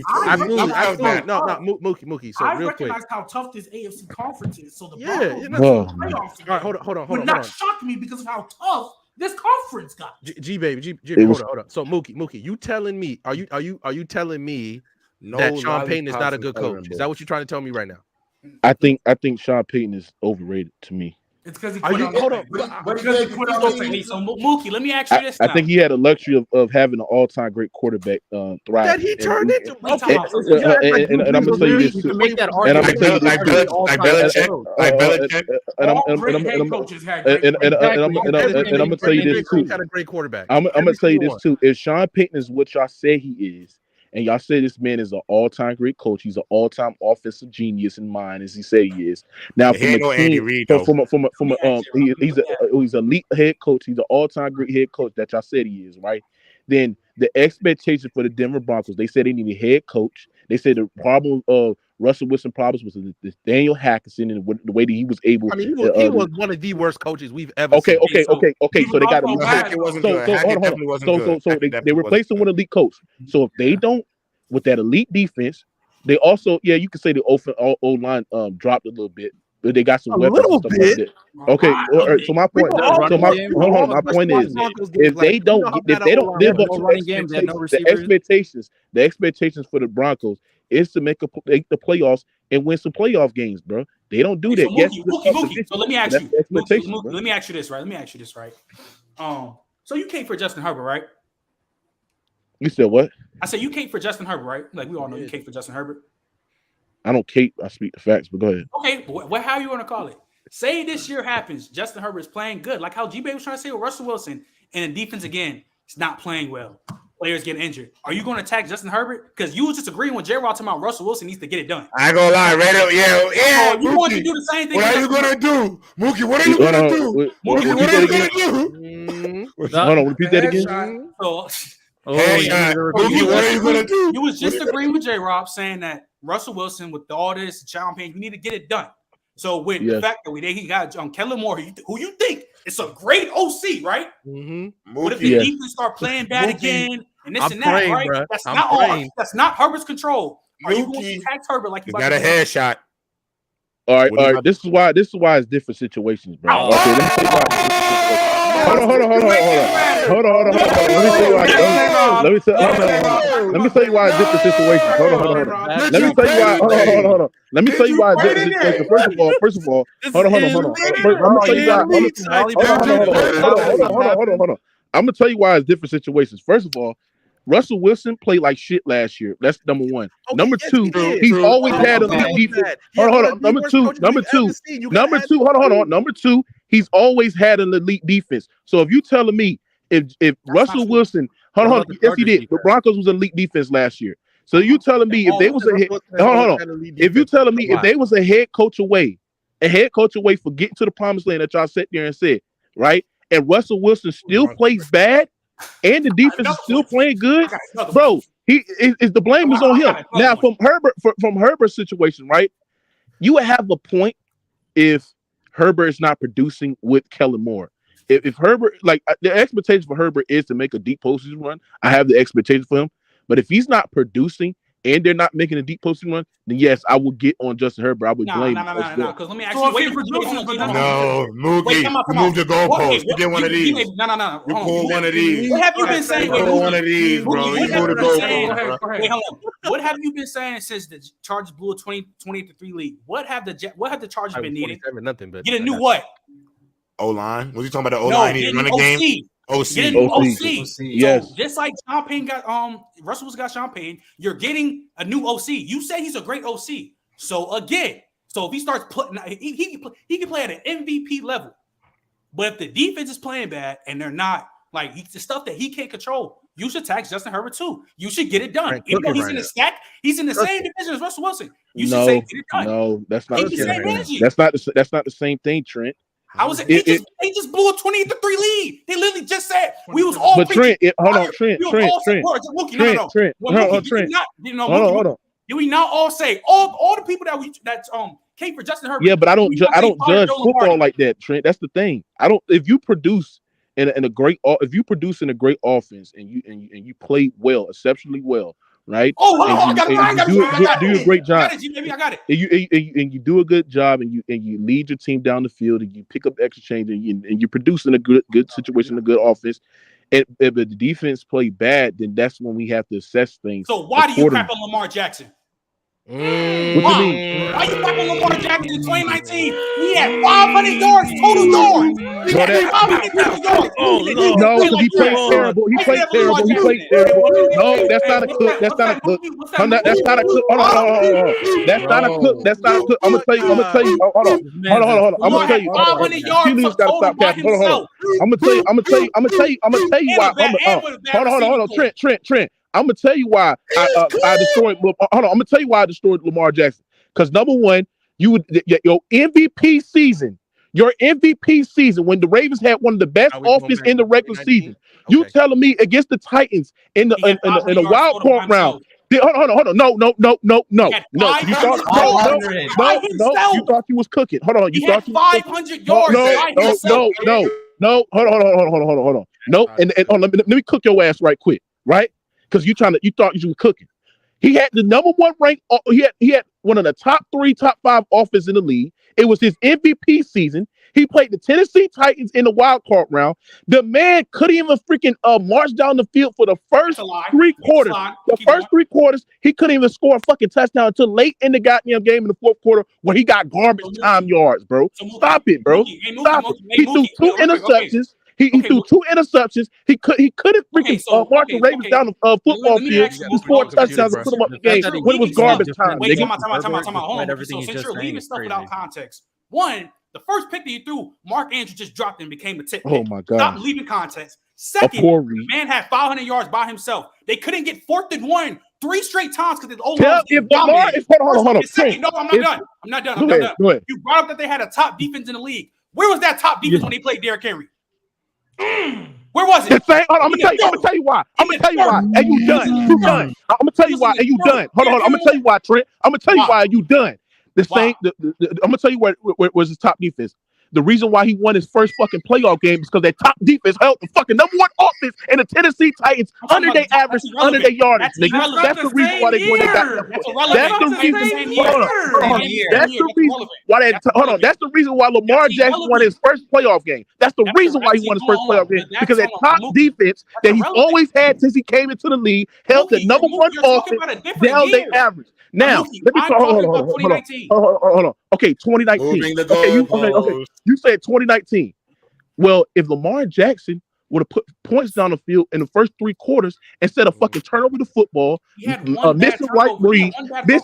Mookie. So I real quick, recognize how tough this AFC conference is. So the Broncos playoffs all right, hold on. would not shock me because of how tough this conference got. G baby, hold on. So Mookie, you telling me? Are you telling me that Sean Payton is not a good coach? Is that what you're trying to tell me right now? I think Sean Payton is overrated to me. It's because he quit on hold on. So Mookie, let me ask you this. I think he had a luxury of having an all-time great quarterback thrive. That he turned into. Okay. And I'm gonna tell you this too. And I'm gonna tell you this too. And I'm gonna tell you this too. Got a great quarterback. I'm gonna tell you this too. If Sean Payton is what y'all say he is, and y'all say this man is an all-time great coach, he's an all-time offensive genius in mind, as he say he is. Now, he's an elite head coach. He's an all-time great head coach that y'all said he is, right? Then the expectation for the Denver Broncos, they said they need a head coach. They said the problem of Russell Wilson problems was the Daniel Hackinson and the way that he was able. I mean, he was one of the worst coaches we've ever seen. Okay. So they got they replaced him with an elite coach. So if they don't, with that elite defense, they also you could say the O line dropped a little bit, but they got some weapons and stuff like that. Okay, so my point. My point is, if they don't live up to the expectations for the Broncos is to make the playoffs and win some playoff games, bro. They don't do that. Mookie. So let me ask you. Let me ask you this, right? So you came for Justin Herbert, right? You said what? I said you came for Justin Herbert, right? Like we all know you came for Justin Herbert. I don't cape. I speak the facts, but go ahead. Okay, how you want to call it? Say this year happens. Justin Herbert is playing good, like how G-Bay was trying to say with Russell Wilson, and the defense again is not playing well. Players get injured. Are you going to attack Justin Herbert? Because you was just agreeing with J-Rod talking about Russell Wilson needs to get it done. I ain't gonna lie, Yeah. You want to do the same thing? What are you gonna do, Mookie? What are you gonna do? Mookie, what are you gonna do? Hold on, repeat that again. Mookie, what are you gonna do? You was just agreeing with J-Rob saying that Russell Wilson with all this Sean Payton, you need to get it done. So with the fact that he got Kellen Moore, who you think is a great OC, right? What if the defense start playing bad again and this and that, right? Bro. That's not ours. That's not Herbert's control. Are you going to attack Herbert like you got a headshot? All right. This is why it's different situations, bro. Okay, let me tell you why. Hold on. Let me tell you why it's different situations. Hold on. Let me tell you why. Hold on. Let me tell you why it's different situations. First of all. Hold on. I'm gonna tell you why. Hold on. I'm gonna tell you why it's different situations. First of all, Russell Wilson played like shit last year. That's number one. Number two, he's always had a elite defense. Hold on. Number two. Number two, he's always had an elite defense. So if you telling me if Russell Wilson, hold on, yes he did. The Broncos was an elite defense last year. So you telling me if they was if you telling me if they was a head coach away for getting to the promised land that y'all sat there and said, right? And Russell Wilson still plays bad. And the defense is still playing good, bro. The blame is on him. Now, from Herbert's situation, right? You would have a point if Herbert is not producing with Kellen Moore. If Herbert, like the expectation for Herbert is to make a deep postseason run, I have the expectation for him. But if he's not producing and they're not making a deep postseason run, then yes, I would get on Justin Herbert. I would blame him. No. Because let me ask you. No, Mookie, you moved the goalpost. You did one of these. No. You pulled one of these. What have you been saying? You pulled one of these, bro. You moved the goalpost. Wait, hold on. What have you been saying since the Chargers blew a 20-3 lead? What have the Chargers been needing? Nothing, but get a new what? O-line. Was you talking about the O-line? No, running game. OC. Yes. So just like Sean Payton got Russell got Sean Payton, you're getting a new OC. You say he's a great OC. So again, if he starts putting he can play at an MVP level. But if the defense is playing bad and they're not, like the stuff that he can't control, you should tax Justin Herbert too. You should get it done. Even though he's in the stack, he's in the same division as Russell Wilson. You should say get it done. No, that's not the same energy. thing. That's not the same thing, Trent. How was it? They just blew a 28-3 lead. They literally just said we was all. But Trent, hold on, Trent. Did we not all say all the people that came for Justin Herbert? Yeah, but I don't judge football like that, Trent. That's the thing. If you produce in a great offense and you play well, exceptionally well, right? You do a great job. I got it. And you do a good job, and you lead your team down the field, and you pick up extra change, and you produce in a good situation, a good offense. If the defense play bad, then that's when we have to assess things. So why do you crap on Lamar Jackson? What do you mean? Why you crap on Lamar Jackson in 2019? He had 500 yards total yards. He had 500 yards. No, he played terrible. He played terrible. No, that's not a cook. That's not a cook. That's not a cook. Hold on. That's not a cook. That's not a cook. I'm gonna tell you. Hold on. I'm gonna tell you. 500 yards total by himself. I'm gonna tell you why. Hold on. Trent. I'm gonna tell you why I destroyed. Hold on, I'm gonna tell you why I destroyed Lamar Jackson. Because number one, your MVP season, when the Ravens had one of the best offense in the regular season, you telling me against the Titans in the wild card round. Hold on. No. You thought you was cooking. Hold on. You thought you was 500 yards. No. Hold on. No. And let me cook your ass right quick, right? Because you thought you were cooking. He had the number one rank. He had one of the top 3, top 5 offenses in the league. It was his MVP season. He played the Tennessee Titans in the wild card round. The man couldn't even freaking march down the field for the first 3 quarters. The first 3 quarters, he couldn't even score a fucking touchdown until late in the goddamn game in the fourth quarter where he got garbage time yards, bro. Stop it, bro. Stop it. He threw 2 interceptions. He threw 2 interceptions. He couldn't freaking march the Ravens down the football field to score touchdowns and put them up the game when it was garbage time. Wait, time out. Hold on. So since you're leaving stuff without context, one, the first pick that you threw, Mark Andrews just dropped and became a tip pick. Oh my God! Stop leaving context. Second, the man had 500 yards by himself. They couldn't get 4th and 1 3 straight times because the O-line was hold on. Second, no, I'm not done. Go ahead. You brought up that they had a top defense in the league. Where was that top defense when they played Derrick Henry? Where was it? I'm gonna tell you why. And you done. I'm gonna tell you why. And you done. Hold on. I'm gonna tell you why, Trent. I'm gonna tell you why you done. I'm gonna tell you where was his top defense. The reason why he won his first fucking playoff game is because that top defense held the fucking number 1 offense in the Tennessee Titans under their average, under their yardage, nigga. That's the reason why they won that. That's the reason. That's the reason why Lamar Jackson won his first playoff game. That's the reason why he won his first playoff game, because that top defense that he's always had since he came into the league held the number 1 offense down their average. Now, let me talk. Hold on. Okay, 2019. Okay, you said 2019. Well, if Lamar Jackson would have put points down the field in the first 3 quarters instead of fucking turn over the football, missing White Reeves,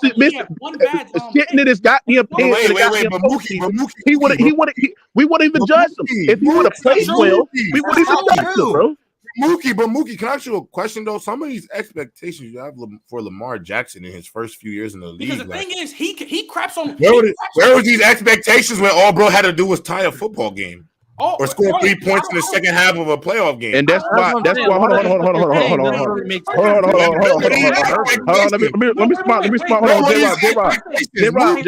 sitting in his goddamn pants. We wouldn't even judge him if he would have played well. We wouldn't even judge him, bro. Mookie, can I ask you a question though? Some of these expectations you have for Lamar Jackson in his first few years in the league. Because the thing is, he craps on. Where was these expectations when all bro had to do was tie a football game? Or score 3 points in the second half of a playoff game. And that's why. Hold on. Let me spot. Hold on, J-Rob.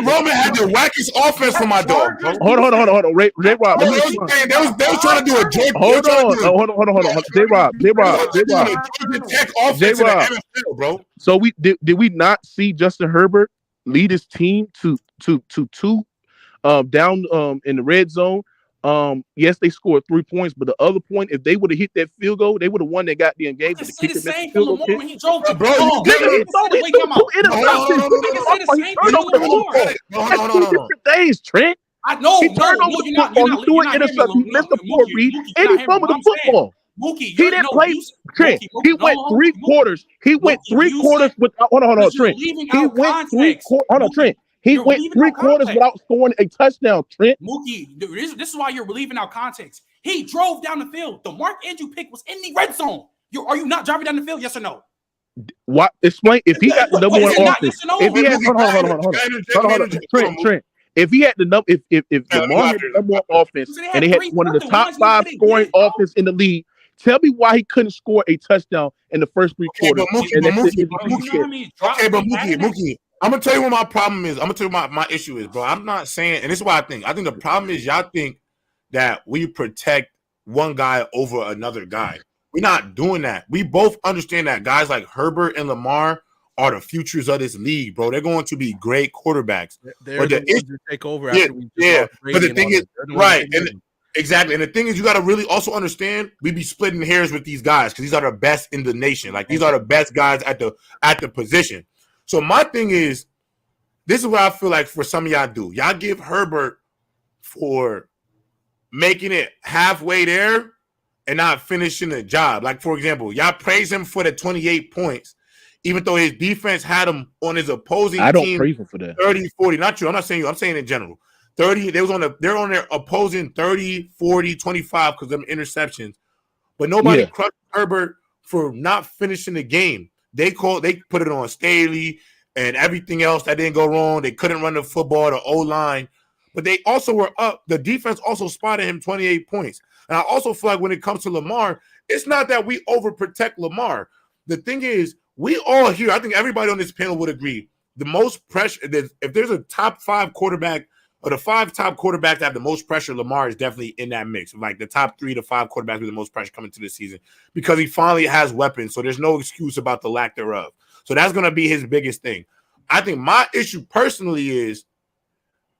Roman had the wackest offense for my dog. Hold on. J-Rob. They was trying to do a joint. Hold on. J-Rob. Bro. So did we not see Justin Herbert lead his team to 2 down in the red zone? Yes, they scored 3 points, but the other point, if they would have hit that field goal, they would have won that goddamn game. It's the same for Lamar when he drove to bro. That's 2 different things, Trent. I know. He turned over the football. He threw an interception. He missed the 4 read, and he fumbled the football. He didn't play. Trent. He went 3 quarters. He went 3 quarters with. Hold on, Trent. He went 3 quarters. Hold on, Trent. He went 3 quarters without scoring a touchdown, Trent. Mookie, this is why you're leaving out context. He drove down the field. The Mark Andrew pick was in the red zone. Are you not driving down the field? Yes or no? What? Explain. If he got the number one offense, if he had hold on, Trent. If he had the number, if Lamar had the number one offense and they had one of the top 5 scoring offense in the league, tell me why he couldn't score a touchdown in the first 3 quarters. Mookie, I'm gonna tell you what my problem is. I'm gonna tell you what my issue is, bro. I'm not saying, and this is what I think. I think the problem is y'all think that we protect one guy over another guy. We're not doing that. We both understand that guys like Herbert and Lamar are the futures of this league, bro. They're going to be great quarterbacks. They're the ones that take over after we But the thing is, right, and exactly. And the thing is, you got to really also understand we be splitting hairs with these guys because these are the best in the nation. Like these are the best guys at the position. So my thing is, this is what I feel like for some of y'all do. Y'all give Herbert for making it halfway there and not finishing the job. Like, for example, y'all praise him for the 28 points, even though his defense had him on his opposing team. I don't praise him for that. 30, 40. Not you. I'm not saying you. I'm saying in general. 30. They're on their opposing 30, 40, 25 because of them interceptions. But nobody crushed Herbert for not finishing the game. They put it on Staley and everything else that didn't go wrong. They couldn't run the football, the O-line. But they also were up. The defense also spotted him 28 points. And I also feel like when it comes to Lamar, it's not that we overprotect Lamar. The thing is, we all here, I think everybody on this panel would agree, the most pressure, if there's a top 5 quarterback or the 5 top quarterbacks that have the most pressure, Lamar is definitely in that mix. Like the top 3 to 5 quarterbacks with the most pressure coming to this season because he finally has weapons. So there's no excuse about the lack thereof. So that's going to be his biggest thing. I think my issue personally is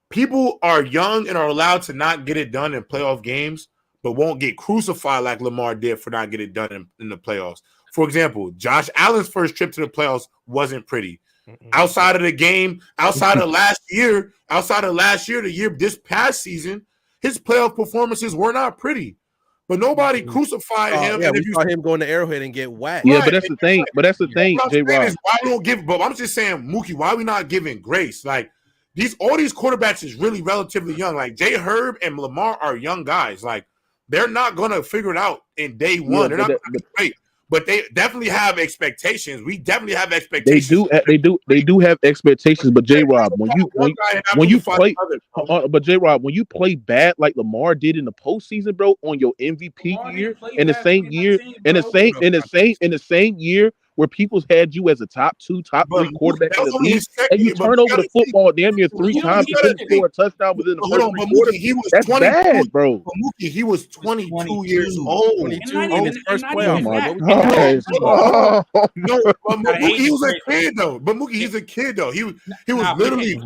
people are young and are allowed to not get it done in playoff games, but won't get crucified like Lamar did for not getting it done in the playoffs. For example, Josh Allen's first trip to the playoffs wasn't pretty. Outside of the game, outside of last year, this past season, his playoff performances were not pretty. But nobody crucified him. Yeah, we saw him going to Arrowhead and get whacked. Yeah, but that's the thing. J-Rob. Why we don't give? But I'm just saying, Mookie, why are we not giving grace? Like all these quarterbacks is really relatively young. Like J. Herb and Lamar are young guys. Like they're not gonna figure it out in day one. Yeah, they're not gonna be great. But they definitely have expectations. We definitely have expectations. They do have expectations. But J-Rob, when you play, but J-Rob, when you play bad like Lamar did in the postseason, bro, on your MVP year, in the same year where people's had you as a top 2, top 3 quarterback in the league, and you turn over the football damn near 3 times to score a touchdown within the first 3 quarters. That's bad, bro. But Mookie, he was 22 years old. 22 in his first playoff. Mookie, he was a kid though. But Mookie, he's a kid though. He was literally.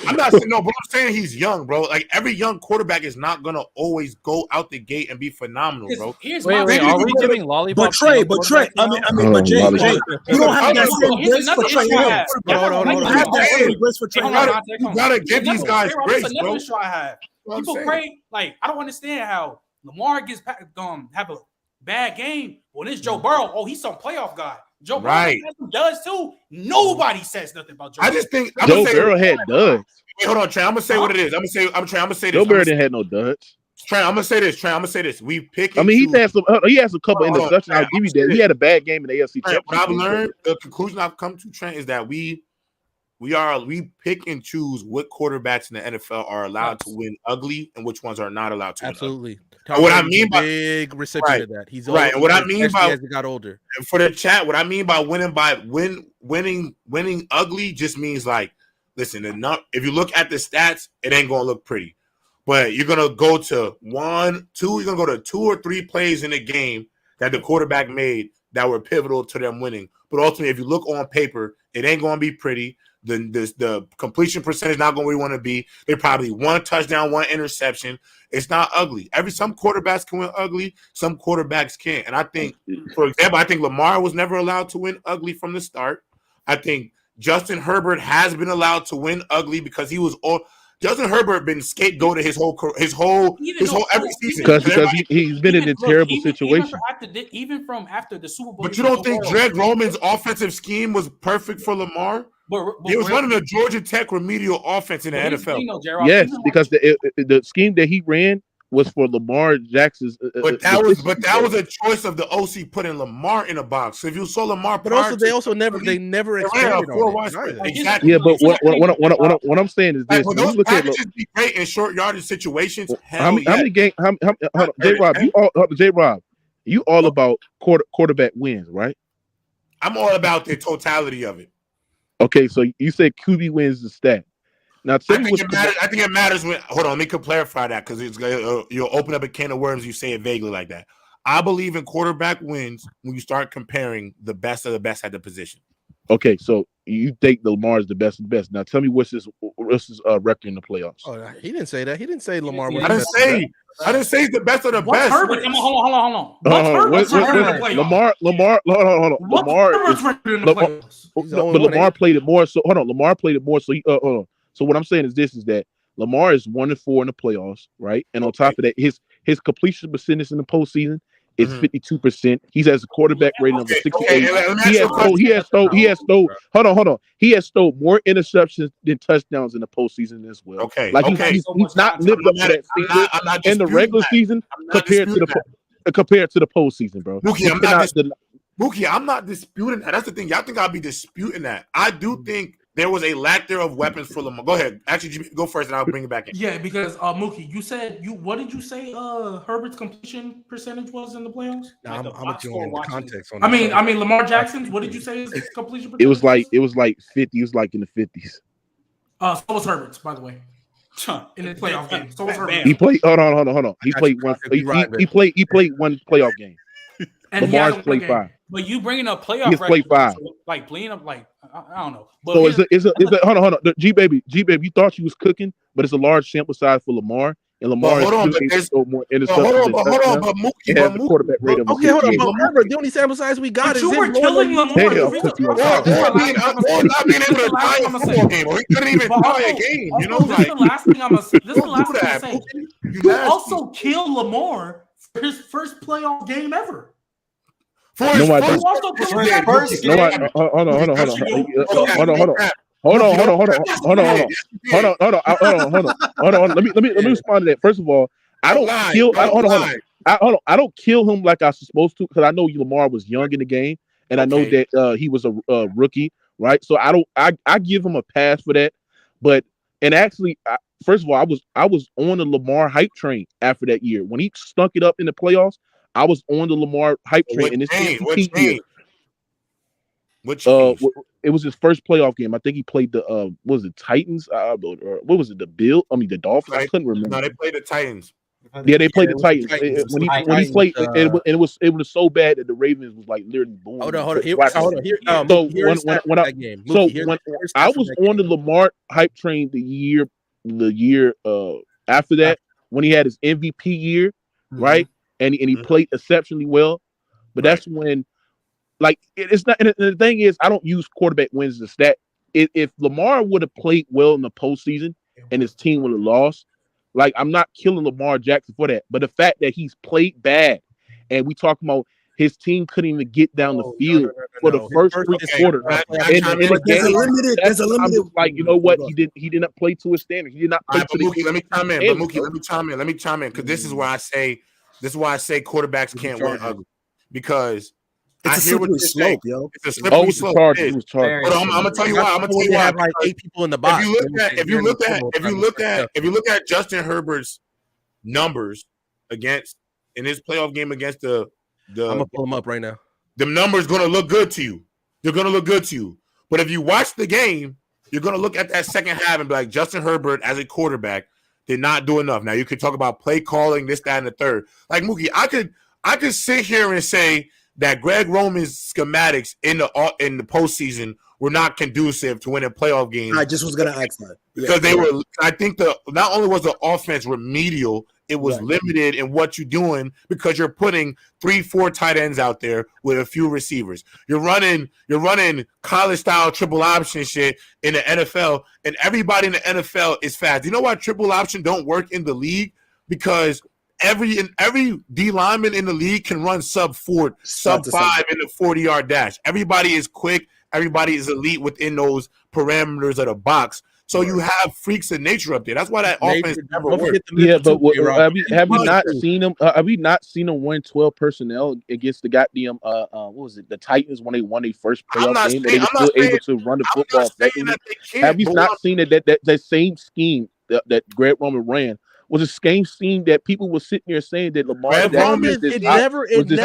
I'm not saying no, but I'm saying he's young, bro. Like every young quarterback is not gonna always go out the gate and be phenomenal, bro. Wait, are we giving lollipops? But Trey, I mean, Jay, you don't have that same grace for Trey Hill. You gotta give these guys grace, bro. People pray like I don't understand how Lamar gets have a bad game. Well, this Joe Burrow, oh, he's some playoff guy. Joe Burrow does too. Nobody says nothing about Joe. I just think Joe Burrow had duds. Wait, hold on, Trey. I'm gonna say what it is. I'm gonna say this. Joe Burrow didn't have no duds. Trey, I'm gonna say this. We pick. I mean, he has a couple interceptions. I'll give you that. He had a bad game in the AFC Championship. What I've learned, the conclusion I've come to, Trent, is that we pick and choose what quarterbacks in the NFL are allowed to win ugly and which ones are not allowed to. Absolutely. What I mean by big recipient of that. He's right. And what I mean by as he got older. For the chat, what I mean by winning ugly just means like, listen, if you look at the stats, it ain't gonna look pretty. But you're gonna go to 1, 2. You're gonna go to 2 or 3 plays in a game that the quarterback made that were pivotal to them winning. But ultimately, if you look on paper, it ain't gonna be pretty. The completion percentage not going where we want to be. They probably 1 touchdown, 1 interception. It's not ugly. Some quarterbacks can win ugly. Some quarterbacks can't. And I think, for example, I think Lamar was never allowed to win ugly from the start. I think Justin Herbert has been allowed to win ugly because he was all. Justin Herbert been scapegoated his whole every season because he's been in a terrible situation. Even from after the Super Bowl. But you don't think Greg Roman's offensive scheme was perfect for Lamar? He was running a Georgia Tech remedial offense in the NFL. Yes, because the scheme that he ran was for Lamar Jackson's. But that was a choice of the OC putting Lamar in a box. So if you saw Lamar, but also they never expanded on it. Exactly. Yeah, but what I'm saying is this: Will those packages be great in short yardage situations? How many games? J Rob, you all about quarterback wins, right? I'm all about the totality of it. Okay, so you said QB wins the stat. Now, I think it matters when. Hold on, let me clarify that because you'll open up a can of worms. You say it vaguely like that. I believe in quarterback wins when you start comparing the best of the best at the position. Okay, so you think Lamar is the best of the best. Now, tell me what's his record in the playoffs? Oh, he didn't say that. He didn't say Lamar was. I didn't say he's the best of the best. Herbert? Hold on. What's Herbert's record in the playoffs? Lamar played it more. So hold on, Lamar played it more. So hold on. So what I'm saying is that Lamar is 1-4 in the playoffs, right? And on top of that, his completion percentage in the postseason is 52%. He has a quarterback rating of 68. He has stole. Hold on. He has stole more interceptions than touchdowns in the postseason as well. He's not lived up to that standard in the regular season compared to the postseason, bro. Mookie, I'm not disputing that. That's the thing. Y'all think I'll be disputing that? I do think there was a lack there of weapons for Lamar. Go ahead. Actually, go first, and I'll bring it back in. Yeah, because Mookie, you said what did you say? Herbert's completion percentage was in the playoffs. Nah, I'm gonna the context on. I mean, Lamar Jackson's. What did you say his completion percentage? It was like 50. It was like in the 50s. So was Herbert's, by the way. In the playoff game. So was Herbert. He played. Hold on. He played one. He played one playoff game. And Lamar's played 5. But you bringing up playoff records, played 5. Like bringing up I don't know. But so is it hold on. G baby, you thought you was cooking, but it's a large sample size for Lamar, and Lamar hold on, more interceptions. But Mookie, quarterback rate of okay, hold on, but Herbert, the only sample size we got is you were killing Lamar. Not being able to tie a football game, or he couldn't even tie a game. You know, this is the last thing I'm gonna say. You also killed Lamar for his first playoff game ever. Hold on. Let me respond to that. First of all, I don't kill him like I was supposed to because I know Lamar was young in the game, and I know that he was a rookie, right? So I give him a pass for that. But actually, first of all, I was on the Lamar hype train after that year when he stunk it up in the playoffs. I was on the Lamar hype train, and it was his first playoff game. I think he played the what was it, Titans? Or what was it, the Dolphins? I couldn't remember. No, they played the Titans. Yeah, they played the Titans. When he played, it was so bad that the Ravens was like literally boom. Hold on. When I was on the Lamar hype train the year after that, when he had his MVP year, right? And he played exceptionally well, but that's when, it's not. And the thing is, I don't use quarterback wins as a stat. If Lamar would have played well in the postseason and his team would have lost, I'm not killing Lamar Jackson for that. But the fact that he's played bad, and we talking about his team couldn't even get down the field for the first 3 quarters. There's a limited. You know what? He didn't play to his standard. He did not play to the. Let me chime in because this is why I say. This is why I say quarterbacks can't win ugly, because it's a slippery slope, yo. It's a slippery slope. But I'm gonna tell you why. I'm gonna tell you why. Have like 8 people in the box. If you look at Justin Herbert's numbers in his playoff game against the I'm gonna pull them up right now. The numbers gonna look good to you. They're gonna look good to you. But if you watch the game, you're gonna look at that second half and be like, Justin Herbert as a quarterback did not do enough. Now you could talk about play calling, this, that, and the third. Like Mookie, I could sit here and say that Greg Roman's schematics in the postseason were not conducive to winning playoff games. I just was gonna ask that because they were. I think not only was the offense remedial, it was limited in what you're doing because you're putting 3-4 tight ends out there with a few receivers. You're running college style triple option shit in the NFL, and everybody in the NFL is fast. You know why triple option don't work in the league? Because every D lineman in the league can run sub 5 in the 40-yard dash. Everybody is quick. everybody is elite within those parameters of the box. So you have freaks of nature up there. That's why that offense never worked. Yeah, but have we not seen them? Have we not seen them win 12 personnel against the goddamn what was it? The Titans when they won their first playoff game, and they were still able to run the football effectively. Have we not seen that same scheme that Greg Roman ran? Was a same scheme that people were sitting there saying that Lamar Jackson was this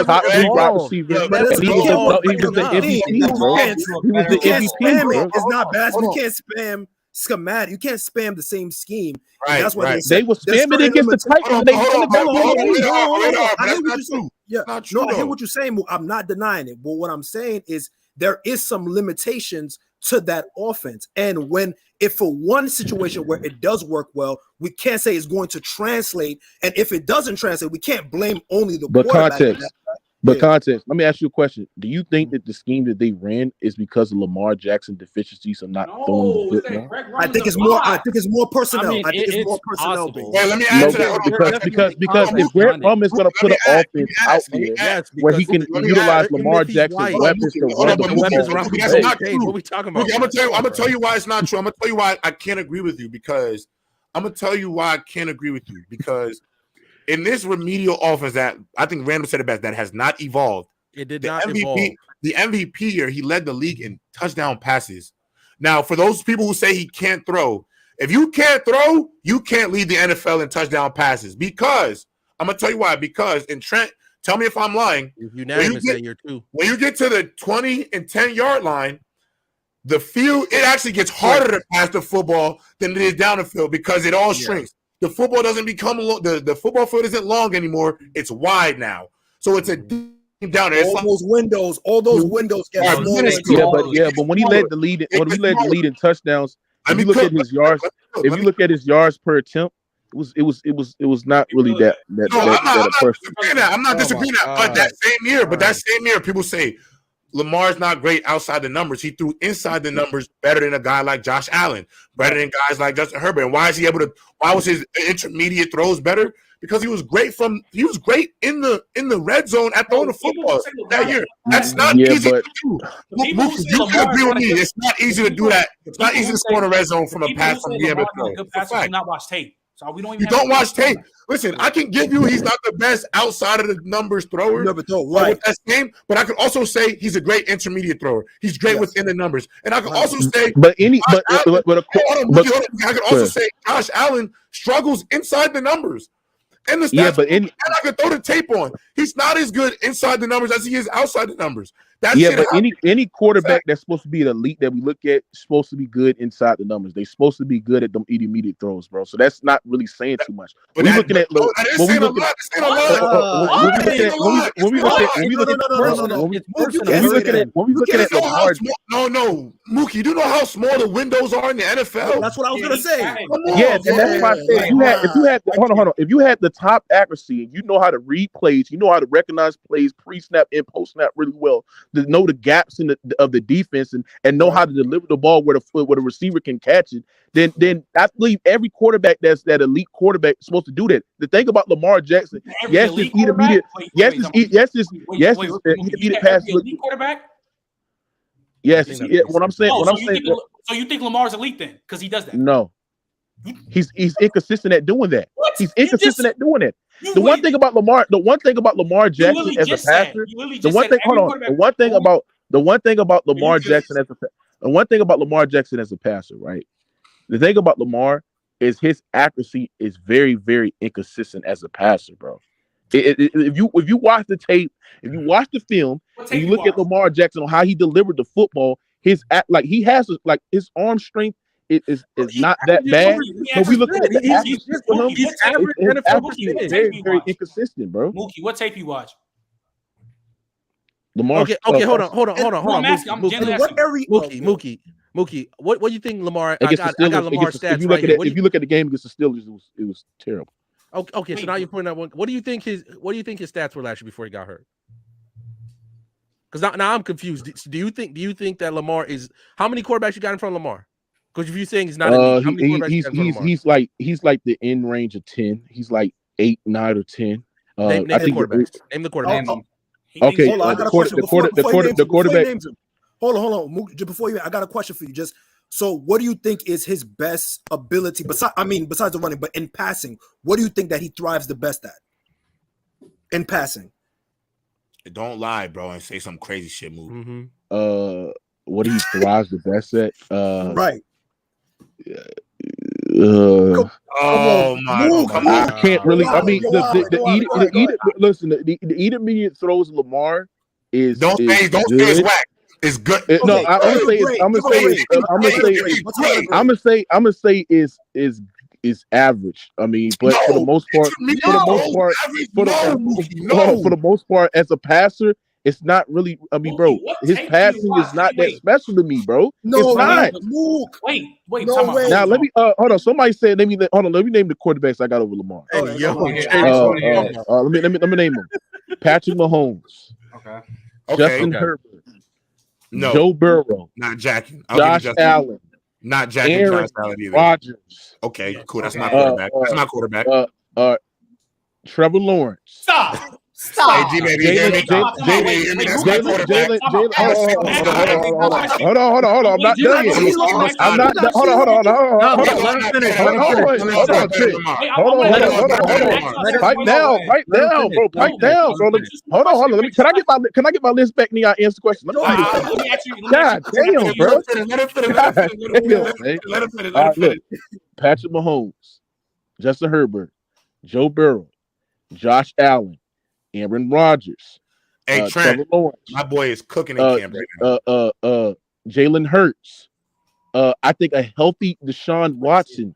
top 3 wide receiver, and he was the MVP, bro. He was the MVP, bro. It's not bad. You can't spam schematic. You can't spam the same scheme. Right, that's what they were spamming against the Titans. I hear what you're saying. Yeah, I hear what you're saying. I'm not denying it, but what I'm saying is there is some limitations to that offense, and if for one situation where it does work well, we can't say it's going to translate, and if it doesn't translate, we can't blame only the quarterback. Context. Let me ask you a question. Do you think that the scheme that they ran is because of Lamar Jackson deficiencies of not throwing the football? I think it's more. I think it's more personnel. I think it's more personnel based. Yeah, let me answer that. Because if Greg Roman is going to put an offense out there where he can utilize Lamar Jackson's weapons to run the football, that's not true. What are we talking about? I'm gonna tell you why it's not true. I'm gonna tell you why I can't agree with you because in this remedial offense that I think Randall said it best, that has not evolved. It did not evolve. The MVP year, he led the league in touchdown passes. Now, for those people who say he can't throw, if you can't throw, you can't lead the NFL in touchdown passes. Because I'm gonna tell you why. Because in Trent, tell me if I'm lying. Unanimous that year too. When you get to the 20 and 10-yard line, the field it actually gets harder to pass the football than it is down the field because it all shrinks. The football doesn't become the football field isn't long anymore. It's wide now, so it's a deep down there. All those windows get smaller. But when he led the lead, in touchdowns, if you look at his yards, yards per attempt, it was not really that. I'm not disagreeing that. But that same year, people say Lamar's not great outside the numbers. He threw inside the numbers better than a guy like Josh Allen, better than guys like Justin Herbert. And why is he able to? Why was his intermediate throws better? Because he was great in the red zone at throwing the football that year. That's not easy to do. You can agree with me. It's not easy to do that. It's not easy to score in the red zone from a pass from the able to good passer do not watch tape. So we don't even. You don't watch tape. Listen, I can give you he's not the best outside of the numbers thrower. Never throw right. That's game, but I can also say he's a great intermediate thrower. He's great within the numbers, and I can also say, I can also say Josh Allen struggles inside the numbers. And the stats, and I can throw the tape on. He's not as good inside the numbers as he is outside the numbers. But any quarterback that's supposed to be an elite that we look at is supposed to be good inside the numbers. They're supposed to be good at them intermediate throws, bro. So that's not really saying too much. When we looking at Lamar, no, Mookie, you do know how small the windows are in the NFL. That's what I was gonna say. Yeah, and that's why I said if you had the top accuracy and you know how to read plays, you know how to recognize plays pre-snap and post-snap really well, to know the gaps of the defense and know how to deliver the ball where the receiver can catch it, then I believe every quarterback that's that elite quarterback is supposed to do that. The thing about Lamar Jackson, yes, his intermediate pass. Quarterback. Yes, what I'm saying. So you think Lamar's elite then? Because he does that. No. He's inconsistent at doing that. He's inconsistent at doing it. The one thing about Lamar Jackson as a passer, the one thing about Lamar Jackson as a passer, right? The thing about Lamar is his accuracy is very, very inconsistent as a passer, bro. If you watch the tape, if you watch the film, and you look at Lamar Jackson on how he delivered the football, his arm strength is not that bad. So we look at the accuracy is very, very inconsistent, bro. Mookie, what tape you watch? Lamar. Okay, hold on. Mookie, what do you think Lamar? I got Lamar stats right here. If you look at the game against the Steelers, it was terrible. Okay, so now you're pointing out one. What do you think his stats were last year before he got hurt? Because now I'm confused. Do you think that Lamar is how many quarterbacks you got in front of Lamar? Because if you're saying he's not, he's like the end range of 10. He's like 8, 9, or 10. Name the quarterback. Okay, the quarterback. Hold on. Mook, just before you, I got a question for you. Just so, what do you think is his best ability? Besides the running, but in passing, what do you think that he thrives the best at? In passing. Don't lie, bro, and say some crazy shit, Mook. Mm-hmm. What he thrives the best at? Right. Oh my! Come on. I can't really. I mean, the intermediate throws Lamar is. Don't say it's whack. It's good. No, I'm gonna say is average. I mean, but for the most part, as a passer, it's not really. I mean, bro, his passing is not that special to me, bro. It's not. Wait. Now let me hold on. Somebody said let me name the quarterbacks I got over Lamar. Let me name them. Patrick Mahomes. Okay. Justin Herbert. No. Joe Burrow. Not jacking. Josh Allen. Not jacking Aaron Josh Allen either. Rodgers. Okay, cool. That's not quarterback. That's not quarterback. Trevor Lawrence. Stop. Hold on. I'm not done yet. Pipe down, bro. Pipe down. Hold on. Can I get my list back? And I answer the question. Let me God damn, bro. Let him finish. Patrick Mahomes, Justin Herbert, Joe Burrow, Josh Allen, Aaron Rodgers. Hey, Trent, my boy is cooking in camp right now. Jalen Hurts. I think a healthy Deshaun Watson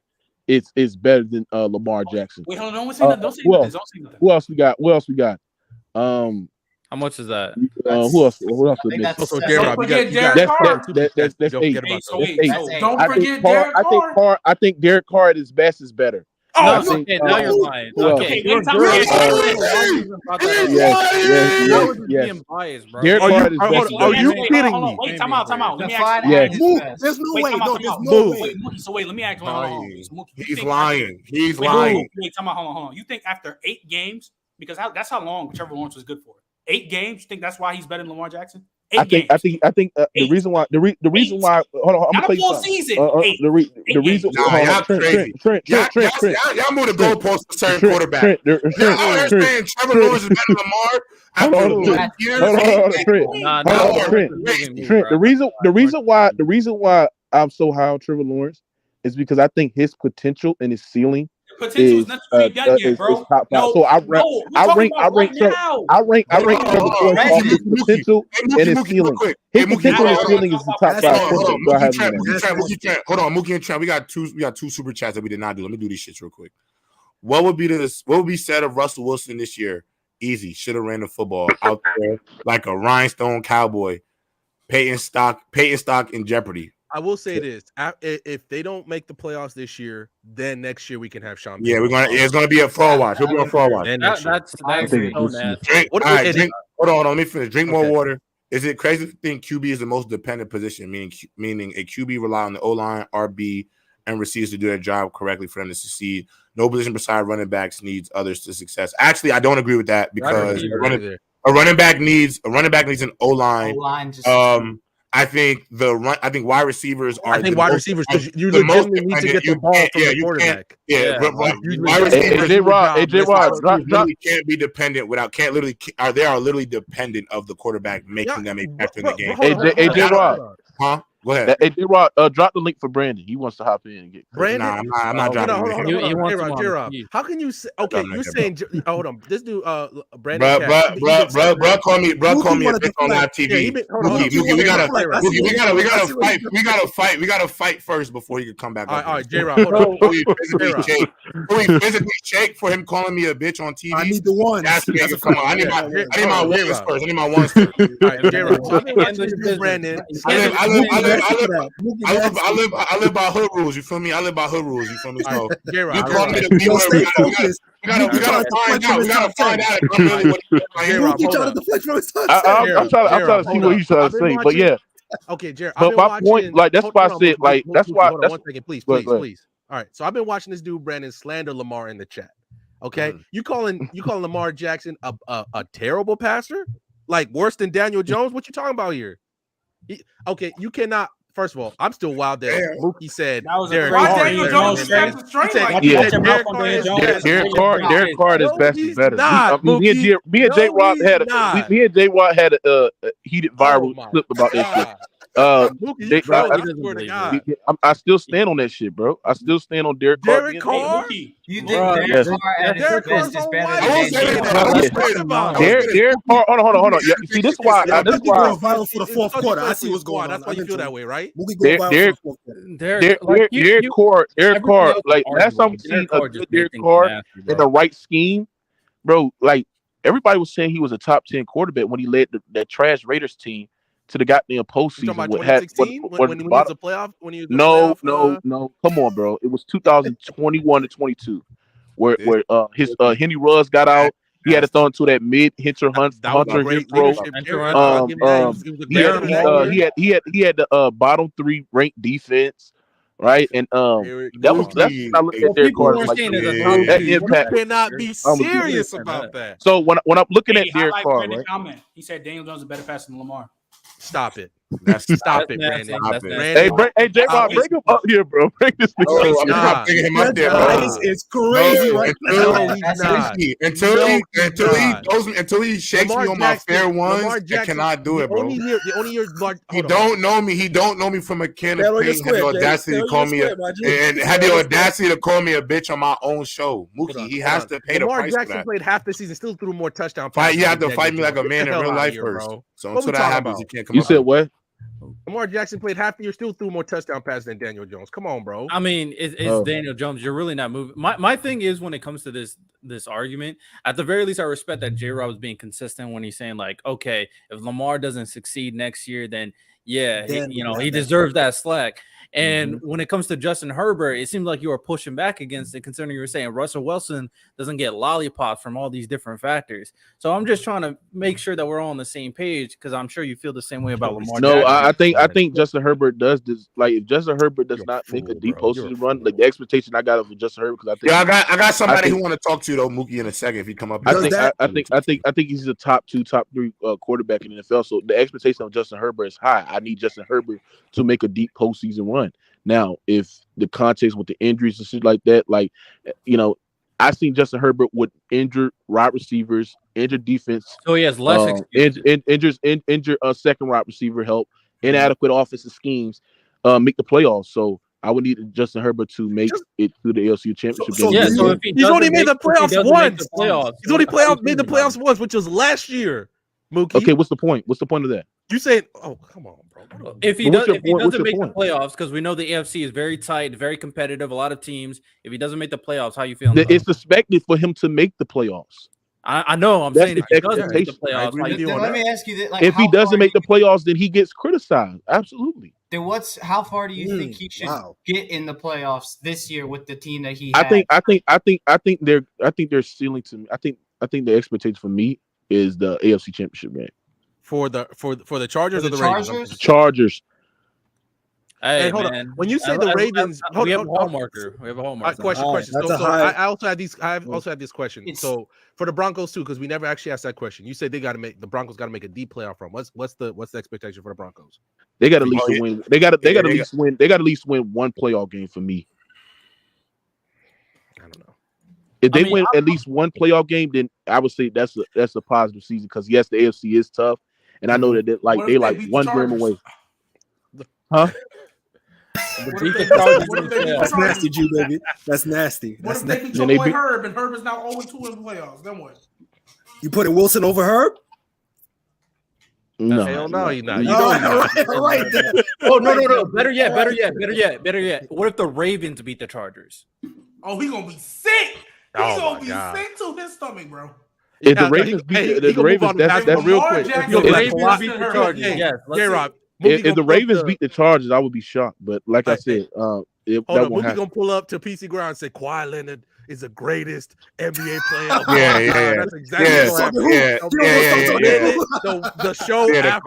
is better than Lamar Jackson. Wait, hold on. Don't say nothing. Who else we got? How much is that? Who else? Also, Derek That's 8. Don't forget Derek Carr. I think Derek Carr at his best is better. Now you're lying. Okay, yes. Derek Carr is best. Are you kidding me? Wait, time out. Let me ask you. There's no way. There's no way. So wait, let me ask you. He's lying. He's lying. Wait, time out. Hold on. You think after 8 games, because that's how long Trevor Lawrence was good for? 8 games? You think that's why he's better than Lamar Jackson? I think the reason why hold on, I'm gonna play season. The reason Trent, y'all move the goalposts to certain quarterback. Trevor Lawrence is better than Lamar. Trent. The reason why I'm so high on Trevor Lawrence is because I think his potential and his ceiling is not done yet, bro. Top 5. So I rank Trevor Lawrence off his potential and his ceiling. His potential and his ceiling is the top 5. Hold on, Mookie and Trent. We got two super chats that we did not do. Let me do these shits real quick. What would be said of Russell Wilson this year? Easy. Should have ran the football out there like a rhinestone cowboy. Payton stock in jeopardy. I will say this: if they don't make the playoffs this year, then next year we can have Sean. Yeah, it's gonna be a fraud watch. He'll be on fraud watch. That's Hold on, let me finish. Drink more water. Is it crazy to think QB is the most dependent position, meaning a QB rely on the O-line, RB, and receivers to do their job correctly for them to succeed? No position beside running backs needs others to success. Actually, I don't agree with that because a running back needs an O-line. I think wide receivers are. I think wide receivers because you legitimately need to get the ball from the quarterback. Wide receivers. AJ can't be dependent they are literally dependent of the quarterback making them a factor in the game. AJ Rod. Huh? Go ahead. AJ Rod, drop the link for Brandon. He wants to hop in and get. Brandon, I'm not dropping. J-Rob, how can you say? Okay, you're saying. Hold on. This dude, Brandon. Bro, call me a bitch on live TV. We gotta fight first before he can come back. All right, J-Rob, hold on. We physically shake for him calling me a bitch on TV. I need the one. Come on. I need my ones first. I need my ones first. All right, J-Rob. Brandon. I live by hood rules. You feel me? I live by hood rules. You feel me? So you call me the B word. We gotta find out. I'm trying to see what he's trying to say, but yeah. Okay, Jared. But my point, like that's why I said, like that's why. Hold on 1 second, please. All right, so I've been watching this dude Brandon slander Lamar in the chat. Okay, you calling Lamar Jackson a terrible passer, like worse than Daniel Jones? What you talking about here? Okay, you cannot. First of all, I'm still wild that Mookie said Derek Carr. Daniel Jones Derek Carr is vastly better. Me and J Rob had a heated viral clip about that shit. I still stand on that shit, bro. I still stand on Derek Carr. You think Derek Carr is better than Derek Carr? Hold on. Yeah, see, this is why. This is why. Viral for the fourth quarter. I see what's going on. That's why you feel that way, right? Derek Carr. Like last time we seen a good Derek Carr in the right scheme, bro. Like everybody was saying he was a top 10 quarterback when he led that trash Raiders team to the goddamn postseason. When he was a playoff? No. Come on, bro. It was 2021 to 22, where his Henry Ruggs got out. He had to throw into that mid-Hunter throw. He had the bottom 3 ranked defense, right? And that's when I looked at Derek Carr. Like, that impact. You cannot be serious about that. So when I'm looking at Derek Carr, right? He said Daniel Jones is a better passer than Lamar. Stop it. Stop it, Brandon. Hey, J-Rob, bring him up here, bro. Bring this nigga. I'm not bringing him up there, bro. It's crazy right now. Until he shakes me on my fair ones, I cannot do it, bro. He don't know me. He don't know me from a can of paint. Had the audacity to call me a bitch on my own show. Mookie, he has to pay the price for that. Lamar Jackson played half the season, still threw more touchdowns. You have to fight me like a man in real life first. So until that happens, you can't come. You said what? Lamar Jackson played half the year, still threw more touchdown passes than Daniel Jones. Come on, bro. I mean, it's Daniel Jones. You're really not moving. My thing is, when it comes to this argument, at the very least, I respect that J-Rob was being consistent when he's saying, like, okay, if Lamar doesn't succeed next year, then he deserves that slack. And when it comes to Justin Herbert, it seemed like you were pushing back against it, considering you were saying Russell Wilson doesn't get lollipops from all these different factors. So I'm just trying to make sure that we're all on the same page, because I'm sure you feel the same way about Lamar. No, I think Justin Herbert does this. Like, if Justin Herbert does not make a deep postseason run, like the expectation I got of Justin Herbert, because I think I got somebody who want to talk to you though, Mookie, in a second if he come up. I think he's a top 2, top 3 quarterback in the NFL. So the expectation of Justin Herbert is high. I need Justin Herbert to make a deep postseason run. Now, if the context with the injuries and shit like that, like, I seen Justin Herbert with injured wide receivers, injured defense. So he has less injured second wide receiver help, inadequate offensive schemes, make the playoffs. So I would need Justin Herbert to make it through the AFC Championship game. So if he's only made the playoffs once. He's only made the playoffs once, which was last year. Mookie. Okay, what's the point? What's the point of that? You saying, oh, come on, bro. If he doesn't make the playoffs, because we know the AFC is very tight, very competitive, a lot of teams. If he doesn't make the playoffs, how you feeling? It's expected for him to make the playoffs. I know. I'm saying if he doesn't make the playoffs, let me ask you this: if he doesn't make the playoffs, then he gets criticized. Absolutely. Then how far do you think he should get in the playoffs this year with the team that he has? I think they're ceiling to me. I think the expectation for me is the AFC Championship game. For the Chargers or the Ravens? Chargers. Hey, hold on. When you say the Ravens, we have a home marker. We have a home marker. Question. I also have this question. So for the Broncos too, because we never actually asked that question. You said the Broncos got to make a deep playoff run. What's the expectation for the Broncos? They got at least to win. They got at least win. They got at least win one playoff game for me. I don't know. If they win at least one playoff game, then I would say that's a positive season. Because yes, the AFC is tough, and I know that they like one game away. Huh? That's nasty, G, baby. That's nasty. What if they control Herb and Herb is now 0-2 in the playoffs? Then what? You putting Wilson over Herb? No, hell no, you're not. All right. Oh no. Better yet. What if the Ravens beat the Chargers? Oh, he's gonna be sick. He's gonna be sick to his stomach, bro. If the Ravens beat the Ravens, that's real quick. J-Rob. If the Ravens beat the Chargers, I would be shocked. But like I said, Mookie gonna pull up to PC ground and say Kawhi Leonard is the greatest NBA player. That's exactly what happened. The show. The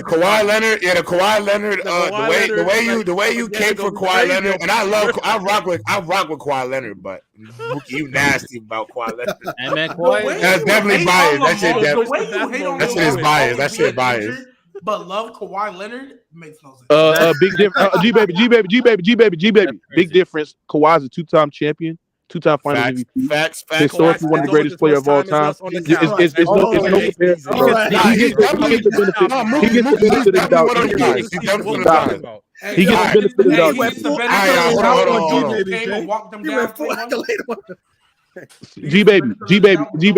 Kawhi Leonard. The way you came for Kawhi Leonard, and I rock with Kawhi Leonard, but Mookie, you nasty about Kawhi Leonard. And man, Kawhi, that's definitely biased. That shit is biased. but love Kawhi Leonard makes no sense. Big difference. G baby. Big difference. Kawhi's a 2-time champion, 2-time Finals MVP. Facts. Historically, one of the greatest players of all time. It's no comparison. He gets the benefit of the doubt. He gets the benefit of the doubt. G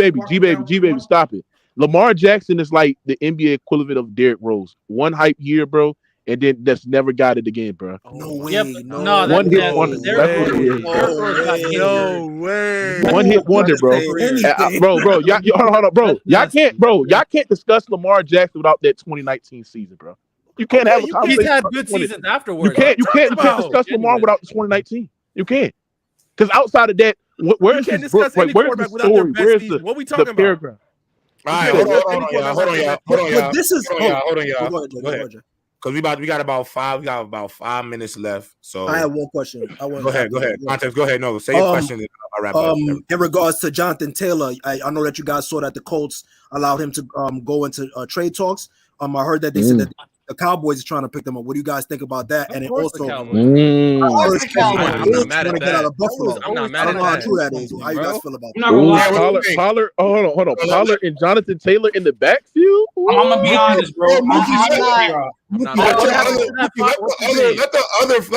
baby, stop it. Lamar Jackson is like the NBA equivalent of Derrick Rose. One hype year, bro, and then that's never got it again, bro. No way. One hit wonder. No way. One hit wonder, bro. Bro, hold on, bro. Y'all can't discuss Lamar Jackson without that 2019 season, bro. You can't have a conversation. He's had good seasons afterwards. You can't discuss Lamar without the 2019. You can't. Because outside of that, where's his book? Where's the story? Where's the paragraph? All right, hold on, y'all. Hold on, y'all. Go ahead. Because we got about 5 minutes left. So I have one question. Go ahead. Context. Go ahead. No, say your question. And I'll wrap up. In regards to Jonathan Taylor, I know that you guys saw that the Colts allowed him to go into trade talks. I heard that they said that the Cowboys are trying to pick them up. What do you guys think about that? And then also, I'm not mad at that. I'm not mad at that. I don't know how true that is. How you guys feel about that? Pollard, hold on. Pollard and Jonathan Taylor in the backfield? I'm gonna be honest, bro. Let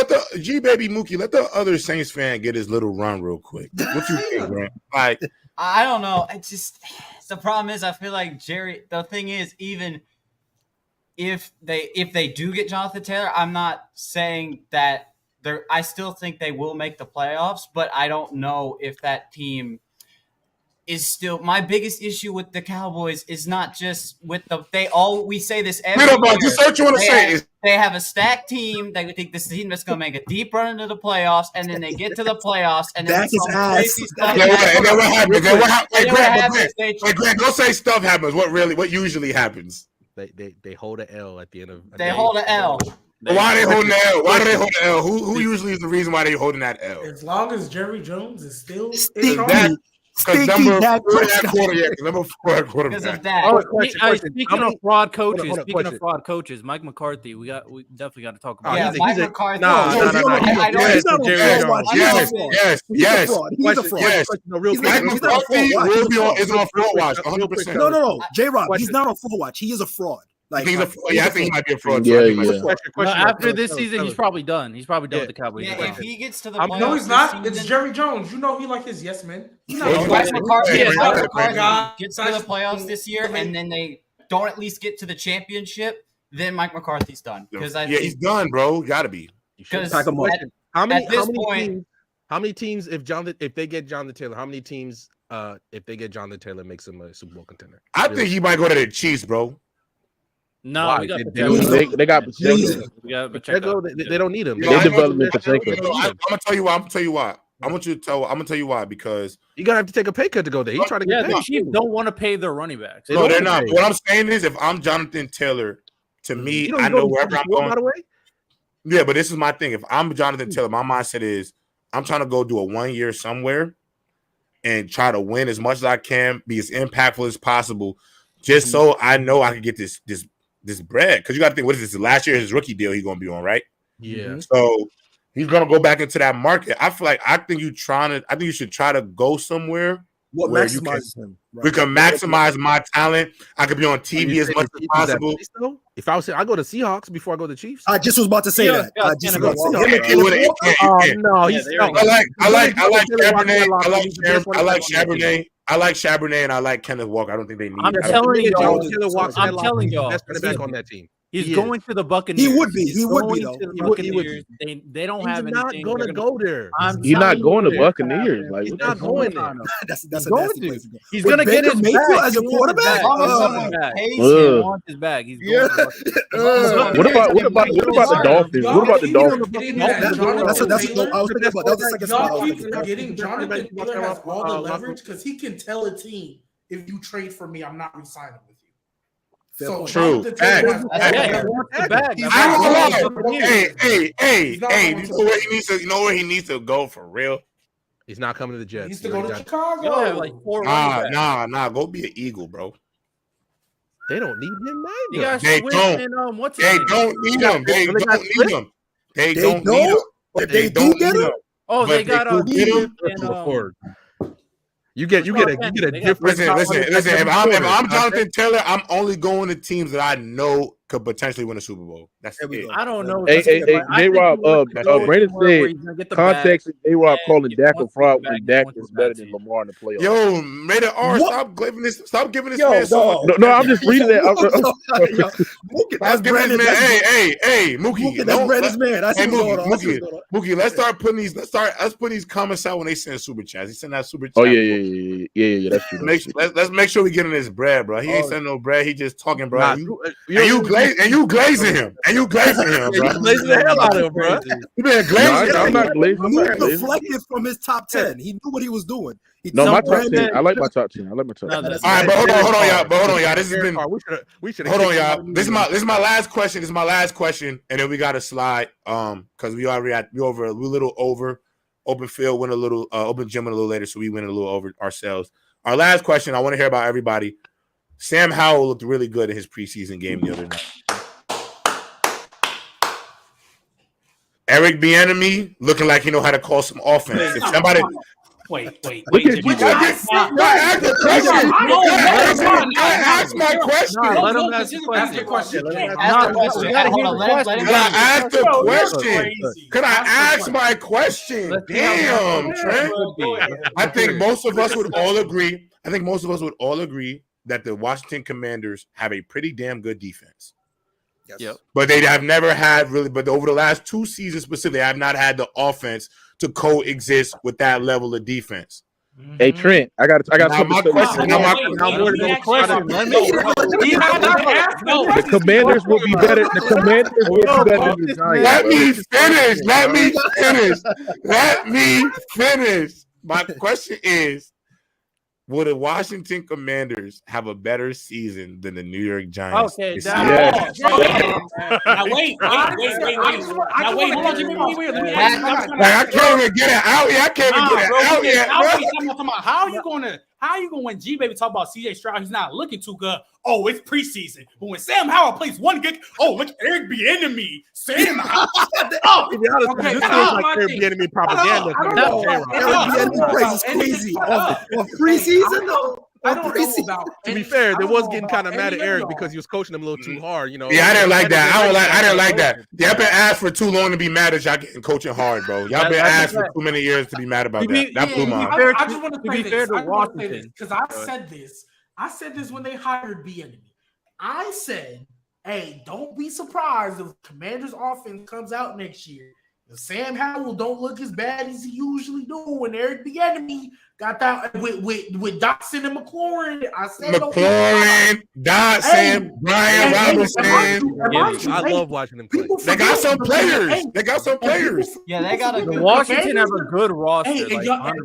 the G baby Mookie, let the other Saints fan get his little run real quick. What you think, man? Like, I don't know. It's just the problem is I feel like Jerry. The thing is, even if they do get Jonathan Taylor, I'm not saying that I still think they will make the playoffs, but I don't know if that team is still. My biggest issue with the Cowboys is not just with we say this every year. They have a stacked team. They think this team that's going to make a deep run into the playoffs, and then they get to the playoffs, and then some crazy stuff. And then what happens? Greg, don't say stuff happens. What usually happens? They hold an L at the end of. They hold an L. Why are they holding the L? Why do they hold the L? Who usually is the reason why they holding that L? As long as Jerry Jones is still because number 4 at quarterback. Because of that. Speaking of fraud coaches, Mike McCarthy, we definitely got to talk about. Yeah, Mike McCarthy. Yes. Mike McCarthy is on fraud watch. 100%. No. J-Rob, he's not on fraud watch. He is a fraud. I think he might be a fraud. After this season, he's probably done. He's probably done with the Cowboys. Yeah, if he gets to the playoffs, no, he's not. It's Jerry Jones. You know he like his yes man. Mike McCarthy gets to the playoffs this year, and then they don't at least get to the championship, then Mike McCarthy's done. He's done, bro. Got to be. How many teams if they get Jonathan Taylor? How many teams if they get Jonathan Taylor makes him a Super Bowl contender? I think he might go to the Chiefs, bro. No, they got Pacheco. They don't need him. They developed Pacheco. I'm gonna tell you why. I'm gonna tell you why, because you're gonna have to take a pay cut to go there. He's trying to get the Chiefs don't want to pay their running backs. No, they're not. What I'm saying is, if I'm Jonathan Taylor, to me, I know wherever I'm going. By the way, yeah, but this is my thing. If I'm Jonathan Taylor, my mindset is I'm trying to go do a 1 year somewhere and try to win as much as I can, be as impactful as possible, just so I know I can get this bread. Because you got to think, what is this? Last year, his rookie deal he's going to be on, right? Yeah. So he's going to go back into that market. I think you should try to go somewhere where maximizes him. Right. We can maximize my talent. I could be on TV as much as possible. If I go to Seahawks before I go to Chiefs. I just was about to say that. I like Charbonnet and I like Kenneth Walker. I don't think they need. I'm telling y'all. That's back on that team. He's going to the Buccaneers. He would be. He would be though. They don't have anything. He's not going to go there. He's not going to Buccaneers. Like he's not going there. That's a nasty place to go. He's going to get his Mayfield as a quarterback. Want his bag. He's going. What about the Dolphins? What about the Dolphins? I was thinking about that. Was the second spot. Getting Jonathan Taylor has all the leverage because he can tell a team, if you trade for me, I'm not re-signing with you. So true. Hey, you know where he needs to go for real? He's not coming to the Jets. He needs to go to Chicago. Like 4 Nah, go be an Eagle, bro. They don't need him, man. You got They Swift don't. and what's his They name? don't need him. They don't need him. They don't don't? need him. But They they don't do get need him? him. Oh, they But got could get him. and You get a different. Listen. If I'm Jonathan Taylor, I'm only going to teams that I know could potentially win a Super Bowl. That's it. I don't know. Hey, J-Rob, Brandon said context is J-Rob calling Dak a fraud when Dak was better than Lamar in the playoffs. Yo, rated R, stop giving this man so much. No, I'm just reading that. Stop giving this man. Hey, Mookie. That's Brandon's man. I see what's going on. Mookie, let's start putting these. Let's put these comments out when they send super chats. He sent that super chat. Oh yeah. That's true. Let's make sure we get in his bread, bro. He ain't sending no bread. He just talking, bro. You glazing him, bro. You glazing the hell out of him, bro. You been glazing. I'm not glazing. He deflected from his top 10. He knew what he was doing. My top 10. I like my top 10. All right, but hold on, y'all. This has been. We should. Hold on, y'all. This is my last question. And then we got to slide. Because we're a little over. Open field went a little. Open gym went a little later, so we went a little over ourselves. Our last question. I want to hear about everybody. Sam Howell looked really good in his preseason game the other night. Eric Bieniemy looking like he know how to call some offense. If somebody. Wait. Ask my question. Let him ask the question. Could I ask my question? Damn, Trent. I think most of us would all agree. That the Washington Commanders have a pretty damn good defense. Yep. But they have never had but over the last 2 seasons specifically, they have not had the offense to coexist with that level of defense. Hey Trent, I got my question. The Commanders will be better. The Commanders will be better than the Giants. Let me finish. My question is, will the Washington Commanders have a better season than the New York Giants? Okay, now wait. Now wait. Hold on, wait. Let me ask you. I can't even get it out yet. How are you going when G Baby talk about CJ Stroud? He's not looking too good. Oh, it's preseason. But when Sam Howell plays one good, look at Eric Bieniemy. Sam Howell. To be honest, this feels like Eric Bieniemy propaganda. Eric Bieniemy is crazy on preseason though. To be fair, they was getting kind of mad at Eric because he was coaching him a little too hard. Yeah, I didn't like that. I didn't like that. Y'all been asked for too long to be mad at y'all getting coaching hard, bro. Y'all been asked for too many years to be mad about that. That blew my mind. I just want to say this because I said this when they hired Bieniemy. I said, hey, don't be surprised if Commanders offense comes out next year. If Sam Howell don't look as bad as he usually do when Eric Bieniemy got that with Dotson and McLaurin. I said McLaurin, Dotson, Brian Robinson. I love watching them play. They got some players. Yeah, they got a good. Washington have a good roster.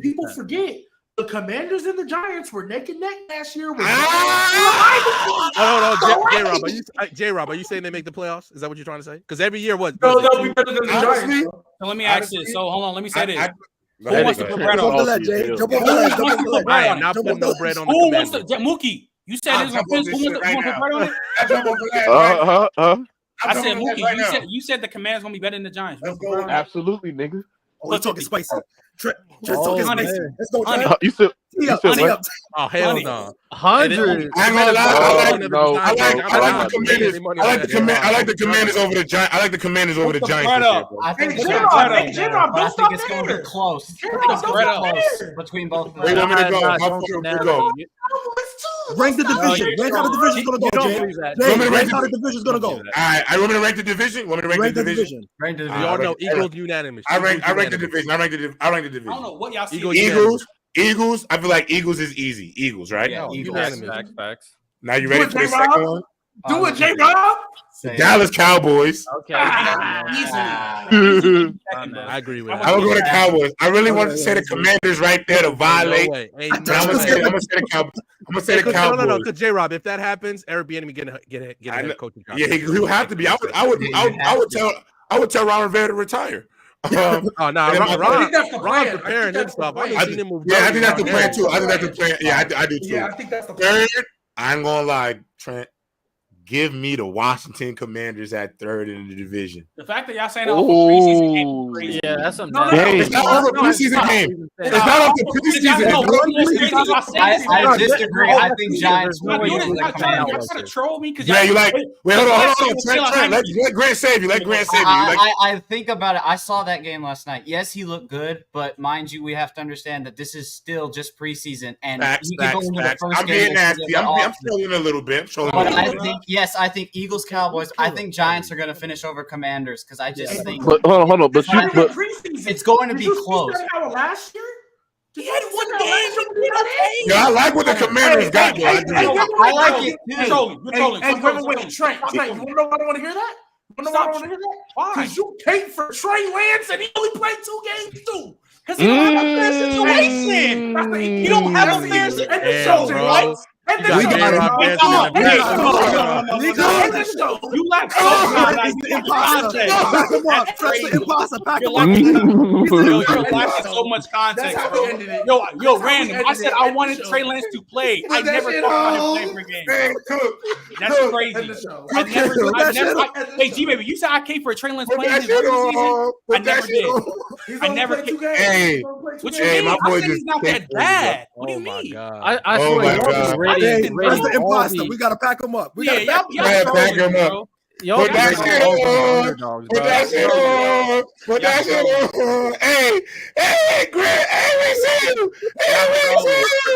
People forget. The Commanders and the Giants were neck and neck last year. J-Rob, are you saying they make the playoffs? Is that what you're trying to say? Because every year, what? No, we better than the Giants. So let me ask this. So hold on, let me say this. Who wants to put bread on? I am not putting no bread on the Commanders. Mookie, you said this. Who wants to put bread on it? I said Mookie. You said the Commanders gonna be better than the Giants. Absolutely, nigga. Oh, we're talking spicy. Just talking spicy. Let's go, Trent. You said what? Oh, hell no. 100. I like the Commanders over the Giants. I like the Commanders over the Giants. I think it's going to be close. Between both. Where you want me to go? Rank the division. Rank how the division's going to go, Jay. Rank how the division's going to go. All right. I want me to rank the division. Want me to rank the division? Rank the division. Y'all know Eagles unanimous. I rank the division. I rank the division. I don't know what y'all see. Eagles. I feel like Eagles is easy. Eagles, right? Yeah, unanimous. Facts. Now you ready for the second one? Do it, J-Rob. Dallas Cowboys. Okay. I agree with that. I will go to Cowboys. I really wanted to say the Commanders right there to violate. I'm gonna say the Cowboys. No. Because J-Rob, if that happens, Eric Bieniemy get a head coaching job. Yeah, he'll have to be. I would tell Ron Rivera to retire. Ron's preparing himself. I think that's the plan too. I think that's the plan. Yeah, I do too. Yeah, I think that's the plan. Third, I ain't gonna lie, Trent. Give me the Washington Commanders at 3rd in the division. The fact that y'all saying that off a preseason game is crazy. Yeah, that's something. It's not off a preseason game. It's not off the preseason. I disagree. I think Giants will win. Y'all trying to troll me because yeah, you like. Wait, hold on. Trent, let Grant save you. I think about it. I saw that game last night. Yes, he looked good, but mind you, we have to understand that this is still just preseason, and he can go into the first I'm game. being nasty. I'm trolling a little bit. But I think Eagles, Cowboys. I think Giants are going to finish over Commanders because I just think. But hold on. But it's going to be close. Last year. He had one game. Yeah, I like what the Commanders got. I like it. You're trolling. Wait, Trent, you want to know why I don't want to hear that? Why? Because you paid for Trey Lance and he only played 2 games too. Because he don't have a fair situation. He don't have a fair situation, right? You lack so much context, bro. Yo, random. I said I wanted Trey Lance to play. I never thought about him playing per game. That's crazy. Hey, G baby, you said I came for a Trey Lance playing this season. I never did. I never came. Hey, what you mean? my boy he's not that bad. What do you mean? I swear, that's the imposter. We gotta pack him up. We gotta pack him up. Put that shit on. Put that shit on. Put that shit on. Hey, Grant. Hey, we see you.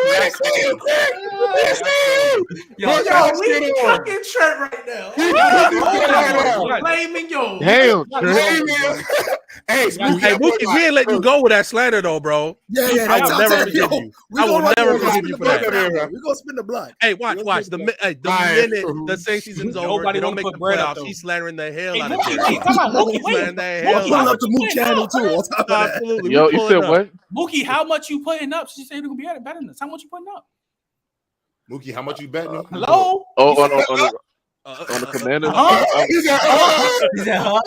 We see you, Grant. Yo, we fucking Trent right now. Blaming yo. Damn, Hey, Mookie, we ain't let you go with that slander though, bro. Yeah. I will never forgive you. I will never forgive you for that. We're gonna spin the blood. Hey, watch. The minute the Saints season's over, they don't make the playoffs. He's slandering the hell out of it. He's slandering the hell out of it. Pulling up the Mook channel too. Absolutely. Yo, you said what? Mookie, how much you putting up? She said you're gonna be better than this. How much you putting up? Mookie, how much you betting? Hello? On the Commanders.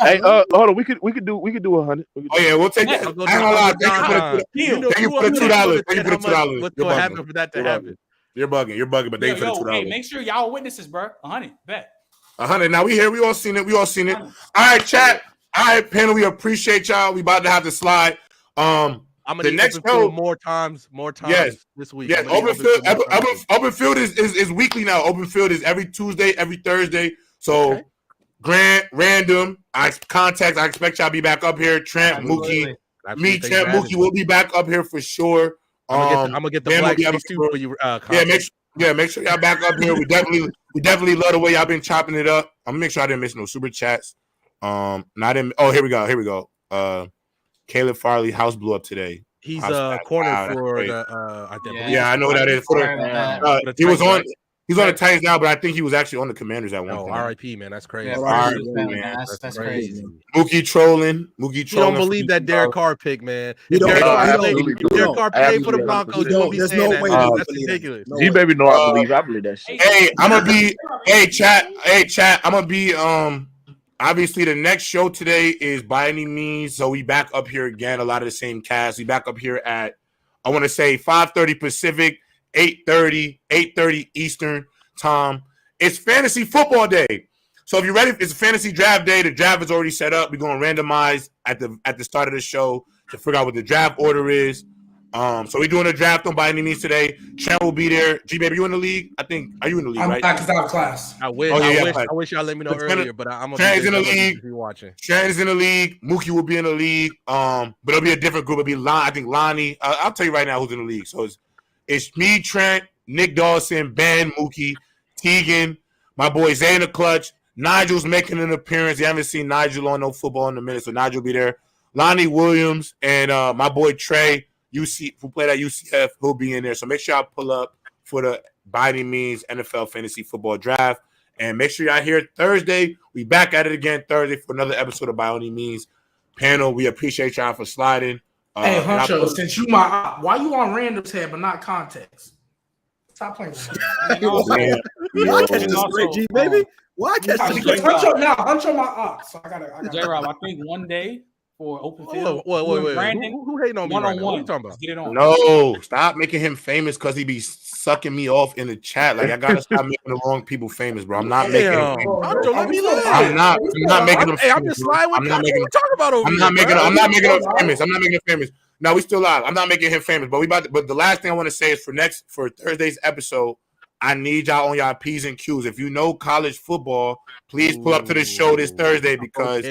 Hey, hold on. We could do 100. Oh yeah, we'll take that. I ain't gonna lie. Thank you for the $2. Thank you for the $2. What's gonna happen for that to happen? You're bugging, but thank you for the $2. Hey, make sure y'all witnesses, bro. 100, bet. 100. Now we here. We all seen it. All right, chat. All right, panel. We appreciate y'all. We about to have to slide. I'm gonna next show more times this week. Yes, Open Field is weekly now. Open Field is every Tuesday, every Thursday. So Grant, Random, I expect y'all to be back up here. Trent, Mookie, me, Trent, Mookie will be back up here for sure. I'm gonna get the black face too for you. Make sure y'all back up here. We definitely love the way y'all been chopping it up. I'm gonna make sure I didn't miss no super chats. Here we go. Caleb Farley house blew up today. He's corner for the I think. Yeah, I know what that is. He was on. He's on the Titans now, but I think he was actually on the Commanders at one point. RIP, man, that's crazy. That's crazy. Mookie trolling. You don't believe that Derek Carr pick, man. Derek Carr paid for the Broncos. There's no way. That's ridiculous. G baby, no, I believe that shit. Hey, I'm gonna be. Hey, chat. I'm gonna be. Obviously, the next show today is By Any Means. So we back up here again. A lot of the same cast. We back up here at, I want to say 5:30 Pacific, 8:30 Eastern time. It's fantasy football day. So if you're ready, it's a fantasy draft day. The draft is already set up. We're going to randomize at the start of the show to figure out what the draft order is. So we're doing a draft on By Any Means today. Trent will be there. G baby, you in the league? Are you in the league? I'm right? back because I have class. I wish y'all let me know earlier, but I'm gonna Trent's in the league. Watching. Trent's in the league. Mookie will be in the league. But it'll be a different group. It'll be I think Lonnie. I'll tell you right now who's in the league. So it's me, Trent, Nick Dawson, Ben, Mookie, Tegan, my boy Zay in the clutch. Nigel's making an appearance. You haven't seen Nigel on no football in a minute, so Nigel will be there. Lonnie Williams and my boy Trey. Who played at UCF, who'll be in there. So make sure y'all pull up for the By Any Means NFL Fantasy Football Draft. And make sure y'all here Thursday. We back at it again Thursday for another episode of By Any Means panel. We appreciate y'all for sliding. Hey, Huncho, since you my op, why you on random's head but not context? Stop playing with me. Why catch this great G, baby? Why catch this great? Huncho my op. So I gotta J-Rob, I think one day for open field. Wait. Brandon, Who hating on me right now? What are you talking about? Get it on. No, stop making him famous because he be sucking me off in the chat. Like I gotta stop making the wrong people famous, bro. I'm not making him famous. Let me live. I'm not making him famous. I'm just lying with what you talking about over I'm not making him famous. I'm not making him famous. No, we still live. I'm not making him famous, but the last thing I want to say is for Thursday's episode, I need y'all on y'all P's and Q's. If you know college football, please pull up to the show this Thursday because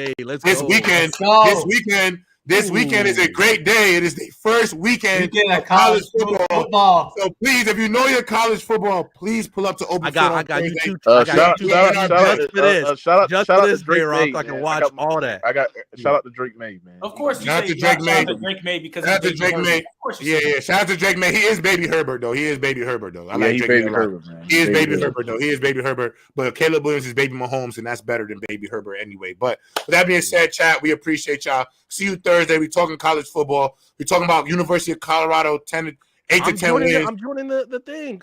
this weekend is a great day. It is the first weekend of college football. So please, if you know your college football, please pull up to Open Field. I got YouTube. Shout out to Drake J-Rock. I can watch all that. Shout out to Drake May, man. Of course, shout out to Drake May. Because shout out to Drake May. Yeah. Shout out to Drake May. He is baby Herbert though. I like Drake May a lot. He is baby Herbert though. He is baby Herbert. But Caleb Williams is baby Mahomes, and that's better than baby Herbert anyway. But with that being said, chat, we appreciate y'all. See you Thursday. We're talking college football. We're talking about University of Colorado 8 to 10 wins. I'm joining the thing.